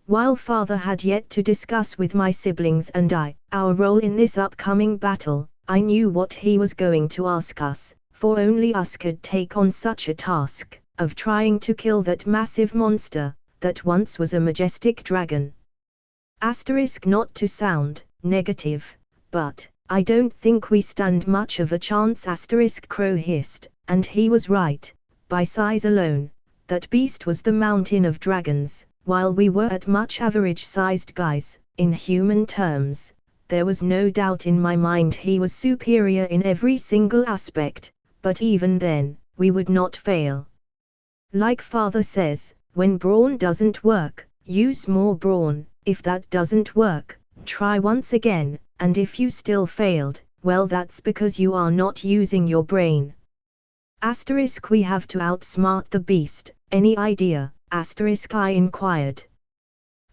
While father had yet to discuss with my siblings and I, our role in this upcoming battle, I knew what he was going to ask us, for only us could take on such a task, of trying to kill that massive monster, that once was a majestic dragon. Asterisk, not to sound negative, but I don't think we stand much of a chance. Asterisk, Crow hissed, and he was right. By size alone, that beast was the mountain of dragons, while we were at much average-sized guys. In human terms, there was no doubt in my mind he was superior in every single aspect, but even then, we would not fail. Like father says, when brawn doesn't work, use more brawn. If that doesn't work, try once again, and if you still failed, well, that's because you are not using your brain. Asterisk, we have to outsmart the beast. Any idea? Asterisk, I inquired.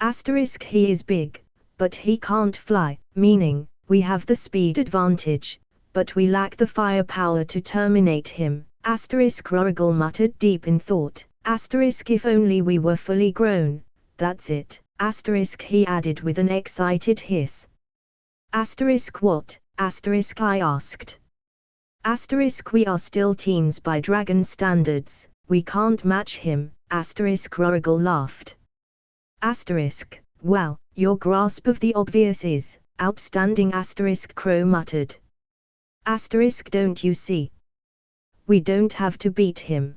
Asterisk, he is big, but he can't fly, meaning, we have the speed advantage, but we lack the firepower to terminate him. Asterisk, Rorigal muttered deep in thought. Asterisk, if only we were fully grown. That's it. Asterisk, he added with an excited hiss. Asterisk, what? Asterisk, I asked. Asterisk, we are still teens by dragon standards. We can't match him. Asterisk, Rorigal laughed. Asterisk, wow, Your grasp of the obvious is outstanding. Crow muttered. Don't you see? We don't have to beat him.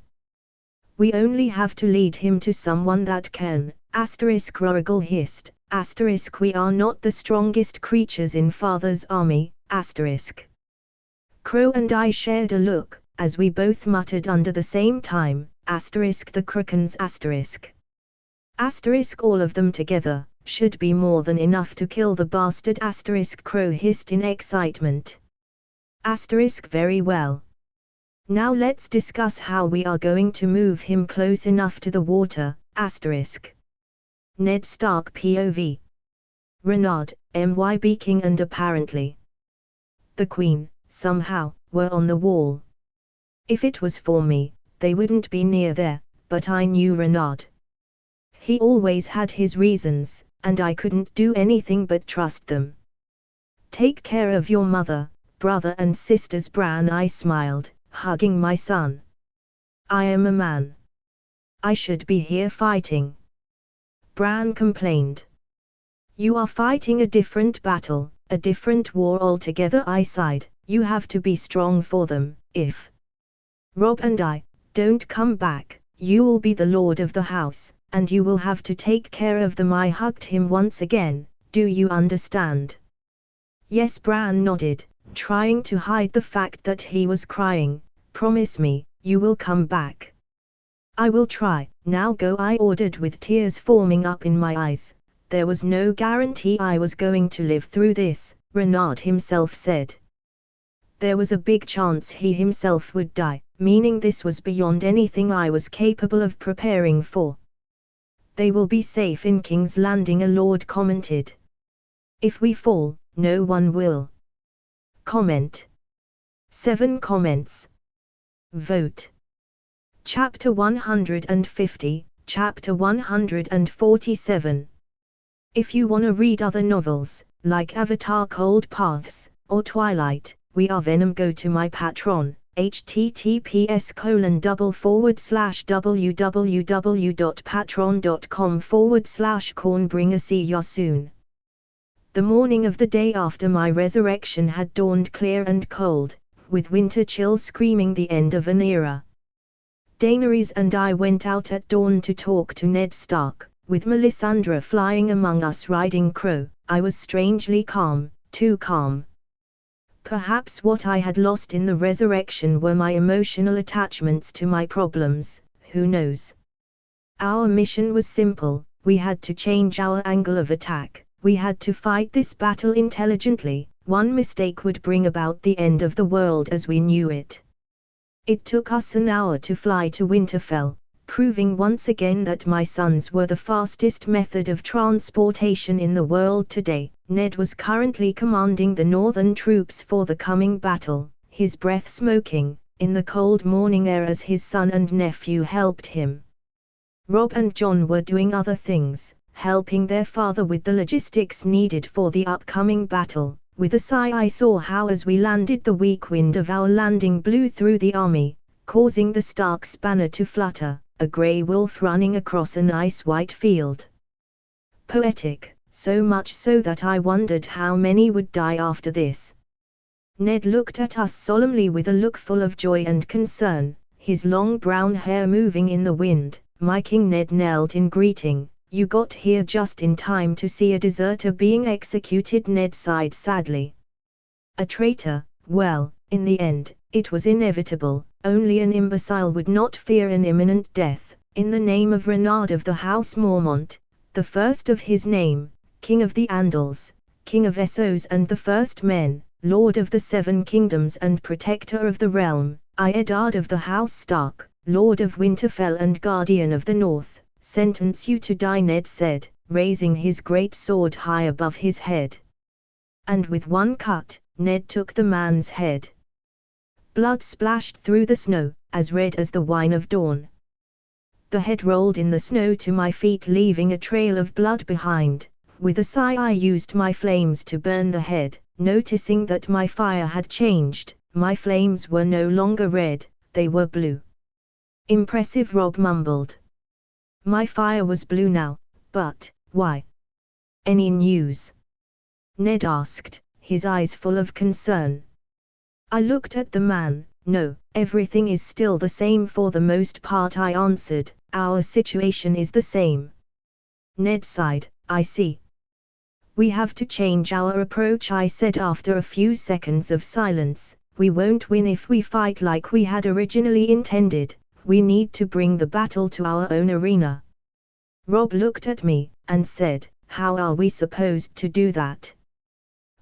We only have to lead him to someone that can. Rorigal hissed. We are not the strongest creatures in Father's army. Crow and I shared a look, as we both muttered under the same time. The Crookens. All of them together should be more than enough to kill the bastard. Crow hissed in excitement. Very well. Now let's discuss how we are going to move him close enough to the water. Ned Stark POV. Renard, MYB King and apparently the Queen, somehow, were on the wall. If it was for me, they wouldn't be near there, but I knew Renard. He always had his reasons, and I couldn't do anything but trust them. Take care of your mother, brother and sisters. Bran. I smiled, hugging my son. I am a man. I should be here fighting. Bran complained. You are fighting a different battle, a different war altogether. I sighed. You have to be strong for them. If Rob and I don't come back, you will be the lord of the house, and you will have to take care of them. I hugged him once again. Do you understand? Yes. Bran nodded, trying to hide the fact that he was crying. Promise me, you will come back. I will try. Now go, I ordered with tears forming up in my eyes. There was no guarantee I was going to live through this, Renard himself said. There was a big chance he himself would die, meaning this was beyond anything I was capable of preparing for. They will be safe in King's Landing, a lord commented. If we fall, no one will. Comment. 7 comments. Vote. Chapter 150, Chapter 147. If you wanna read other novels, like Avatar Cold Paths, or Twilight, we are Venom, go to my Patreon, https://www.patreon.com/cornbringer. See you soon. The morning of the day after my resurrection had dawned clear and cold, with winter chill screaming the end of an era. Daenerys and I went out at dawn to talk to Ned Stark, with Melisandre flying among us riding Crow. I was strangely calm, too calm. Perhaps what I had lost in the resurrection were my emotional attachments to my problems, who knows? Our mission was simple: we had to change our angle of attack, we had to fight this battle intelligently. One mistake would bring about the end of the world as we knew it. It took us an hour to fly to Winterfell, proving once again that my sons were the fastest method of transportation in the world today. Ned was currently commanding the northern troops for the coming battle, his breath smoking, in the cold morning air as his son and nephew helped him. Rob and John were doing other things, helping their father with the logistics needed for the upcoming battle. With a sigh I saw how as we landed the weak wind of our landing blew through the army, causing the Stark's banner to flutter, a grey wolf running across a nice white field. Poetic. So much so that I wondered how many would die after this. Ned looked at us solemnly with a look full of joy and concern, his long brown hair moving in the wind. My king. Ned knelt in greeting. You got here just in time to see a deserter being executed. Ned sighed sadly. A traitor. Well, in the end, it was inevitable. Only an imbecile would not fear an imminent death. In the name of Renard of the House Mormont, the first of his name, King of the Andals, King of Essos and the First Men, Lord of the Seven Kingdoms and Protector of the Realm, I Eddard of the House Stark, Lord of Winterfell and Guardian of the North, sentence you to die, Ned said, raising his great sword high above his head. And with one cut, Ned took the man's head. Blood splashed through the snow, as red as the wine of dawn. The head rolled in the snow to my feet, leaving a trail of blood behind. With a sigh I used my flames to burn the head, noticing that my fire had changed. My flames were no longer red, they were blue. Impressive, Rob mumbled. My fire was blue now, but why? Any news? Ned asked, his eyes full of concern. I looked at the man. No, everything is still the same for the most part, I answered. Our situation is the same. Ned sighed. I see. We have to change our approach, I said after a few seconds of silence. We won't win if we fight like we had originally intended. We need to bring the battle to our own arena. Rob looked at me, and said, how are we supposed to do that?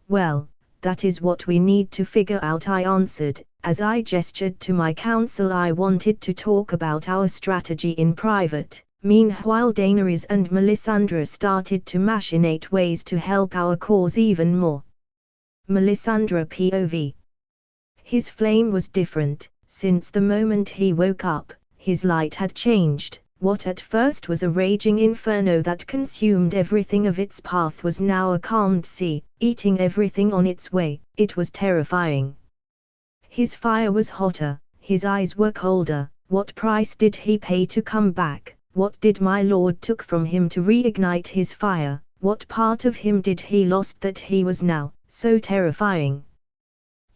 Well, that is what we need to figure out, I answered. As I gestured to my counsel, I wanted to talk about our strategy in private. Meanwhile, Daenerys and Melisandre started to machinate ways to help our cause even more. Melisandre POV. His flame was different. Since the moment he woke up, his light had changed. What at first was a raging inferno that consumed everything of its path was now a calmed sea, eating everything on its way. It was terrifying. His fire was hotter, his eyes were colder. What price did he pay to come back? What did my lord took from him to reignite his fire? What part of him did he lost that he was now so terrifying?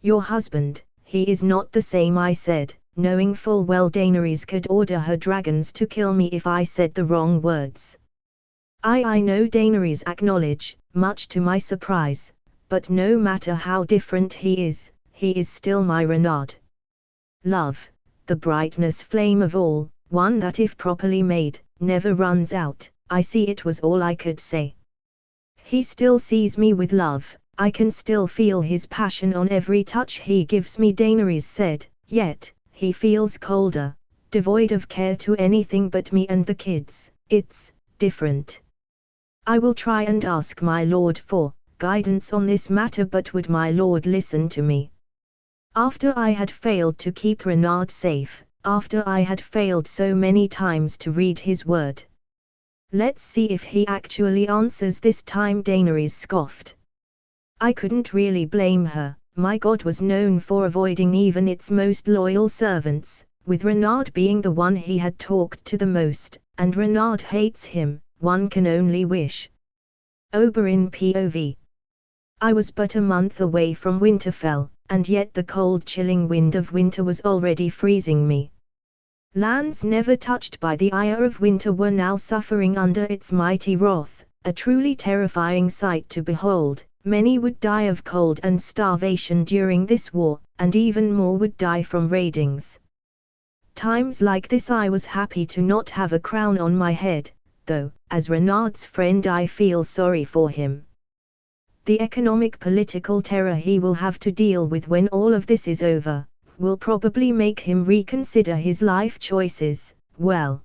Your husband, he is not the same, I said, knowing full well Daenerys could order her dragons to kill me if I said the wrong words. I know, Daenerys acknowledged, much to my surprise, but no matter how different he is still my Renaud. Love, the brightness flame of all, one that if properly made, never runs out. I see, it was all I could say. He still sees me with love, I can still feel his passion on every touch he gives me, Daenerys said, yet, he feels colder, devoid of care to anything but me and the kids. It's different. I will try and ask my lord for guidance on this matter, but would my lord listen to me? After I had failed to keep Renaud safe, after I had failed so many times to read his word. Let's see if he actually answers this time, Daenerys scoffed. I couldn't really blame her. My god was known for avoiding even its most loyal servants, with Renaud being the one he had talked to the most, and Renaud hates him. One can only wish. Oberyn POV. I was but a month away from Winterfell, and yet the cold chilling wind of winter was already freezing me. Lands never touched by the ire of winter were now suffering under its mighty wrath, a truly terrifying sight to behold. Many would die of cold and starvation during this war, and even more would die from raidings. Times like this I was happy to not have a crown on my head, though, as Renaud's friend I feel sorry for him. The economic political terror he will have to deal with when all of this is over, will probably make him reconsider his life choices. Well,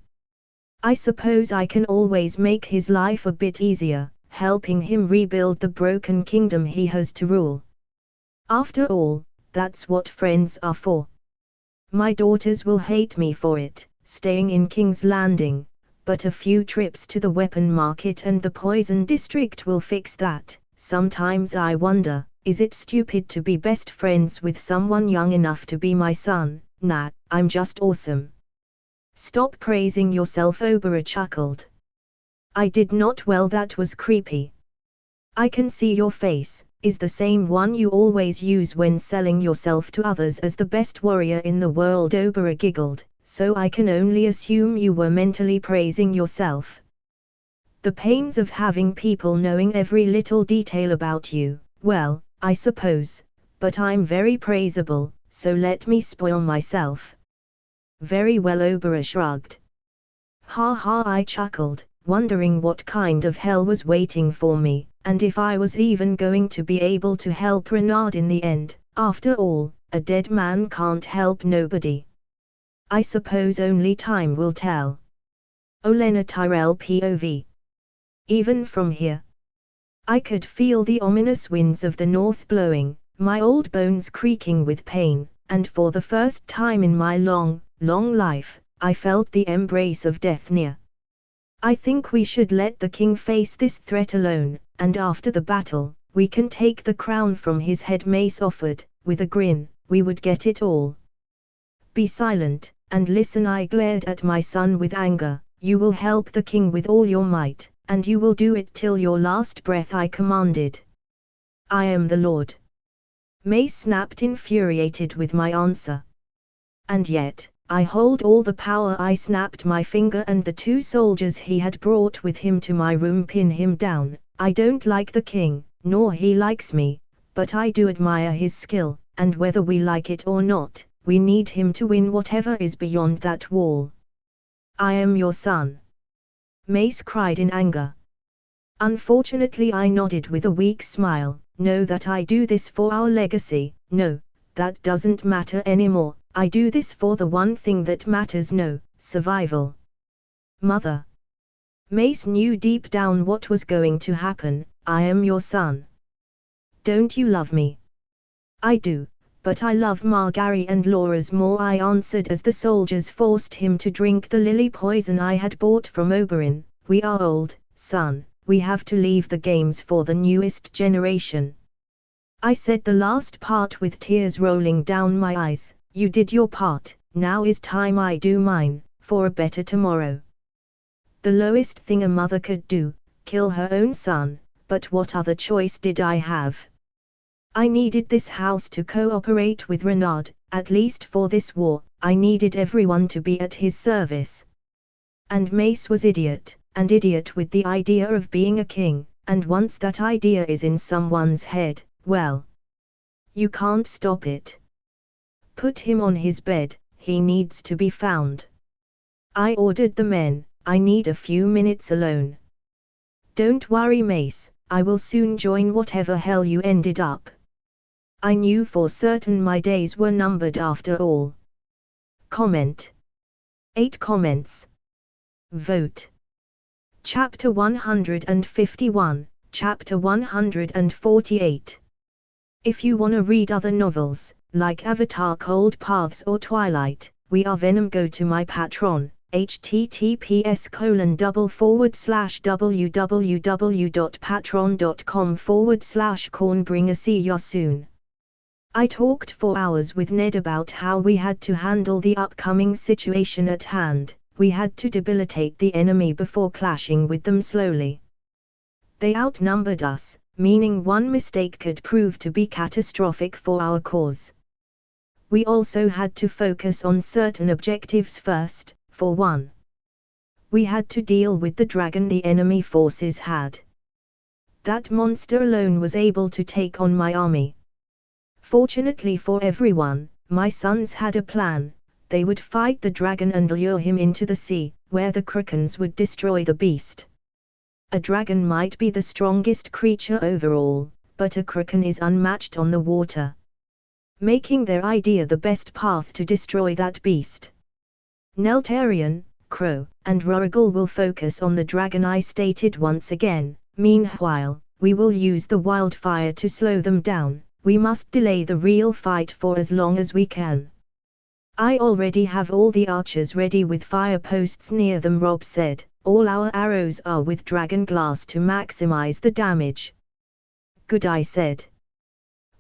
I suppose I can always make his life a bit easier, helping him rebuild the broken kingdom he has to rule. After all, that's what friends are for. My daughters will hate me for it, staying in King's Landing, but a few trips to the weapon market and the poison district will fix that. Sometimes I wonder, is it stupid to be best friends with someone young enough to be my son? Nah, I'm just awesome. Stop praising yourself, Oberyn chuckled. I did not. Well, that was creepy. I can see your face is the same one you always use when selling yourself to others as the best warrior in the world. Oberyn giggled, so I can only assume you were mentally praising yourself. The pains of having people knowing every little detail about you, well, I suppose, but I'm very praisable, so let me spoil myself. Very well, Oberyn shrugged. Ha ha, I chuckled, wondering what kind of hell was waiting for me, and if I was even going to be able to help Renaud in the end. After all, a dead man can't help nobody. I suppose only time will tell. Olenna Tyrell POV. Even from here, I could feel the ominous winds of the north blowing, my old bones creaking with pain, and for the first time in my long life, I felt the embrace of death near. I think we should let the king face this threat alone, and after the battle, we can take the crown from his head. Mace offered, with a grin. We would get it all. Be silent, and listen, I glared at my son with anger. You will help the king with all your might, and you will do it till your last breath, I commanded. I am the Lord. Mace snapped, infuriated with my answer. And yet, I hold all the power. I snapped my finger, and the 2 soldiers he had brought with him to my room pin him down. I don't like the king, nor he likes me, but I do admire his skill, and whether we like it or not, we need him to win whatever is beyond that wall. I am your son. Mace cried in anger. Unfortunately, I nodded with a weak smile. Know that I do this for our legacy. No, that doesn't matter anymore. I do this for the one thing that matters. No, survival. Mother. Mace knew deep down what was going to happen. I am your son. Don't you love me? I do, but I love Margary and Laura's more, I answered as the soldiers forced him to drink the lily poison I had bought from Oberyn. We are old, son. We have to leave the games for the newest generation. I said the last part with tears rolling down my eyes. You did your part, now is time I do mine, for a better tomorrow. The lowest thing a mother could do, kill her own son, but what other choice did I have? I needed this house to cooperate with Renaud, at least for this war. I needed everyone to be at his service. And Mace was idiot, and idiot with the idea of being a king, and once that idea is in someone's head, well, you can't stop it. Put him on his bed, he needs to be found. I ordered the men. I need a few minutes alone. Don't worry, Mace, I will soon join whatever hell you ended up. I knew for certain my days were numbered after all. Comment. 8 comments. Vote. Chapter 151, Chapter 148. If you wanna read other novels, like Avatar Cold Paths or Twilight, We Are Venom, go to my Patreon, https://www.patreon.com/cornbringer. See ya soon. I talked for hours with Ned about how we had to handle the upcoming situation at hand. We had to debilitate the enemy before clashing with them slowly. They outnumbered us, meaning one mistake could prove to be catastrophic for our cause. We also had to focus on certain objectives first. For one, we had to deal with the dragon the enemy forces had. That monster alone was able to take on my army. Fortunately for everyone, my sons had a plan. They would fight the dragon and lure him into the sea, where the Krakens would destroy the beast. A dragon might be the strongest creature overall, but a Kraken is unmatched on the water, making their idea the best path to destroy that beast. Neltarion, Crow, and Rorigal will focus on the dragon, I stated once again. Meanwhile, we will use the wildfire to slow them down. We must delay the real fight for as long as we can. I already have all the archers ready with fire posts near them, Rob said. All our arrows are with dragon glass to maximize the damage. Good, I said.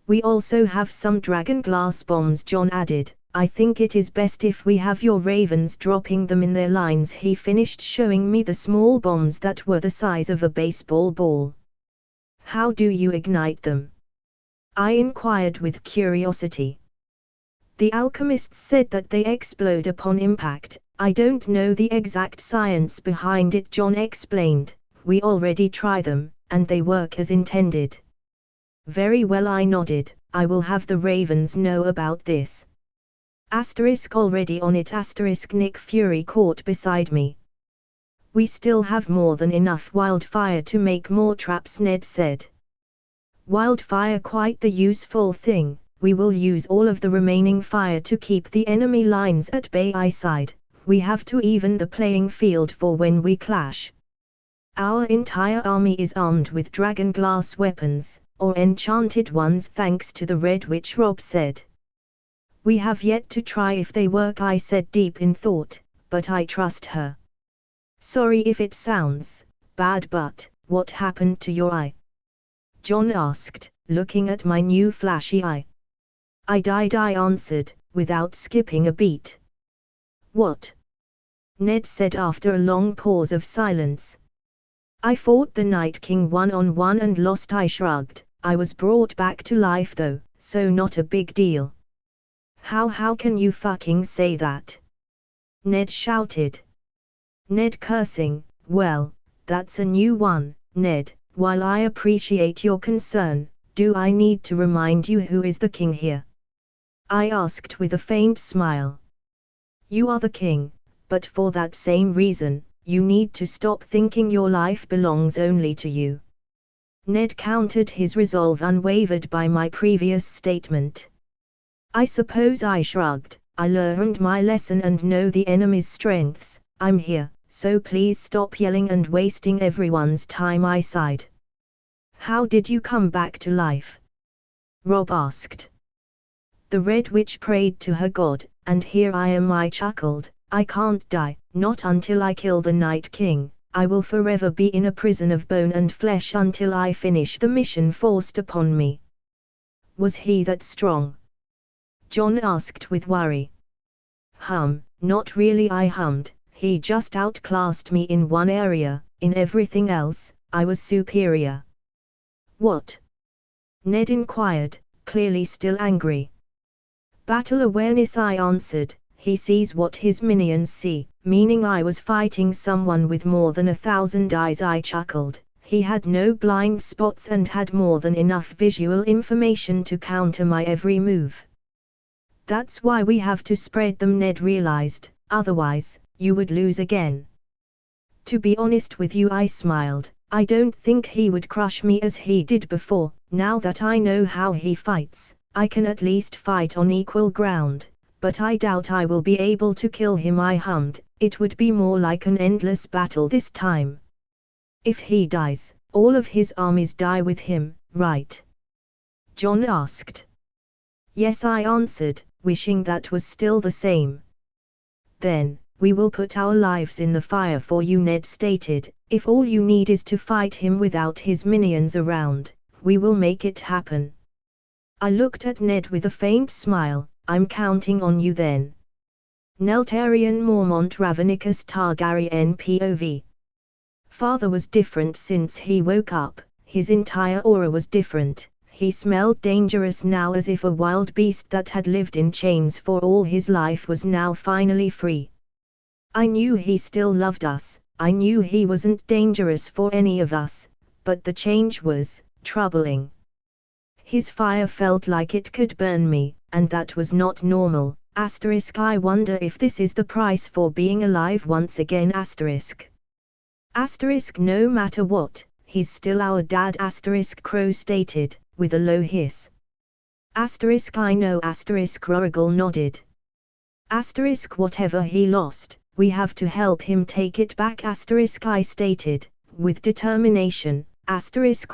We also have some dragon glass bombs, John added. I think it is best if we have your ravens dropping them in their lines. He finished showing me the small bombs that were the size of a baseball ball. How do you ignite them? I inquired with curiosity. The alchemists said that they explode upon impact. I don't know the exact science behind it, John explained. We already try them, and they work as intended. Very well, I nodded. I will have the ravens know about this. Asterisk already on it. Asterisk Nick Fury caught beside me. We still have more than enough wildfire to make more traps, Ned said. Wildfire, quite the useful thing. We will use all of the remaining fire to keep the enemy lines at bay, I sighed. We have to even the playing field for when we clash. Our entire army is armed with dragon glass weapons, or enchanted ones, thanks to the Red Witch, Rob said. We have yet to try if they work, I said, deep in thought, but I trust her. Sorry if it sounds bad, but what happened to your eye? John asked, looking at my new flashy eye. I died, I answered, without skipping a beat. What? Ned said after a long pause of silence. I fought the Night King one-on-one and lost. I shrugged. I was brought back to life though, so not a big deal. How can you fucking say that? Ned shouted. Ned cursing, well, that's a new one, Ned. While I appreciate your concern, do I need to remind you who is the king here? I asked with a faint smile. You are the king, but for that same reason, you need to stop thinking your life belongs only to you. Ned countered, his resolve unwavered by my previous statement. I suppose I shrugged. I learned my lesson and know the enemy's strengths. I'm here, so please stop yelling and wasting everyone's time, I sighed. How did you come back to life? Rob asked. The Red Witch prayed to her god, and here I am, I chuckled. I can't die, not until I kill the Night King. I will forever be in a prison of bone and flesh until I finish the mission forced upon me. Was he that strong? John asked with worry. Not really, I hummed. He just outclassed me in one area, in everything else, I was superior. What? Ned inquired, clearly still angry. Battle awareness, I answered. He sees what his minions see, meaning I was fighting someone with more than 1,000 eyes, I chuckled. He had no blind spots and had more than enough visual information to counter my every move. That's why we have to spread them, Ned realized, otherwise, you would lose again. To be honest with you, I smiled, I don't think he would crush me as he did before. Now that I know how he fights, I can at least fight on equal ground, but I doubt I will be able to kill him, I hummed. It would be more like an endless battle this time. If he dies, all of his armies die with him, right? John asked. Yes, I answered, wishing that was still the same. Then, we will put our lives in the fire for you, Ned stated. If all you need is to fight him without his minions around, we will make it happen. I looked at Ned with a faint smile. I'm counting on you then. Neltarian Mormont Ravenicus Targaryen POV. Father was different since he woke up, his entire aura was different. He smelled dangerous now, as if a wild beast that had lived in chains for all his life was now finally free. I knew he still loved us, I knew he wasn't dangerous for any of us, but the change was troubling. His fire felt like it could burn me, and that was not normal. I wonder if this is the price for being alive once again. No matter what, he's still our dad. Crow stated, with a low hiss. I know. Rorigal nodded. Whatever he lost, we have to help him take it back. I stated, with determination.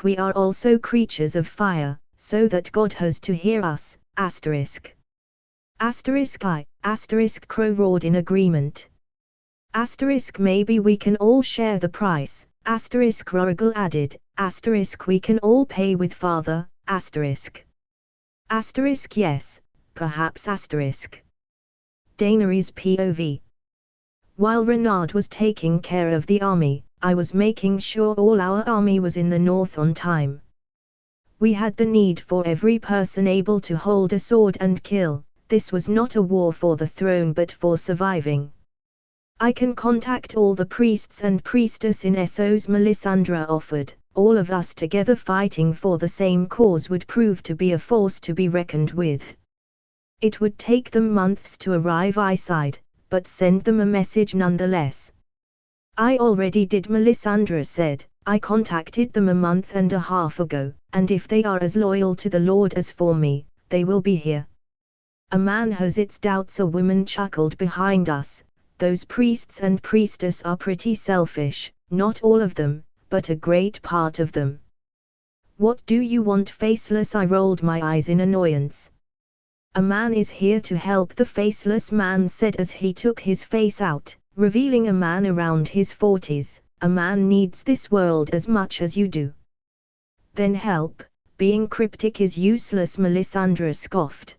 We are also creatures of fire, so that God has to hear us. Crow roared in agreement. Maybe we can all share the price. Rorigal added. We can all pay with father. Yes, perhaps. Daenerys POV. While Renard was taking care of the army, I was making sure all our army was in the north on time. We had the need for every person able to hold a sword and kill. This was not a war for the throne but for surviving. I can contact all the priests and priestess in Essos, Melisandre offered. All of us together fighting for the same cause would prove to be a force to be reckoned with. It would take them months to arrive, I sighed, but send them a message nonetheless. I already did, Melisandre said. I contacted them a month and a half ago, and if they are as loyal to the Lord as for me, they will be here. A man has its doubts, a woman chuckled behind us. Those priests and priestess are pretty selfish, not all of them, but a great part of them. What do you want, Faceless? I rolled my eyes in annoyance. A man is here to help, the Faceless man said as he took his face out, revealing a man around his 40s. A man needs this world as much as you do. Then help, being cryptic is useless, Melisandre scoffed.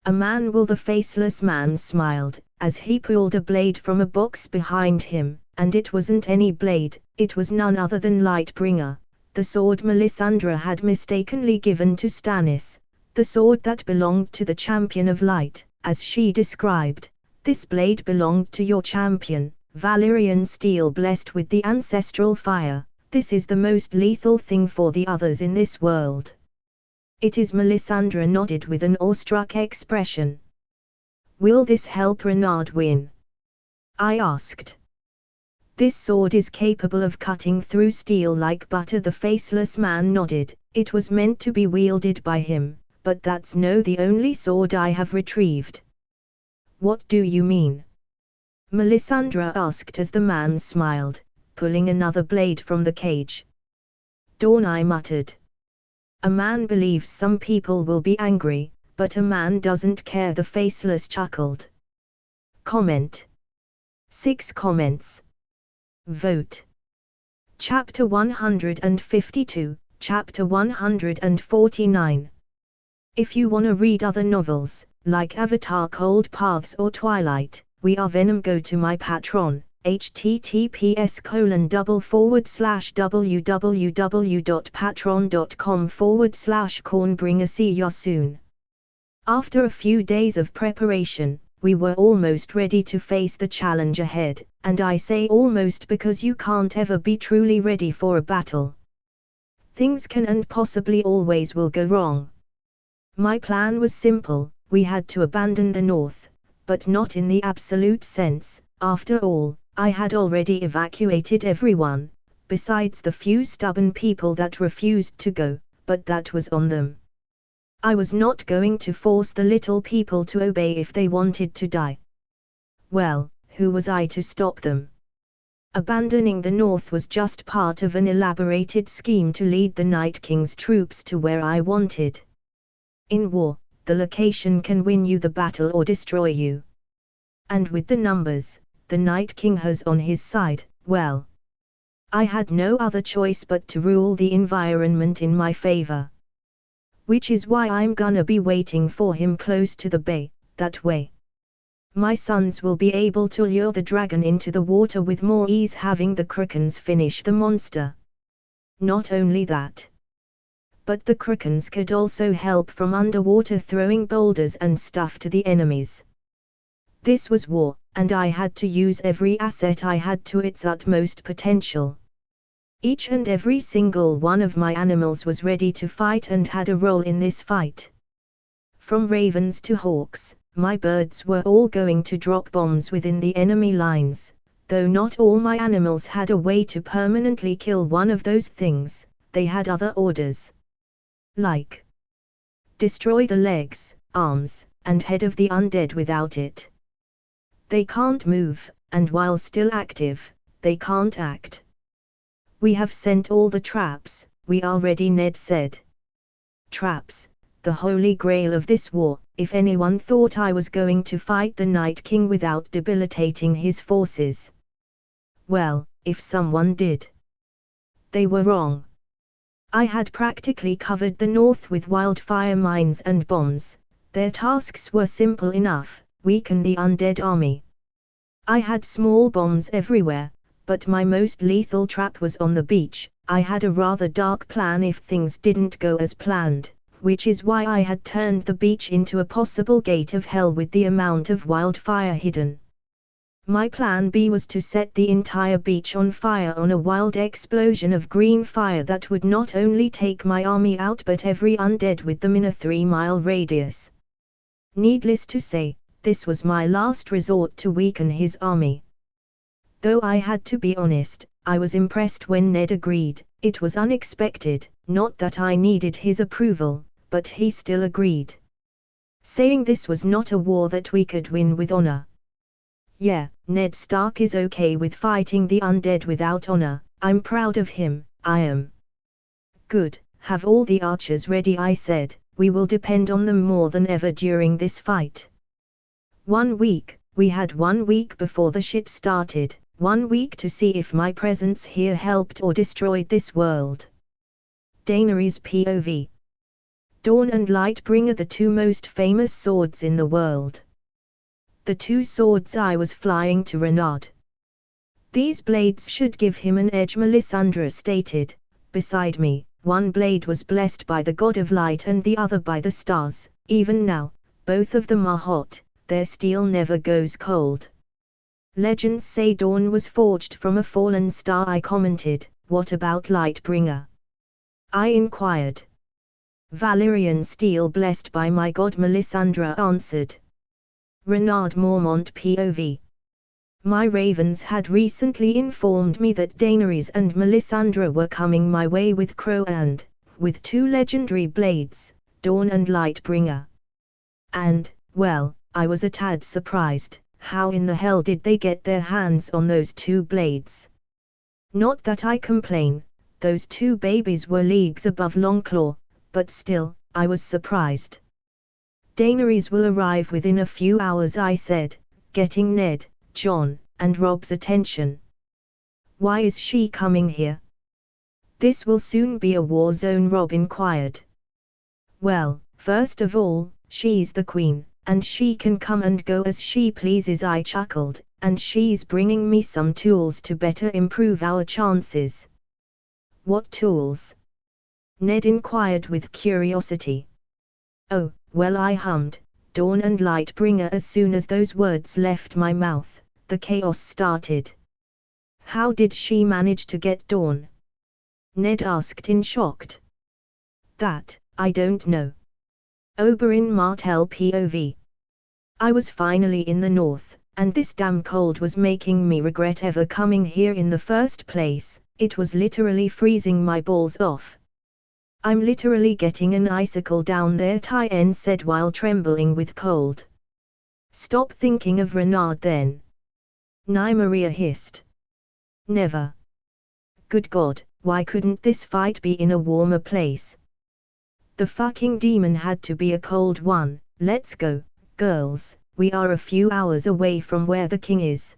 A man will, the Faceless man smiled, as he pulled a blade from a box behind him. and it wasn't any blade, it was none other than Lightbringer, the sword Melisandre had mistakenly given to Stannis, the sword that belonged to the champion of light, as she described. This blade belonged to your champion, Valyrian steel blessed with the ancestral fire. This is the most lethal thing for the others in this world. It is. Melisandre nodded with an awestruck expression. Will this help Renard win? I asked. This sword is capable of cutting through steel like butter. The faceless man nodded. It was meant to be wielded by him, but that's no the only sword I have retrieved. What do you mean? Melisandre asked as the man smiled, pulling another blade from the cage. Dawn, I muttered. A man believes some people will be angry, but a man doesn't care. The faceless chuckled. Comment. 6 comments. Vote. Chapter 152, Chapter 149. If you wanna read other novels, like Avatar Cold Paths or Twilight, We Are Venom, go to my Patreon, https://www.patreon.com/cornbringer. See you soon. After a few days of preparation, we were almost ready to face the challenge ahead, and I say almost because you can't ever be truly ready for a battle. Things can and possibly always will go wrong. My plan was simple. We had to abandon the north, but not in the absolute sense. After all, I had already evacuated everyone, besides the few stubborn people that refused to go, but that was on them. I was not going to force the little people to obey if they wanted to die. Well, who was I to stop them? Abandoning the north was just part of an elaborated scheme to lead the Night King's troops to where I wanted. In war, the location can win you the battle or destroy you. And with the numbers the Night King has on his side, well, I had no other choice but to rule the environment in my favor. Which is why I'm gonna be waiting for him close to the bay. That way my sons will be able to lure the dragon into the water with more ease, having the Krakens finish the monster. Not only that, but the Krakens could also help from underwater, throwing boulders and stuff to the enemies. This was war, and I had to use every asset I had to its utmost potential. Each and every single one of my animals was ready to fight and had a role in this fight. From ravens to hawks, my birds were all going to drop bombs within the enemy lines, though not all my animals had a way to permanently kill one of those things. They had other orders. Like destroy the legs, arms, and head of the undead. Without it, they can't move, and while still active, they can't act. We have sent all the traps, we are ready, Ned said. Traps, the holy grail of this war. If anyone thought I was going to fight the Night King without debilitating his forces, well, if someone did, they were wrong. I had practically covered the north with wildfire mines and bombs. Their tasks were simple enough: weaken the undead army. I had small bombs everywhere, but my most lethal trap was on the beach. I had a rather dark plan if things didn't go as planned, which is why I had turned the beach into a possible gate of hell with the amount of wildfire hidden. My plan B was to set the entire beach on fire on a wild explosion of green fire that would not only take my army out but every undead with them in a 3-mile radius. Needless to say, this was my last resort to weaken his army. Though I had to be honest, I was impressed when Ned agreed. It was unexpected, not that I needed his approval, but he still agreed, saying this was not a war that we could win with honor. Yeah, Ned Stark is okay with fighting the undead without honor. I'm proud of him, I am. Good, have all the archers ready, I said. We will depend on them more than ever during this fight. 1 week, we had 1 week before the shit started, 1 week to see if my presence here helped or destroyed this world. Daenerys POV. Dawn and Lightbringer, the 2 most famous swords in the world. The 2 swords I was flying to Renard. These blades should give him an edge, Melisandre stated. Beside me, one blade was blessed by the god of light and the other by the stars. Even now, both of them are hot, their steel never goes cold. Legends say dawn was forged from a fallen star, I commented. What about Lightbringer? I inquired. Valyrian steel blessed by my god, Melisandre answered. Renard Mormont POV. My ravens had recently informed me that Daenerys and Melisandre were coming my way with Crow and, with two legendary blades, Dawn and Lightbringer. And, well, I was a tad surprised. How in the hell did they get their hands on those two blades? Not that I complain, those two babies were leagues above Longclaw, but still, I was surprised. Daenerys will arrive within a few hours, I said, getting Ned, Jon, and Rob's attention. Why is she coming here? This will soon be a war zone, Rob inquired. Well, first of all, she's the queen, and she can come and go as she pleases, I chuckled, and she's bringing me some tools to better improve our chances. What tools? Ned inquired with curiosity. Oh, well, I hummed, Dawn and Lightbringer. As soon as those words left my mouth, the chaos started. How did she manage to get Dawn? Ned asked in shocked. That, I don't know. Oberyn Martell POV. I was finally in the north, and this damn cold was making me regret ever coming here in the first place. It was literally freezing my balls off. I'm literally getting an icicle down there, Tyen said while trembling with cold. Stop thinking of Renard then. Nymeria hissed. Never. Good God, why couldn't this fight be in a warmer place? The fucking demon had to be a cold one. Let's go, girls, we are a few hours away from where the king is.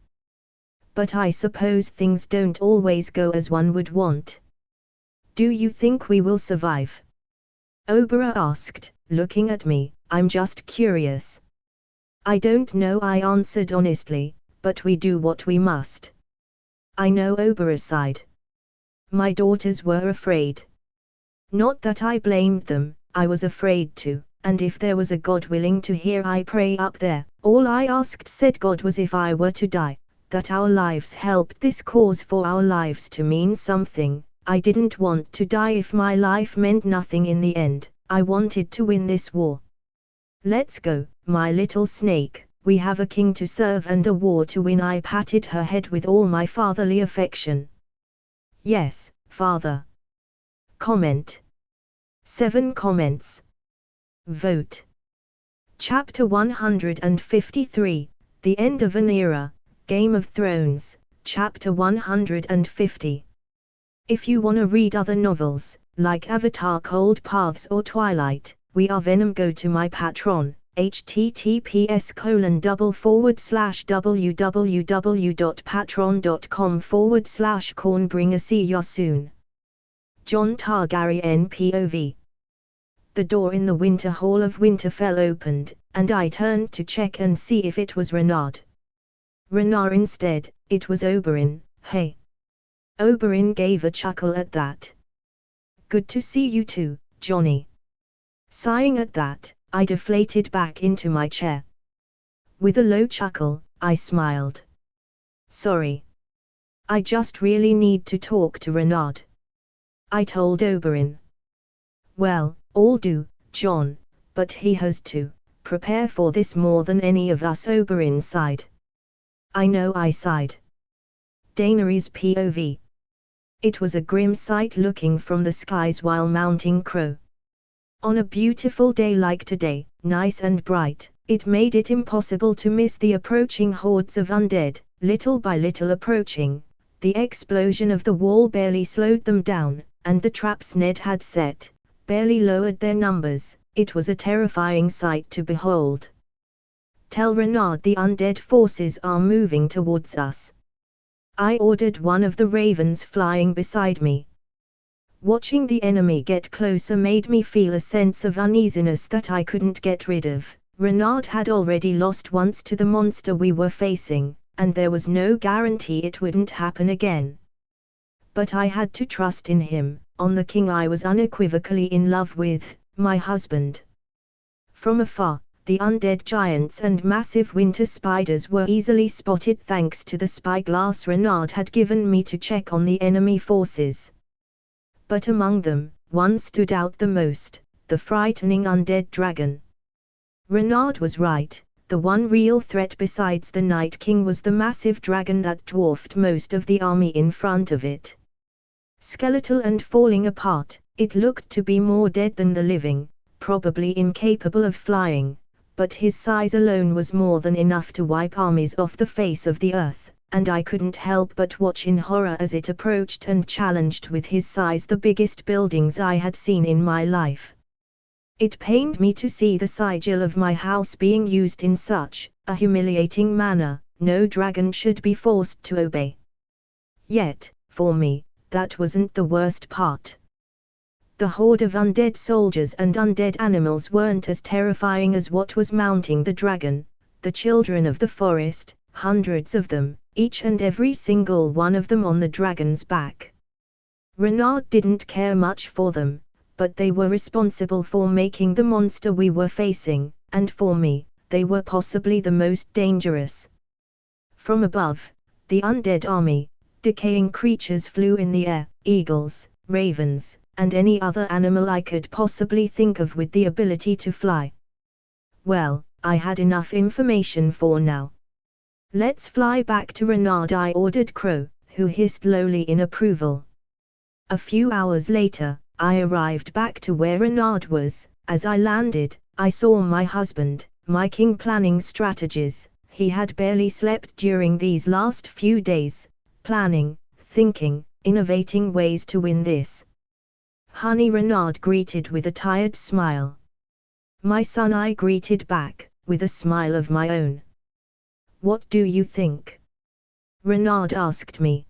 But I suppose things don't always go as one would want. Do you think we will survive? Oberyn asked, looking at me. I'm just curious. I don't know, I answered honestly, but we do what we must. I know, Oberyn sighed. My daughters were afraid. Not that I blamed them, I was afraid too, and if there was a God willing to hear I pray up there, all I asked, said God, was if I were to die, that our lives helped this cause for our lives to mean something. I didn't want to die if my life meant nothing in the end. I wanted to win this war. Let's go, my little snake, we have a king to serve and a war to win. I patted her head with all my fatherly affection. Yes, father. Comment. 7 comments. Vote. Chapter 153, The End of an Era, Game of Thrones, Chapter 150. If you wanna read other novels, like Avatar Cold Paths or Twilight, we are Venom. Go to my Patreon, https://www.patreon.com/cornbringer. See you soon. Jon Targaryen POV. The door in the Winter Hall of Winterfell opened, and I turned to check and see if it was Renard. Renard instead, it was Oberyn. Hey. Oberyn gave a chuckle at that. Good to see you too, Johnny. Sighing at that, I deflated back into my chair. With a low chuckle, I smiled. Sorry. I just really need to talk to Renard. I told Oberyn. Well, all do, Jon, but he has to prepare for this more than any of us, Oberyn sighed. I know, I sighed. Daenerys POV. It was a grim sight looking from the skies while mounting Crow. On a beautiful day like today, nice and bright, it made it impossible to miss the approaching hordes of undead, little by little approaching. The explosion of the wall barely slowed them down, and the traps Ned had set barely lowered their numbers. It was a terrifying sight to behold. Tell Renard the undead forces are moving towards us. I ordered one of the ravens flying beside me. Watching the enemy get closer made me feel a sense of uneasiness that I couldn't get rid of. Renard had already lost once to the monster we were facing, and there was no guarantee it wouldn't happen again. But I had to trust in him, on the king I was unequivocally in love with, my husband. From afar, the undead giants and massive winter spiders were easily spotted thanks to the spyglass Renard had given me to check on the enemy forces. But among them, one stood out the most, the frightening undead dragon. Renard was right, the one real threat besides the Night King was the massive dragon that dwarfed most of the army in front of it. Skeletal and falling apart, it looked to be more dead than the living, probably incapable of flying, but his size alone was more than enough to wipe armies off the face of the earth, and I couldn't help but watch in horror as it approached and challenged with his size the biggest buildings I had seen in my life. It pained me to see the sigil of my house being used in such a humiliating manner. No dragon should be forced to obey. Yet, for me, that wasn't the worst part. The horde of undead soldiers and undead animals weren't as terrifying as what was mounting the dragon, the children of the forest, hundreds of them, each and every single one of them on the dragon's back. Renard didn't care much for them, but they were responsible for making the monster we were facing, and for me, they were possibly the most dangerous. From above, the undead army, decaying creatures flew in the air, eagles, ravens, and any other animal I could possibly think of with the ability to fly. Well, I had enough information for now. Let's fly back to Renard, I ordered Crow, who hissed lowly in approval. A few hours later, I arrived back to where Renard was. As I landed, I saw my husband, my king, planning strategies. He had barely slept during these last few days, planning, thinking, innovating ways to win this. Honey, Renard greeted with a tired smile. My son, I greeted back, with a smile of my own. What do you think? Renard asked me.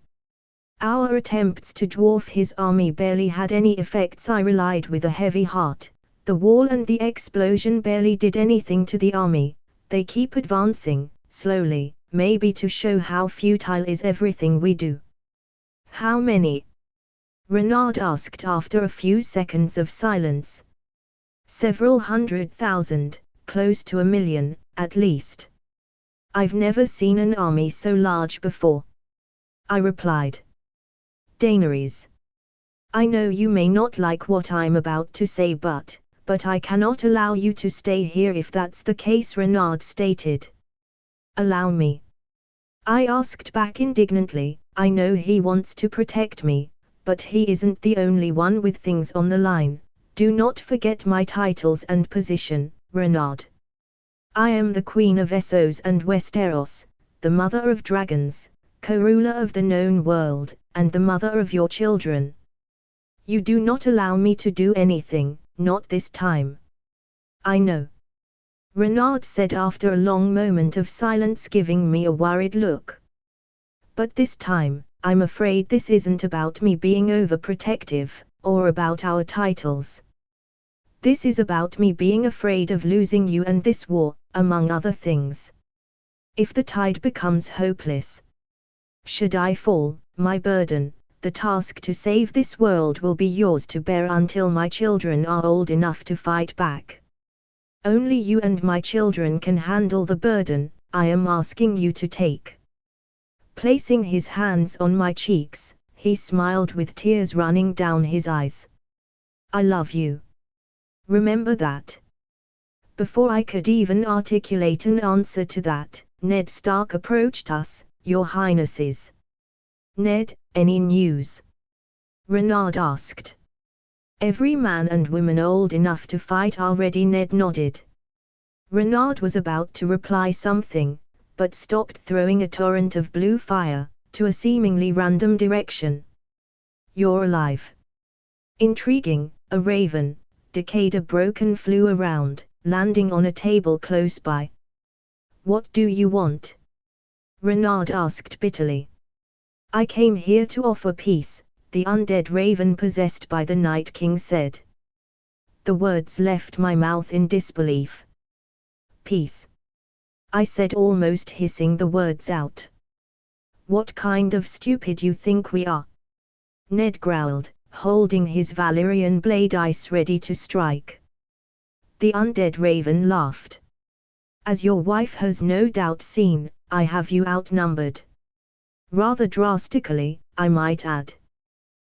Our attempts to dwarf his army barely had any effects. I relied with a heavy heart. The wall and the explosion barely did anything to the army. They keep advancing, slowly, maybe to show how futile is everything we do. How many? Renard asked after a few seconds of silence. Several 100,000, close to 1 million, at least. I've never seen an army so large before, I replied. Daenerys. I know you may not like what I'm about to say, but I cannot allow you to stay here if that's the case, Renard stated. Allow me? I asked back indignantly. I know he wants to protect me, but he isn't the only one with things on the line. Do not forget my titles and position, Renard. I am the Queen of Essos and Westeros, the mother of dragons, co-ruler of the known world, and the mother of your children. You do not allow me to do anything, not this time. I know. Renard said after a long moment of silence, giving me a worried look. But this time, I'm afraid this isn't about me being overprotective, or about our titles. This is about me being afraid of losing you and this war, among other things. If the tide becomes hopeless, should I fall, my burden, the task to save this world will be yours to bear until my children are old enough to fight back. Only you and my children can handle the burden I am asking you to take. Placing his hands on my cheeks, he smiled with tears running down his eyes. I love you. Remember that. Before I could even articulate an answer to that, Ned Stark approached us. Your Highnesses. Ned, any news? Renard asked. Every man and woman old enough to fight are ready, Ned nodded. Renard was about to reply something, but stopped, throwing a torrent of blue fire to a seemingly random direction. You're alive. Intriguing, a raven, Decada broken, flew around, landing on a table close by. What do you want? Renard asked bitterly. I came here to offer peace, the undead raven possessed by the Night King said. The words left my mouth in disbelief. Peace. I said, almost hissing the words out. What kind of stupid you think we are? Ned growled, holding his Valyrian blade ice ready to strike. The undead raven laughed. As your wife has no doubt seen, I have you outnumbered. Rather drastically, I might add.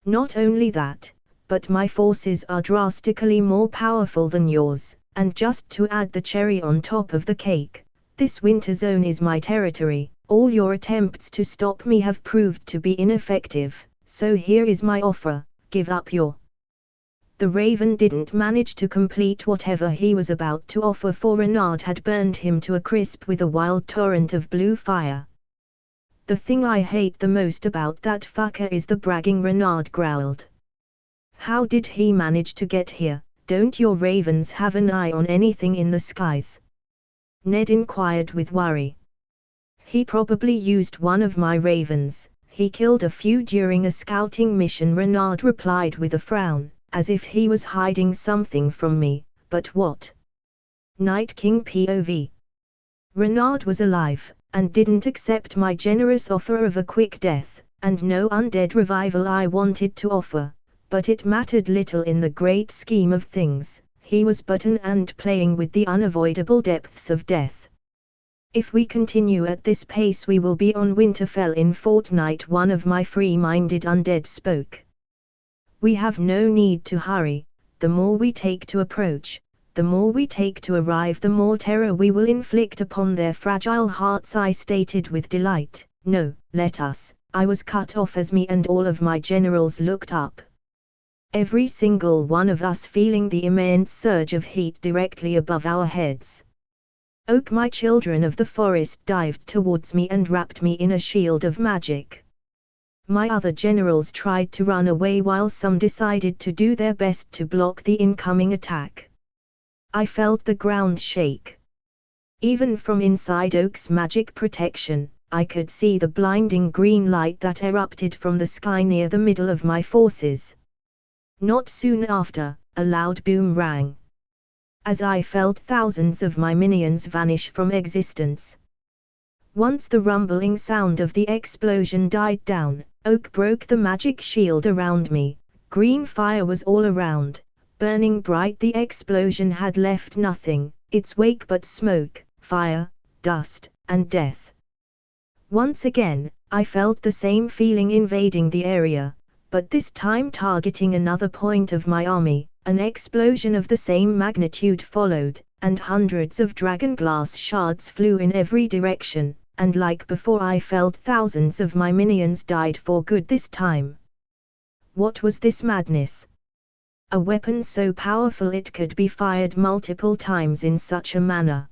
Not only that, but my forces are drastically more powerful than yours, and just to add the cherry on top of the cake, this winter zone is my territory. All your attempts to stop me have proved to be ineffective, so here is my offer, give up your... The raven didn't manage to complete whatever he was about to offer, for Renard had burned him to a crisp with a wild torrent of blue fire. The thing I hate the most about that fucker is the bragging, Renard growled. How did he manage to get here? Don't your ravens have an eye on anything in the skies? Ned inquired with worry. He probably used one of my ravens. He killed a few during a scouting mission, Renard replied with a frown, as if he was hiding something from me. But what? Night King POV. Renard was alive, and didn't accept my generous offer of a quick death, and no undead revival I wanted to offer, but it mattered little in the great scheme of things. He was but an ant playing with the unavoidable depths of death. If we continue at this pace we will be on Winterfell in fortnight, one of my free-minded undead spoke. We have no need to hurry. The more we take to approach, the more we take to arrive, the more terror we will inflict upon their fragile hearts, I stated with delight. No, let us. I was cut off as me and all of my generals looked up. Every single one of us feeling the immense surge of heat directly above our heads. Oak, my children of the forest, dived towards me and wrapped me in a shield of magic. My other generals tried to run away while some decided to do their best to block the incoming attack. I felt the ground shake. Even from inside Oak's magic protection, I could see the blinding green light that erupted from the sky near the middle of my forces. Not soon after, a loud boom rang. As I felt thousands of my minions vanish from existence. Once the rumbling sound of the explosion died down, Oak broke the magic shield around me. Green fire was all around, burning bright. The explosion had left nothing, its wake but smoke, fire, dust, and death. Once again, I felt the same feeling invading the area, but this time targeting another point of my army. An explosion of the same magnitude followed, and hundreds of dragonglass shards flew in every direction, and like before I felt thousands of my minions died for good this time. What was this madness? A weapon so powerful it could be fired multiple times in such a manner.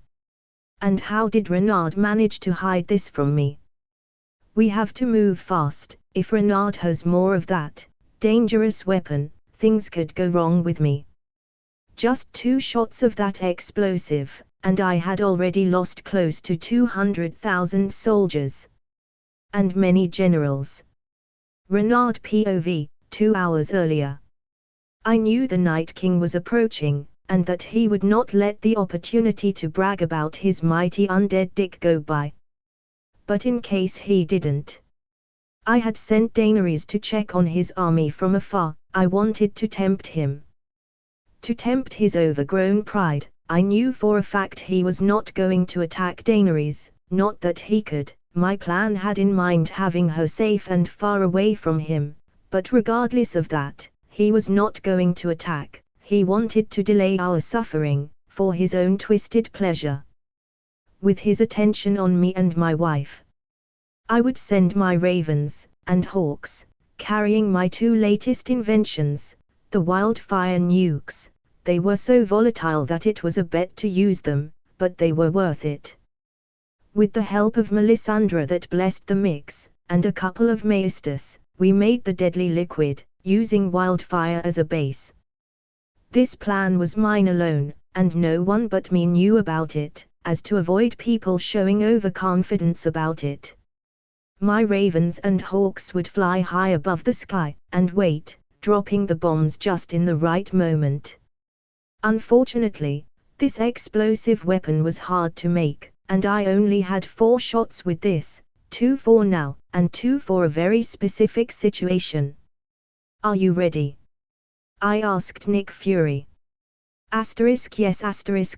And how did Renard manage to hide this from me? We have to move fast. If Renard has more of that dangerous weapon, things could go wrong with me. Just 2 shots of that explosive, and I had already lost close to 200,000 soldiers. And many generals. Renard POV, 2 hours earlier. I knew the Night King was approaching, and that he would not let the opportunity to brag about his mighty undead dick go by. But in case he didn't, I had sent Daenerys to check on his army from afar. I wanted to tempt him. To tempt his overgrown pride. I knew for a fact he was not going to attack Daenerys, not that he could. My plan had in mind having her safe and far away from him, but regardless of that, he was not going to attack. He wanted to delay our suffering, for his own twisted pleasure. With his attention on me and my wife, I would send my ravens and hawks, carrying my 2 latest inventions, the wildfire nukes. They were so volatile that it was a bet to use them, but they were worth it. With the help of Melisandre that blessed the mix, and a couple of maesters, we made the deadly liquid, using wildfire as a base. This plan was mine alone, and no one but me knew about it, as to avoid people showing overconfidence about it. My ravens and hawks would fly high above the sky, and wait, dropping the bombs just in the right moment. Unfortunately, this explosive weapon was hard to make, and I only had 4 shots with this, 2 for now, and 2 for a very specific situation. Are you ready? I asked Nick Fury. Yes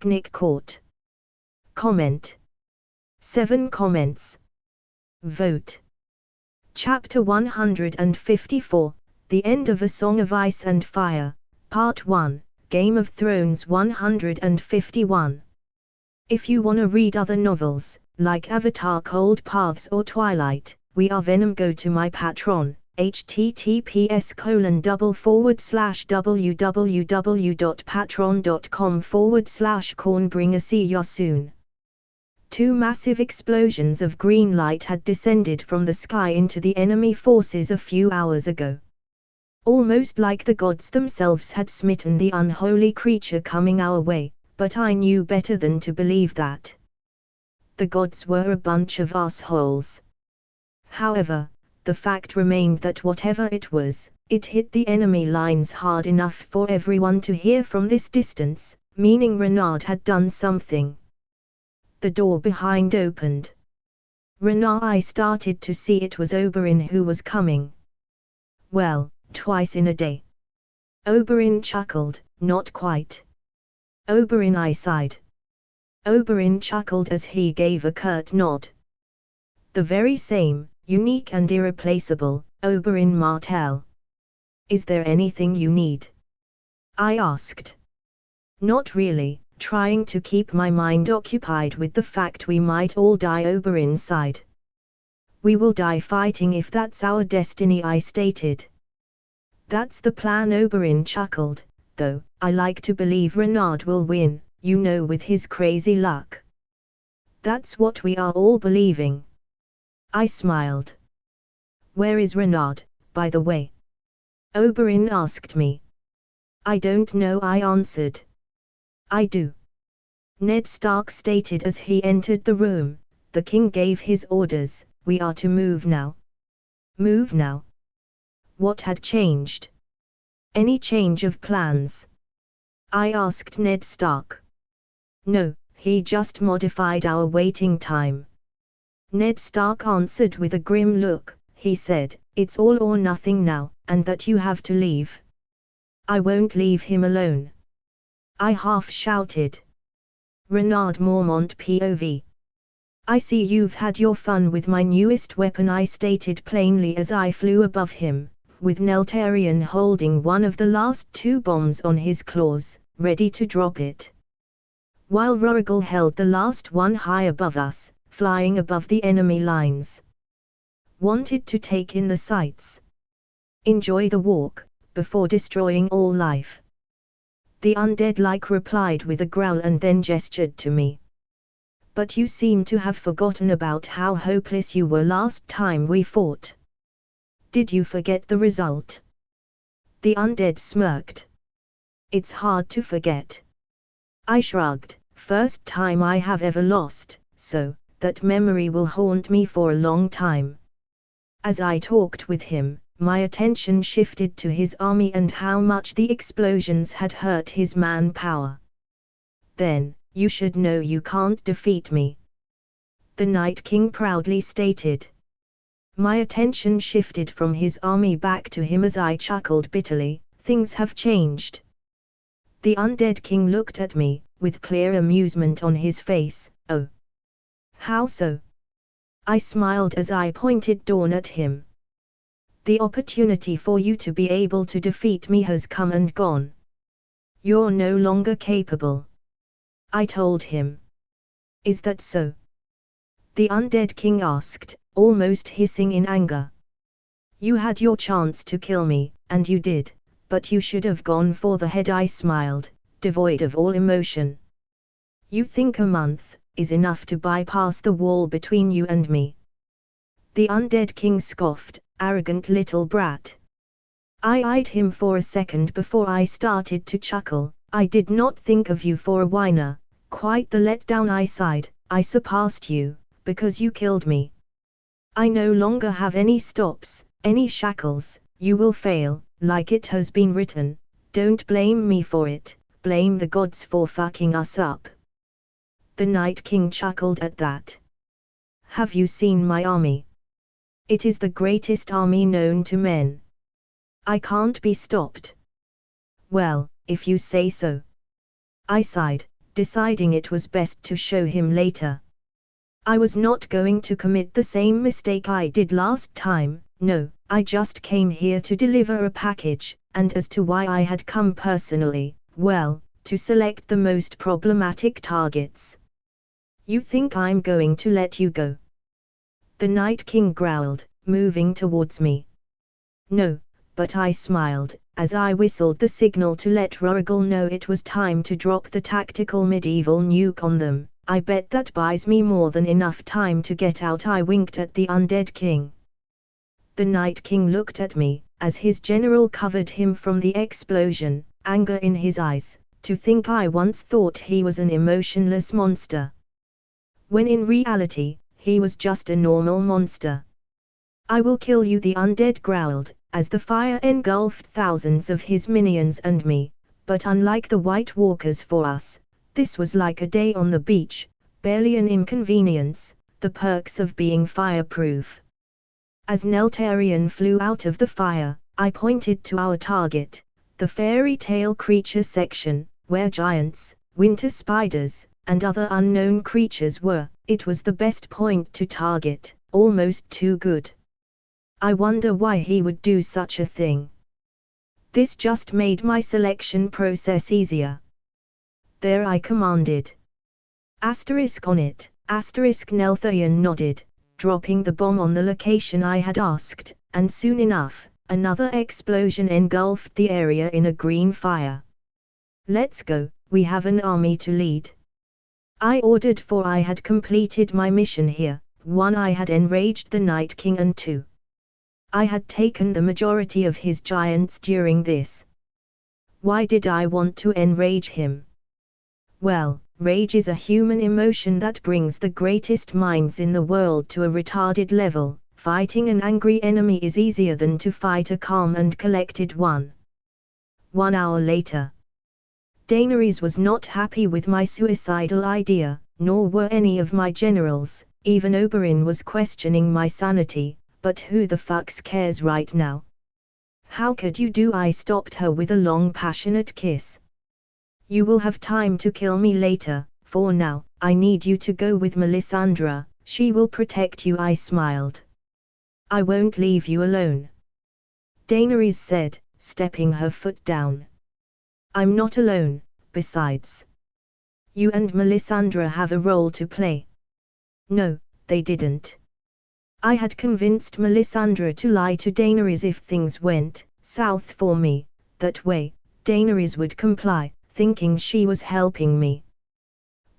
Nick caught. Comment. 7 comments. Vote. Chapter 154, The End of A Song of Ice and Fire, Part 1, Game of Thrones 151. If you wanna read other novels, like Avatar Cold Paths or Twilight, We Are Venom, go to my Patreon, https://www.patreon.com/cornbringer. See ya soon. 2 massive explosions of green light had descended from the sky into the enemy forces a few hours ago. Almost like the gods themselves had smitten the unholy creature coming our way, but I knew better than to believe that. The gods were a bunch of assholes. However, the fact remained that whatever it was, it hit the enemy lines hard enough for everyone to hear from this distance, meaning Renard had done something. The door behind opened. Renard, I started to see it was Oberyn who was coming. Well, twice in a day. Oberyn chuckled, not quite. Oberyn, I sighed. Oberyn chuckled as he gave a curt nod. The very same, unique and irreplaceable, Oberyn Martell. Is there anything you need? I asked. Not really, trying to keep my mind occupied with the fact we might all die. Oberyn sighed. We will die fighting if that's our destiny, I stated. That's the plan, Oberyn chuckled, though I like to believe Renard will win, you know, with his crazy luck. That's what we are all believing. I smiled. Where is Renard, by the way? Oberyn asked me. I don't know, I answered. I do. Ned Stark stated as he entered the room. The king gave his orders, we are to move now. Move now? What had changed? Any change of plans? I asked Ned Stark. No, he just modified our waiting time. Ned Stark answered with a grim look. He said, it's all or nothing now, and that you have to leave. I won't leave him alone. I half shouted. Renard Mormont POV. I see you've had your fun with my newest weapon, I stated plainly as I flew above him, with Neltarion holding one of the last 2 bombs on his claws, ready to drop it. While Rorigal held the last one high above us, flying above the enemy lines. Wanted to take in the sights. Enjoy the walk, before destroying all life. The undead replied with a growl and then gestured to me. But you seem to have forgotten about how hopeless you were last time we fought. Did you forget the result? The undead smirked. It's hard to forget. I shrugged. First time I have ever lost, so that memory will haunt me for a long time. As I talked with him, my attention shifted to his army and how much the explosions had hurt his manpower. Then, you should know you can't defeat me. The Night King proudly stated. My attention shifted from his army back to him as I chuckled bitterly, things have changed. The Undead King looked at me, with clear amusement on his face. Oh. How so? I smiled as I pointed Dawn at him. The opportunity for you to be able to defeat me has come and gone. You're no longer capable. I told him. Is that so? The Undead King asked, almost hissing in anger. You had your chance to kill me, and you did, but you should have gone for the head. I smiled, devoid of all emotion. You think a month is enough to bypass the wall between you and me? The Undead King scoffed, arrogant little brat. I eyed him for a second before I started to chuckle. I did not think of you for a whiner. Quite the letdown, I sighed. I surpassed you, because you killed me. I no longer have any stops, any shackles. You will fail, like it has been written. Don't blame me for it, blame the gods for fucking us up. The Night King chuckled at that. Have you seen my army? It is the greatest army known to men. I can't be stopped. Well, if you say so. I sighed, deciding it was best to show him later. I was not going to commit the same mistake I did last time. No, I just came here to deliver a package, and as to why I had come personally, well, to select the most problematic targets. You think I'm going to let you go? The Night King growled, moving towards me. No, but I smiled, as I whistled the signal to let Rorigal know it was time to drop the tactical medieval nuke on them. I bet that buys me more than enough time to get out. I winked at the Undead King. The Night King looked at me, as his general covered him from the explosion, anger in his eyes. To think I once thought he was an emotionless monster, when in reality, he was just a normal monster. I will kill you, the undead growled, as the fire engulfed thousands of his minions and me, but unlike the White Walkers for us, this was like a day on the beach, barely an inconvenience, the perks of being fireproof. As Neltarian flew out of the fire, I pointed to our target, the fairy tale creature section, where giants, winter spiders, and other unknown creatures were. It was the best point to target, almost too good. I wonder why he would do such a thing. This just made my selection process easier. There, I commanded. Asterisk on it, asterisk. Nelthayan nodded, dropping the bomb on the location I had asked, and soon enough, another explosion engulfed the area in a green fire. Let's go, we have an army to lead. I ordered, for I had completed my mission here. 1. I had enraged the Night King, and 2. I had taken the majority of his giants during this. Why did I want to enrage him? Well, rage is a human emotion that brings the greatest minds in the world to a retarded level. Fighting an angry enemy is easier than to fight a calm and collected one. 1 hour later. Daenerys was not happy with my suicidal idea, nor were any of my generals. Even Oberyn was questioning my sanity, but who the fucks cares right now? How could you do? I stopped her with a long passionate kiss. You will have time to kill me later. For now, I need you to go with Melisandre. She will protect you. I smiled. I won't leave you alone, Daenerys said, stepping her foot down. I'm not alone, besides. You and Melisandre have a role to play. No, they didn't. I had convinced Melisandre to lie to Daenerys if things went south for me. That way, Daenerys would comply, thinking she was helping me.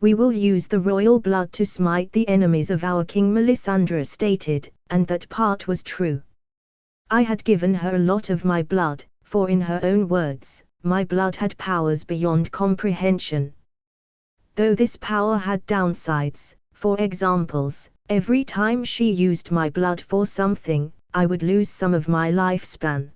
We will use the royal blood to smite the enemies of our king, Melisandre stated, and that part was true. I had given her a lot of my blood, for in her own words, my blood had powers beyond comprehension. Though this power had downsides. For examples, every time she used my blood for something, I would lose some of my lifespan.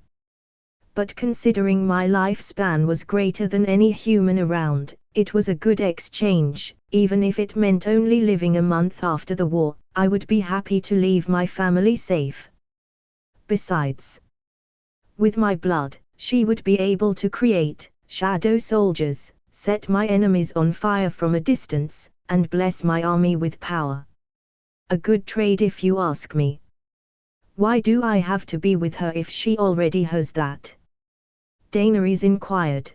But considering my lifespan was greater than any human around, it was a good exchange. Even if it meant only living a month after the war, I would be happy to leave my family safe. Besides, with my blood, she would be able to create shadow soldiers, set my enemies on fire from a distance, and bless my army with power. A good trade if you ask me. Why do I have to be with her if she already has that? Daenerys inquired.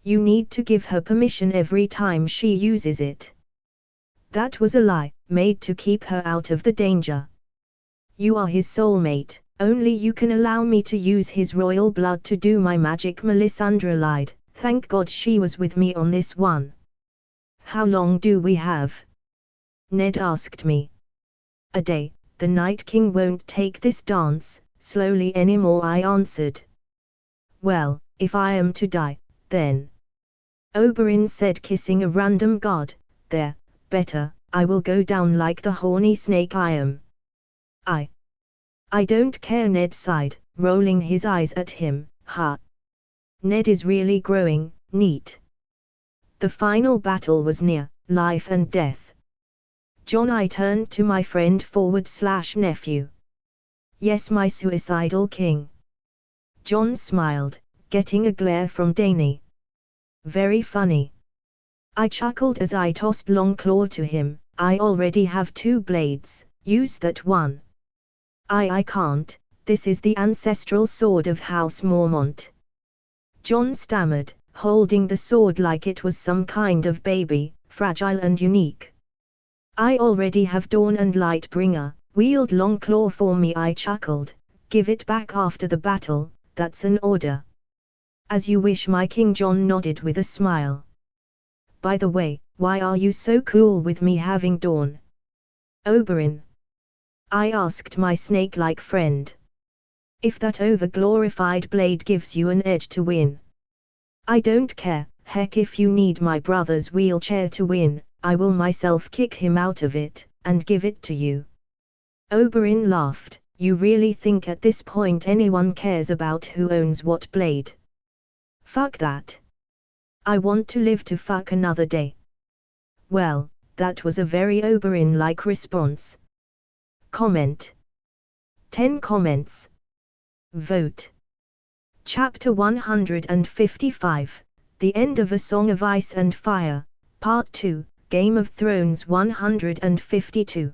You need to give her permission every time she uses it. That was a lie, made to keep her out of the danger. You are his soulmate, only you can allow me to use his royal blood to do my magic. Melisandre lied. Thank God she was with me on this one. How long do we have? Ned asked me. A day. The Night King won't take this dance slowly anymore, I answered. Well, if I am to die, then. Oberyn said, kissing a random guard. There, better, I will go down like the horny snake I am. I don't care, Ned sighed, rolling his eyes at him. Ha. Ned is really growing neat. The final battle was near, life and death. John, I turned to my friend /nephew. Yes, my suicidal king. John smiled, getting a glare from Danny. Very funny. I chuckled as I tossed Longclaw to him. I already have 2 blades, use that one. I can't, this is the ancestral sword of House Mormont. John stammered, holding the sword like it was some kind of baby, fragile and unique. I already have Dawn and Lightbringer, wield Longclaw for me, I chuckled. Give it back after the battle, that's an order. As you wish, my king. John nodded with a smile. By the way, why are you so cool with me having Dawn? Oberyn? I asked my snake-like friend. If that over-glorified blade gives you an edge to win. I don't care, heck, if you need my brother's wheelchair to win, I will myself kick him out of it, and give it to you. Oberyn laughed. You really think at this point anyone cares about who owns what blade? Fuck that. I want to live to fuck another day. Well, that was a very Oberyn-like response. Comment. 10 comments. Vote. Chapter 155, The End of A Song of Ice and Fire, Part 2, Game of Thrones 152.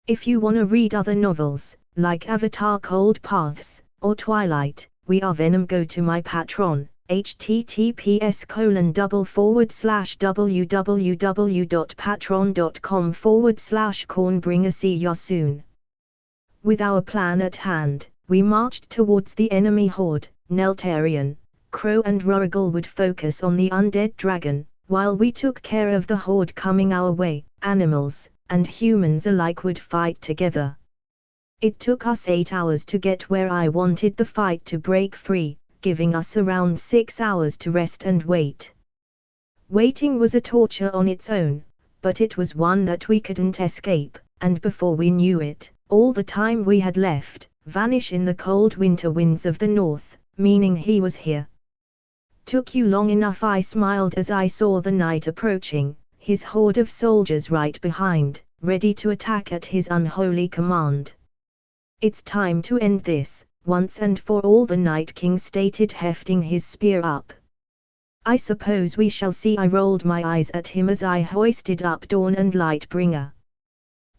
If you wanna read other novels, like Avatar Cold Paths, or Twilight, We Are Venom, go to my Patreon, https://www.patreon.com/cornbringer. See ya soon. With our plan at hand, we marched towards the enemy horde. Neltarion, Crow and Rorigal would focus on the undead dragon, while we took care of the horde coming our way. Animals and humans alike would fight together. It took us 8 hours to get where I wanted the fight to break free, giving us around 6 hours to rest and wait. Waiting was a torture on its own, but it was one that we couldn't escape, and before we knew it, all the time we had left vanish in the cold winter winds of the north, meaning he was here. Took you long enough, I smiled as I saw the knight approaching, his horde of soldiers right behind, ready to attack at his unholy command. It's time to end this, once and for all, the Night King stated, hefting his spear up. I suppose we shall see. I rolled my eyes at him as I hoisted up Dawn and Lightbringer.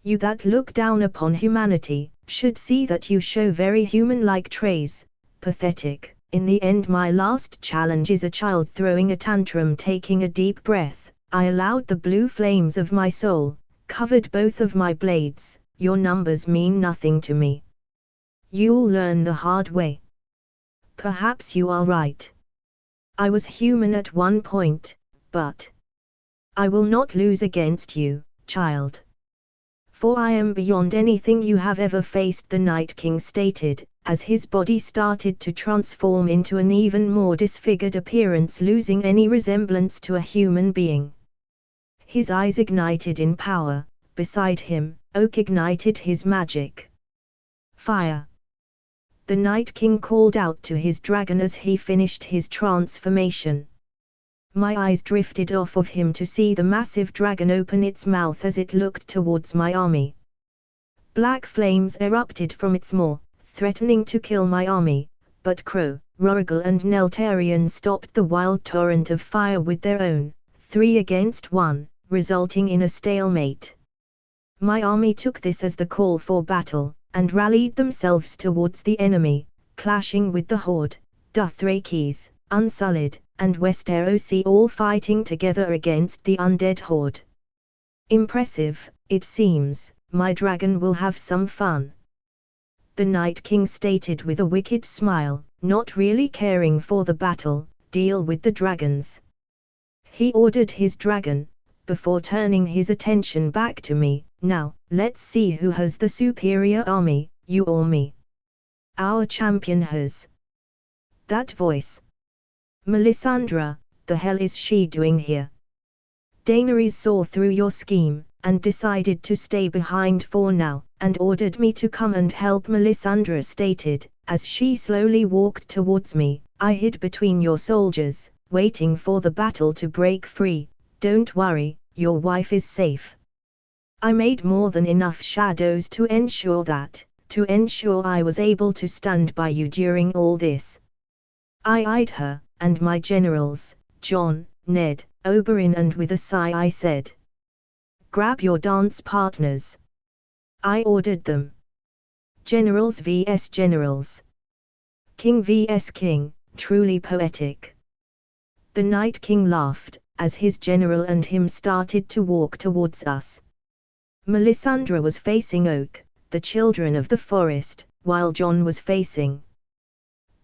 You that look down upon humanity, should see that you show very human-like traits. Pathetic. In the end, my last challenge is a child throwing a tantrum. Taking a deep breath, I allowed the blue flames of my soul, covered both of my blades. Your numbers mean nothing to me. You'll learn the hard way. Perhaps you are right. I was human at one point, but I will not lose against you, child. For I am beyond anything you have ever faced, the Night King stated, as his body started to transform into an even more disfigured appearance, losing any resemblance to a human being. His eyes ignited in power. Beside him, Oak ignited his magic. Fire. The Night King called out to his dragon as he finished his transformation. My eyes drifted off of him to see the massive dragon open its mouth as it looked towards my army. Black flames erupted from its maw, threatening to kill my army, but Crow, Rorigal and Neltarion stopped the wild torrent of fire with their own, 3 against 1, resulting in a stalemate. My army took this as the call for battle, and rallied themselves towards the enemy, clashing with the horde, Dothrakis, Unsullied, and Westerosi all fighting together against the undead horde. Impressive, it seems. My dragon will have some fun. The Night King stated with a wicked smile, not really caring for the battle. Deal with the dragons. He ordered his dragon, before turning his attention back to me. Now, let's see who has the superior army, you or me. Our champion has. That voice. Melisandre, the hell is she doing here? Daenerys saw through your scheme, and decided to stay behind for now, and ordered me to come and help, Melisandre stated, as she slowly walked towards me. I hid between your soldiers, waiting for the battle to break free. Don't worry, your wife is safe. I made more than enough shadows to ensure that, to ensure I was able to stand by you during all this. I eyed her, and my generals, John, Ned, Oberyn, and with a sigh I said, "Grab your dance partners." I ordered them. Generals vs Generals. King vs King, truly poetic. The Night King laughed, as his general and him started to walk towards us. Melisandre was facing Oak, the children of the forest, while John was facing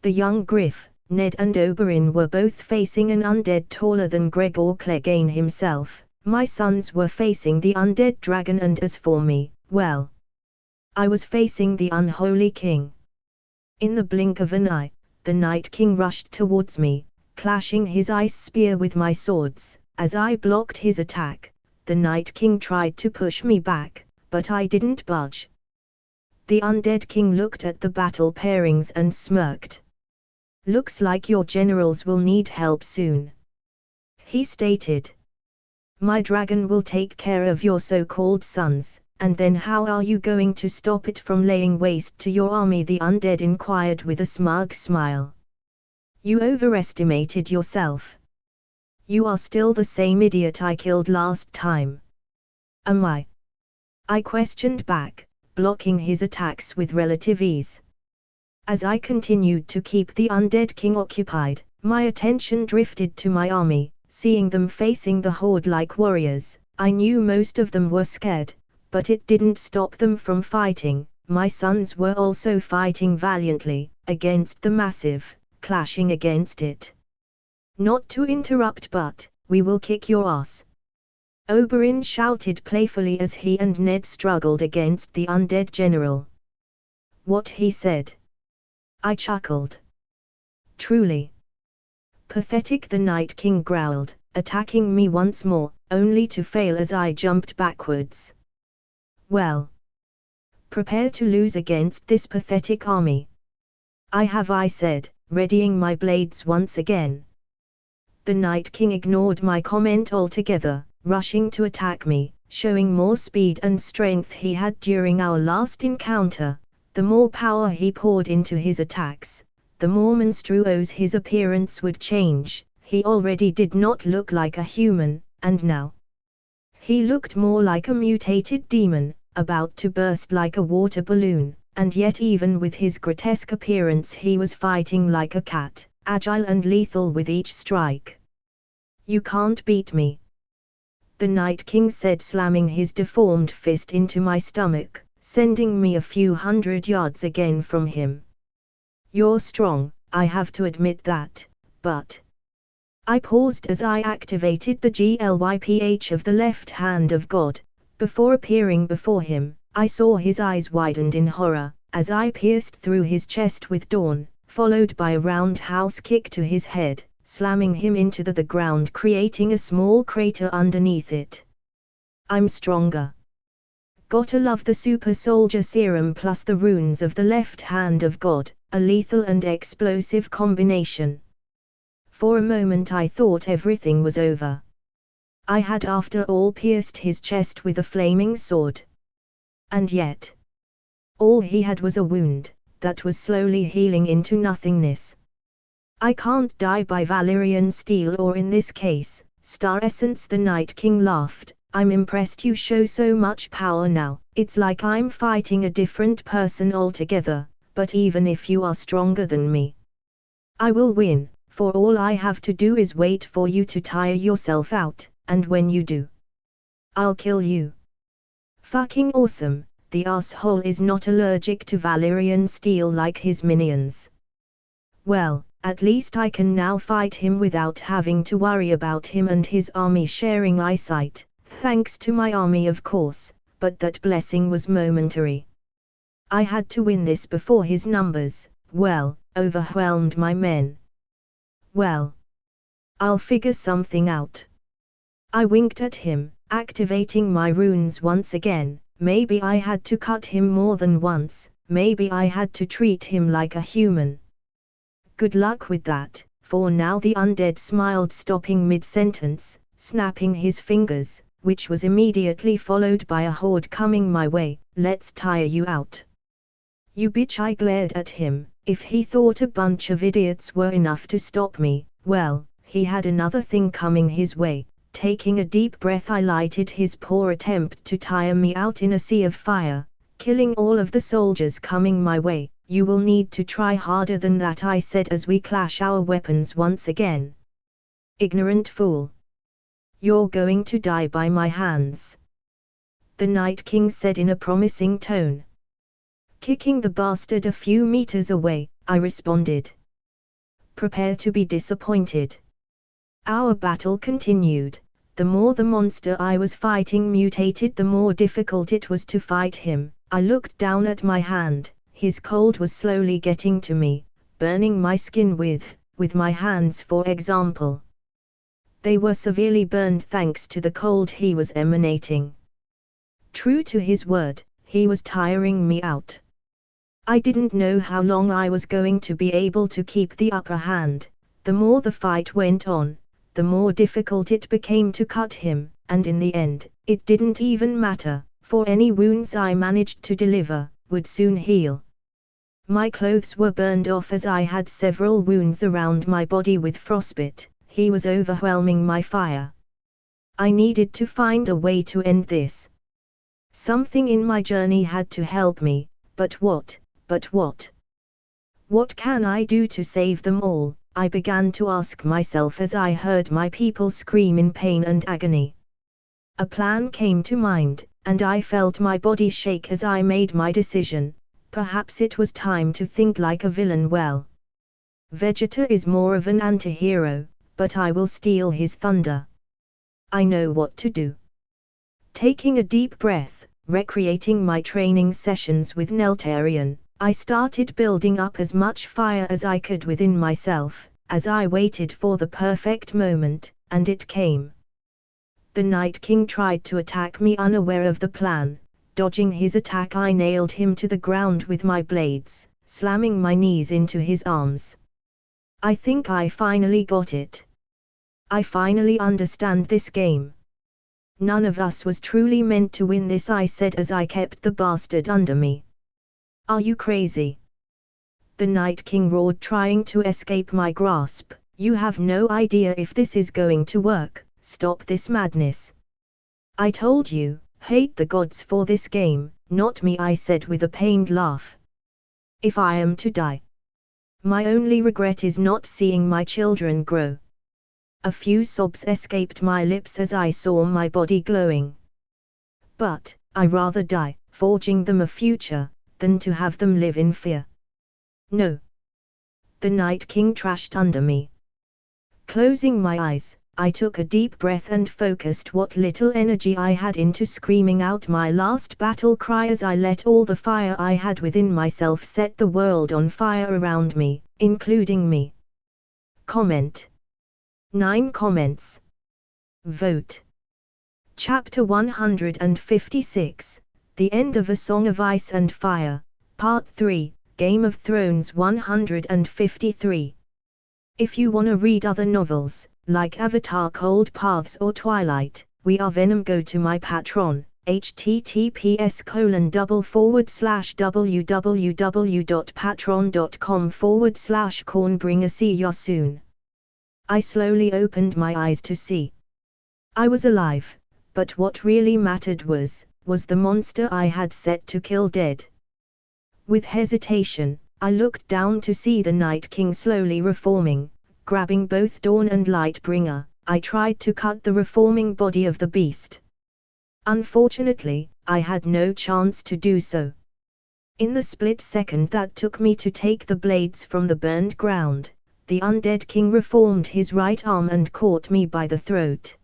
the young Griff. Ned and Oberyn were both facing an undead taller than Gregor Clegane himself. My sons were facing the undead dragon, and as for me, well, I was facing the unholy king. In the blink of an eye, the Night King rushed towards me, clashing his ice spear with my swords. As I blocked his attack, the Night King tried to push me back, but I didn't budge. The undead king looked at the battle pairings and smirked. "Looks like your generals will need help soon," he stated. "My dragon will take care of your so-called sons, and then how are you going to stop it from laying waste to your army?" the undead inquired with a smug smile. "You overestimated yourself. You are still the same idiot I killed last time." "Am I?" I questioned back, blocking his attacks with relative ease. As I continued to keep the undead king occupied, my attention drifted to my army. Seeing them facing the horde like warriors, I knew most of them were scared, but it didn't stop them from fighting. My sons were also fighting valiantly, against the massive, clashing against it. "Not to interrupt, but we will kick your ass," Oberyn shouted playfully as he and Ned struggled against the undead general. "What he said?" I chuckled. "Truly pathetic," the Night King growled, attacking me once more, only to fail as I jumped backwards. "Well, prepare to lose against this pathetic army." I said, readying my blades once again. The Night King ignored my comment altogether, rushing to attack me, showing more speed and strength he had during our last encounter. The more power he poured into his attacks, the more monstrous his appearance would change. He already did not look like a human, and now he looked more like a mutated demon, about to burst like a water balloon. And yet even with his grotesque appearance he was fighting like a cat, agile and lethal with each strike. "You can't beat me," the Night King said, slamming his deformed fist into my stomach, sending me a few hundred yards again from him. "You're strong, I have to admit that, but..." I paused as I activated the glyph of the left hand of God. Before appearing before him, I saw his eyes widened in horror, as I pierced through his chest with Dawn, followed by a roundhouse kick to his head, slamming him into the ground, creating a small crater underneath it. "I'm stronger. Gotta love the super soldier serum plus the runes of the left hand of God, a lethal and explosive combination." For a moment I thought everything was over. I had after all pierced his chest with a flaming sword. And yet, all he had was a wound, that was slowly healing into nothingness. "I can't die by Valyrian steel, or in this case, star essence," the Night King laughed. "I'm impressed you show so much power now. It's like I'm fighting a different person altogether, but even if you are stronger than me, I will win, for all I have to do is wait for you to tire yourself out, and when you do, I'll kill you." Fucking awesome. The asshole is not allergic to Valyrian steel like his minions. Well, at least I can now fight him without having to worry about him and his army sharing eyesight, thanks to my army of course, but that blessing was momentary. I had to win this before his numbers, well, overwhelmed my men. "Well, I'll figure something out." I winked at him, activating my runes once again. Maybe I had to cut him more than once, maybe I had to treat him like a human. "Good luck with that." For now the undead smiled, stopping mid-sentence, snapping his fingers, which was immediately followed by a horde coming my way. "Let's tire you out." You bitch, I glared at him. If he thought a bunch of idiots were enough to stop me, well, he had another thing coming his way. Taking a deep breath, I lighted his poor attempt to tire me out in a sea of fire, killing all of the soldiers coming my way. You will need to try harder than that, I said as we clash our weapons once again. Ignorant fool. You're going to die by my hands, the Night King said in a promising tone. Kicking the bastard a few meters away, I responded. Prepare to be disappointed. Our battle continued. The more the monster I was fighting mutated, the more difficult it was to fight him. I looked down at my hand. His cold was slowly getting to me, burning my skin with my hands for example. They were severely burned thanks to the cold he was emanating. True to his word, he was tiring me out. I didn't know how long I was going to be able to keep the upper hand. The more the fight went on, the more difficult it became to cut him, and in the end, it didn't even matter, for any wounds I managed to deliver would soon heal. My clothes were burned off as I had several wounds around my body with frostbite. He was overwhelming my fire. I needed to find a way to end this. Something in my journey had to help me, but what? What can I do to save them all? I began to ask myself as I heard my people scream in pain and agony. A plan came to mind, and I felt my body shake as I made my decision. Perhaps it was time to think like a villain. Well, Vegeta is more of an anti-hero, but I will steal his thunder. I know what to do. Taking a deep breath, recreating my training sessions with Neltarion, I started building up as much fire as I could within myself, as I waited for the perfect moment, and it came. The Night King tried to attack me unaware of the plan. Dodging his attack, I nailed him to the ground with my blades, slamming my knees into his arms. I think I finally got it. I finally understand this game. None of us was truly meant to win this, I said as I kept the bastard under me. Are you crazy? The Night King roared, trying to escape my grasp. You have no idea if this is going to work. Stop this madness. I told you, hate the gods for this game, not me, I said with a pained laugh. If I am to die, my only regret is not seeing my children grow. A few sobs escaped my lips as I saw my body glowing. But, I'd rather die, forging them a future, than to have them live in fear. No. The Night King trashed under me. Closing my eyes, I took a deep breath and focused what little energy I had into screaming out my last battle cry as I let all the fire I had within myself set the world on fire around me, including me. Comment. 9 comments. Vote. Chapter 156, The End of A Song of Ice and Fire, Part 3, Game of Thrones 153. If you wanna read other novels, like Avatar Cold Paths or Twilight, We Are Venom, go to my Patreon, https://www.patreon.com/cornbringer. See ya soon. I slowly opened my eyes to see I was alive, but what really mattered was the monster I had set to kill dead. With hesitation, I looked down to see the Night King slowly reforming. Grabbing both Dawn and Lightbringer, I tried to cut the reforming body of the beast. Unfortunately, I had no chance to do so. In the split second that took me to take the blades from the burned ground, the undead king reformed his right arm and caught me by the throat.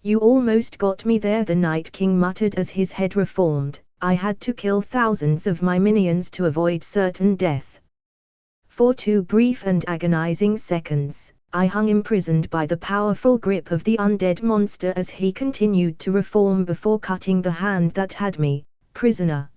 You almost got me there, the Night King muttered as his head reformed. I had to kill thousands of my minions to avoid certain death. For 2 brief and agonizing seconds, I hung imprisoned by the powerful grip of the undead monster as he continued to reform before cutting the hand that had me prisoner.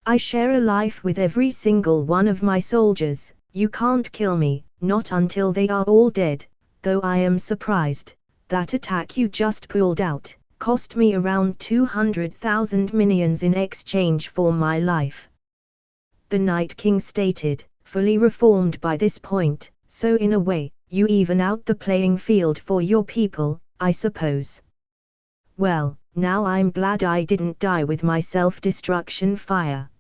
I share a life with every single one of my soldiers. You can't kill me, not until they are all dead, though I am surprised. That attack you just pulled out cost me around 200,000 minions in exchange for my life. the Night King stated, fully reformed by this point, so in a way, you even out the playing field for your people, I suppose. Well, now I'm glad I didn't die with my self-destruction fire.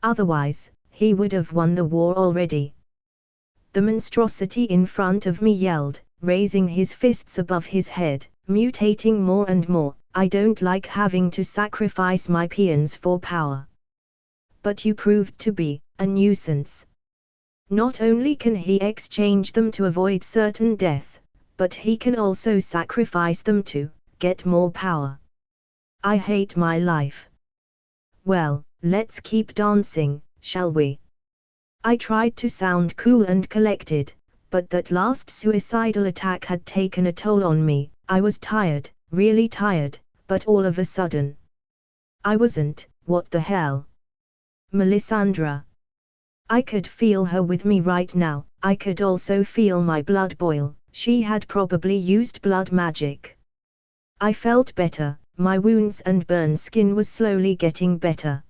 Otherwise, he would have won the war already. The monstrosity in front of me yelled, raising his fists above his head, mutating more and more. I don't like having to sacrifice my peons for power. But you proved to be a nuisance. Not only can he exchange them to avoid certain death, but he can also sacrifice them to get more power. I hate my life. Well, let's keep dancing, shall we? I tried to sound cool and collected, but that last suicidal attack had taken a toll on me. I was tired, really tired, but all of a sudden. I wasn't. What the hell? Melisandre. I could feel her with me right now. I could also feel my blood boil. She had probably used blood magic. I felt better, my wounds and burned skin was slowly getting better.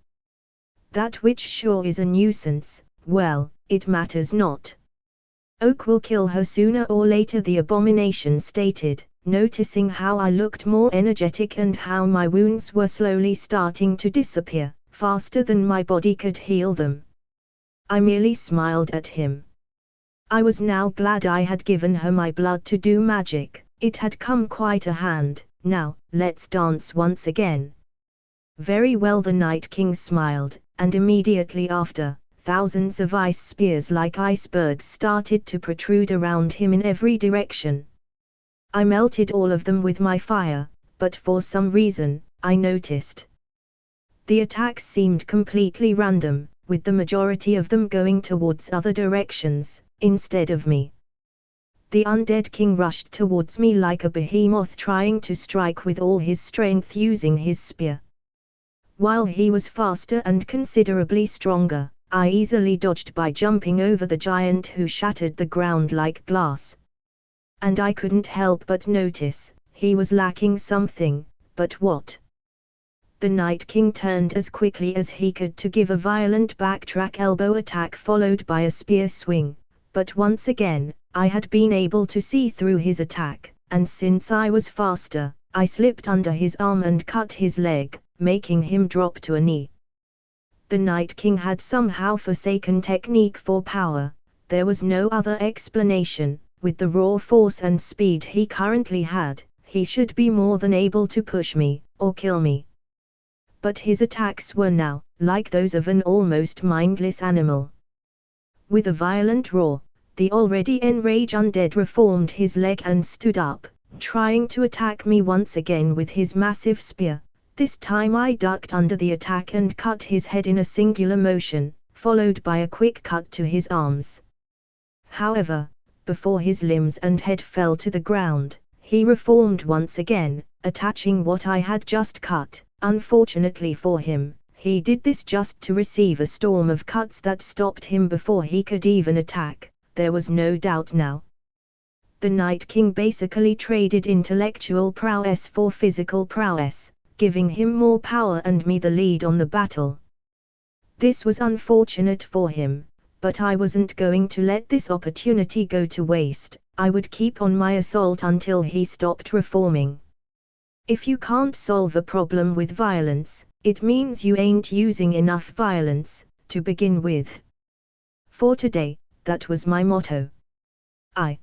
That witch sure is a nuisance. Well, it matters not. Oak will kill her sooner or later, the abomination stated, noticing how I looked more energetic and how my wounds were slowly starting to disappear, faster than my body could heal them. I merely smiled at him. I was now glad I had given her my blood to do magic, it had come quite a hand. Now, let's dance once again. Very well, the Night King smiled, and immediately after, thousands of ice spears like icebergs started to protrude around him in every direction. I melted all of them with my fire, but for some reason, I noticed. The attacks seemed completely random, with the majority of them going towards other directions, instead of me. The undead king rushed towards me like a behemoth, trying to strike with all his strength using his spear. While he was faster and considerably stronger, I easily dodged by jumping over the giant who shattered the ground like glass. And I couldn't help but notice, he was lacking something, but what? The Night King turned as quickly as he could to give a violent backtrack elbow attack followed by a spear swing, but once again, I had been able to see through his attack, and since I was faster, I slipped under his arm and cut his leg, making him drop to a knee. The Night King had somehow forsaken technique for power. There was no other explanation. With the raw force and speed he currently had, he should be more than able to push me, or kill me. But his attacks were now, like those of an almost mindless animal. With a violent roar, the already enraged undead reformed his leg and stood up, trying to attack me once again with his massive spear. This time I ducked under the attack and cut his head in a singular motion, followed by a quick cut to his arms. However, before his limbs and head fell to the ground, he reformed once again, attaching what I had just cut. Unfortunately for him, he did this just to receive a storm of cuts that stopped him before he could even attack. There was no doubt now. The Night King basically traded intellectual prowess for physical prowess, giving him more power and me the lead on the battle. This was unfortunate for him, but I wasn't going to let this opportunity go to waste. I would keep on my assault until he stopped reforming. If you can't solve a problem with violence, it means you ain't using enough violence, to begin with. For today, that was my motto. I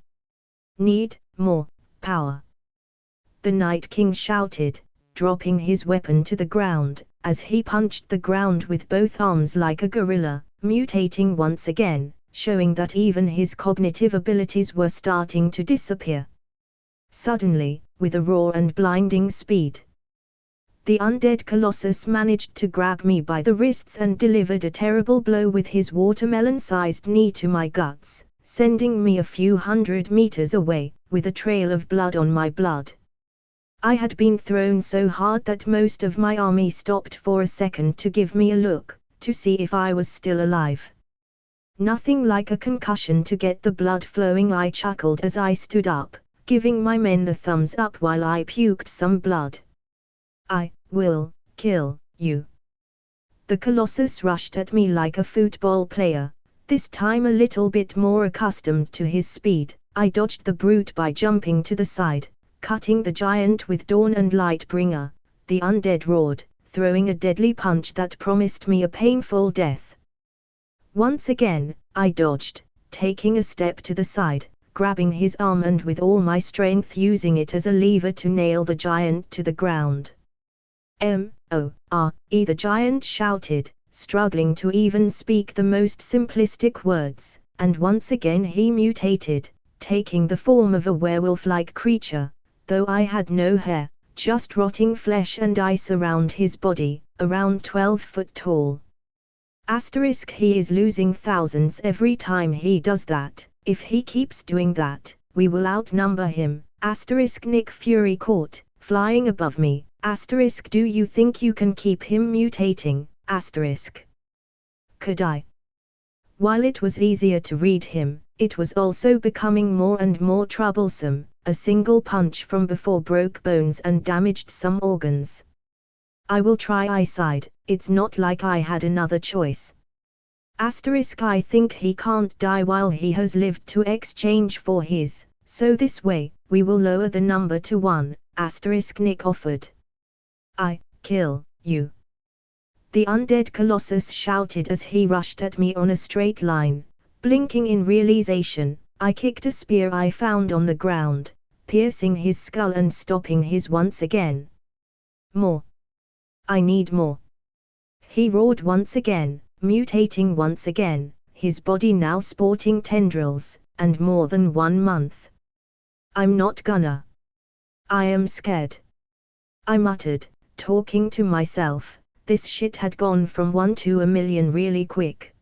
need more power. The Night King shouted, dropping his weapon to the ground, as he punched the ground with both arms like a gorilla, mutating once again, showing that even his cognitive abilities were starting to disappear. Suddenly, with a roar and blinding speed, the undead colossus managed to grab me by the wrists and delivered a terrible blow with his watermelon-sized knee to my guts, sending me a few hundred meters away, with a trail of blood on my blood. I had been thrown so hard that most of my army stopped for a second to give me a look, to see if I was still alive. Nothing like a concussion to get the blood flowing, I chuckled as I stood up, giving my men the thumbs up while I puked some blood. I will kill you. The Colossus rushed at me like a football player, this time a little bit more accustomed to his speed. I dodged the brute by jumping to the side, cutting the giant with Dawn and Lightbringer. The undead roared, throwing a deadly punch that promised me a painful death. Once again, I dodged, taking a step to the side, grabbing his arm and with all my strength using it as a lever to nail the giant to the ground. M-O-R-E, the giant shouted, struggling to even speak the most simplistic words, and once again he mutated, taking the form of a werewolf-like creature, though I had no hair, just rotting flesh and ice around his body, around 12 foot tall. Asterisk, he is losing thousands every time he does that. If he keeps doing that, we will outnumber him. Asterisk, Nick Fury caught, flying above me. Asterisk, do you think you can keep him mutating? Asterisk. Could I? While it was easier to read him, it was also becoming more and more troublesome. A single punch from before broke bones and damaged some organs. I will try, I sighed, it's not like I had another choice. Asterisk, I think he can't die while he has lived to exchange for his, so this way, we will lower the number to 1, asterisk, Nick offered. I kill you. The undead Colossus shouted as he rushed at me on a straight line. Blinking in realization, I kicked a spear I found on the ground, piercing his skull and stopping his once again. More. I need more. He roared once again, mutating once again, his body now sporting tendrils, and more than 1 month. I'm not gonna. I am scared. I muttered, talking to myself, this shit had gone from 1 to a million really quick.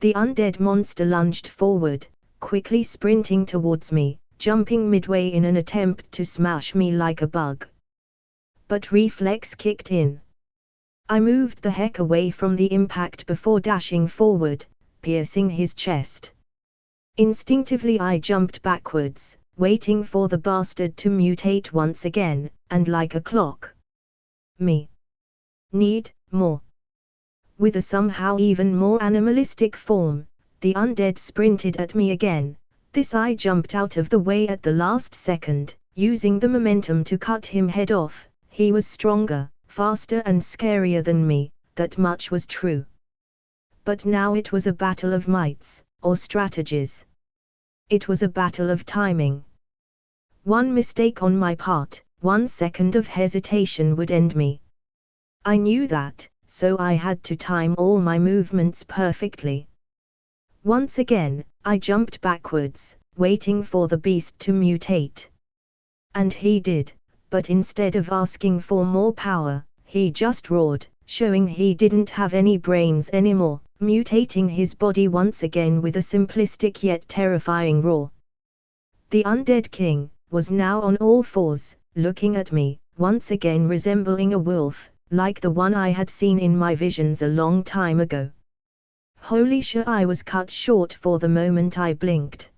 The undead monster lunged forward, quickly sprinting towards me, jumping midway in an attempt to smash me like a bug. But reflex kicked in. I moved the heck away from the impact before dashing forward, piercing his chest. Instinctively I jumped backwards, waiting for the bastard to mutate once again, and like a clock. Me. Need more. With a somehow even more animalistic form, the undead sprinted at me again. This I jumped out of the way at the last second, using the momentum to cut him head off. He was stronger, faster and scarier than me, that much was true. But now it was a battle of mights, or strategies. It was a battle of timing. One mistake on my part, 1 second of hesitation would end me. I knew that, so I had to time all my movements perfectly. Once again, I jumped backwards, waiting for the beast to mutate. And he did, but instead of asking for more power, he just roared, showing he didn't have any brains anymore, mutating his body once again with a simplistic yet terrifying roar. The undead king was now on all fours, looking at me, once again resembling a wolf, like the one I had seen in my visions a long time ago. Holy shit, I was cut short for the moment I blinked.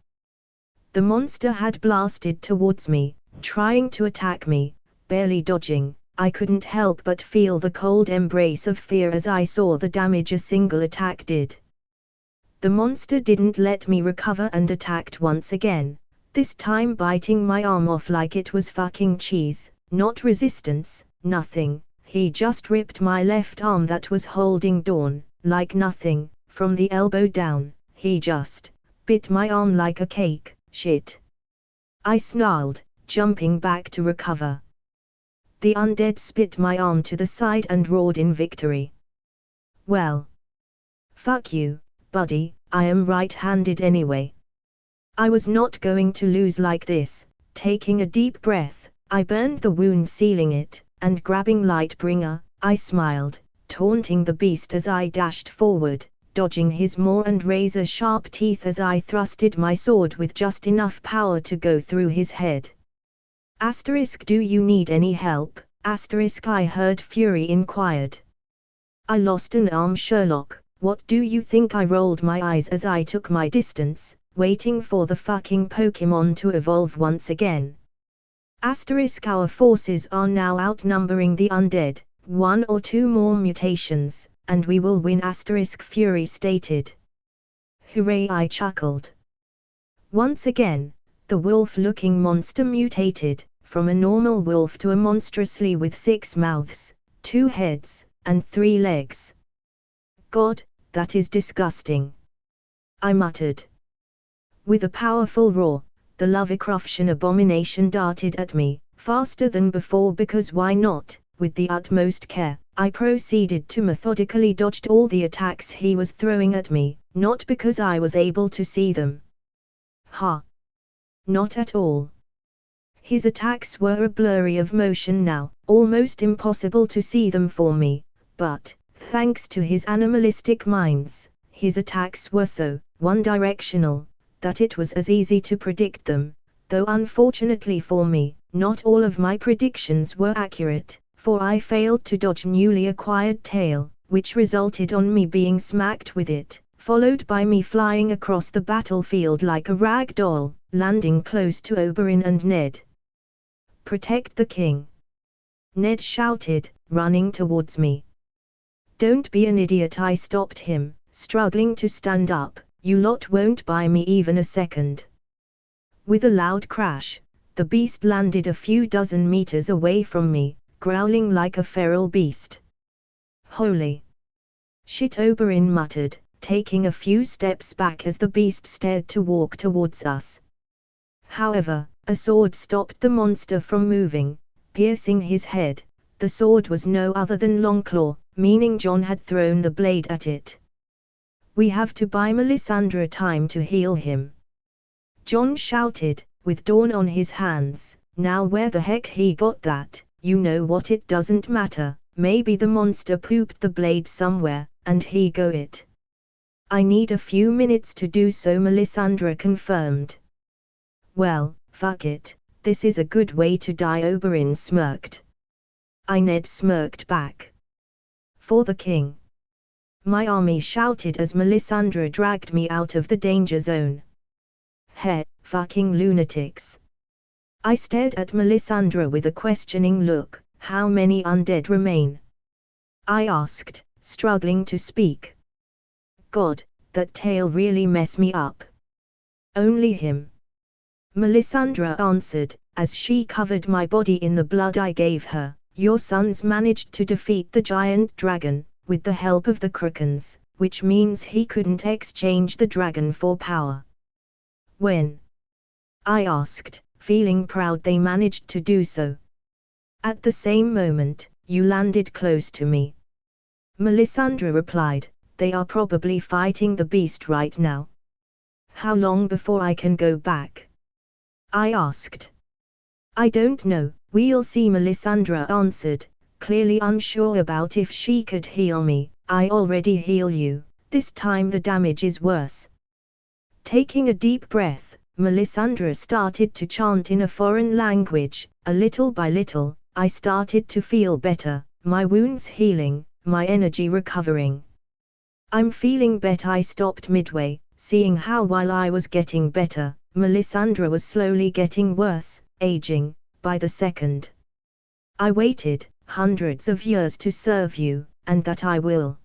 The monster had blasted towards me, trying to attack me, barely dodging. I couldn't help but feel the cold embrace of fear as I saw the damage a single attack did. The monster didn't let me recover and attacked once again, this time biting my arm off like it was fucking cheese. Not resistance, nothing, he just ripped my left arm that was holding Dawn, like nothing, from the elbow down. He just bit my arm like a cake. Shit. I snarled, jumping back to recover. The undead spit my arm to the side and roared in victory. Well. Fuck you, buddy, I am right-handed anyway. I was not going to lose like this. Taking a deep breath, I burned the wound, sealing it, and grabbing Lightbringer, I smiled, taunting the beast as I dashed forward, dodging his maw and razor-sharp teeth as I thrusted my sword with just enough power to go through his head. Asterisk, do you need any help? Asterisk, I heard Fury inquired. I lost an arm, Sherlock. What do you think? I rolled my eyes as I took my distance, waiting for the fucking Pokemon to evolve once again. Asterisk, our forces are now outnumbering the undead. 1 or 2 more mutations, and we will win. Fury stated. Hooray, I chuckled. Once again, the wolf-looking monster mutated, from a normal wolf to a monstrously with 6 mouths, 2 heads, and 3 legs. God, that is disgusting, I muttered. With a powerful roar, the Lovecraftian abomination darted at me, faster than before because why not? With the utmost care, I proceeded to methodically dodge all the attacks he was throwing at me, not because I was able to see them. Ha! Not at all. His attacks were a blurry of motion now, almost impossible to see them for me, but, thanks to his animalistic minds, his attacks were so one-directional, that it was as easy to predict them, though unfortunately for me, not all of my predictions were accurate, for I failed to dodge newly acquired tail, which resulted on me being smacked with it, followed by me flying across the battlefield like a rag doll, landing close to Oberyn and Ned. Protect the king! Ned shouted, running towards me. Don't be an idiot, I stopped him, struggling to stand up. You lot won't buy me even a second. With a loud crash, the beast landed a few dozen meters away from me, growling like a feral beast. Holy shit, Oberyn muttered, taking a few steps back as the beast stared to walk towards us. However, a sword stopped the monster from moving, piercing his head. The sword was no other than Longclaw, meaning John had thrown the blade at it. We have to buy Melisandre time to heal him. John shouted, with Dawn on his hands. Now where the heck he got that? You know what, it doesn't matter, maybe the monster pooped the blade somewhere, and he got it. I need a few minutes to do so, Melisandre confirmed. Well, fuck it, this is a good way to die, Oberyn smirked. Ned smirked back. For the king! My army shouted as Melisandre dragged me out of the danger zone. Heh, fucking lunatics! I stared at Melisandre with a questioning look. How many undead remain? I asked, struggling to speak. God, that tail really messed me up. Only him. Melisandre answered, as she covered my body in the blood I gave her. Your sons managed to defeat the giant dragon, with the help of the Krakens, which means he couldn't exchange the dragon for power. When? I asked, feeling proud they managed to do so. At the same moment, you landed close to me. Melisandre replied, they are probably fighting the beast right now. How long before I can go back? I asked. I don't know, we'll see, Melisandre answered, clearly unsure about if she could heal me. I already heal you, this time the damage is worse. Taking a deep breath, Melisandre started to chant in a foreign language. A little by little, I started to feel better, my wounds healing, my energy recovering. I'm feeling better. I stopped midway, seeing how while I was getting better, Melisandre was slowly getting worse, aging, by the second. I waited hundreds of years to serve you, and that I will.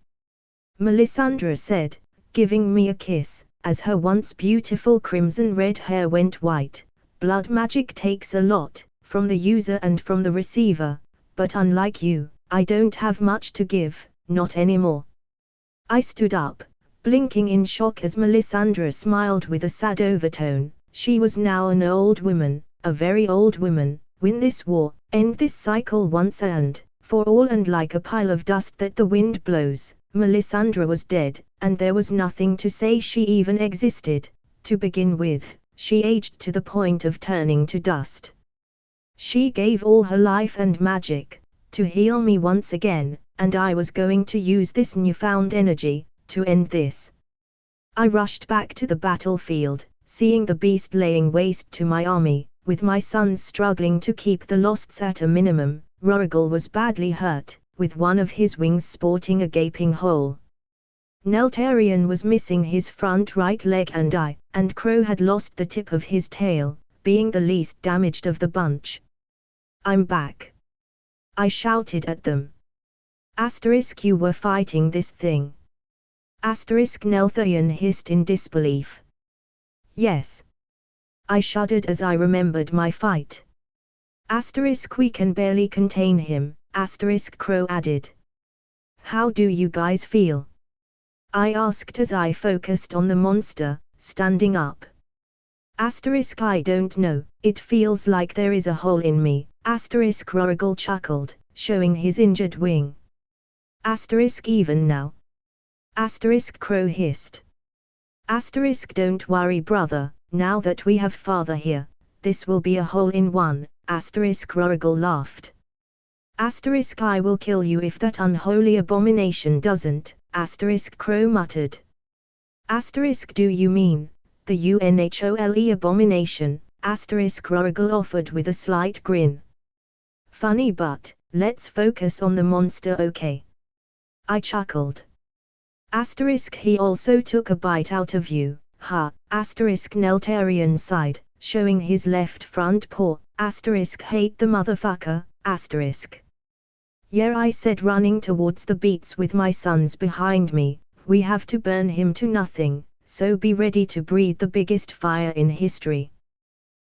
Melisandre said, giving me a kiss, as her once beautiful crimson-red hair went white. Blood magic takes a lot, from the user and from the receiver, but unlike you, I don't have much to give, not anymore. I stood up, blinking in shock as Melisandre smiled with a sad overtone. She was now an old woman, a very old woman. Win this war, end this cycle once and for all, and like a pile of dust that the wind blows, Melisandre was dead, and there was nothing to say she even existed. To begin with, she aged to the point of turning to dust. She gave all her life and magic to heal me once again, and I was going to use this newfound energy to end this. I rushed back to the battlefield, seeing the beast laying waste to my army, with my sons struggling to keep the losses at a minimum. Rorigal was badly hurt, with one of his wings sporting a gaping hole. Neltarion was missing his front right leg, and Crow had lost the tip of his tail, being the least damaged of the bunch. I'm back! I shouted at them. Asterisk, you were fighting this thing. Asterisk, Nelthayan hissed in disbelief. Yes. I shuddered as I remembered my fight. Asterisk, we can barely contain him, asterisk, Crow added. How do you guys feel? I asked as I focused on the monster, standing up. Asterisk, I don't know, it feels like there is a hole in me, asterisk, Rorigal chuckled, showing his injured wing. Asterisk, even now? Asterisk, Crow hissed. Asterisk, don't worry brother, now that we have father here, this will be a hole in one, asterisk, Rorigal laughed. Asterisk, I will kill you if that unholy abomination doesn't, asterisk, Crow muttered. Asterisk, do you mean the UNHOLE abomination, asterisk, Rorigal offered with a slight grin. Funny, but let's focus on the monster, okay? I chuckled. Asterisk, he also took a bite out of you, ha, asterisk, Neltarian sighed, showing his left front paw, asterisk, hate the motherfucker, asterisk. Yeah, I said, running towards the beats with my sons behind me, we have to burn him to nothing, so be ready to breathe the biggest fire in history.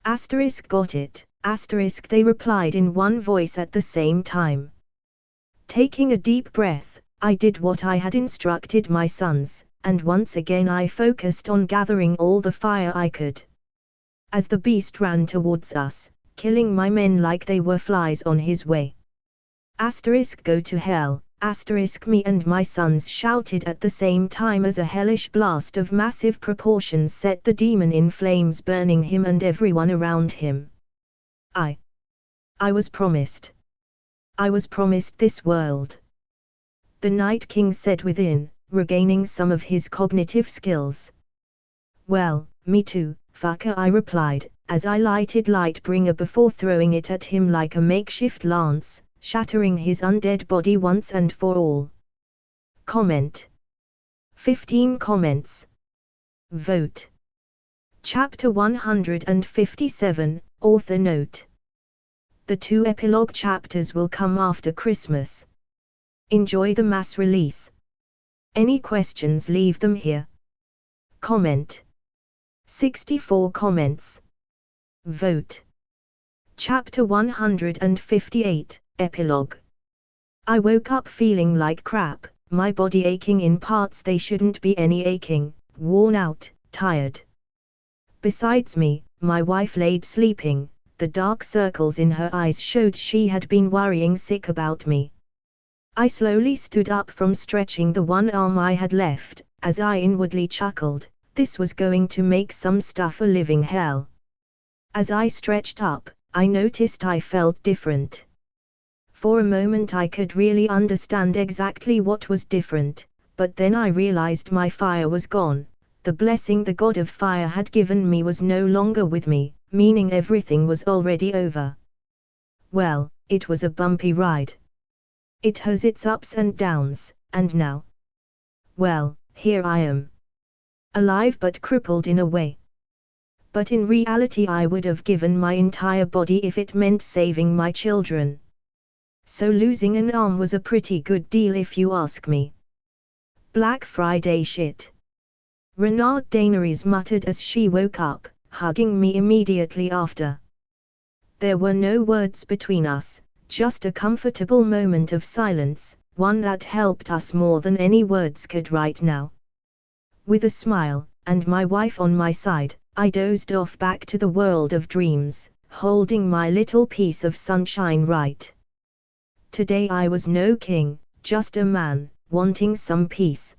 Asterisk, got it, asterisk, they replied in one voice at the same time. Taking a deep breath, I did what I had instructed my sons, and once again I focused on gathering all the fire I could. As the beast ran towards us, killing my men like they were flies on his way. Asterisk, go to hell, asterisk, me and my sons shouted at the same time as a hellish blast of massive proportions set the demon in flames, burning him and everyone around him. I was promised. I was promised this world. The Night King said within, regaining some of his cognitive skills. Well, me too, fucker, I replied, as I lighted Lightbringer before throwing it at him like a makeshift lance, shattering his undead body once and for all. Comment. 15 comments. Vote. Chapter 157, Author Note. The 2 epilogue chapters will come after Christmas. Enjoy the mass release. Any questions, leave them here. Comment. 64 comments. Vote. Chapter 158, Epilogue. I woke up feeling like crap, my body aching in parts they shouldn't be any aching, worn out, tired. Besides me, my wife laid sleeping, the dark circles in her eyes showed she had been worrying sick about me. I slowly stood up from stretching the one arm I had left, as I inwardly chuckled, this was going to make some stuff a living hell. As I stretched up, I noticed I felt different. For a moment I could really understand exactly what was different, but then I realized my fire was gone, the blessing the god of fire had given me was no longer with me, meaning everything was already over. Well, it was a bumpy ride. It has its ups and downs, and now, well, here I am. Alive but crippled in a way. But in reality I would have given my entire body if it meant saving my children. So losing an arm was a pretty good deal if you ask me. Black Friday shit. Renard Daenerys muttered as she woke up, hugging me immediately after. There were no words between us, just a comfortable moment of silence, one that helped us more than any words could right now. With a smile, and my wife on my side, I dozed off back to the world of dreams, holding my little piece of sunshine right. Today I was no king, just a man, wanting some peace.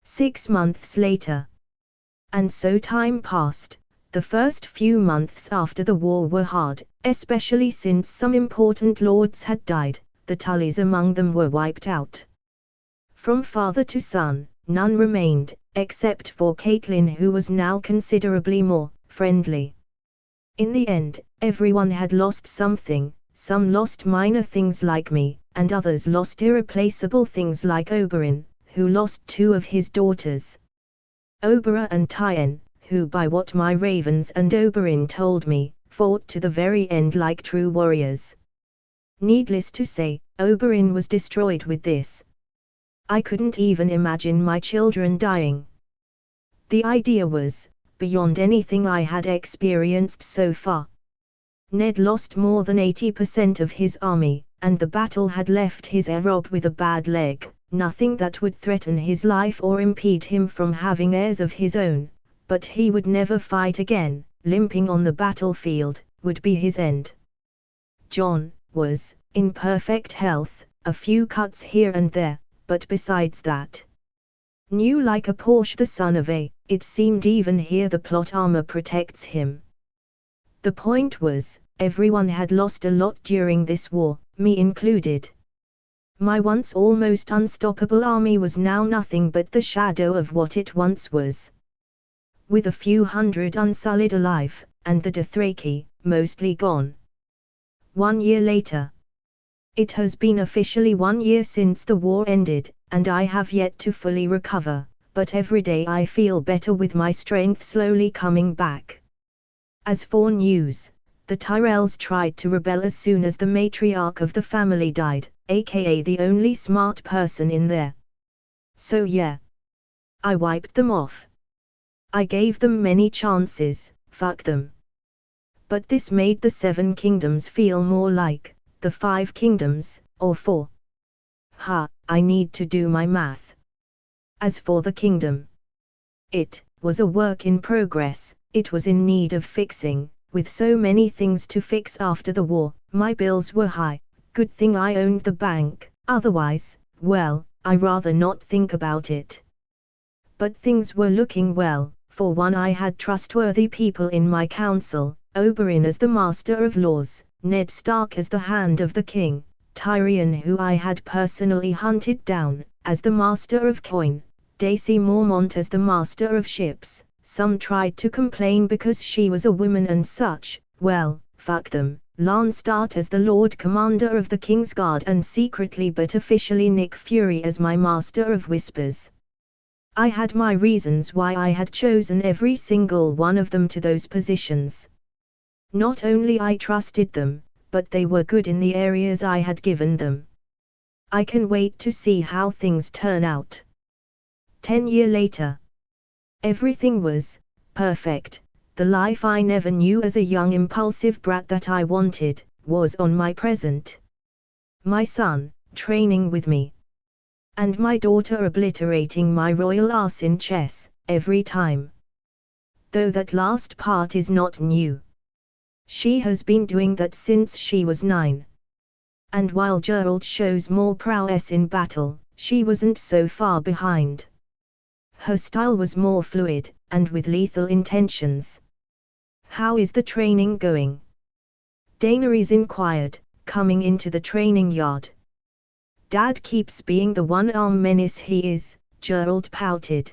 6 months later. And so time passed. The first few months after the war were hard, especially since some important lords had died, the Tullys among them were wiped out. From father to son, none remained, except for Caitlin, who was now considerably more friendly. In the end, everyone had lost something, some lost minor things like me, and others lost irreplaceable things like Oberyn, who lost 2 of his daughters. Oberyn and Tyen, who by what my ravens and Oberyn told me, fought to the very end like true warriors. Needless to say, Oberyn was destroyed with this. I couldn't even imagine my children dying. The idea was beyond anything I had experienced so far. Ned lost more than 80% of his army, and the battle had left his heir Robb with a bad leg. Nothing that would threaten his life or impede him from having heirs of his own, but he would never fight again. Limping on the battlefield would be his end. Jon was in perfect health, a few cuts here and there, but besides that, new like a Porsche, the son of a. It seemed even here the plot armor protects him. The point was, everyone had lost a lot during this war, me included. My once almost unstoppable army was now nothing but the shadow of what it once was. With a few hundred unsullied alive, and the Dothraki mostly gone. 1 year later. It has been officially 1 year since the war ended, and I have yet to fully recover, but every day I feel better with my strength slowly coming back. As for news, the Tyrells tried to rebel as soon as the matriarch of the family died, aka the only smart person in there. So yeah. I wiped them off. I gave them many chances, fuck them. But this made the 7 kingdoms feel more like the 5 kingdoms, or 4. I need to do my math. As for the kingdom, it was a work in progress. It was in need of fixing. With so many things to fix after the war, my bills were high. Good thing I owned the bank, otherwise, well, I'd rather not think about it. But things were looking well. For one, I had trustworthy people in my council, Oberyn as the Master of Laws, Ned Stark as the Hand of the King, Tyrion, who I had personally hunted down, as the Master of Coin, Daisy Mormont as the Master of Ships. Some tried to complain because she was a woman and such. Well, fuck them. Lancelot as the Lord Commander of the King's Guard, and secretly but officially Nick Fury as my Master of Whispers. I had my reasons why I had chosen every single one of them to those positions. Not only I trusted them, but they were good in the areas I had given them. I can wait to see how things turn out. 10 years later. Everything was perfect. The life I never knew as a young impulsive brat that I wanted, was on my present. My son, training with me. And my daughter obliterating my royal ass in chess, every time. Though that last part is not new. She has been doing that since she was 9. And while Geralt shows more prowess in battle, she wasn't so far behind. Her style was more fluid, and with lethal intentions. How is the training going? Daenerys inquired, coming into the training yard. Dad keeps being the one-arm menace he is, Geralt pouted.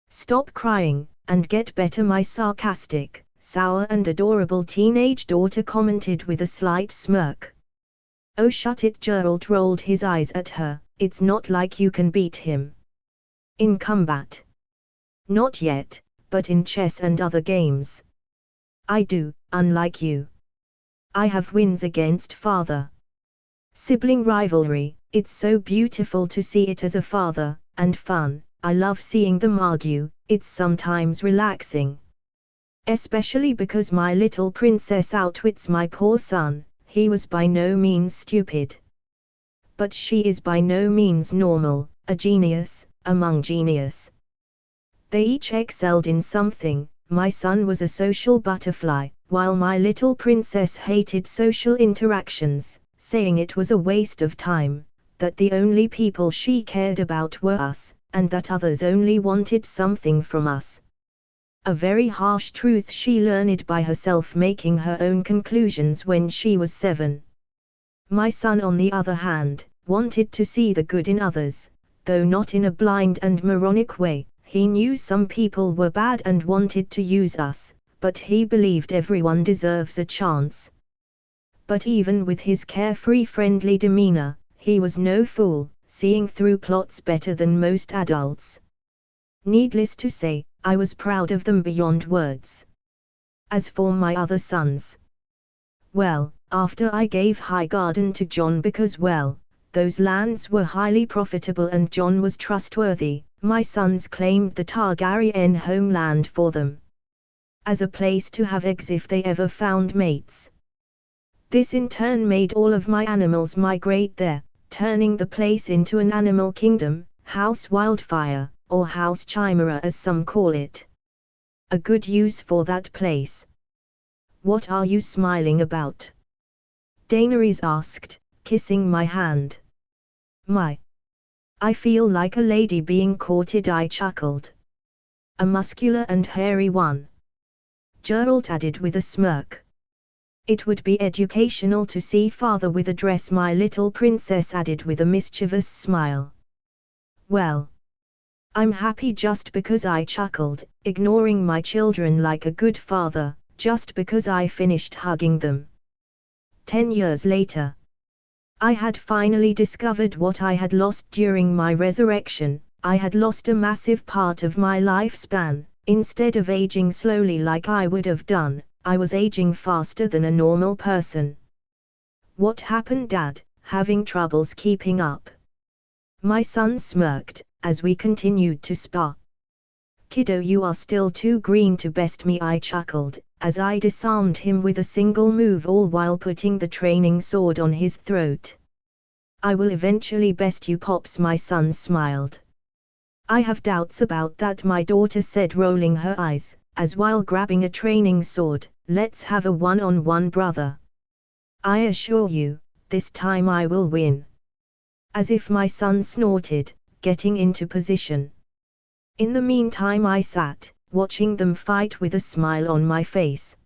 Stop crying, and get better, my sarcastic, sour and adorable teenage daughter commented with a slight smirk. Oh shut it, Geralt rolled his eyes at her, it's not like you can beat him. In combat. Not yet, but in chess and other games. I do, unlike you. I have wins against father. Sibling rivalry, it's so beautiful to see it as a father, and fun. I love seeing them argue, it's sometimes relaxing. Especially because my little princess outwits my poor son. He was by no means stupid. But she is by no means normal, a genius, among genius. They each excelled in something. My son was a social butterfly, while my little princess hated social interactions, saying it was a waste of time, that the only people she cared about were us, and that others only wanted something from us. A very harsh truth she learned by herself, making her own conclusions when she was 7. My son, on the other hand, wanted to see the good in others, though not in a blind and moronic way. He knew some people were bad and wanted to use us, but he believed everyone deserves a chance. But even with his carefree, friendly demeanor, he was no fool, seeing through plots better than most adults. Needless to say, I was proud of them beyond words. As for my other sons, Well, after I gave Highgarden to John because well, those lands were highly profitable and John was trustworthy, my sons claimed the Targaryen homeland for them, as a place to have eggs if they ever found mates. This in turn made all of my animals migrate there, turning the place into an animal kingdom, House Wildfire, or House Chimera as some call it. A good use for that place. What are you smiling about? Daenerys asked, kissing my hand. I feel like a lady being courted, I chuckled. A muscular and hairy one. Geralt added with a smirk. It would be educational to see father with a dress, my little princess added with a mischievous smile. Well, I'm happy just because, I chuckled, ignoring my children like a good father, just because I finished hugging them. 10 years later. I had finally discovered what I had lost during my resurrection. I had lost a massive part of my lifespan. Instead of aging slowly like I would have done, I was aging faster than a normal person. What happened, Dad? Having troubles keeping up? My son smirked, as we continued to spar. Kiddo, you are still too green to best me, I chuckled, as I disarmed him with a single move, all while putting the training sword on his throat. I will eventually best you, Pops, my son smiled. I have doubts about that, my daughter said, rolling her eyes, as while grabbing a training sword, let's have a one-on-one, brother. I assure you, this time I will win. As if my son snorted, getting into position. In the meantime I sat, watching them fight with a smile on my face.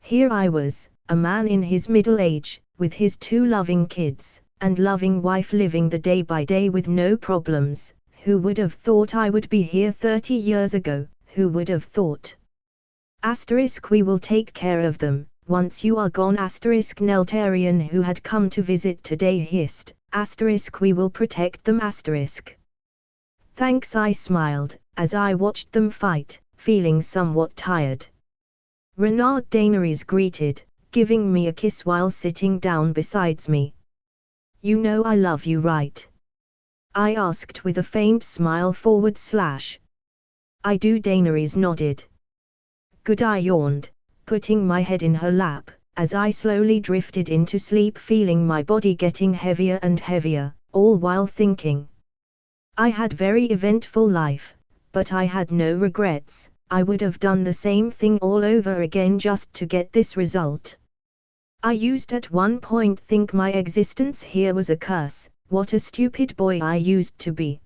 Here I was, a man in his middle age, with his 2 loving kids, and loving wife, living the day by day with no problems. Who would have thought I would be here 30 years ago, who would have thought? Asterisk, we will take care of them, once you are gone. Asterisk, Neltarian who had come to visit today hissed. Asterisk, we will protect them. Asterisk. Thanks, I smiled, as I watched them fight, feeling somewhat tired. Renard Daenerys greeted, giving me a kiss while sitting down beside me. You know I love you, right? I asked with a faint smile / I do. Daenerys nodded. Good, I yawned, putting my head in her lap, as I slowly drifted into sleep, feeling my body getting heavier and heavier, all while thinking. I had very eventful life, but I had no regrets. I would have done the same thing all over again just to get this result. I used at one point think my existence here was a curse. What a stupid boy I used to be.